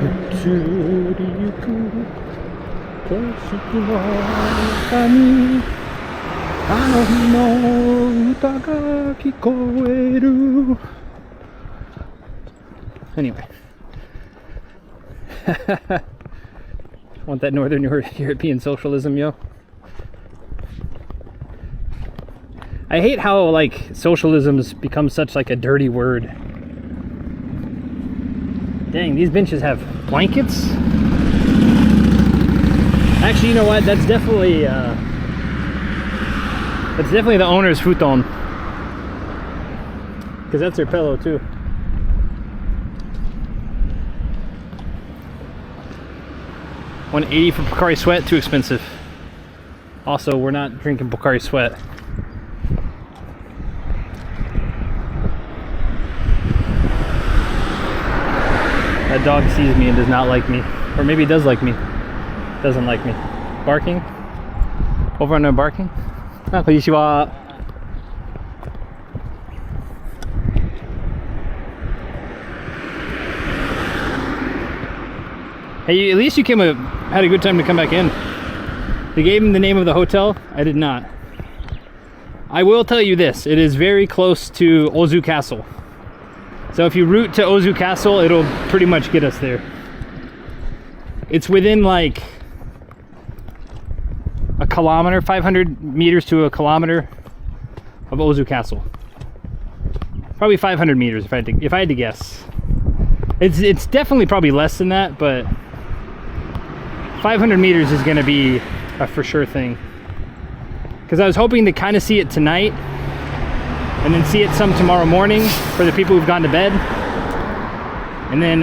B: 移りゆく景色の中にあの日の歌が聞こえる Anyway want that Northern European socialism, yo. I hate how like socialism's become such like a dirty word. Dang, these benches have blankets. Actually, you know what? That's definitely the owner's futon. Because that's their pillow too. $180 for Pocari Sweat, too expensive. Also, we're not drinking Pocari Sweat. That dog sees me and does not like me. Or maybe he does like me. Doesn't like me. Barking? Over on there barking? Ah, konnichiwa. Hey, at least you had a good time to come back in. They gave him the name of the hotel. I did not.
A: I will tell you this, it is very close to Ozu Castle. So if you route to Ozu Castle, it'll pretty much get us there. It's within like a kilometer, 500 meters to a kilometer of Ozu Castle. Probably 500 meters if I had to guess. It's definitely probably less than that, but 500 meters is gonna be a for sure thing. Because I was hoping to kind of see it tonight and then see it some tomorrow morning for the people who've gone to bed, and then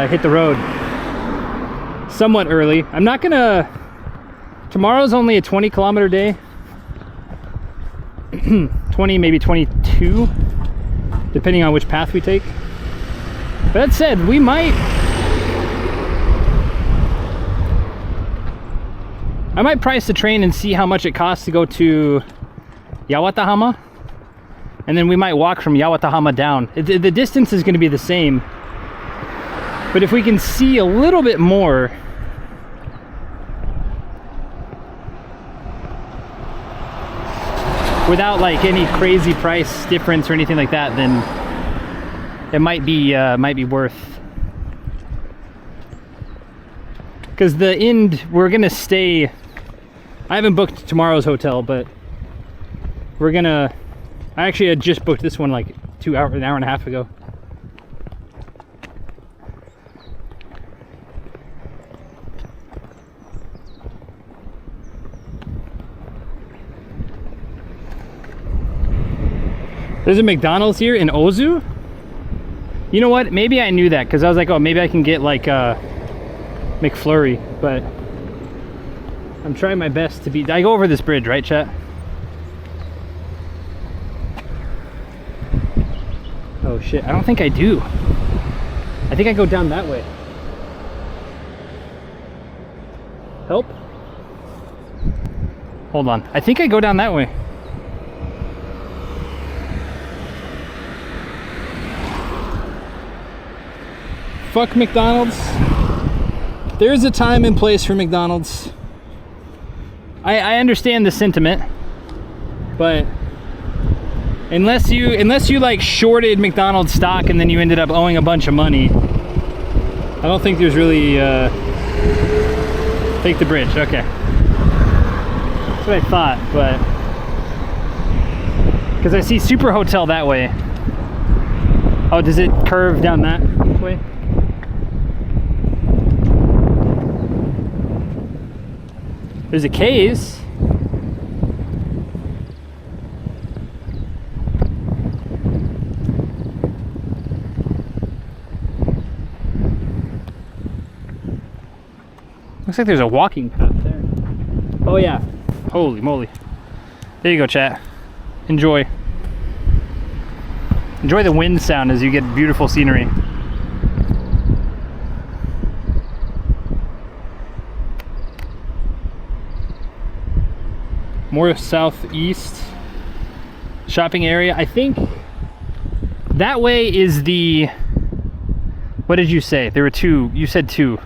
A: hit the road somewhat early. I'm not gonna, tomorrow's only a 20-kilometer day. 20, maybe 22, depending on which path we take. But that said, we might, I might price the train and see how much it costs to go to Yawatahama, and then we might walk from Yawatahama down. The distance is going to be the same, but if we can see a little bit more, without like any crazy price difference or anything like that, then it might be worth. Because the end, we're gonna stay. I haven't booked tomorrow's hotel, but we're gonna. I actually had just booked this one like an hour and a half ago. There's a McDonald's here in Ozu. You know what? Maybe I knew that because I was like, oh, maybe I can get like a McFlurry, but I'm trying my best to be. I go over this bridge, right, chat? Oh shit, I don't think I do. I think I go down that way. Help? Hold on. I think I go down that way. Fuck McDonald's. There's a time and place for McDonald's. I understand the sentiment, but unless you like shorted McDonald's stock and then you ended up owing a bunch of money, I don't think there's really take the bridge. Okay, that's what I thought, but because I see Super Hotel that way. Oh, does it curve down that way? There's a K's. Looks like there's a walking path there. Oh yeah. Holy moly. There you go, chat. Enjoy. Enjoy the wind sound as you get beautiful scenery. More southeast shopping area. I think that way is the, what did you say? There were two, you said two.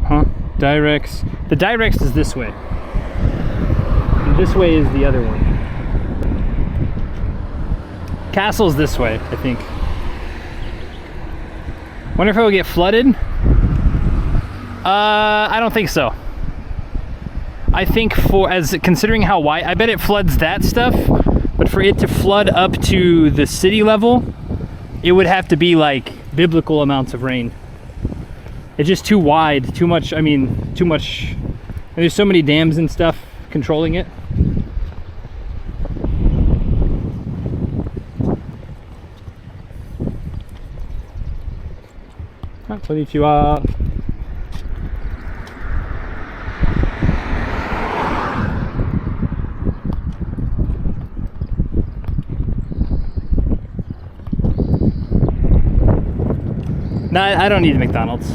A: Huh? Directs. The Directs is this way. And this way is the other one. Castle's this way, I think. Wonder if it will get flooded? I don't think so. I think considering how wide, I bet it floods that stuff, but for it to flood up to the city level, it would have to be like biblical amounts of rain. It's just too wide, too much, and there's so many dams and stuff controlling it. Konnichiwa. No, I don't need McDonald's.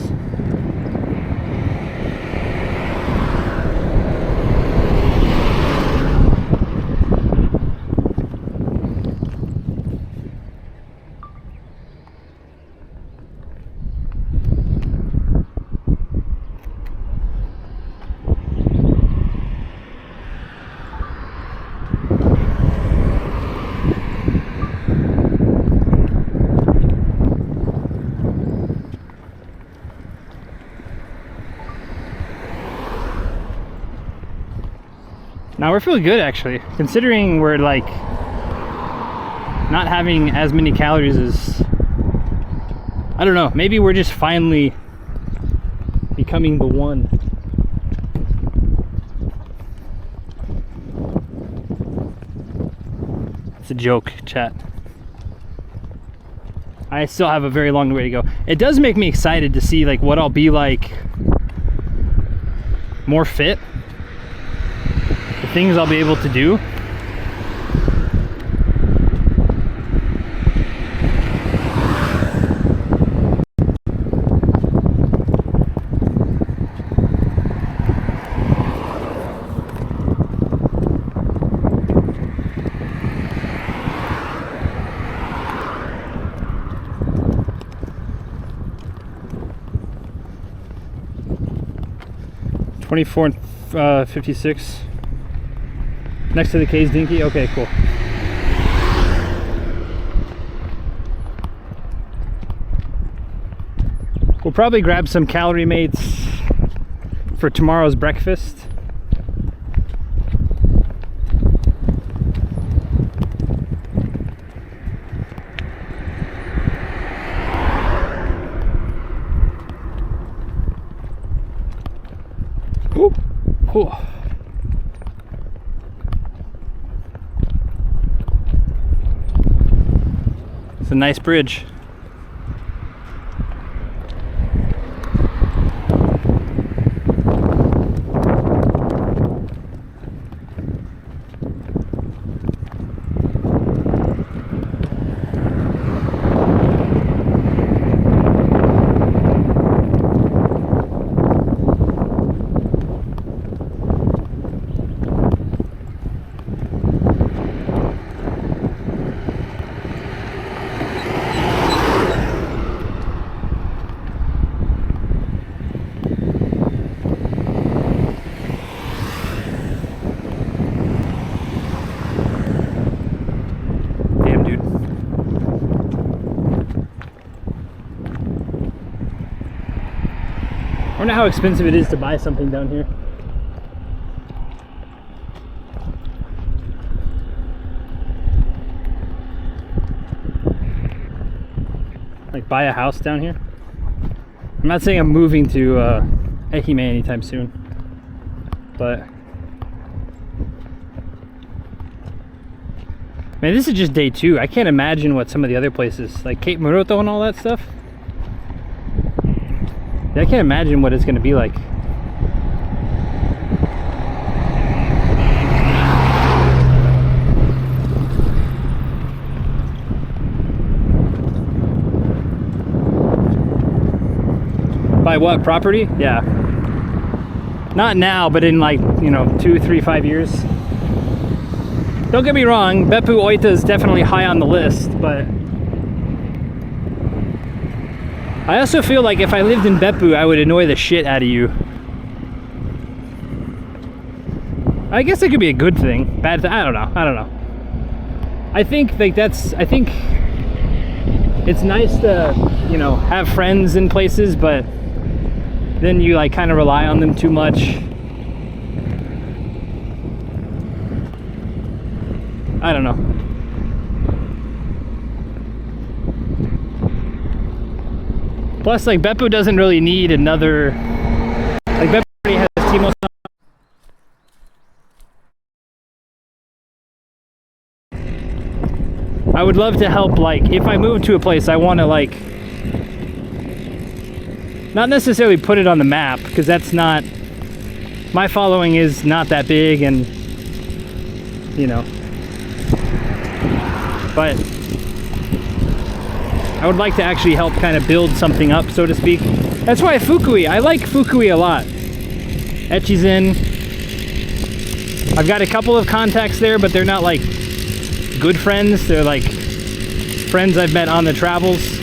A: Now we're feeling good actually, considering we're like not having as many calories as, I don't know, maybe we're just finally becoming the one. It's a joke, chat. I still have a very long way to go. It does make me excited to see like what I'll be like more fit, the things I'll be able to do. $24 and 56 next to the K's Dinky. Okay, cool. We'll probably grab some calorie mates for tomorrow's breakfast. Ooh. Ooh. It's a nice bridge. I wonder how expensive it is to buy something down here. Like buy a house down here? I'm not saying I'm moving to Ehime anytime soon, but man, this is just day 2. I can't imagine what some of the other places, like Cape Muroto and all that stuff. I can't imagine what it's going to be like. Buy what? Property? Yeah. Not now, but in like, you know, 2, 3, 5 years. Don't get me wrong, Beppu Oita is definitely high on the list, but I also feel like if I lived in Beppu, I would annoy the shit out of you. I guess it could be a good thing. Bad thing, I don't know. I think like I think it's nice to, you know, have friends in places, but then you like kind of rely on them too much. I don't know. Plus, like, Beppu doesn't really need another, like, Beppu already has Timo. I would love to help, like, if I move to a place, I want to, like, not necessarily put it on the map, because that's not, my following is not that big, and, you know, but I would like to actually help kind of build something up, so to speak. That's why Fukui, I like Fukui a lot. Echizen. I've got a couple of contacts there, but they're not like good friends. They're like friends I've met on the travels.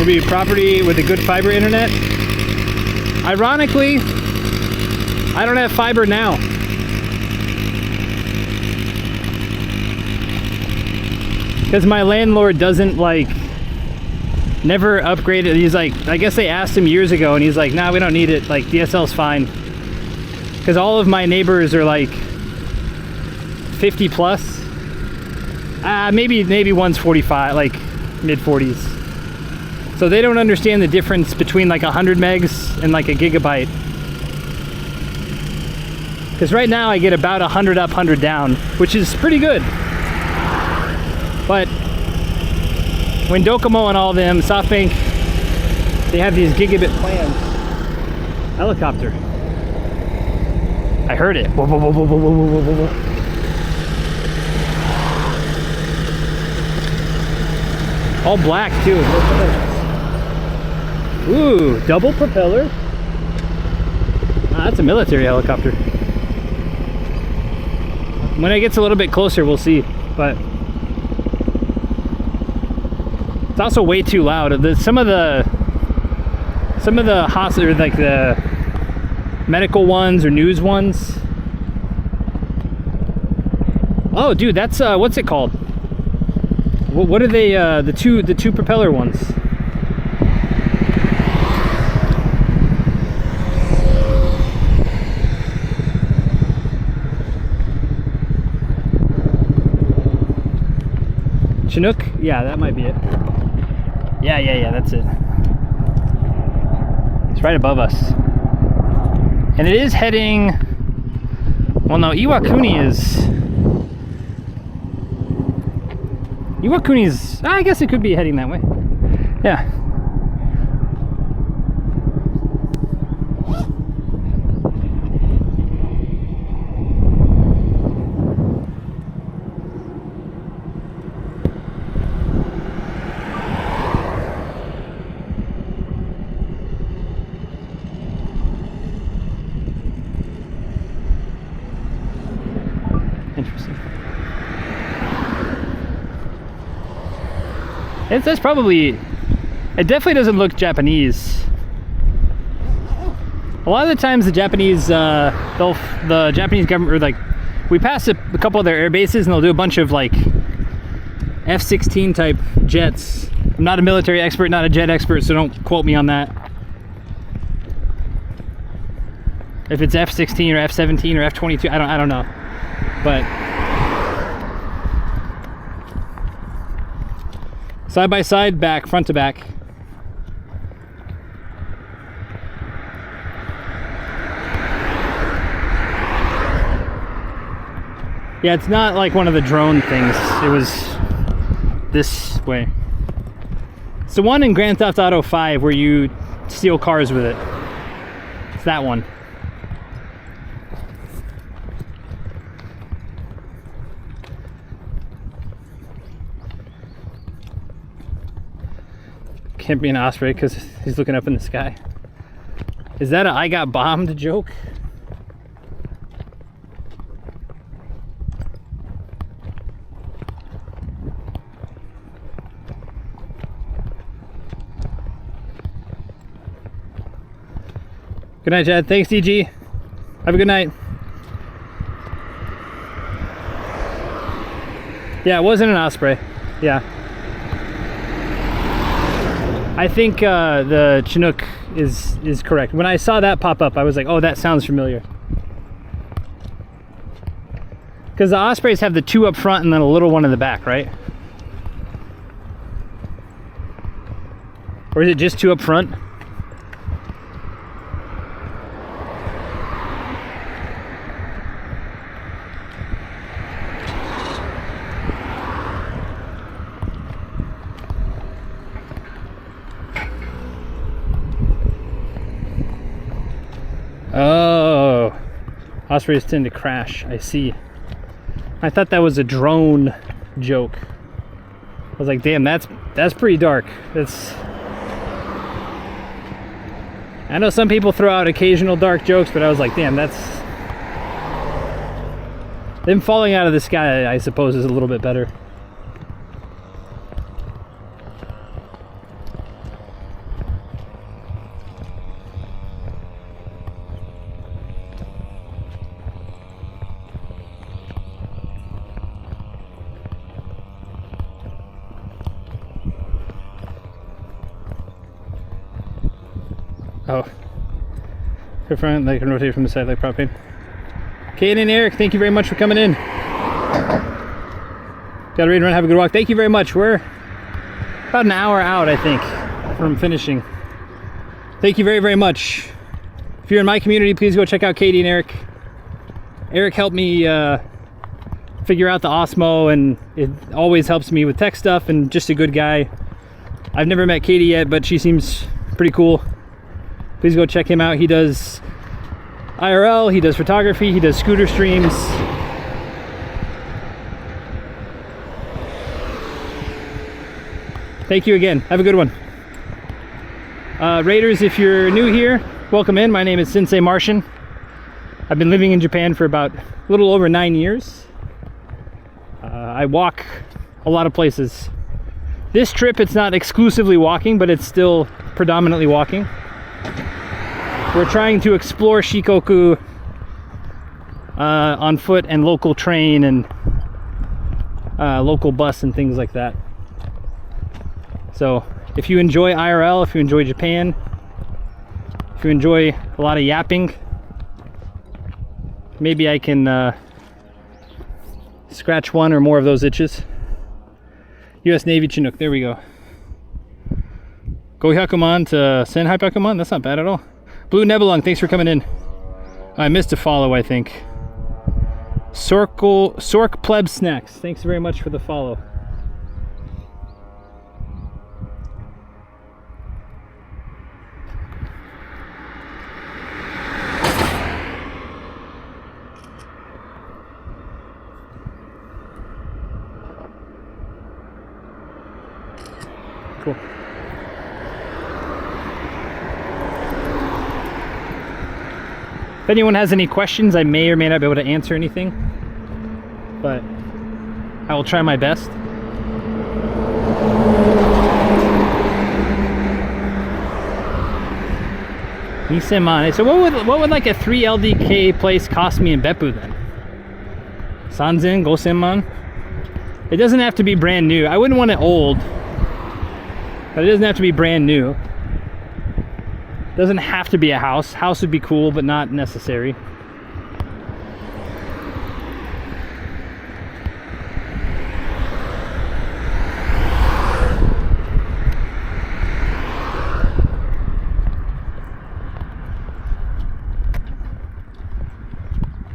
A: will be property with a good fiber internet. Ironically, I don't have fiber now. Because my landlord doesn't like, never upgraded. He's like, I guess they asked him years ago and he's like, nah, we don't need it. Like DSL's fine. Because all of my neighbors are like 50 plus. Maybe one's 45, like mid 40s. So they don't understand the difference between like 100 megs and like a gigabyte. Because right now I get about 100 up, 100 down, which is pretty good. But when Docomo and all them, SoftBank, they have these gigabit plans. Helicopter. I heard it. Whoa, whoa, whoa, whoa, whoa, whoa, whoa, whoa. All black too. Ooh, double propeller. Ah, that's a military helicopter. When it gets a little bit closer, we'll see. But it's also way too loud. Some of the hospital, like the medical ones or news ones. Oh, dude, that's what's it called? What are they? The two propeller ones. Chinook? Yeah, that might be it. Yeah, that's it. It's right above us. And it is heading... Well, no, Iwakuni's... I guess it could be heading that way. Yeah. Interesting. That's probably, it definitely doesn't look Japanese. A lot of the times the Japanese, the Japanese government, or like, we pass a couple of their air bases and they'll do a bunch of like F-16 type jets. I'm not a military expert, not a jet expert, so don't quote me on that. If it's F-16 or F-17 or F-22, I don't know. But side by side, back, front to back. Yeah, it's not like one of the drone things. It was this way. It's the one in Grand Theft Auto 5 where you steal cars with it. It's that one. Can't be an osprey because he's looking up in the sky. Is that a I got bombed joke? Good night, Chad. Thanks, DG. Have a good night. Yeah, it wasn't an osprey. Yeah. I think the Chinook is correct. When I saw that pop up, I was like, oh, that sounds familiar. Because the ospreys have the two up front and then a little one in the back, right? Or is it just two up front? Oh, ospreys tend to crash. I see. I thought that was a drone joke. I was like, damn, that's pretty dark. I know some people throw out occasional dark jokes, but I was like, damn, that's... Them falling out of the sky, I suppose, is a little bit better. Oh. The front, they can rotate from the side like propane. Kate and Eric, thank you very much for coming in. Got ready to run, have a good walk. Thank you very much. We're about an hour out, I think, from finishing. Thank you very, very much. If you're in my community, please go check out Katie and Eric. Eric helped me figure out the Osmo, and it always helps me with tech stuff, and just a good guy. I've never met Katie yet, but she seems pretty cool. Please go check him out. He does IRL, he does photography, he does scooter streams. Thank you again. Have a good one. Raiders, if you're new here, welcome in. My name is Sensei Martian. I've been living in Japan for about a little over 9 years. I walk a lot of places. This trip, it's not exclusively walking, but it's still predominantly walking. We're trying to explore Shikoku on foot and local train and local bus and things like that. So if you enjoy IRL, if you enjoy Japan, if you enjoy a lot of yapping, maybe I can scratch one or more of those itches. US Navy Chinook, there we go. Go Hyakuman to Senhai Hyakuman, that's not bad at all. Blue Nebulong, thanks for coming in. I missed a follow, I think. Sork Pleb Snacks, thanks very much for the follow. Cool. If anyone has any questions, I may or may not be able to answer anything, but I will try my best. Nisemane. So what would like a 3 LDK place cost me in Beppu then? Sanzen, Gosenman? It doesn't have to be brand new. I wouldn't want it old, but it doesn't have to be brand new. Doesn't have to be a house. House would be cool, but not necessary.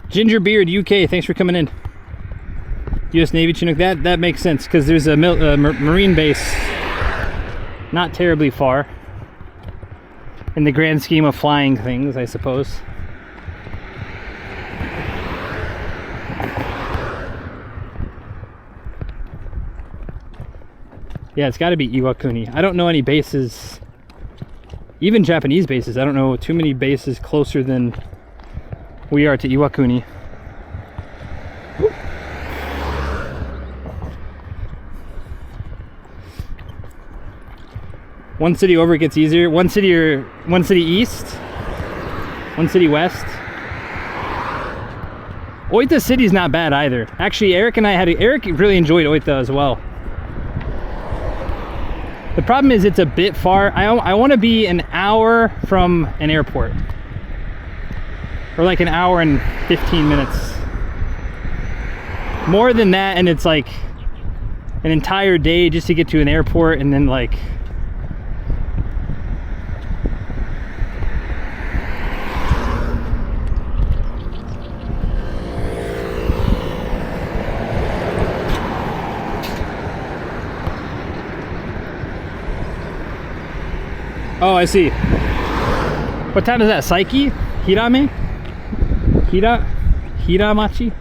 A: Gingerbeard UK, thanks for coming in. US Navy Chinook, that makes sense because there's a marine base not terribly far in the grand scheme of flying things, I suppose. Yeah, it's got to be Iwakuni. I don't know any bases, even Japanese bases. I don't know too many bases closer than we are to Iwakuni. Ooh. One city over, it gets easier. One city east, one city west. Oita City's not bad either. Actually, Eric really enjoyed Oita as well. The problem is it's a bit far. I want to be an hour from an airport, or like an hour and 15 minutes. More than that, and it's like an entire day just to get to an airport, and then like oh, I see. What town is that? Saiki? Hirame? Hiramachi?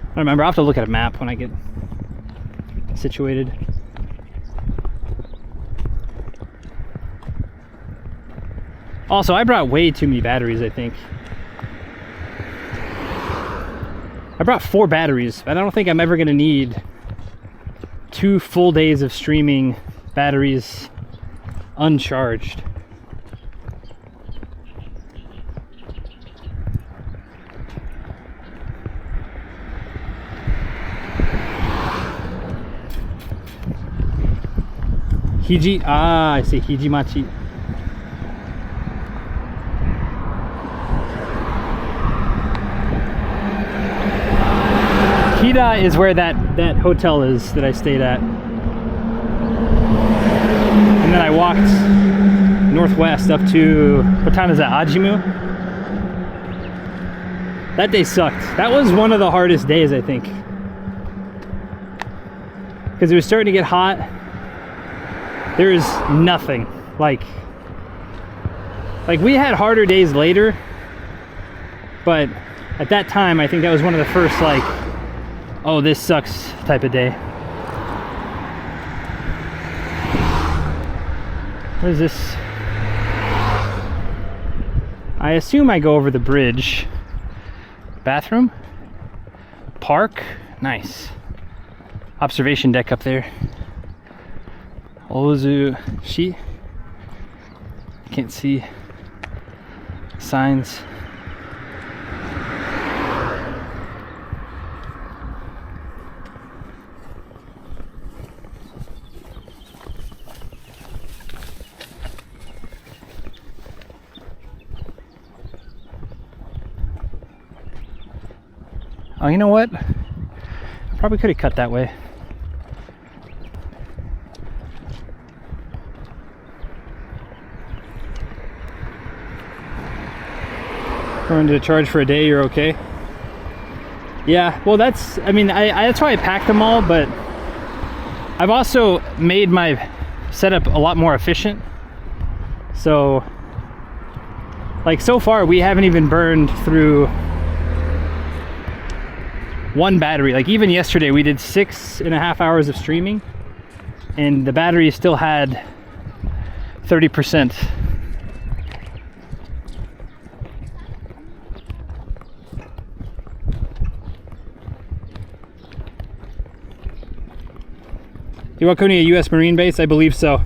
A: I don't remember. I'll have to look at a map when I get situated. Also, I brought way too many batteries, I think. I brought 4 batteries, but I don't think I'm ever going to need 2 full days of streaming batteries uncharged.
B: Hiji. Ah, I see. Hijimachi. Hida is where that hotel is that I stayed at. And then I walked northwest up to, what town is that? Ajimu? That day sucked. That was one of the hardest days, I think. Because it was starting to get hot. There is nothing. Like we had harder days later. But at that time, I think that was one of the first, like, oh, this sucks type of day. What is this? I assume I go over the bridge. Bathroom? Park? Nice. Observation deck up there. Ozu Shi. Can't see signs. Oh, you know what? I probably could have cut that way. Going to charge for a day, you're okay? Yeah, well that's, I mean, that's why I packed them all, but I've also made my setup a lot more efficient. So, like so far we haven't even burned through one battery. Like even yesterday we did 6.5 hours of streaming and the battery still had 30%. Iwakuni, a U.S. Marine base? I believe so.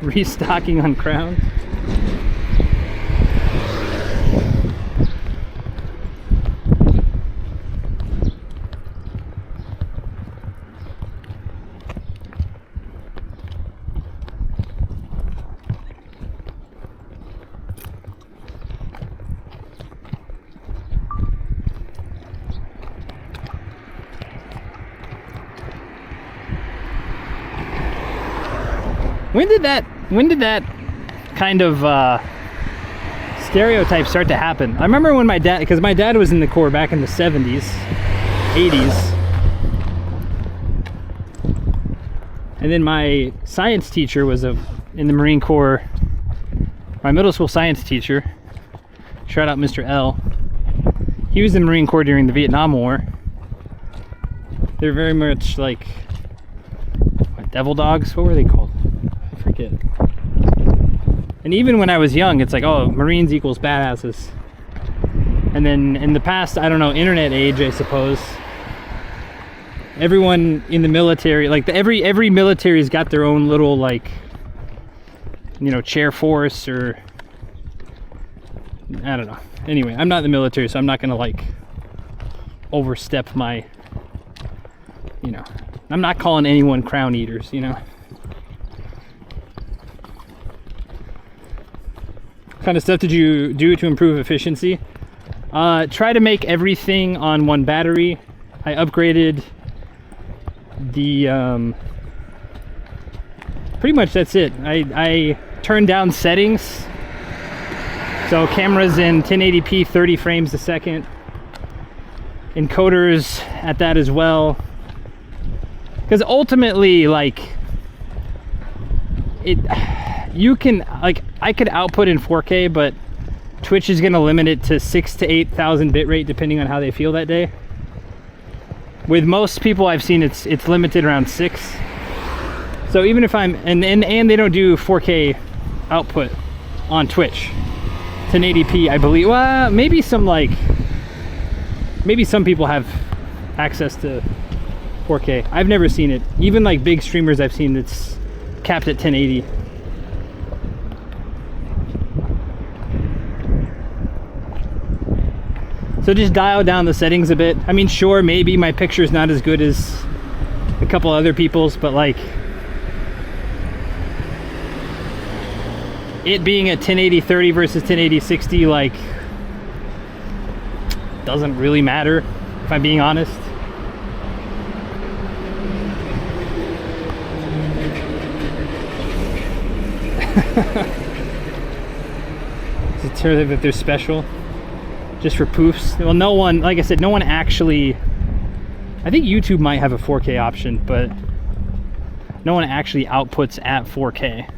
B: Restocking on Crown. When did that kind of stereotype start to happen? I remember when my dad, because my dad was in the Corps back in the 70s, 80s. And then my science teacher was in the Marine Corps. My middle school science teacher, shout out Mr. L. He was in the Marine Corps during the Vietnam War. They're very much like, what, devil dogs? What were they called? I forget. And even when I was young, it's like, oh, Marines equals badasses. And then in the past, I don't know, internet age, I suppose, everyone in the military, like every military's got their own little, like, you know, chair force, or I don't know. Anyway, I'm not in the military, so I'm not gonna like overstep my, you know, I'm not calling anyone crown eaters, you know. What kind of stuff did you do to improve efficiency? Try to make everything on one battery. I upgraded the pretty much that's it. I turned down settings, so cameras in 1080p 30 frames a second, encoders at that as well, because ultimately, like, you can, like, I could output in 4K, but Twitch is going to limit it to 6,000 to 8,000 bitrate depending on how they feel that day. With most people I've seen, it's limited around 6. So even if I'm, and they don't do 4K output on Twitch, 1080p, I believe. Well, maybe some people have access to 4K. I've never seen it. Even like big streamers I've seen, that's capped at 1080.
A: So just dial down the settings a bit. I mean, sure, maybe my picture's not as good as a couple other people's, but like it being at 1080-30 versus 1080-60, like doesn't really matter, if I'm being honest. Is it true that they're special? Just for poofs? Well, no one, like I said, no one actually, I think YouTube might have a 4K option, but no one actually outputs at 4K.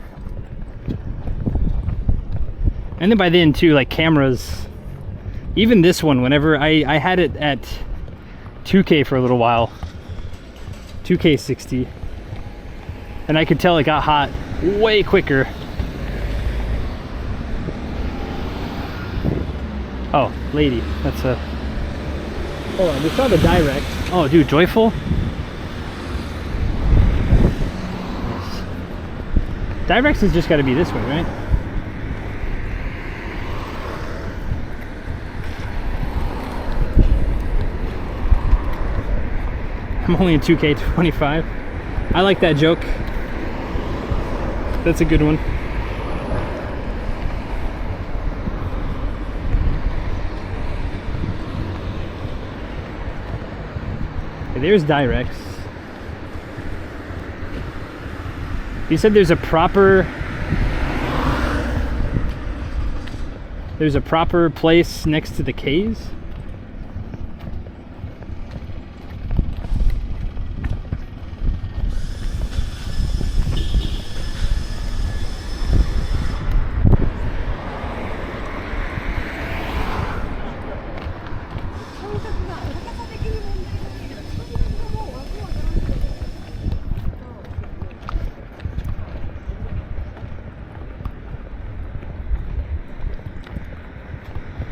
A: And then by then too, like cameras, even this one, whenever I had it at 2K for a little while, 2K 60, and I could tell it got hot way quicker. Oh, lady, that's a... Hold on, we saw the direct. Oh, dude, Joyful? Yes. Directs has just got to be this way, right? I'm only in 2K 25. I like that joke. That's a good one. Okay, there's directs. You said there's a proper place next to the K's?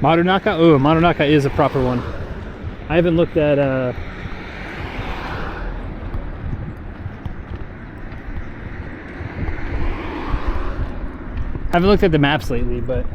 A: Marunaka? Oh, Marunaka is a proper one. I haven't looked at the maps lately, but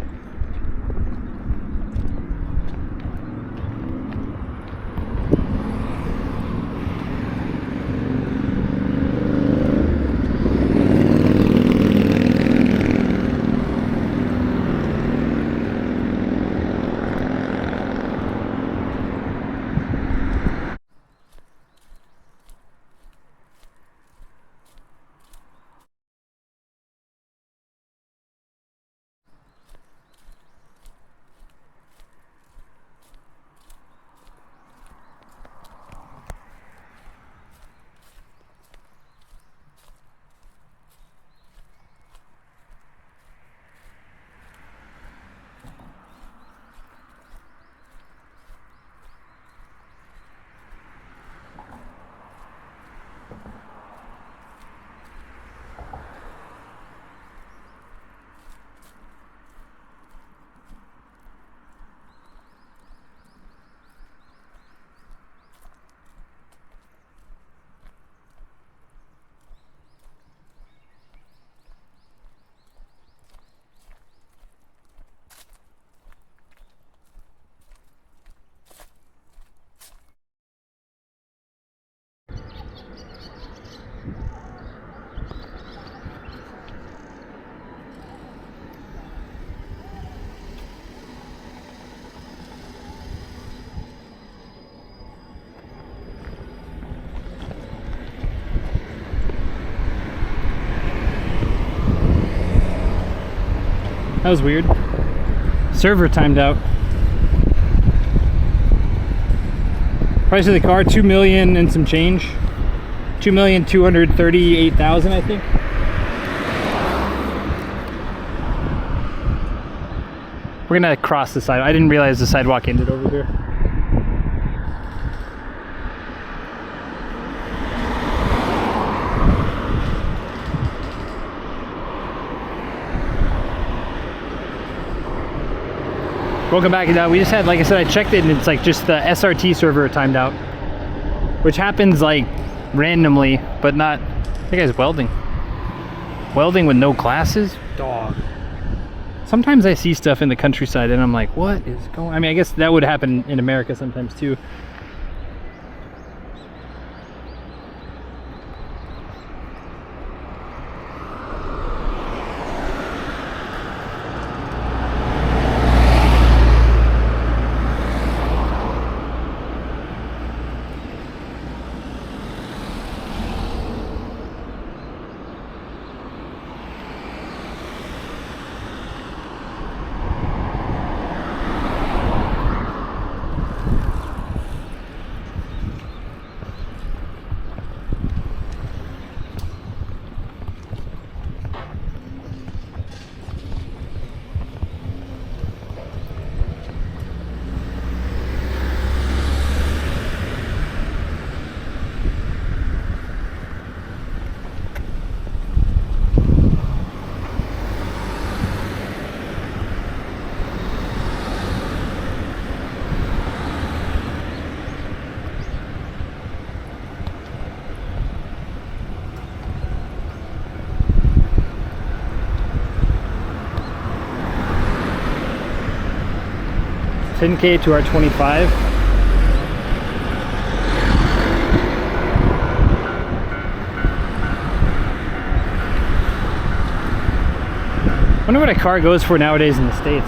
A: that was weird. Server timed out. Price of the car, 2 million and some change. 2,238,000, I think. We're gonna cross the sidewalk. I didn't realize the sidewalk ended over here. Welcome back. We just had, like I said, I checked it and it's like just the SRT server timed out, which happens like randomly, but not. That guy's welding with no glasses. Dog. Sometimes I see stuff in the countryside and I'm like, what is going on? I mean, I guess that would happen in America sometimes too. $10K to our 25. Wonder what a car goes for nowadays in the States.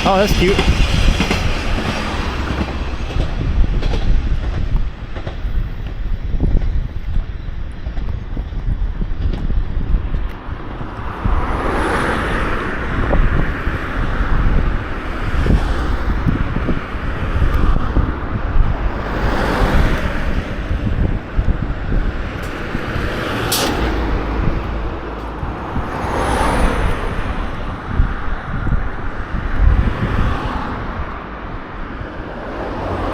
A: Oh, that's cute.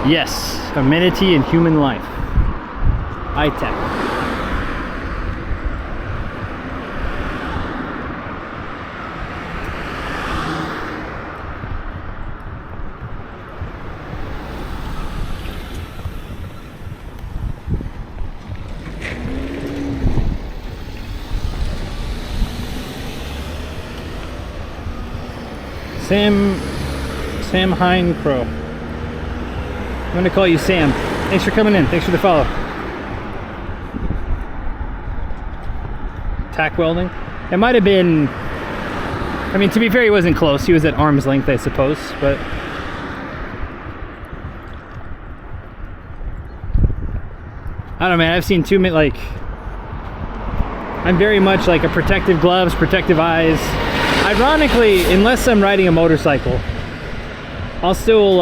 A: Yes, amenity in human life. High-tech. Sam Hine Crow. I'm gonna call you Sam. Thanks for coming in. Thanks for the follow. Tack welding. It might have been, I mean, to be fair, he wasn't close. He was at arm's length, I suppose, but I don't know, man. I've seen too many, like, I'm very much like a protective gloves, protective eyes. Ironically, unless I'm riding a motorcycle, I'll still,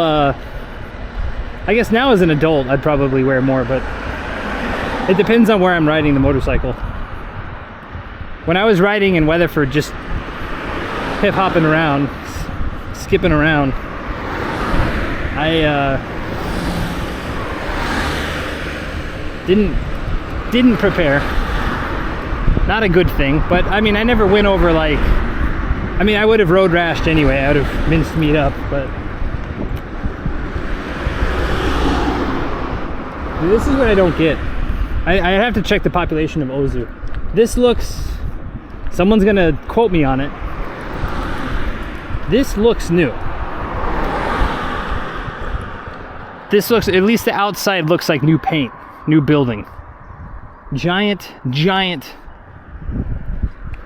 A: I guess now as an adult, I'd probably wear more, but it depends on where I'm riding the motorcycle. When I was riding in Weatherford, just hip-hopping around, skipping around, I didn't prepare. Not a good thing, but I mean, I never went over like, I mean, I would have road rashed anyway. I would have minced meat up, but this is what I don't get. I have to check the population of Ozu. This looks, someone's gonna quote me on it. This looks new. This looks, at least the outside looks like new paint, new building. Giant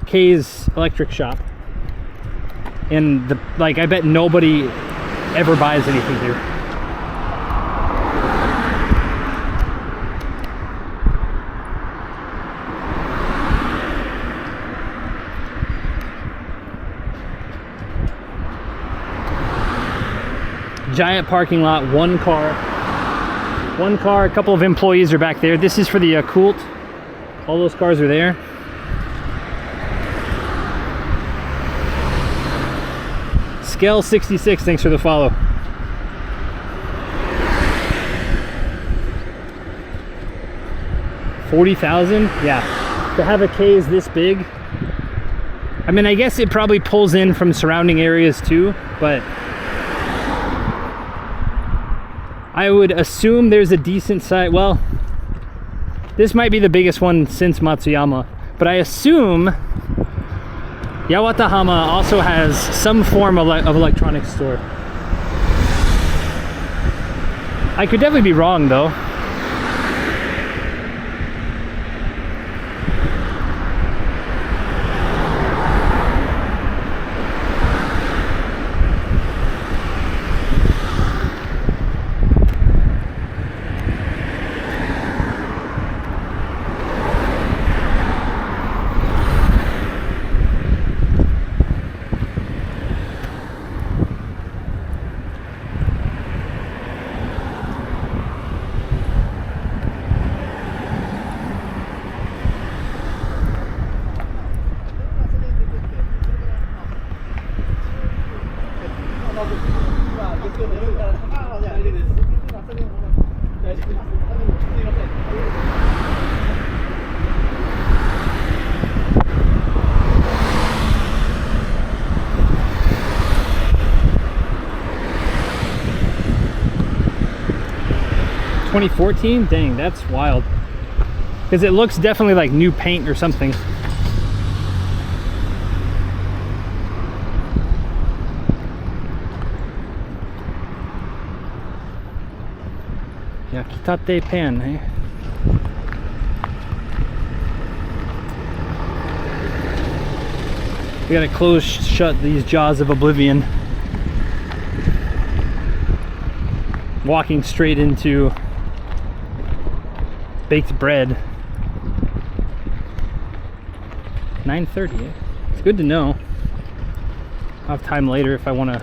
A: K's electric shop. And the, like, I bet nobody ever buys anything here. Giant parking lot, one car, a couple of employees are back there. This is for the Kult. All those cars are there. Scale 66, thanks for the follow. $40,000? Yeah. to have a cave this big. I mean, I guess it probably pulls in from surrounding areas too, but I would assume there's a decent size. Well, this might be the biggest one since Matsuyama, but I assume Yawatahama also has some form of electronics store. I could definitely be wrong though. $2014? Dang, that's wild. Because it looks definitely like new paint or something. Yakitate pan, eh? We gotta close shut these jaws of oblivion. Walking straight into baked bread. 9:30, eh? It's good to know. I'll have time later if I want to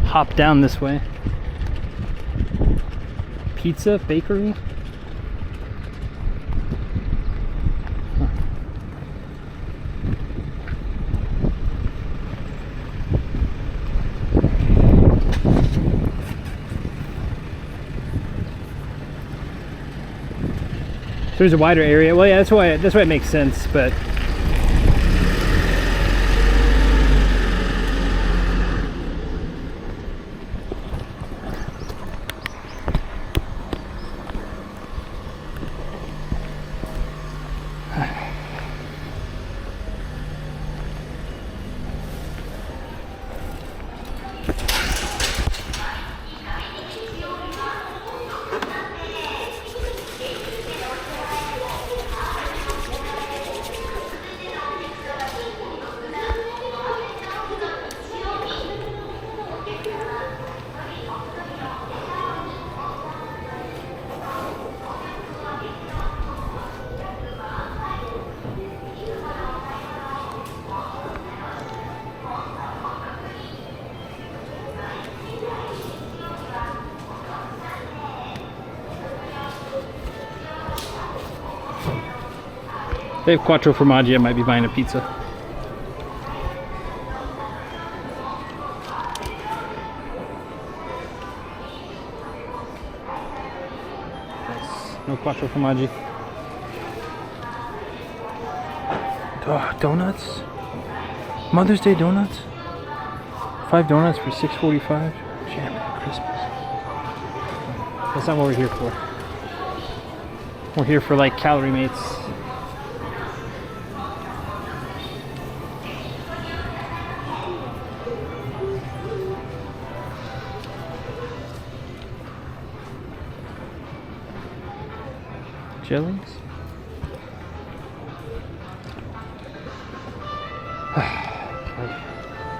A: hop down this way. Pizza, bakery. Huh. So there's a wider area. Well, yeah, that's why it makes sense, but they have quattro formaggi. I might be buying a pizza. Nice. No quattro formaggi. Oh, donuts? Mother's Day donuts? 5 donuts for $6.45. Jam it, Christmas. That's not what we're here for. We're here for like calorie mates. Jellies?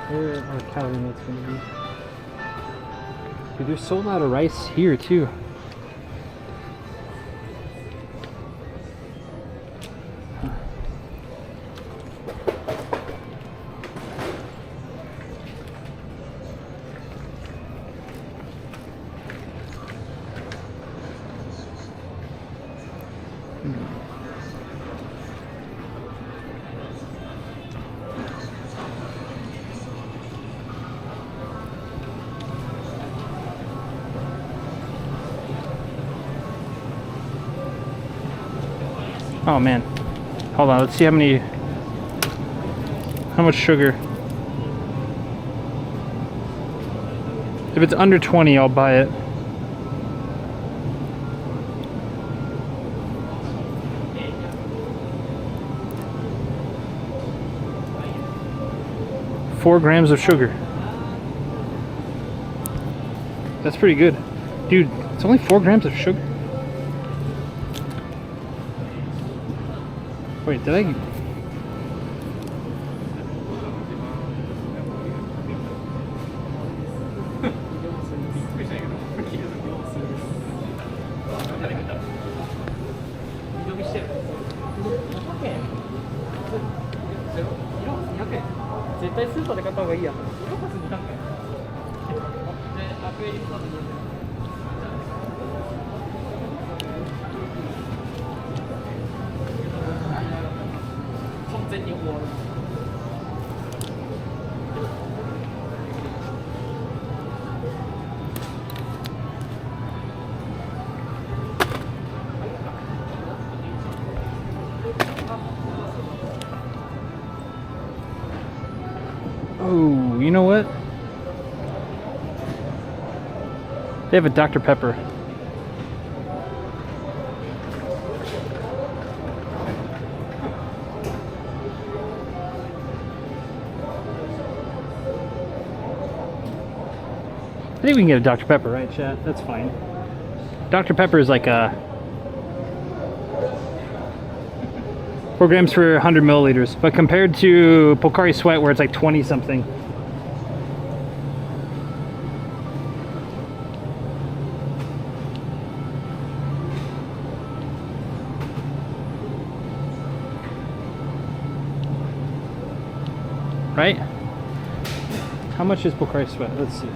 A: Where are calorie mates going to be? Dude, they're sold out of rice here too. Oh man, Hold on, let's see how much sugar. If it's under 20, I'll buy it. Four grams of sugar. That's pretty good. Dude, it's only 4 grams of sugar. Wait, did I? Oh, you know what? They have a Dr. Pepper. I think we can get a Dr. Pepper, right, chat? That's fine. Dr. Pepper is like a 4 grams for 100 milliliters, but compared to Pocari Sweat, where it's like 20 something. Right? How much is Pocari Sweat? Let's see.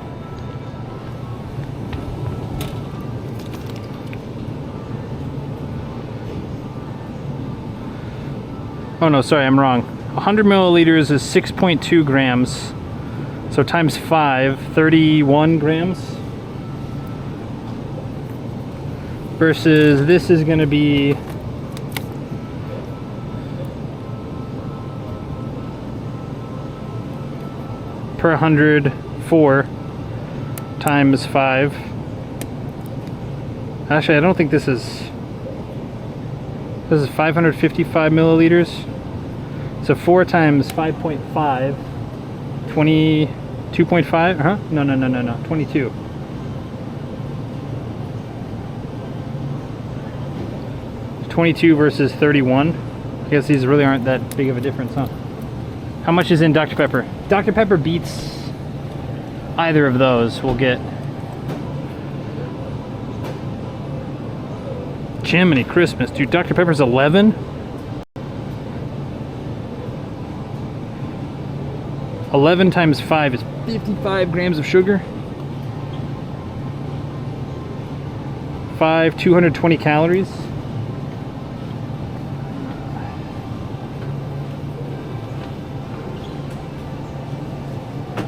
A: Oh no, sorry, I'm wrong. 100 milliliters is 6.2 grams. So times 5, 31 grams. Versus this is gonna be per 100, 4 times 5. Actually, I don't think this is 555 milliliters. So 4 times 5.5, 22.5, huh? No, 22. $22 versus 31. I guess these really aren't that big of a difference, huh? How much is in Dr. Pepper? Dr. Pepper beats either of those. We'll get Jiminy Christmas, dude. Dr. Pepper's 11. 11 times 5 is 55 grams of sugar. 220 calories.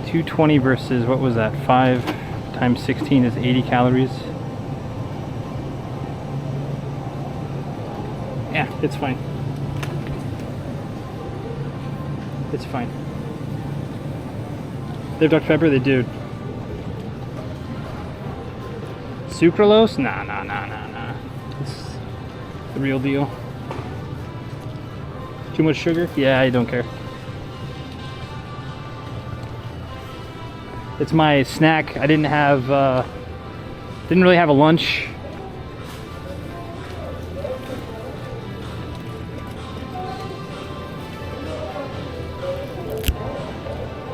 A: $220 versus, what was that? 5 times 16 is 80 calories. Yeah, it's fine. It's fine. They have Dr. Pepper? They do. Sucralose? Nah. It's the real deal. Too much sugar? Yeah, I don't care. It's my snack. I didn't really have a lunch.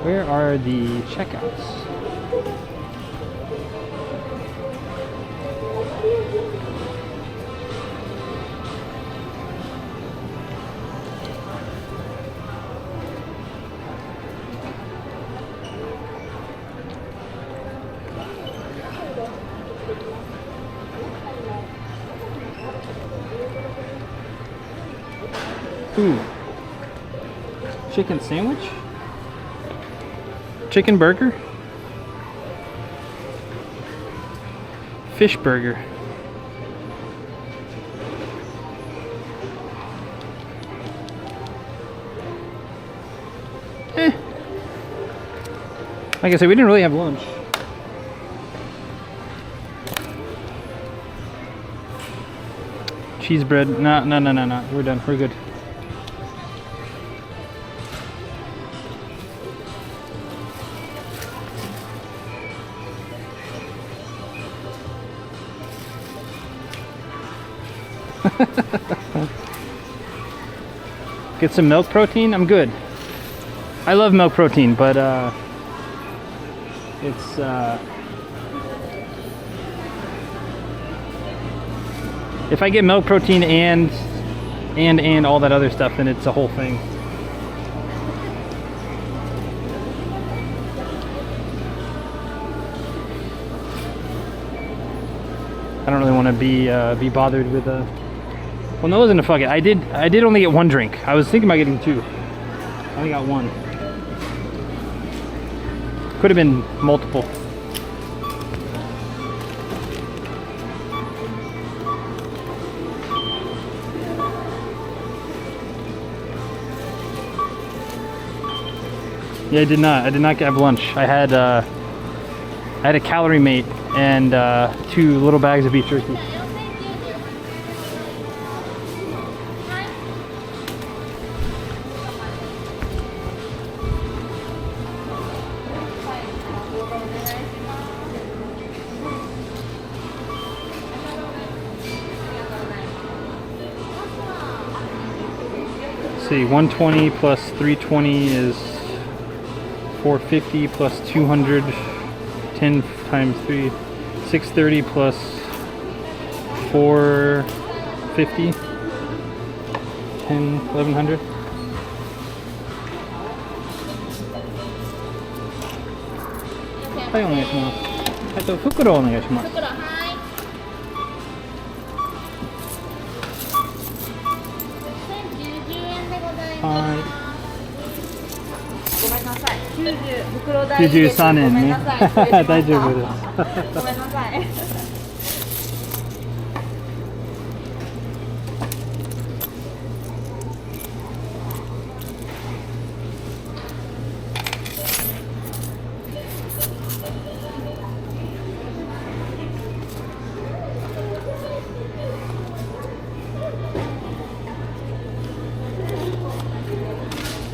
A: Where are the checkouts? Ooh. Chicken sandwich? Chicken burger? Fish burger. Like I said, we didn't really have lunch. Cheese bread. No. We're done. We're good. Get some milk protein. I'm good. I love milk protein, but it's if I get milk protein and all that other stuff, then it's a whole thing. I don't really want to be bothered with well, no, it wasn't a fuck it. I did only get one drink. I was thinking about getting two. I only got one. Could have been multiple. Yeah, I did not have lunch. I had a calorie mate and 2 little bags of beef jerky. See, 120 plus 320 is 450 plus 200, 10 times 3, 630 plus 450, 10, 1100. Hi, お願いします。袋お願いします。
D: ごめんなさい。90袋代です。
A: 93年ね。大丈夫です。
D: ごめんなさい。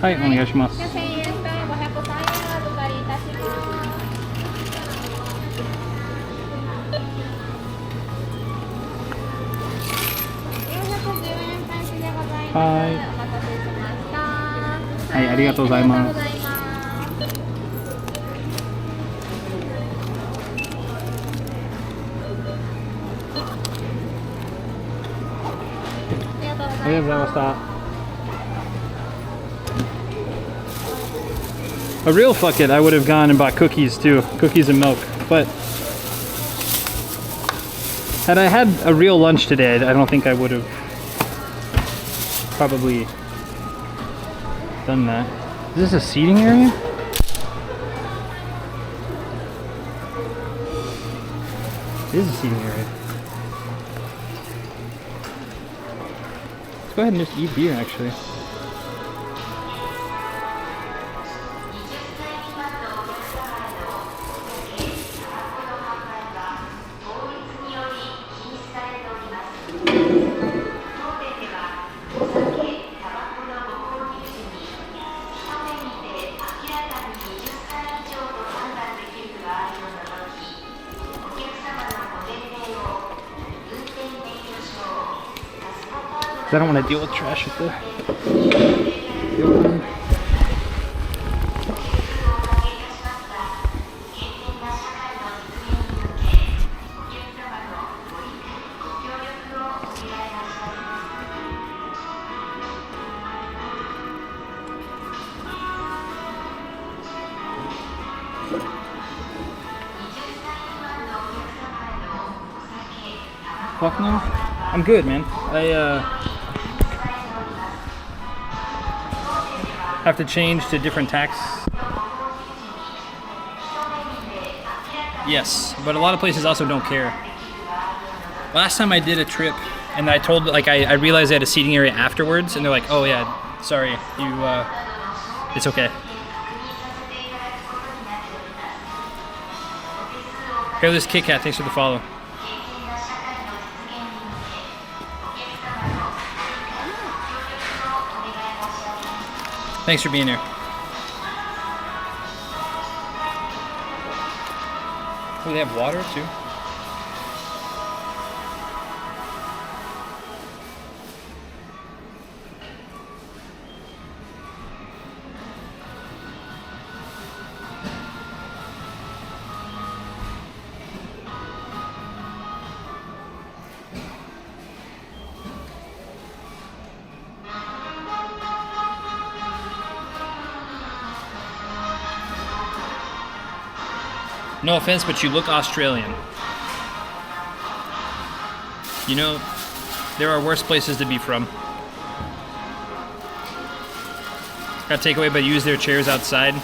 A: はい、お願いします。はい、ありがとうございます。ありがとうございました。A real fuck it, I would have gone and bought cookies too, cookies and milk. But had I had a real lunch today, I don't think I would have probably done that. Is this a seating area? It is a seating area. Let's go ahead and just eat beer actually. I don't want to deal with trash with the opening. Fuck no. I'm good, man. I have to change to different tax. Yes, but a lot of places also don't care. Last time I did a trip and I told, like, I realized I had a seating area afterwards and they're like, oh yeah, sorry, you, it's okay.
B: Hairless Kit Kat, thanks for the follow. Thanks for being here. Oh, they have water too? No offense, but you look Australian. You know, there are worse places to be from. Got takeaway, but use their chairs outside.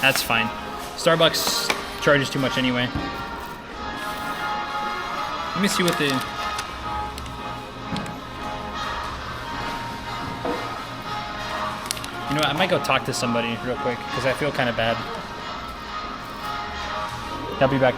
B: That's fine. Starbucks charges too much anyway. Let me see what the... You know what, I might go talk to somebody real quick, because I feel kind of bad. I'll be back.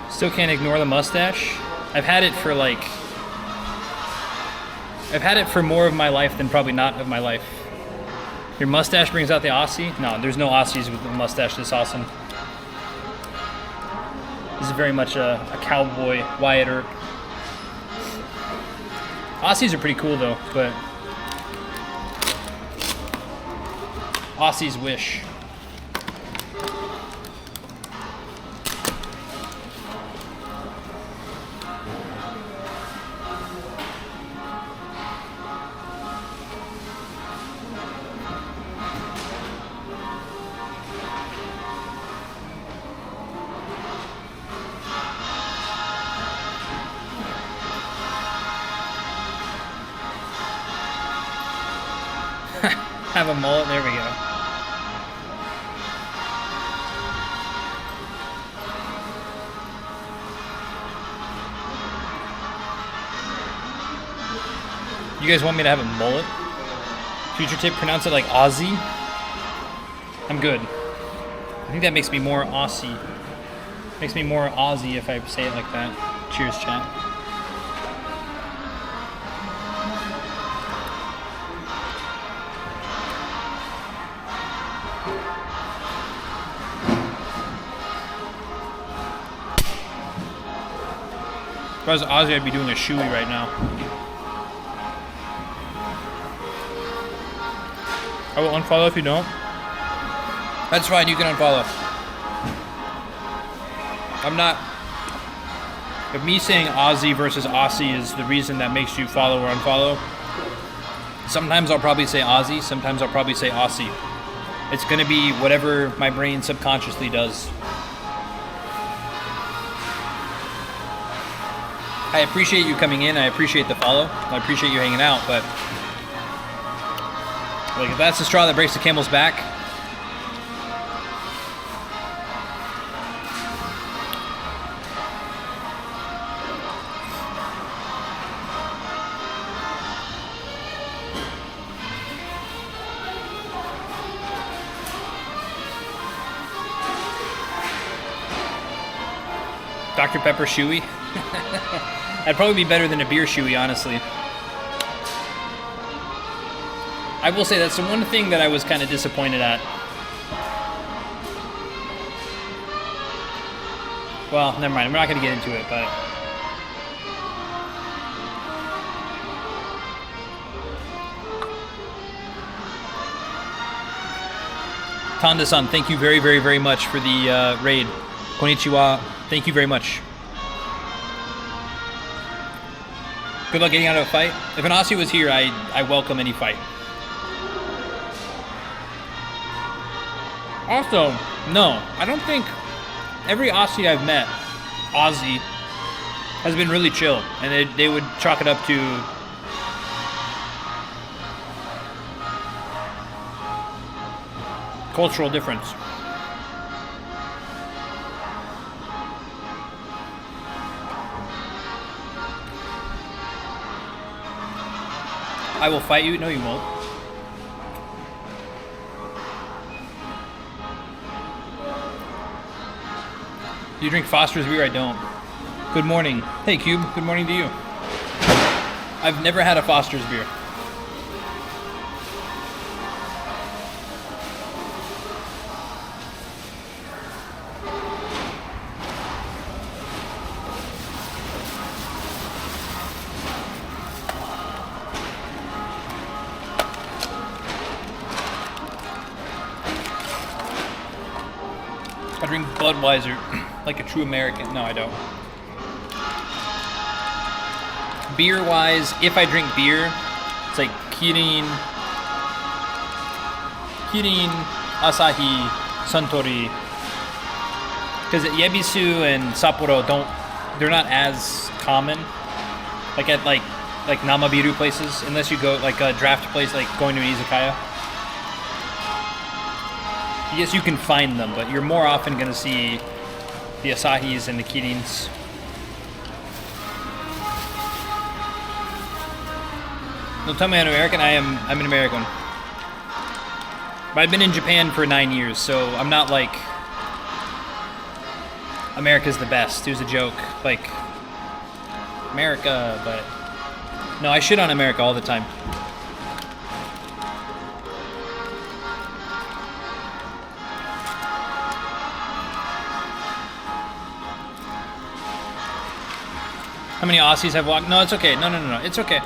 B: Still can't ignore the mustache. I've had it for more of my life than probably not of my life. Your mustache brings out the Aussie? No, there's no Aussies with a mustache this awesome. This is very much a cowboy Wyatt Earp. Aussies are pretty cool though, but Aussies wish. Have a mullet, there we go. You guys want me to have a mullet? Future tip, pronounce it like Aussie. I'm good. I think that makes me more Aussie. Makes me more Aussie if I say it like that. Cheers, chat. If I was Aussie, I'd be doing a shoey right now. I will unfollow if you don't. That's fine, you can unfollow. I'm not... If me saying Aussie versus Aussie is the reason that makes you follow or unfollow, sometimes I'll probably say Aussie, sometimes I'll probably say Aussie. It's gonna be whatever my brain subconsciously does. I appreciate you coming in, I appreciate the follow, I appreciate you hanging out, but Like, if that's the straw that breaks the camel's back. Dr. Pepper Chewy. That'd probably be better than a beer Chewy, honestly. I will say that's the one thing that I was kind of disappointed at. Well, never mind. I'm not going to get into it, but... Tanda-san, thank you very, very, very much for the raid. Konnichiwa. Thank you very much. Good luck getting out of a fight. If an Aussie was here, I welcome any fight. Also, no, I don't think every Aussie I've met, has been really chill, and they would chalk it up to cultural difference. I will fight you. No, you won't. Do you drink Foster's beer? I don't. Good morning. Hey, Cube. Good morning to you. I've never had a Foster's beer. I drink Budweiser like a true American. No, I don't. Beer-wise, if I drink beer, it's like Kirin, Asahi, Suntory. Because Yebisu and Sapporo they're not as common. Like at like Namabiru places, unless you go like a draft place, like going to an izakaya. Yes, you can find them, but you're more often going to see the Asahis and the Kirins. Don't tell me I'm American. I'm an American. But I've been in Japan for 9 years, so I'm not like America's the best. It was a joke. Like America, but no, I shit on America all the time. How many Aussies have walked? No, it's okay. No. It's okay.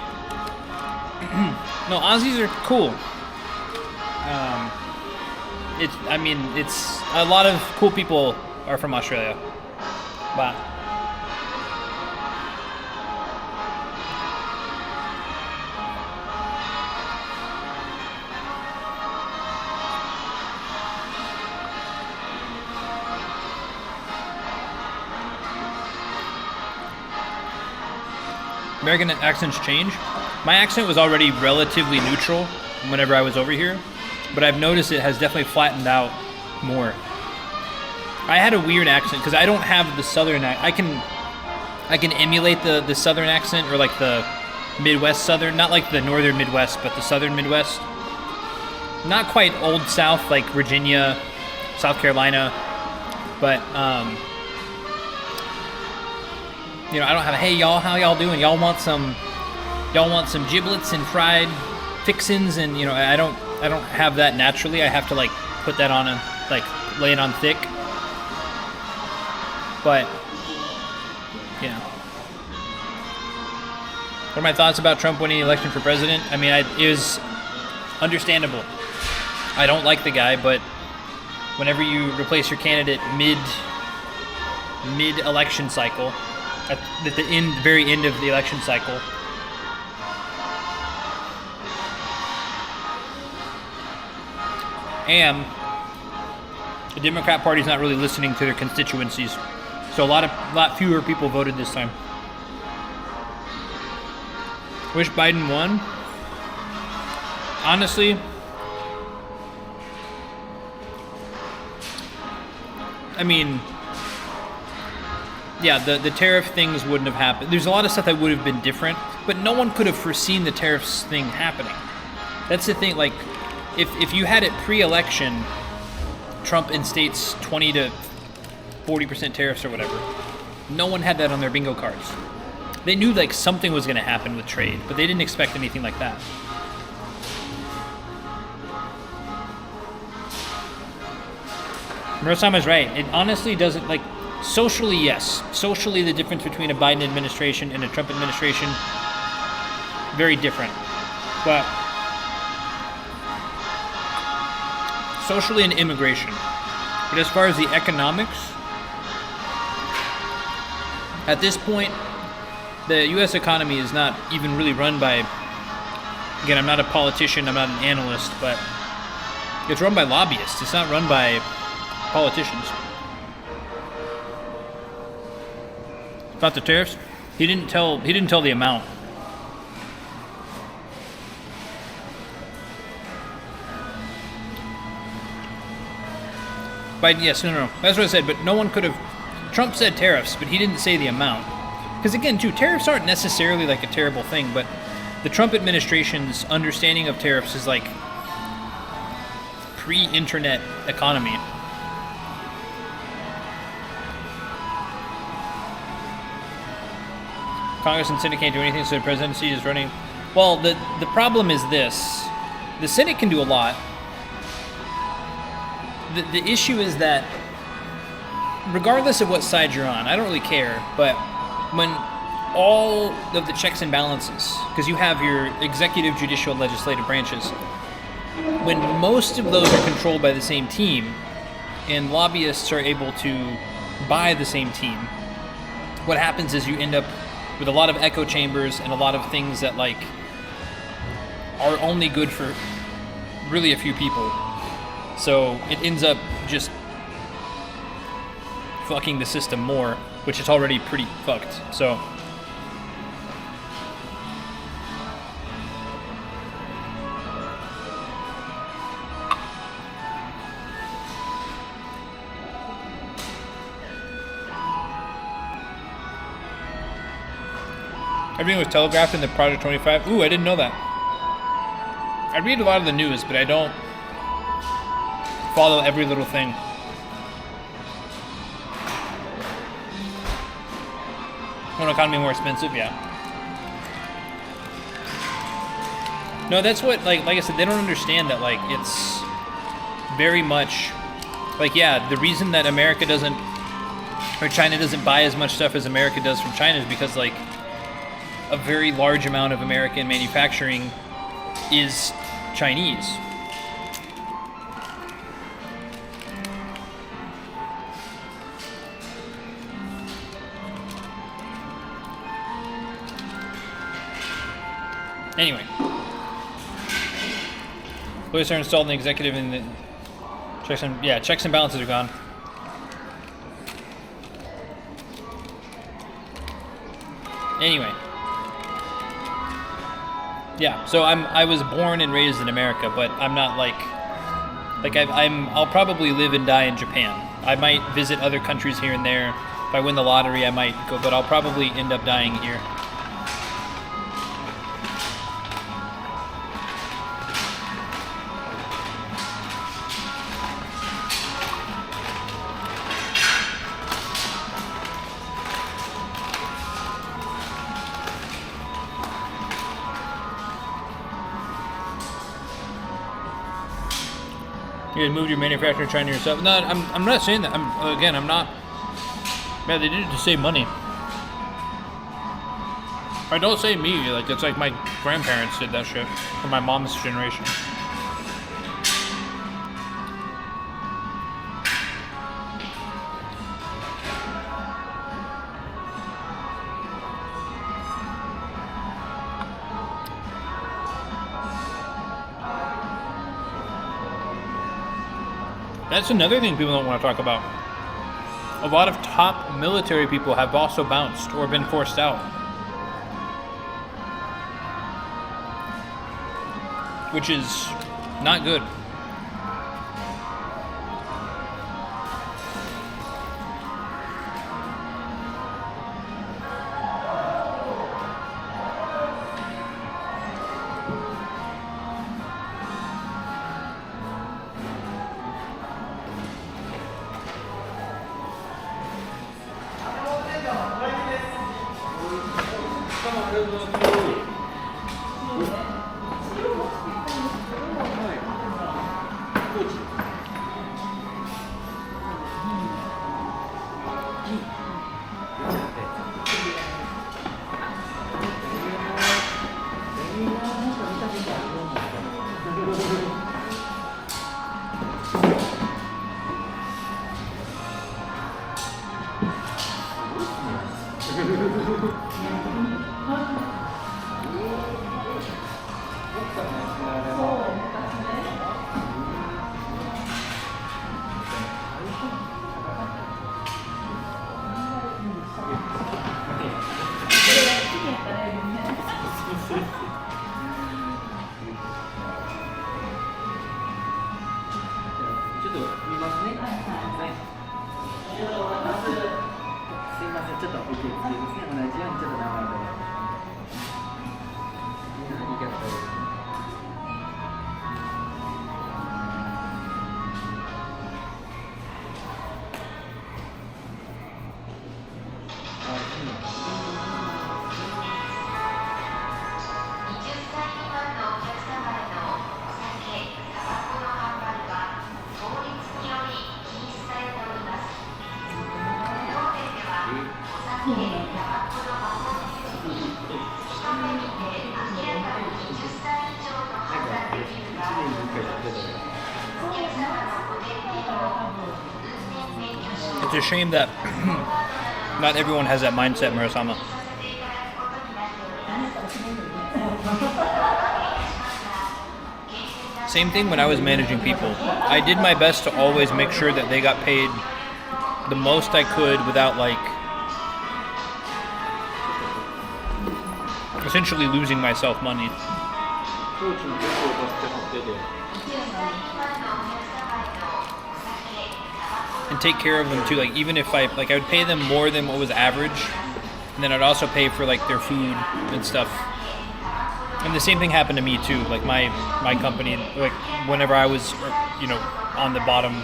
B: No, Aussies are cool. It's a lot of cool people are from Australia. But American accents change. My accent was already relatively neutral whenever I was over here, but I've noticed it has definitely flattened out more. I had a weird accent because I don't have the southern accent. I can emulate the southern accent, or like the Midwest southern, not like the northern Midwest, but the southern Midwest. Not quite old South like Virginia, South Carolina, but you know, I don't have a hey y'all, how y'all doing? Y'all want some giblets and fried fixins, and you know, I don't have that naturally. I have to like put that on and like lay it on thick. But yeah. What are my thoughts about Trump winning the election for president? I mean, it was understandable. I don't like the guy, but whenever you replace your candidate mid-election cycle, at the very end of the election cycle, and the Democrat Party's not really listening to their constituencies, so a lot fewer people voted this time. Wish Biden won. Honestly, I mean, yeah, the tariff things wouldn't have happened. There's a lot of stuff that would have been different, but no one could have foreseen the tariffs thing happening. That's the thing, like, if you had it pre-election, Trump instates 20 to 40% tariffs or whatever, no one had that on their bingo cards. They knew, like, something was going to happen with trade, but they didn't expect anything like that. Murasama's right. It honestly doesn't, like, socially, yes. Socially, the difference between a Biden administration and a Trump administration, very different. But socially and immigration. But as far as the economics, at this point, the U.S. economy is not even really run by, again, I'm not a politician, I'm not an analyst, but it's run by lobbyists. It's not run by politicians. About the tariffs, he didn't tell the amount. But yes, no. That's what I said. But no one could have. Trump said tariffs, but he didn't say the amount. Because again, too, tariffs aren't necessarily like a terrible thing. But the Trump administration's understanding of tariffs is like pre-internet economy. Congress and Senate can't do anything, so the presidency is running. Well, the problem is this: the Senate can do a lot. The issue is that, regardless of what side you're on, I don't really care, but when all of the checks and balances, because you have your executive, judicial, and legislative branches, when most of those are controlled by the same team, and lobbyists are able to buy the same team, what happens is you end up with a lot of echo chambers and a lot of things that, like, are only good for really a few people. So it ends up just fucking the system more, which is already pretty fucked. So everything was telegraphed in the Project 25. Ooh, I didn't know that. I read a lot of the news, but I don't follow every little thing. When economy more expensive, yeah. No, that's what, like I said, they don't understand that, like, it's very much, like, yeah, the reason that America doesn't, or China doesn't buy as much stuff as America does from China is because, like, a very large amount of American manufacturing is Chinese. Anyway, lawyers are installed in the executive, and the checks and balances are gone. Anyway, yeah. So I was born and raised in America, but I'm not I'll probably live and die in Japan. I might visit other countries here and there. If I win the lottery, I might go, but I'll probably end up dying here. You had moved your manufacturing to China yourself. No, I'm not saying that. I'm not. Man, they did it to save money. I don't say me. Like, it's like my grandparents did that shit, or my mom's generation. That's another thing people don't want to talk about. A lot of top military people have also bounced or been forced out. Which is not good. It's a shame that not everyone has that mindset, Murasama. Same thing when I was managing people. I did my best to always make sure that they got paid the most I could without, like, essentially losing myself money. And take care of them too. Like, even if I would pay them more than what was average, and then I'd also pay for like their food and stuff. And the same thing happened to me too. Like my company, like whenever I was, you know, on the bottom.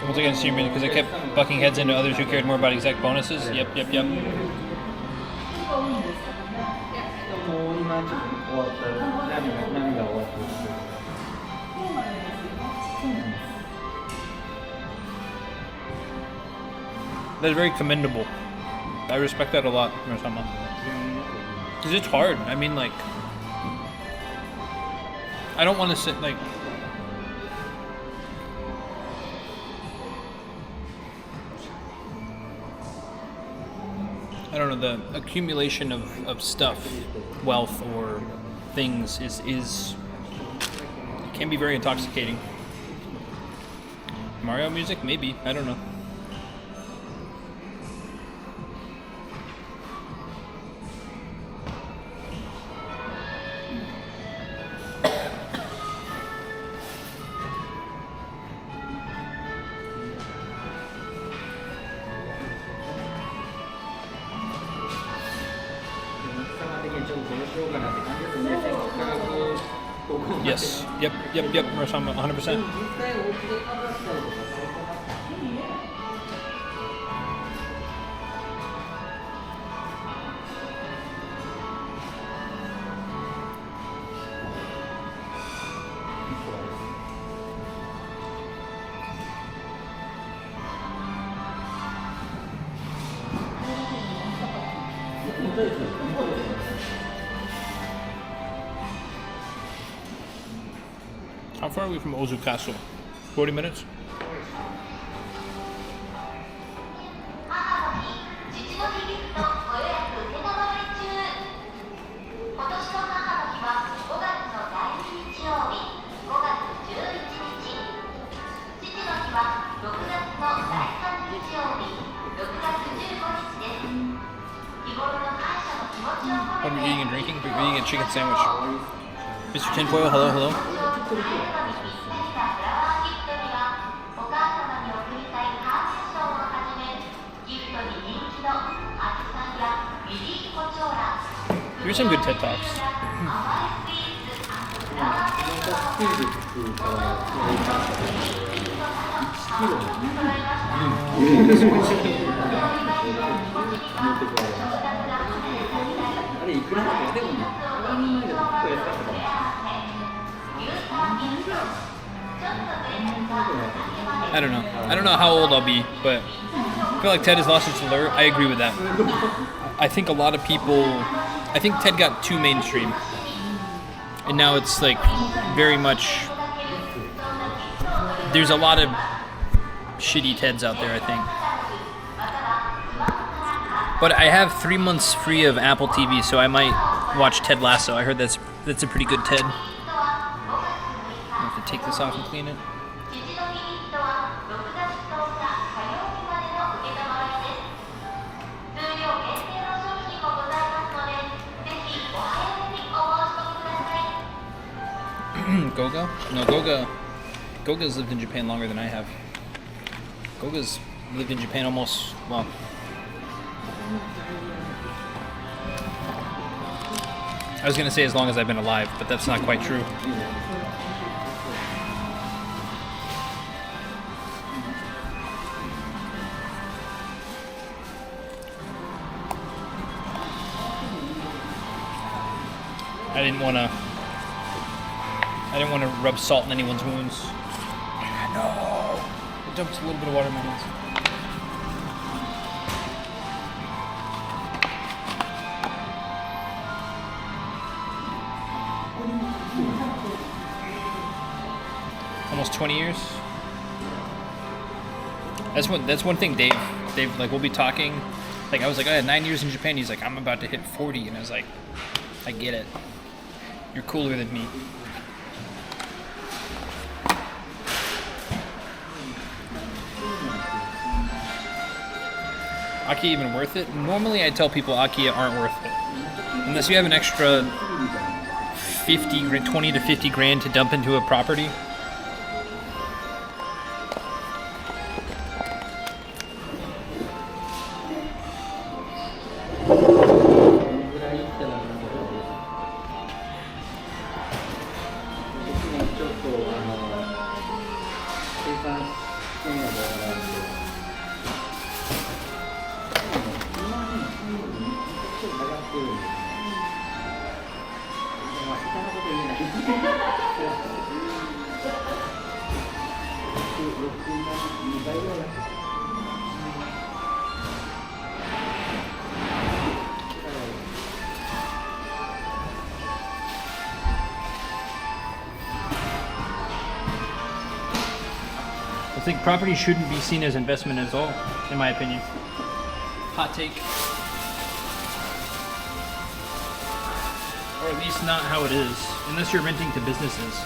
B: Once again, streaming because I kept bucking heads into others who cared more about exact bonuses. Yep. That's very commendable. I respect that a lot, Murasama. Because it's hard. I mean, like, I don't want to sit, like, I don't know, the accumulation of stuff, wealth, or things is can be very intoxicating. Mario music? Maybe. I don't know. Yes. Yep. Murasama, 100%.
H: How far are we from Ozu Castle? 40 minutes? What are we eating and drinking? We're eating a chicken sandwich. Mr. Tinfoil, hello, hello. There's some good TED Talks. I don't know. I don't know how old I'll be, but I feel like TED has lost its allure. I agree with that. I think a lot of people... I think TED got too mainstream. And now it's like very much... There's a lot of shitty TEDs out there, I think. But I have 3 months free of Apple TV, so I might watch Ted Lasso. I heard that's a pretty good TED. I have to take this off and clean it. Goga? No, Goga's lived in Japan longer than I have. Goga's lived in Japan almost, well... I was going to say as long as I've been alive, but that's not quite true. I didn't want to rub salt in anyone's wounds. No! I dumped a little bit of water in my hands. Almost 20 years. That's one thing Dave, like, we'll be talking. Like, I was like, I had 9 years in Japan. He's like, I'm about to hit 40. And I was like, I get it. You're cooler than me. Aki even worth it? Normally I tell people Aki aren't worth it. Unless you have an extra 20 to 50 grand to dump into a property. I think property shouldn't be seen as investment at all, in my opinion. Hot take. Or at least not how it is, unless you're renting to businesses.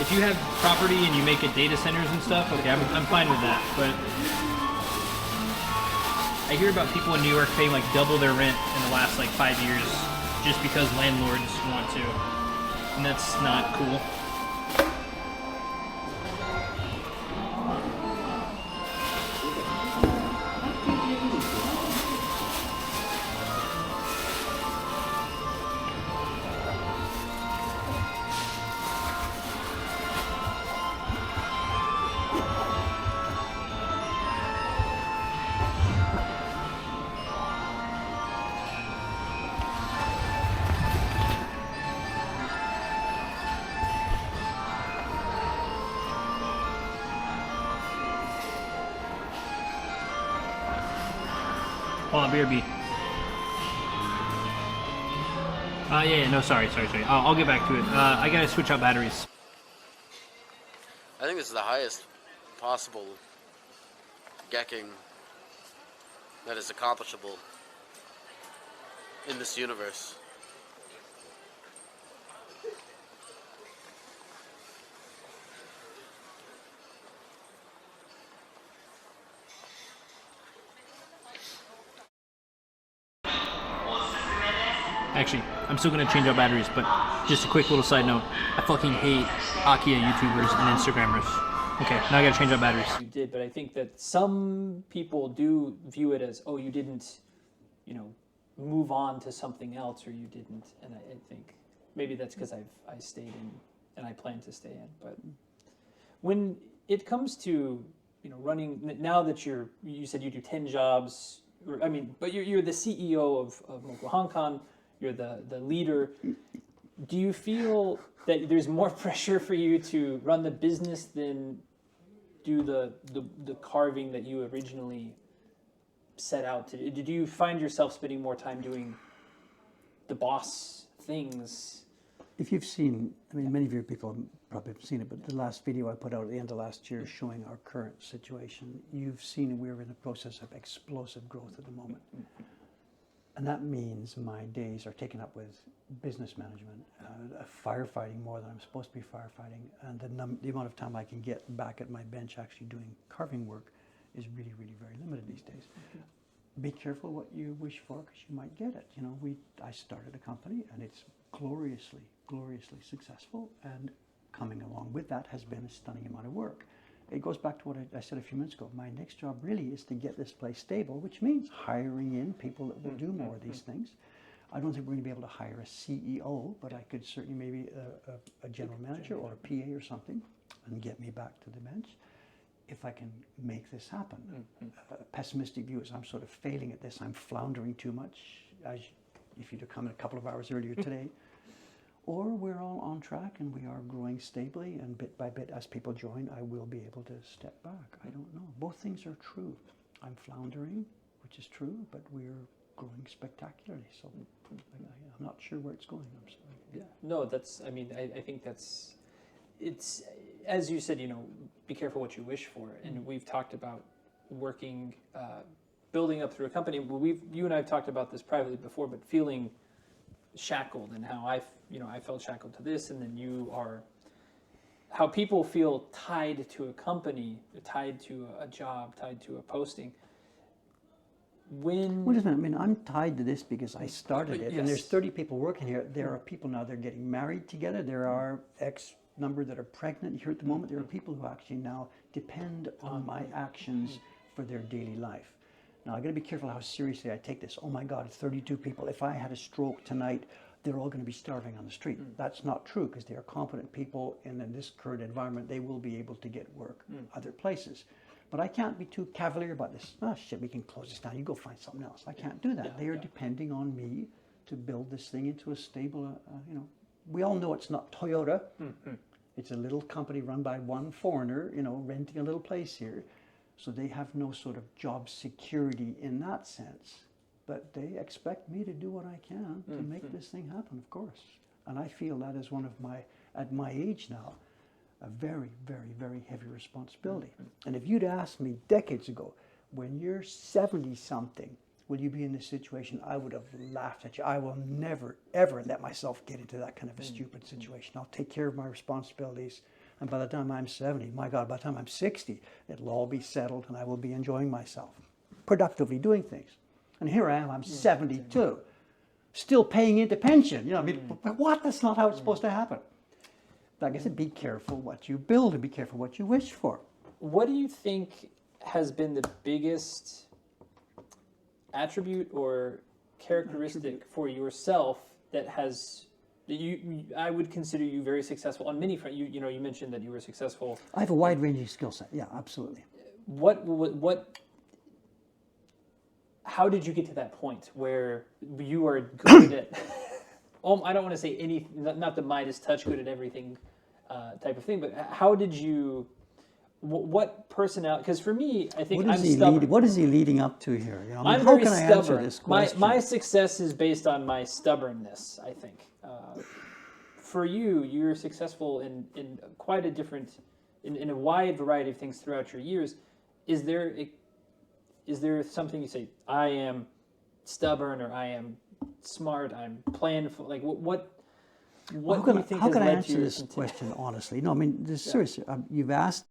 H: If you have property and you make it data centers and stuff, okay, I'm fine with that. But I hear about people in New York paying like double their rent in the last like 5 years just because landlords want to. And that's not cool. Oh, BRB. Yeah, no, sorry. I'll get back to it. I gotta switch out batteries.
C: I think this is the highest possible gekking that is accomplishable in this universe.
H: Actually, I'm still gonna change out batteries, but just a quick little side note. I fucking hate Akia YouTubers and Instagrammers. Okay, now I gotta change out batteries.
B: You did, but I think that some people do view it as, oh, you didn't, move on to something else, or you didn't. And I think maybe that's because I stayed in and I plan to stay in. But when it comes to running, now that you said you do 10 jobs, but you're the CEO of Moko Hankan. You're the leader. Do you feel that there's more pressure for you to run the business than do the carving that you originally set out to do? Did you find yourself spending more time doing the boss things?
F: If you've seen, many of your people probably haven't seen it, but the last video I put out at the end of last year showing our current situation, you've seen we're in the process of explosive growth at the moment. And that means my days are taken up with business management, firefighting more than I'm supposed to be firefighting, and the amount of time I can get back at my bench actually doing carving work is really, really very limited these days. Be careful what you wish for, because you might get it. I started a company, and it's gloriously successful, and coming along with that has been a stunning amount of work. It goes back to what I said a few minutes ago. My next job really is to get this place stable, which means hiring in people that will do more of these things. I don't think we're going to be able to hire a CEO, but I could certainly maybe a general manager or a PA or something, and get me back to the bench if I can make this happen. Pessimistic view is I'm sort of failing at this. I'm floundering too much, as if you'd have come in a couple of hours earlier today. Or we're all on track and we are growing stably, and bit by bit as people join, I will be able to step back. I don't know. Both things are true. I'm floundering, which is true, but we're growing spectacularly. So I'm not sure where it's going. I'm sorry.
B: Yeah. No, I think it's, as you said, be careful what you wish for. And we've talked about working, building up through a company. You and I have talked about this privately before, but feeling shackled, and how I felt shackled to this, and then how people feel tied to a company, tied to a job, tied to a posting. Wait a
F: minute, I'm tied to this because I started it, and there's 30 people working here. There are people now, they're getting married together. There are X number that are pregnant here at the moment. There are people who actually now depend on my actions for their daily life. Now, I've got to be careful how seriously I take this. Oh my God, 32 people. If I had a stroke tonight, they're all going to be starving on the street. That's not true, because they are competent people, and in this current environment, they will be able to get work other places. But I can't be too cavalier about this. Oh shit, we can close this down. You go find something else. I can't do that. They are depending on me to build this thing into a stable, we all know it's not Toyota. It's a little company run by one foreigner, renting a little place here. So they have no sort of job security in that sense. But they expect me to do what I can to make this thing happen, of course. And I feel that is one of at my age now, a very, very, very heavy responsibility. And if you'd asked me decades ago, when you're 70-something, will you be in this situation? I would have laughed at you. I will never, ever let myself get into that kind of a stupid situation. I'll take care of my responsibilities. And by the time I'm 70, my God, by the time I'm 60, it'll all be settled and I will be enjoying myself, productively doing things. And here I am, I'm 72, still paying into pension. But what? That's not how it's supposed to happen. Like I said, be careful what you build and be careful what you wish for.
B: What do you think has been the biggest attribute or characteristic for yourself that I would consider you very successful on many fronts? You mentioned that you were successful.
F: I have a wide-ranging skill set. Yeah, absolutely.
B: How did you get to that point where you are good at? I don't want to say any, not the Midas touch, good at everything type of thing. But how did you? What personality? Because for me, I think I'm stubborn.
F: What is he leading up to here?
B: I'm
F: how
B: very
F: can I
B: stubborn.
F: answer this question?
B: My success is based on my stubbornness, I think. For you, you're successful in quite a different in a wide variety of things throughout your years, is there something you say, I am stubborn, or I am smart, I'm planful? Like what do you think
F: how
B: has
F: can I
B: led
F: answer
B: to your
F: this question honestly? No, I mean, this seriously. You've asked.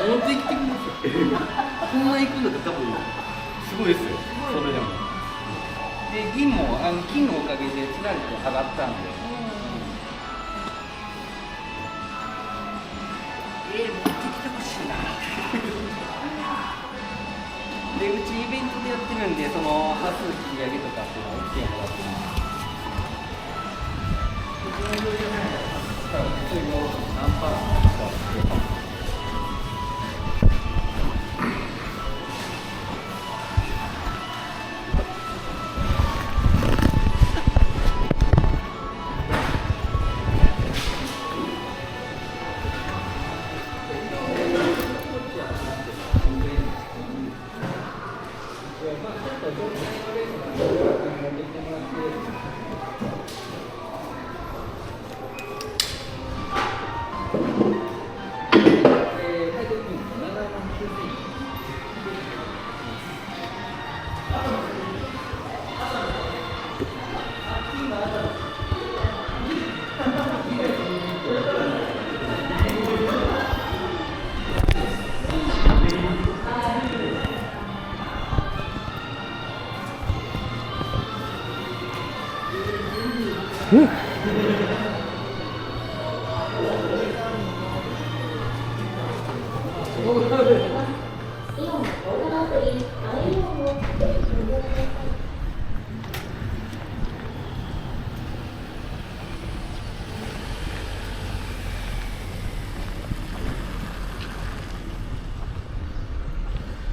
I: 持ってきてください。こんな行くんだったら多分すごいですよ。それでも。で銀も金のおかげでつられて上がったんで。持ってきてほしいな。でうちイベントでやってるんでその端数切り上げとかっていうのは OK もらってます。うちの業者なんかそれを何パーか使って。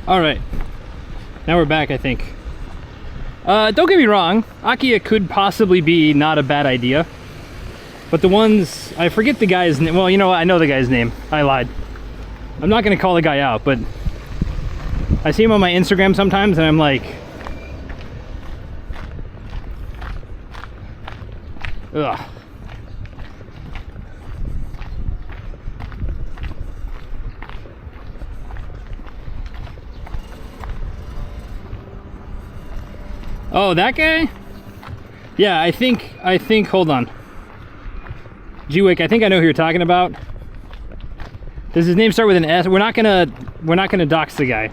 B: All right, now we're back, I think. Don't get me wrong, Akiya could possibly be not a bad idea, but the ones, I forget the guy's name. Well, you know what, I know the guy's name. I lied. I'm not gonna call the guy out, but I see him on my Instagram sometimes and I'm like, ugh. Oh, that guy? Yeah, I think, hold on. G-Wick, I think I know who you're talking about. Does his name start with an S? We're not gonna dox the guy.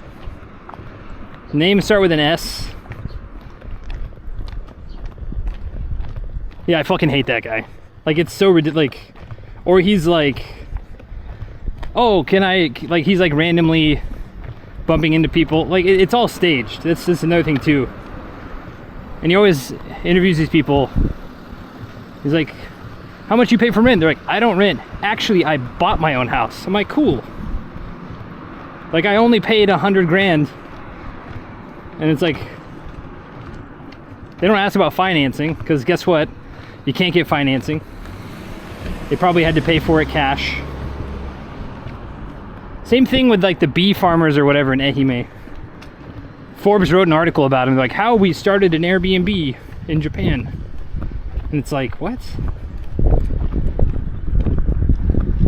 B: Name start with an S. Yeah, I fucking hate that guy. Like, it's so ridiculous. Like, or he's like, oh, can I, like, he's like randomly bumping into people. Like, it's all staged. That's another thing too. And he always interviews these people. He's like, how much you pay for rent? They're like, I don't rent. Actually, I bought my own house. I'm like, cool. Like, I only paid 100 grand. And it's like, they don't ask about financing, because guess what? You can't get financing. They probably had to pay for it cash. Same thing with like the bee farmers or whatever in Ehime. Forbes wrote an article about him, like how we started an Airbnb in Japan. And it's like, what?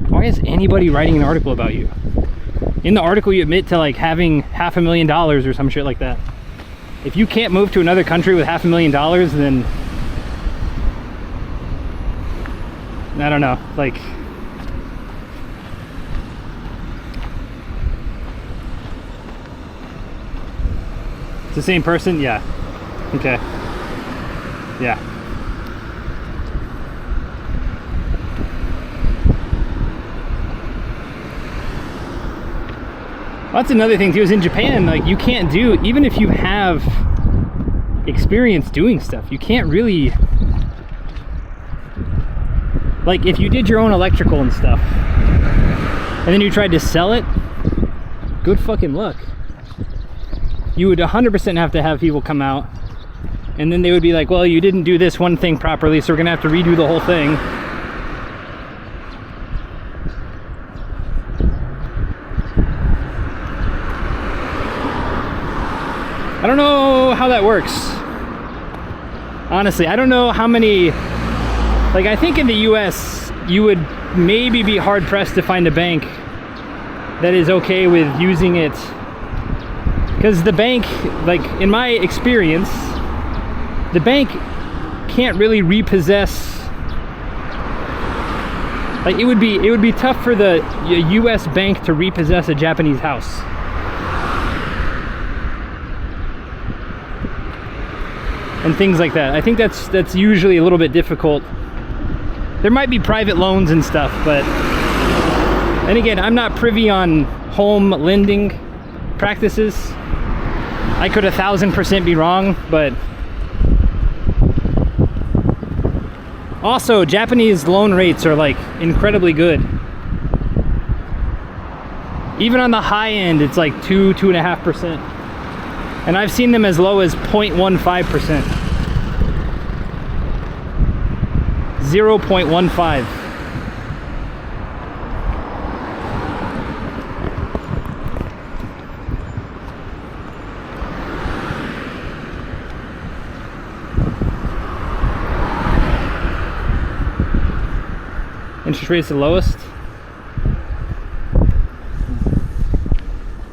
B: Why is anybody writing an article about you? In the article you admit to like having $500,000 or some shit like that. If you can't move to another country with $500,000, then I don't know, like, it's the same person? Yeah. Okay. Yeah. That's another thing too, is in Japan, like, you can't do, even if you have experience doing stuff, you can't really, like, if you did your own electrical and stuff and then you tried to sell it, good fucking luck. You would 100% have to have people come out, and then they would be like, well, you didn't do this one thing properly, so we're gonna have to redo the whole thing. I don't know how that works. Honestly, I don't know how many
A: Like, I think in the US, you would maybe be hard pressed to find a bank that is okay with using it. Because the bank, like in my experience, the bank can't really repossess. Like it would be tough for the US bank to repossess a Japanese house. And things like that. I think that's usually a little bit difficult. There might be private loans and stuff, but and again, I'm not privy on home lending practices. I could 1000% be wrong, but also Japanese loan rates are like incredibly good. Even on the high end, it's like 2.5%. And I've seen them as low as 0.15%. 0.15. Interest rate's the lowest.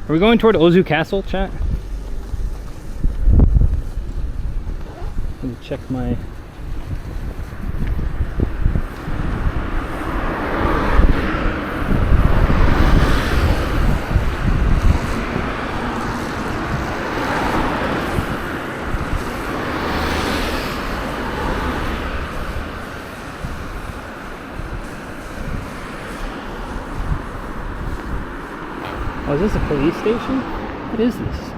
A: Are we going toward Ozu Castle, chat? Let me check my... Oh, is this a police station? What is this?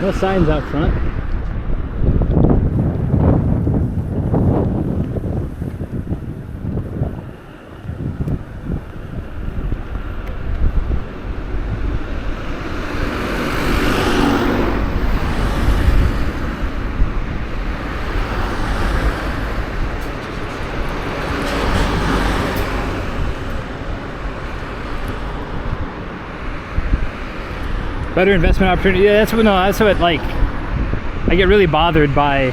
A: No signs out front. Better investment opportunity. Yeah, that's what like I get really bothered by.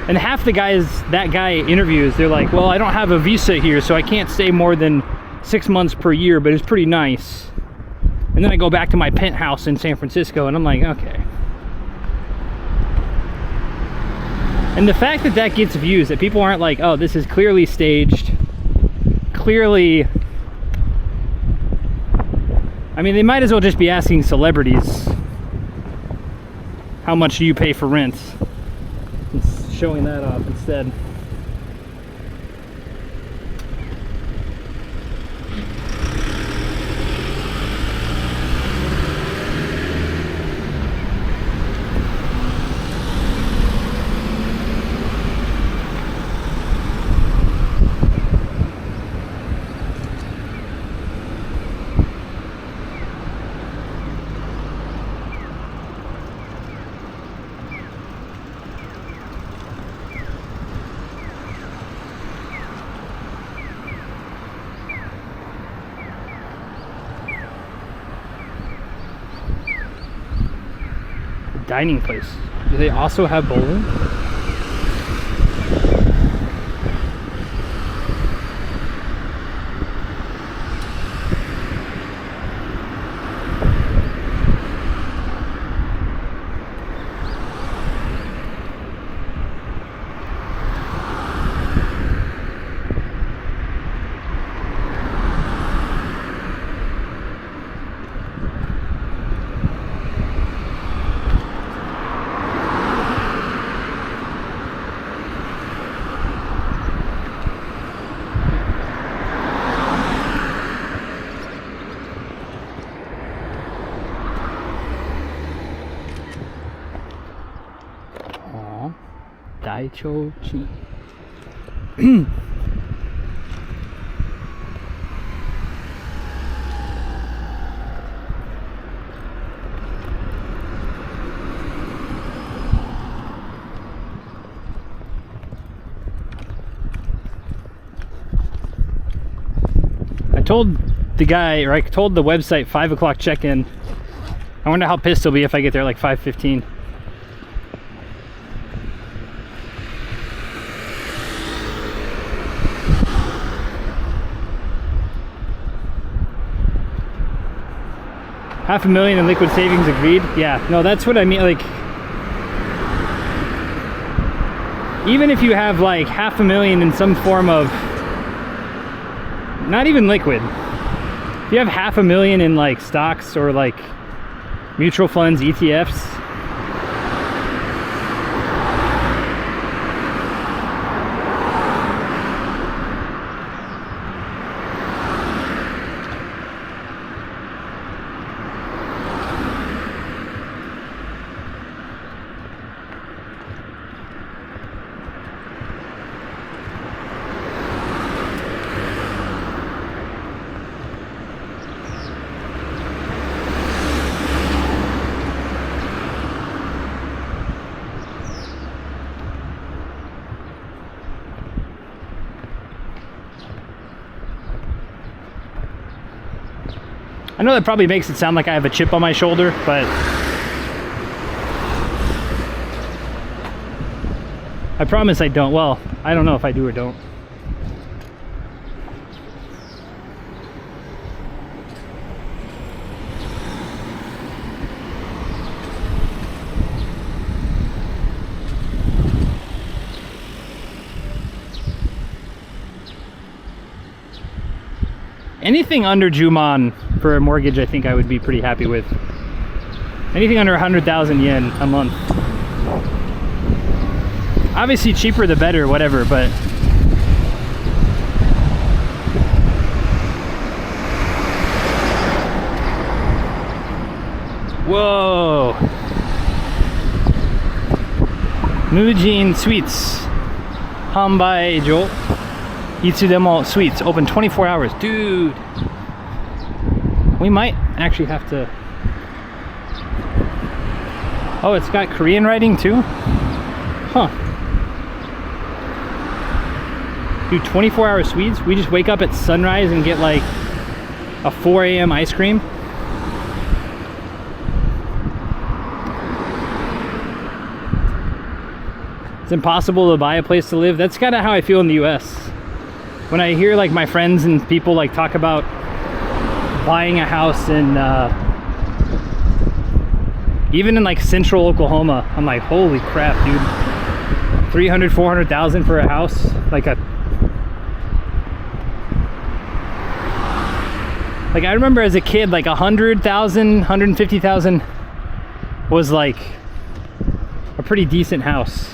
A: And half the guys that guy interviews, they're like, well, I don't have a visa here, so I can't stay more than 6 months per year, but it's pretty nice. And then I go back to my penthouse in San Francisco, and I'm like, okay. And the fact that that gets views, that people aren't like, oh, this is clearly staged, clearly... I mean, they might as well just be asking celebrities, how much do you pay for rent? It's showing that off instead. Dining place. Do they also have bowling? Daichochi. I told the guy, or I told the website 5 o'clock check-in. I wonder how pissed he'll be if I get there like 5:15. 500,000 in liquid savings agreed. Yeah, no, that's what I mean. Like, even if you have like 500,000 in some form of, not even liquid, if you have 500,000 in like stocks or like mutual funds, ETFs, I know that probably makes it sound like I have a chip on my shoulder, but I promise I don't. Well, I don't know if I do or don't. Anything under Juman for a mortgage, I think I would be pretty happy with. Anything under 100,000 yen a month. Obviously cheaper the better, whatever, but whoa. Mujin Sweets. Hanbai Jo. Itsudemo Sweets, open 24 hours. Dude, we might actually have to. Oh, it's got Korean writing too? Huh. Dude, 24-hour Swedes? We just wake up at sunrise and get like a 4 a.m. ice cream? It's impossible to buy a place to live. That's kind of how I feel in the US. When I hear like my friends and people like talk about buying a house in even in like central Oklahoma, I'm like, holy crap, dude. 300, 400,000 for a house, like I remember as a kid, like 100,000, 150,000 was like a pretty decent house.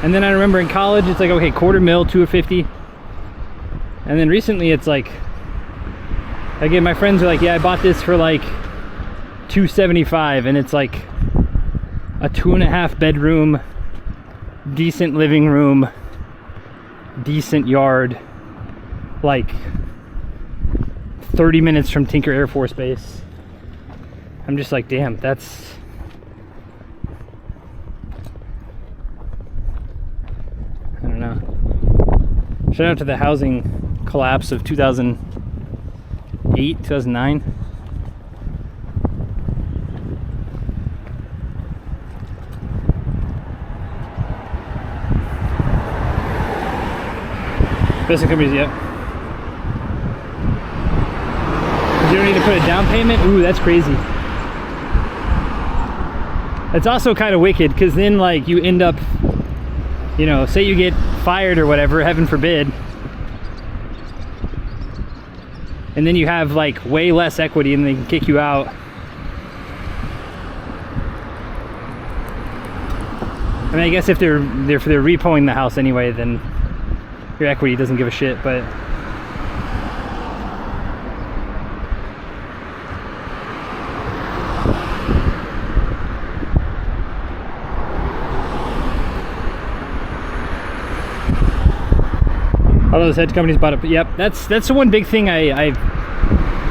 A: And then I remember in college, it's like, okay, $250,000, 250. And then recently it's like, again, my friends are like, yeah, I bought this for like 275, and it's like a 2.5 bedroom, decent living room, decent yard, like 30 minutes from Tinker Air Force Base. I'm just like, damn, that's, I don't know. Shout out to the housing collapse of 2008, 2009. Best companies yet. You don't need to put a down payment? Ooh, that's crazy. It's also kind of wicked, because then like you end up, you know, say you get fired or whatever, heaven forbid, and then you have like way less equity and they can kick you out. I mean, I guess if they're repoing the house anyway, then your equity doesn't give a shit, but all those hedge companies bought it. But yep, that's the one big thing I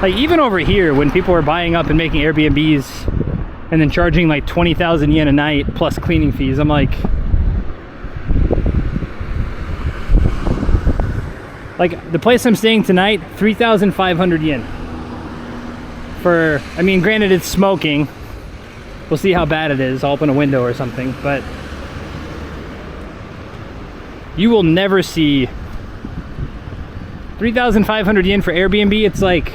A: like, even over here when people are buying up and making Airbnbs and then charging like 20,000 yen a night plus cleaning fees, I'm like the place I'm staying tonight, 3,500 yen for, I mean, granted it's smoking, we'll see how bad it is, I'll open a window or something, but you will never see 3,500 yen for Airbnb. It's like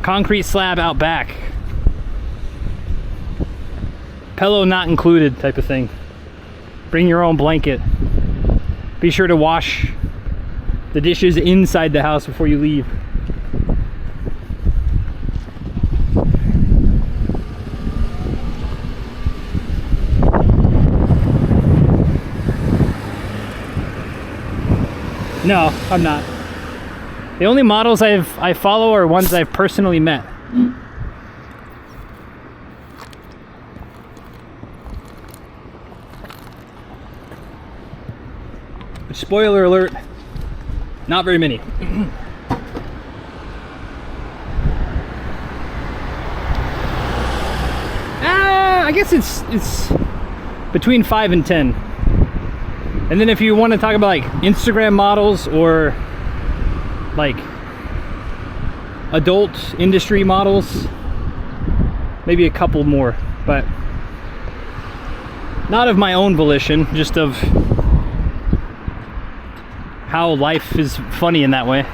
A: Concrete slab out back. Pillow not included type of thing. Bring your own blanket. Be sure to wash the dishes inside the house before you leave. No, I'm not. The only models I follow are ones I've personally met. But spoiler alert, not very many. I guess it's between 5 and 10. And then if you want to talk about like Instagram models or like adult industry models, maybe a couple more, but not of my own volition, just of how life is funny in that way.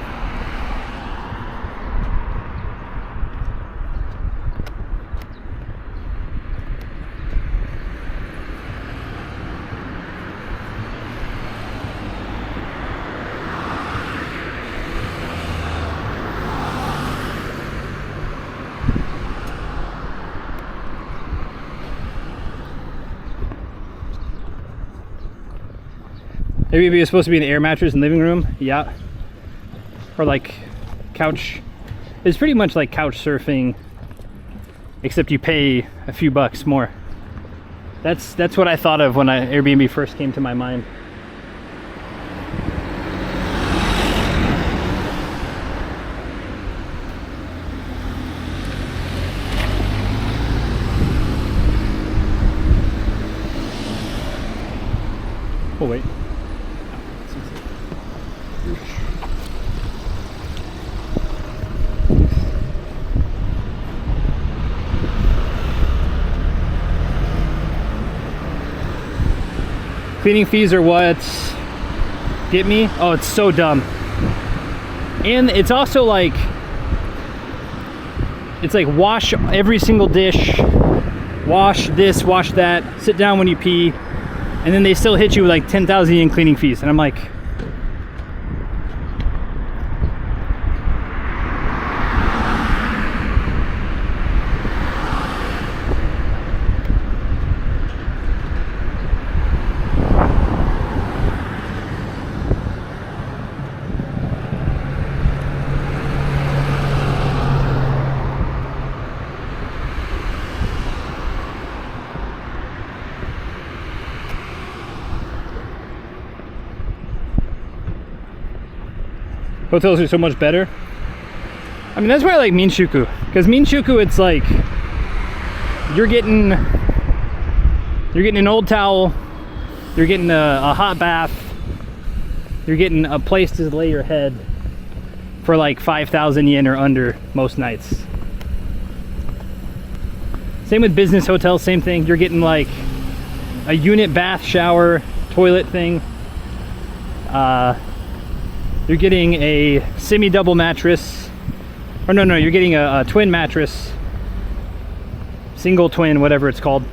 A: Maybe it's supposed to be an air mattress in the living room, yeah. Or like couch. It's pretty much like couch surfing, except you pay a few bucks more. That's what I thought of when Airbnb first came to my mind. Oh wait. Cleaning fees are what get me? Oh, it's so dumb. And it's also like, it's like wash every single dish, wash this, wash that, sit down when you pee, and then they still hit you with like 10,000 yen cleaning fees. And I'm like, hotels are so much better. I mean, that's why I like Minshuku, because Minshuku, it's like you're getting an old towel, you're getting a hot bath, you're getting a place to lay your head for like 5,000 yen or under most nights. Same with business hotels, same thing. You're getting like a unit bath, shower, toilet thing. You're getting a semi-double mattress, or no, you're getting a twin mattress, single, twin, whatever it's called.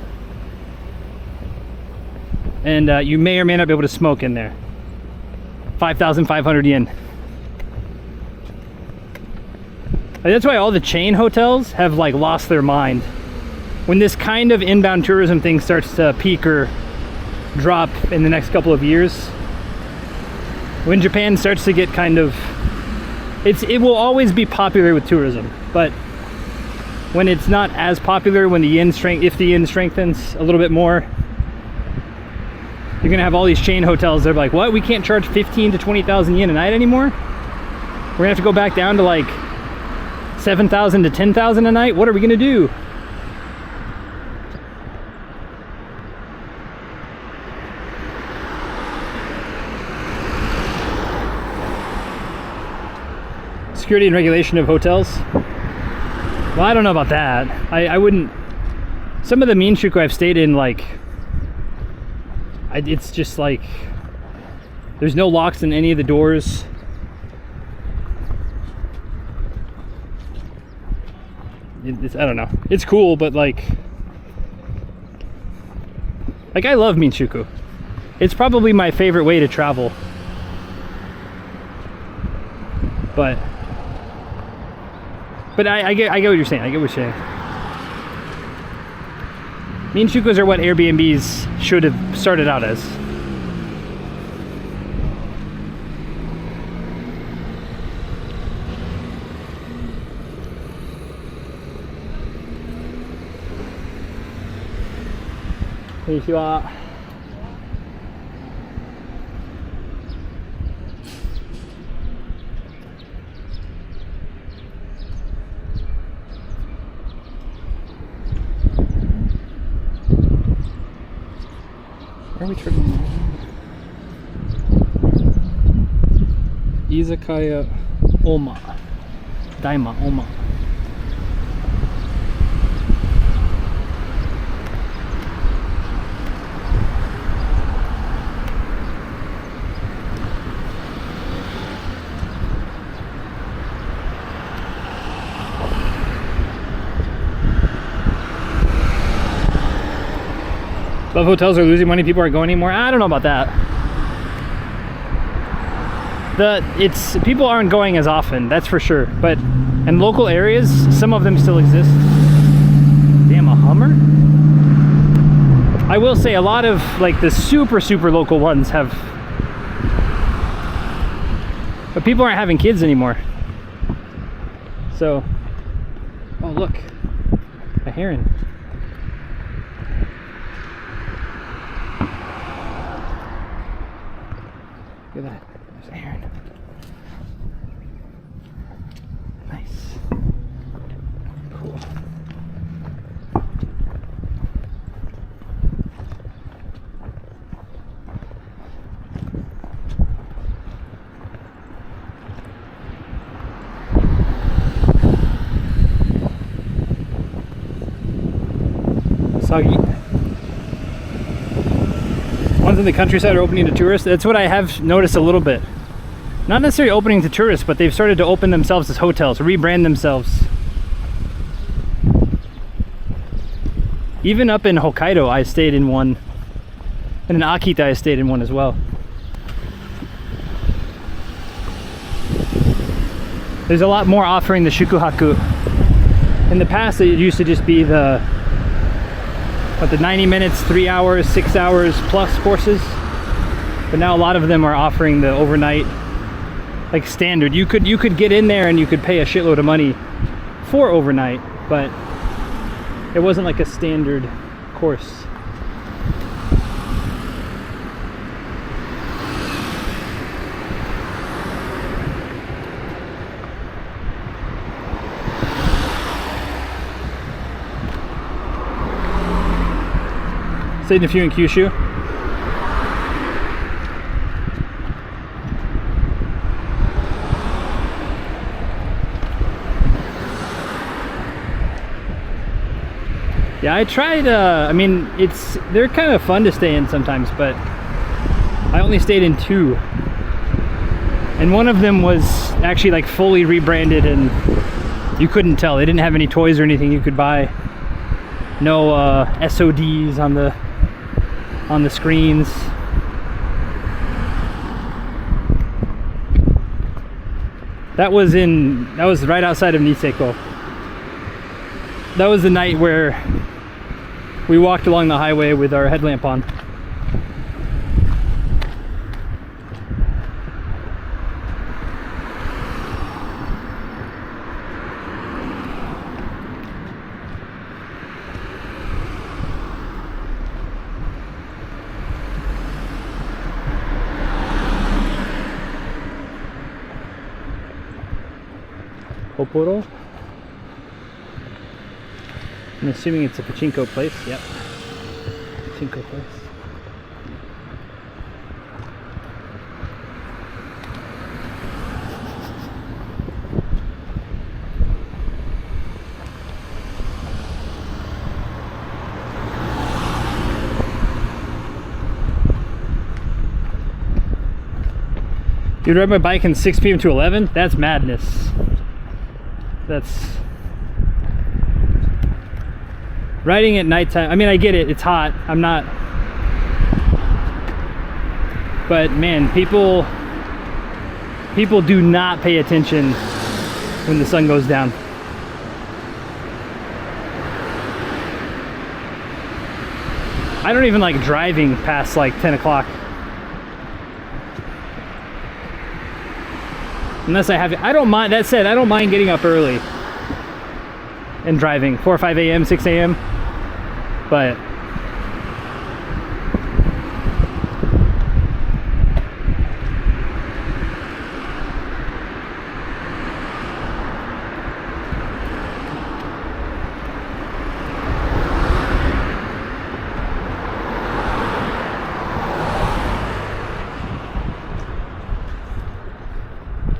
A: And you may or may not be able to smoke in there. 5,500 yen. That's why all the chain hotels have like lost their mind. When this kind of inbound tourism thing starts to peak or drop in the next couple of years, when Japan starts to get kind of, it will always be popular with tourism, but when it's not as popular, when the yen if the yen strengthens a little bit more, you're gonna have all these chain hotels that are like, what? We can't charge 15 to 20,000 yen a night anymore? We're gonna have to go back down to like 7,000 to 10,000 a night? What are we gonna do? Security and regulation of hotels. Well, I don't know about that. I wouldn't. Some of the Minshuku I've stayed in, like, it's just like there's no locks in any of the doors. it's, I don't know. It's cool, but like I love Minshuku. It's probably my favorite way to travel. But I get what you're saying. I get what you're saying. Minshukus are what Airbnbs should have started out as. Konnichiwa. Where are we turning? Izakaya Oma. Daima Oma. Love hotels are losing money, people aren't going anymore. I don't know about that. People aren't going as often, that's for sure. But in local areas, some of them still exist. Damn, a Hummer? I will say a lot of like the super local ones have, but people aren't having kids anymore. So, oh look, a heron. Look at that. There's a heron. Nice. Cool. Sagi. Ones in the countryside are opening to tourists. That's what I have noticed a little bit. Not necessarily opening to tourists, but they've started to open themselves as hotels, rebrand themselves. Even up in Hokkaido, I stayed in one. And in Akita, I stayed in one as well. There's a lot more offering the Shikoku. In the past, it used to just be the 90 minutes, 3 hours, 6 hours plus courses. But now a lot of them are offering the overnight, like standard. You could get in there and you could pay a shitload of money for overnight, but it wasn't like a standard course. Stayed in a few in Kyushu. Yeah, I tried, I mean, they're kind of fun to stay in sometimes, but I only stayed in 2. And one of them was actually like fully rebranded and you couldn't tell. They didn't have any toys or anything you could buy. No SODs on the screens. That was right outside of Niseko. That was the night where we walked along the highway with our headlamp on. Oporo. I'm assuming it's a pachinko place. Yep. Pachinko place. You'd ride my bike in 6 p.m. to 11? That's madness. Riding at nighttime, I mean, I get it, it's hot. I'm not, but man, people do not pay attention when the sun goes down. I don't even like driving past like 10 o'clock. Unless I have, I don't mind, that said, I don't mind getting up early and driving, 4 or 5 a.m., 6 a.m. But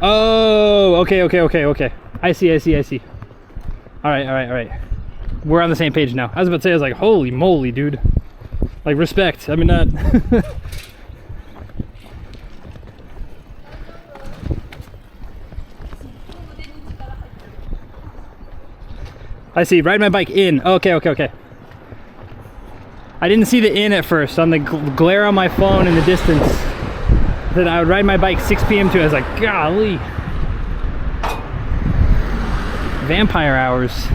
A: oh, okay. I see. All right. We're on the same page now. I was about to say, I was like, holy moly, dude. Like, respect. I mean, not. I see. Ride my bike in. Okay. I didn't see the in at first. On the glare on my phone in the distance. Then I would ride my bike 6 p.m. too. I was like, golly. Vampire hours.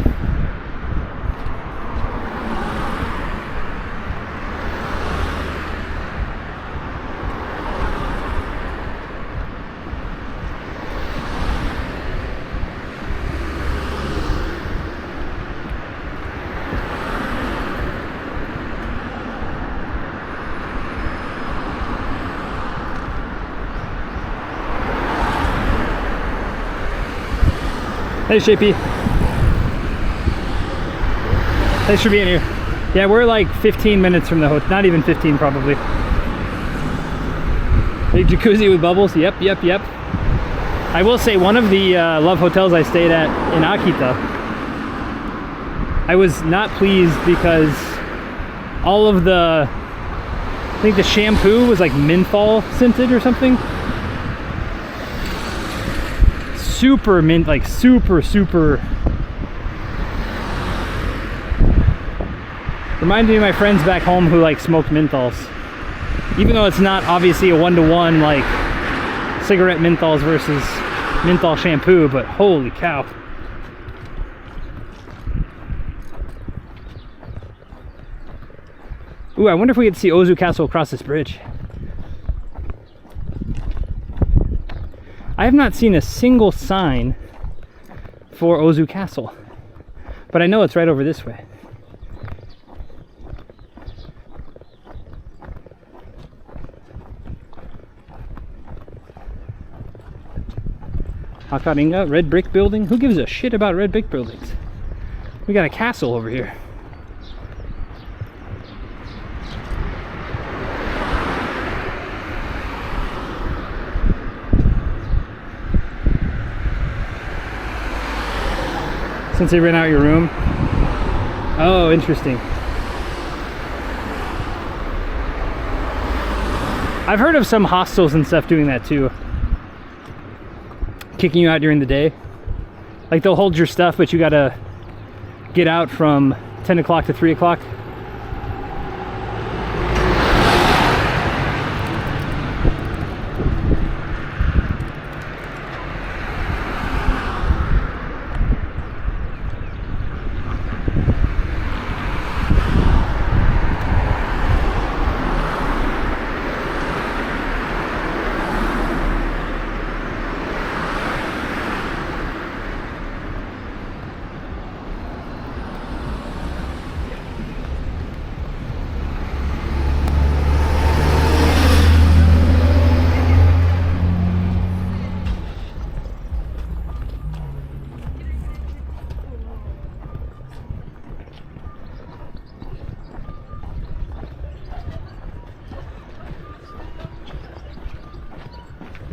A: Hey, Shapey. Thanks for being here. Yeah, we're like 15 minutes from the hotel. Not even 15, probably. Big jacuzzi with bubbles. Yep. I will say, one of the love hotels I stayed at in Akita, I was not pleased because all of the, I think the shampoo was like menthol scented or something. Super mint, like super. Reminded me of my friends back home who like smoked menthols. Even though it's not obviously a one-to-one like cigarette menthols versus menthol shampoo, but holy cow. Ooh, I wonder if we get to see Ozu Castle across this bridge. I have not seen a single sign for Ozu Castle, but I know it's right over this way. Hakaringa, red brick building? Who gives a shit about red brick buildings? We got a castle over here. Since they ran out your room? Oh, interesting. I've heard of some hostels and stuff doing that too. Kicking you out during the day. Like they'll hold your stuff, but you gotta get out from 10 o'clock to 3 o'clock.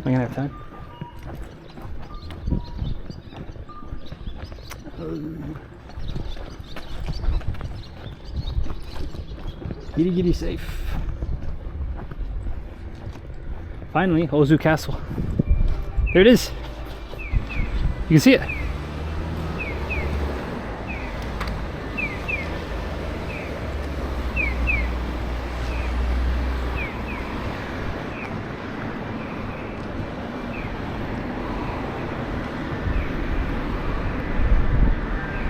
A: Am I gonna have time? Giddy safe. Finally, Ozu Castle. There it is. You can see it.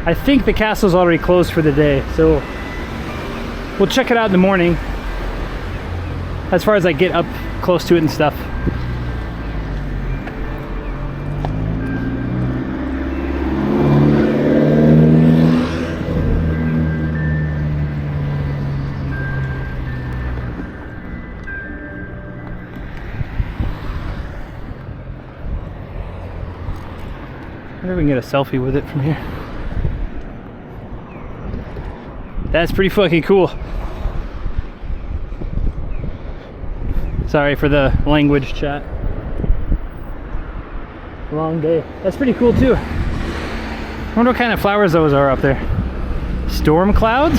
A: I think the castle's already closed for the day, so we'll check it out in the morning as far as I get up close to it and stuff. I wonder if we can get a selfie with it from here. That's pretty fucking cool. Sorry for the language, chat. Long day. That's pretty cool too. I wonder what kind of flowers those are up there. Storm clouds?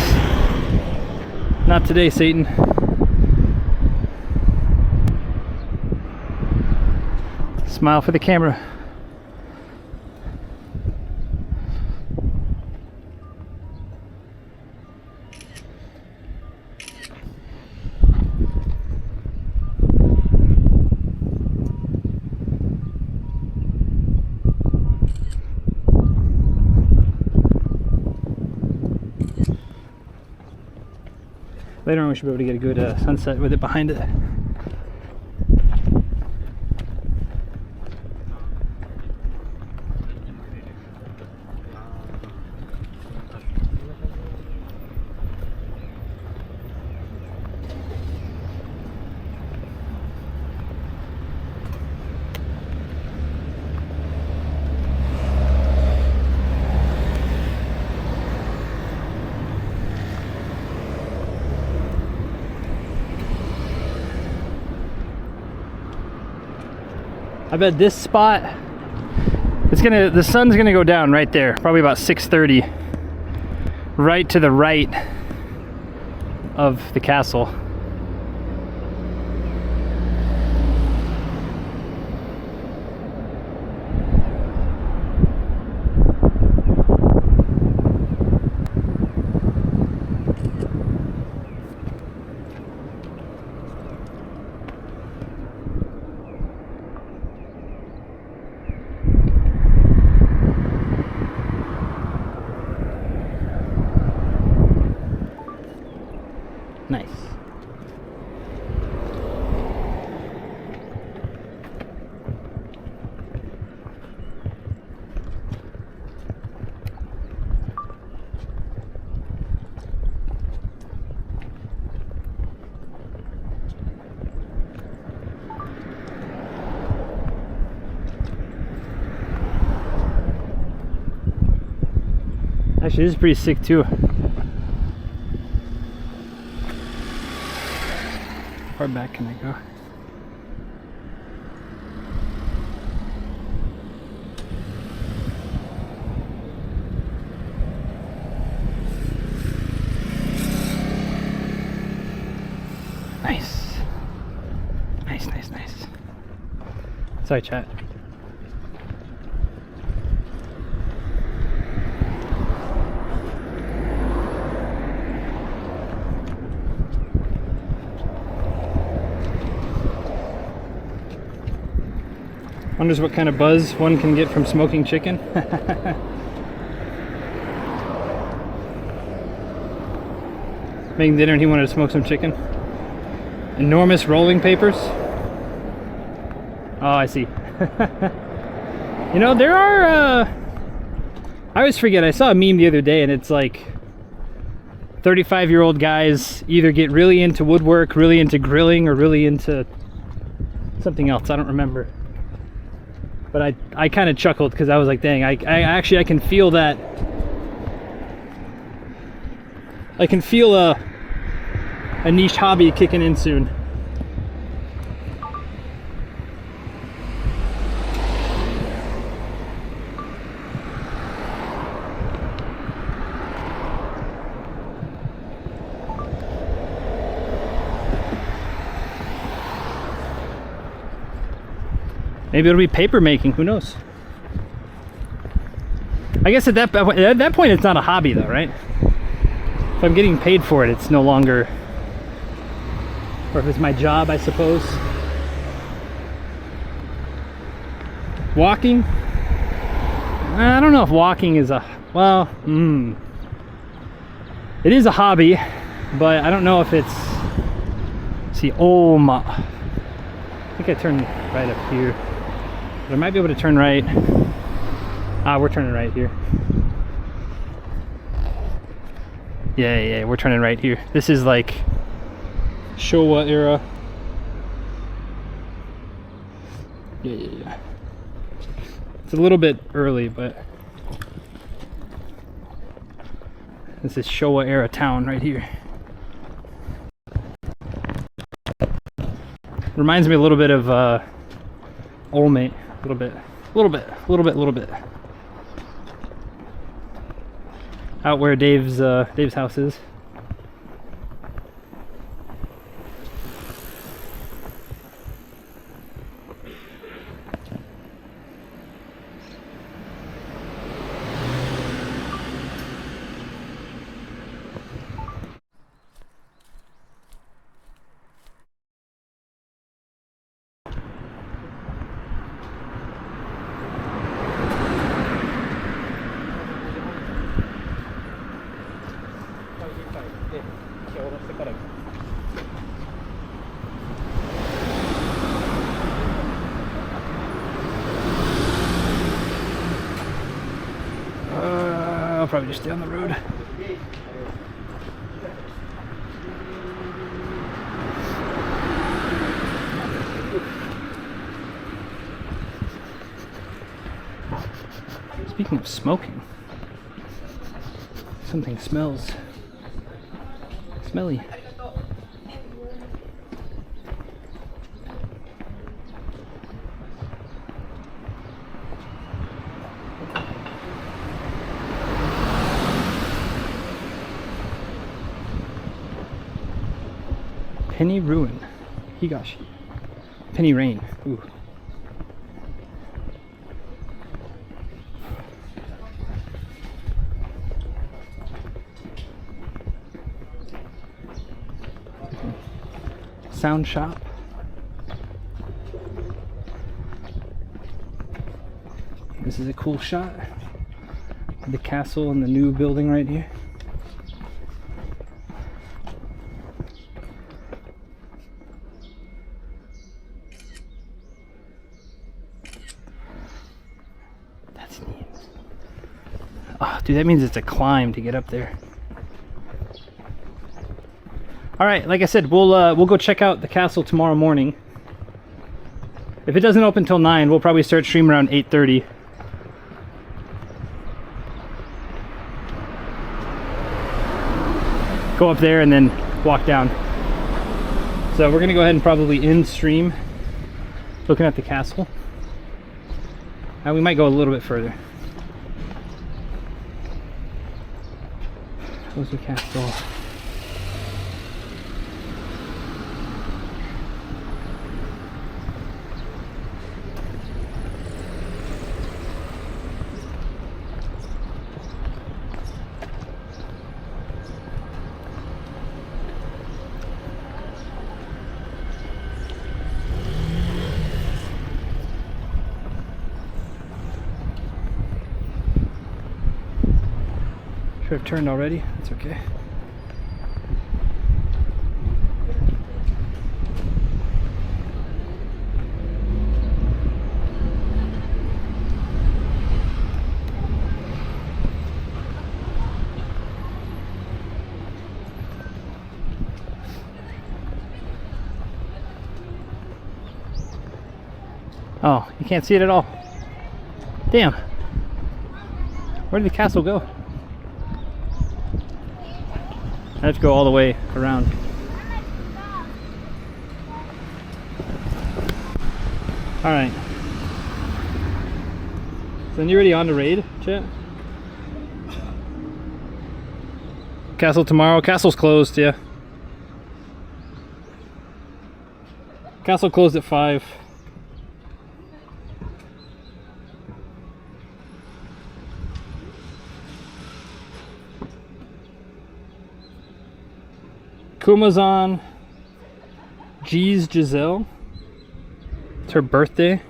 A: Not today, Satan. Smile for the camera. Later on we should be able to get a good sunset with it behind it. I bet this spot, the sun's gonna go down right there, probably about 6:30, right to the right of the castle. Nice. Actually, this is pretty sick too. How far back can I go? Nice. Nice, nice, nice. Sorry, chat. Wonders what kind of buzz one can get from smoking chicken. Making dinner and he wanted to smoke some chicken. Enormous rolling papers. Oh, I see. You know, there are, I always forget, I saw a meme the other day and it's like 35-year-old guys either get really into woodwork, really into grilling, or really into something else. I don't remember. But I kind of chuckled because I was like, dang, I can feel that. I can feel a niche hobby kicking in soon. Maybe it'll be paper making, who knows? I guess at that point it's not a hobby though, right? If I'm getting paid for it, it's no longer, or if it's my job, I suppose. Walking? I don't know if walking is a Well, it is a hobby, but I don't know if it's, see, oh my, I think I turned right up here, but I might be able to turn right. We're turning right here. Yeah, we're turning right here. This is like Showa era. Yeah. It's a little bit early, but this is Showa era town right here. Reminds me a little bit of Olmate, a little bit. Out where Dave's house is. I'll probably just stay on the road. Speaking of smoking, something smells smelly. Penny Ruin. Higashi. Penny Rain. Ooh. Sound shop. This is a cool shot. The castle and the new building right here. That's neat. Oh, dude, that means it's a climb to get up there. All right, like I said, we'll go check out the castle tomorrow morning. If it doesn't open till 9, we'll probably start stream around 8:30. Go up there and then walk down. So we're gonna go ahead and probably end stream looking at the castle. And we might go a little bit further. Where's the castle? Should have turned already. It's okay. Oh, you can't see it at all. Damn. Where did the castle go? I have to go all the way around. Alright. So then you ready on to raid, chat? Castle tomorrow. Castle's closed, yeah. Castle closed at 5. Kumazan G's Giselle. It's her birthday.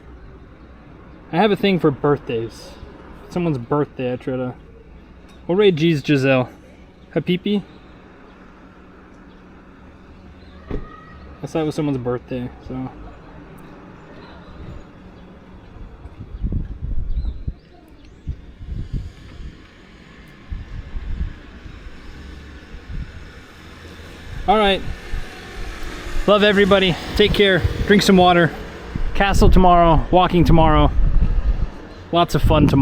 A: I have a thing for birthdays. If it's someone's birthday, I try to Hooray, geez, Giselle. Happy? I thought it was someone's birthday, so. All right. Love everybody. Take care. Drink some water. Castle tomorrow. Walking tomorrow. Lots of fun tomorrow.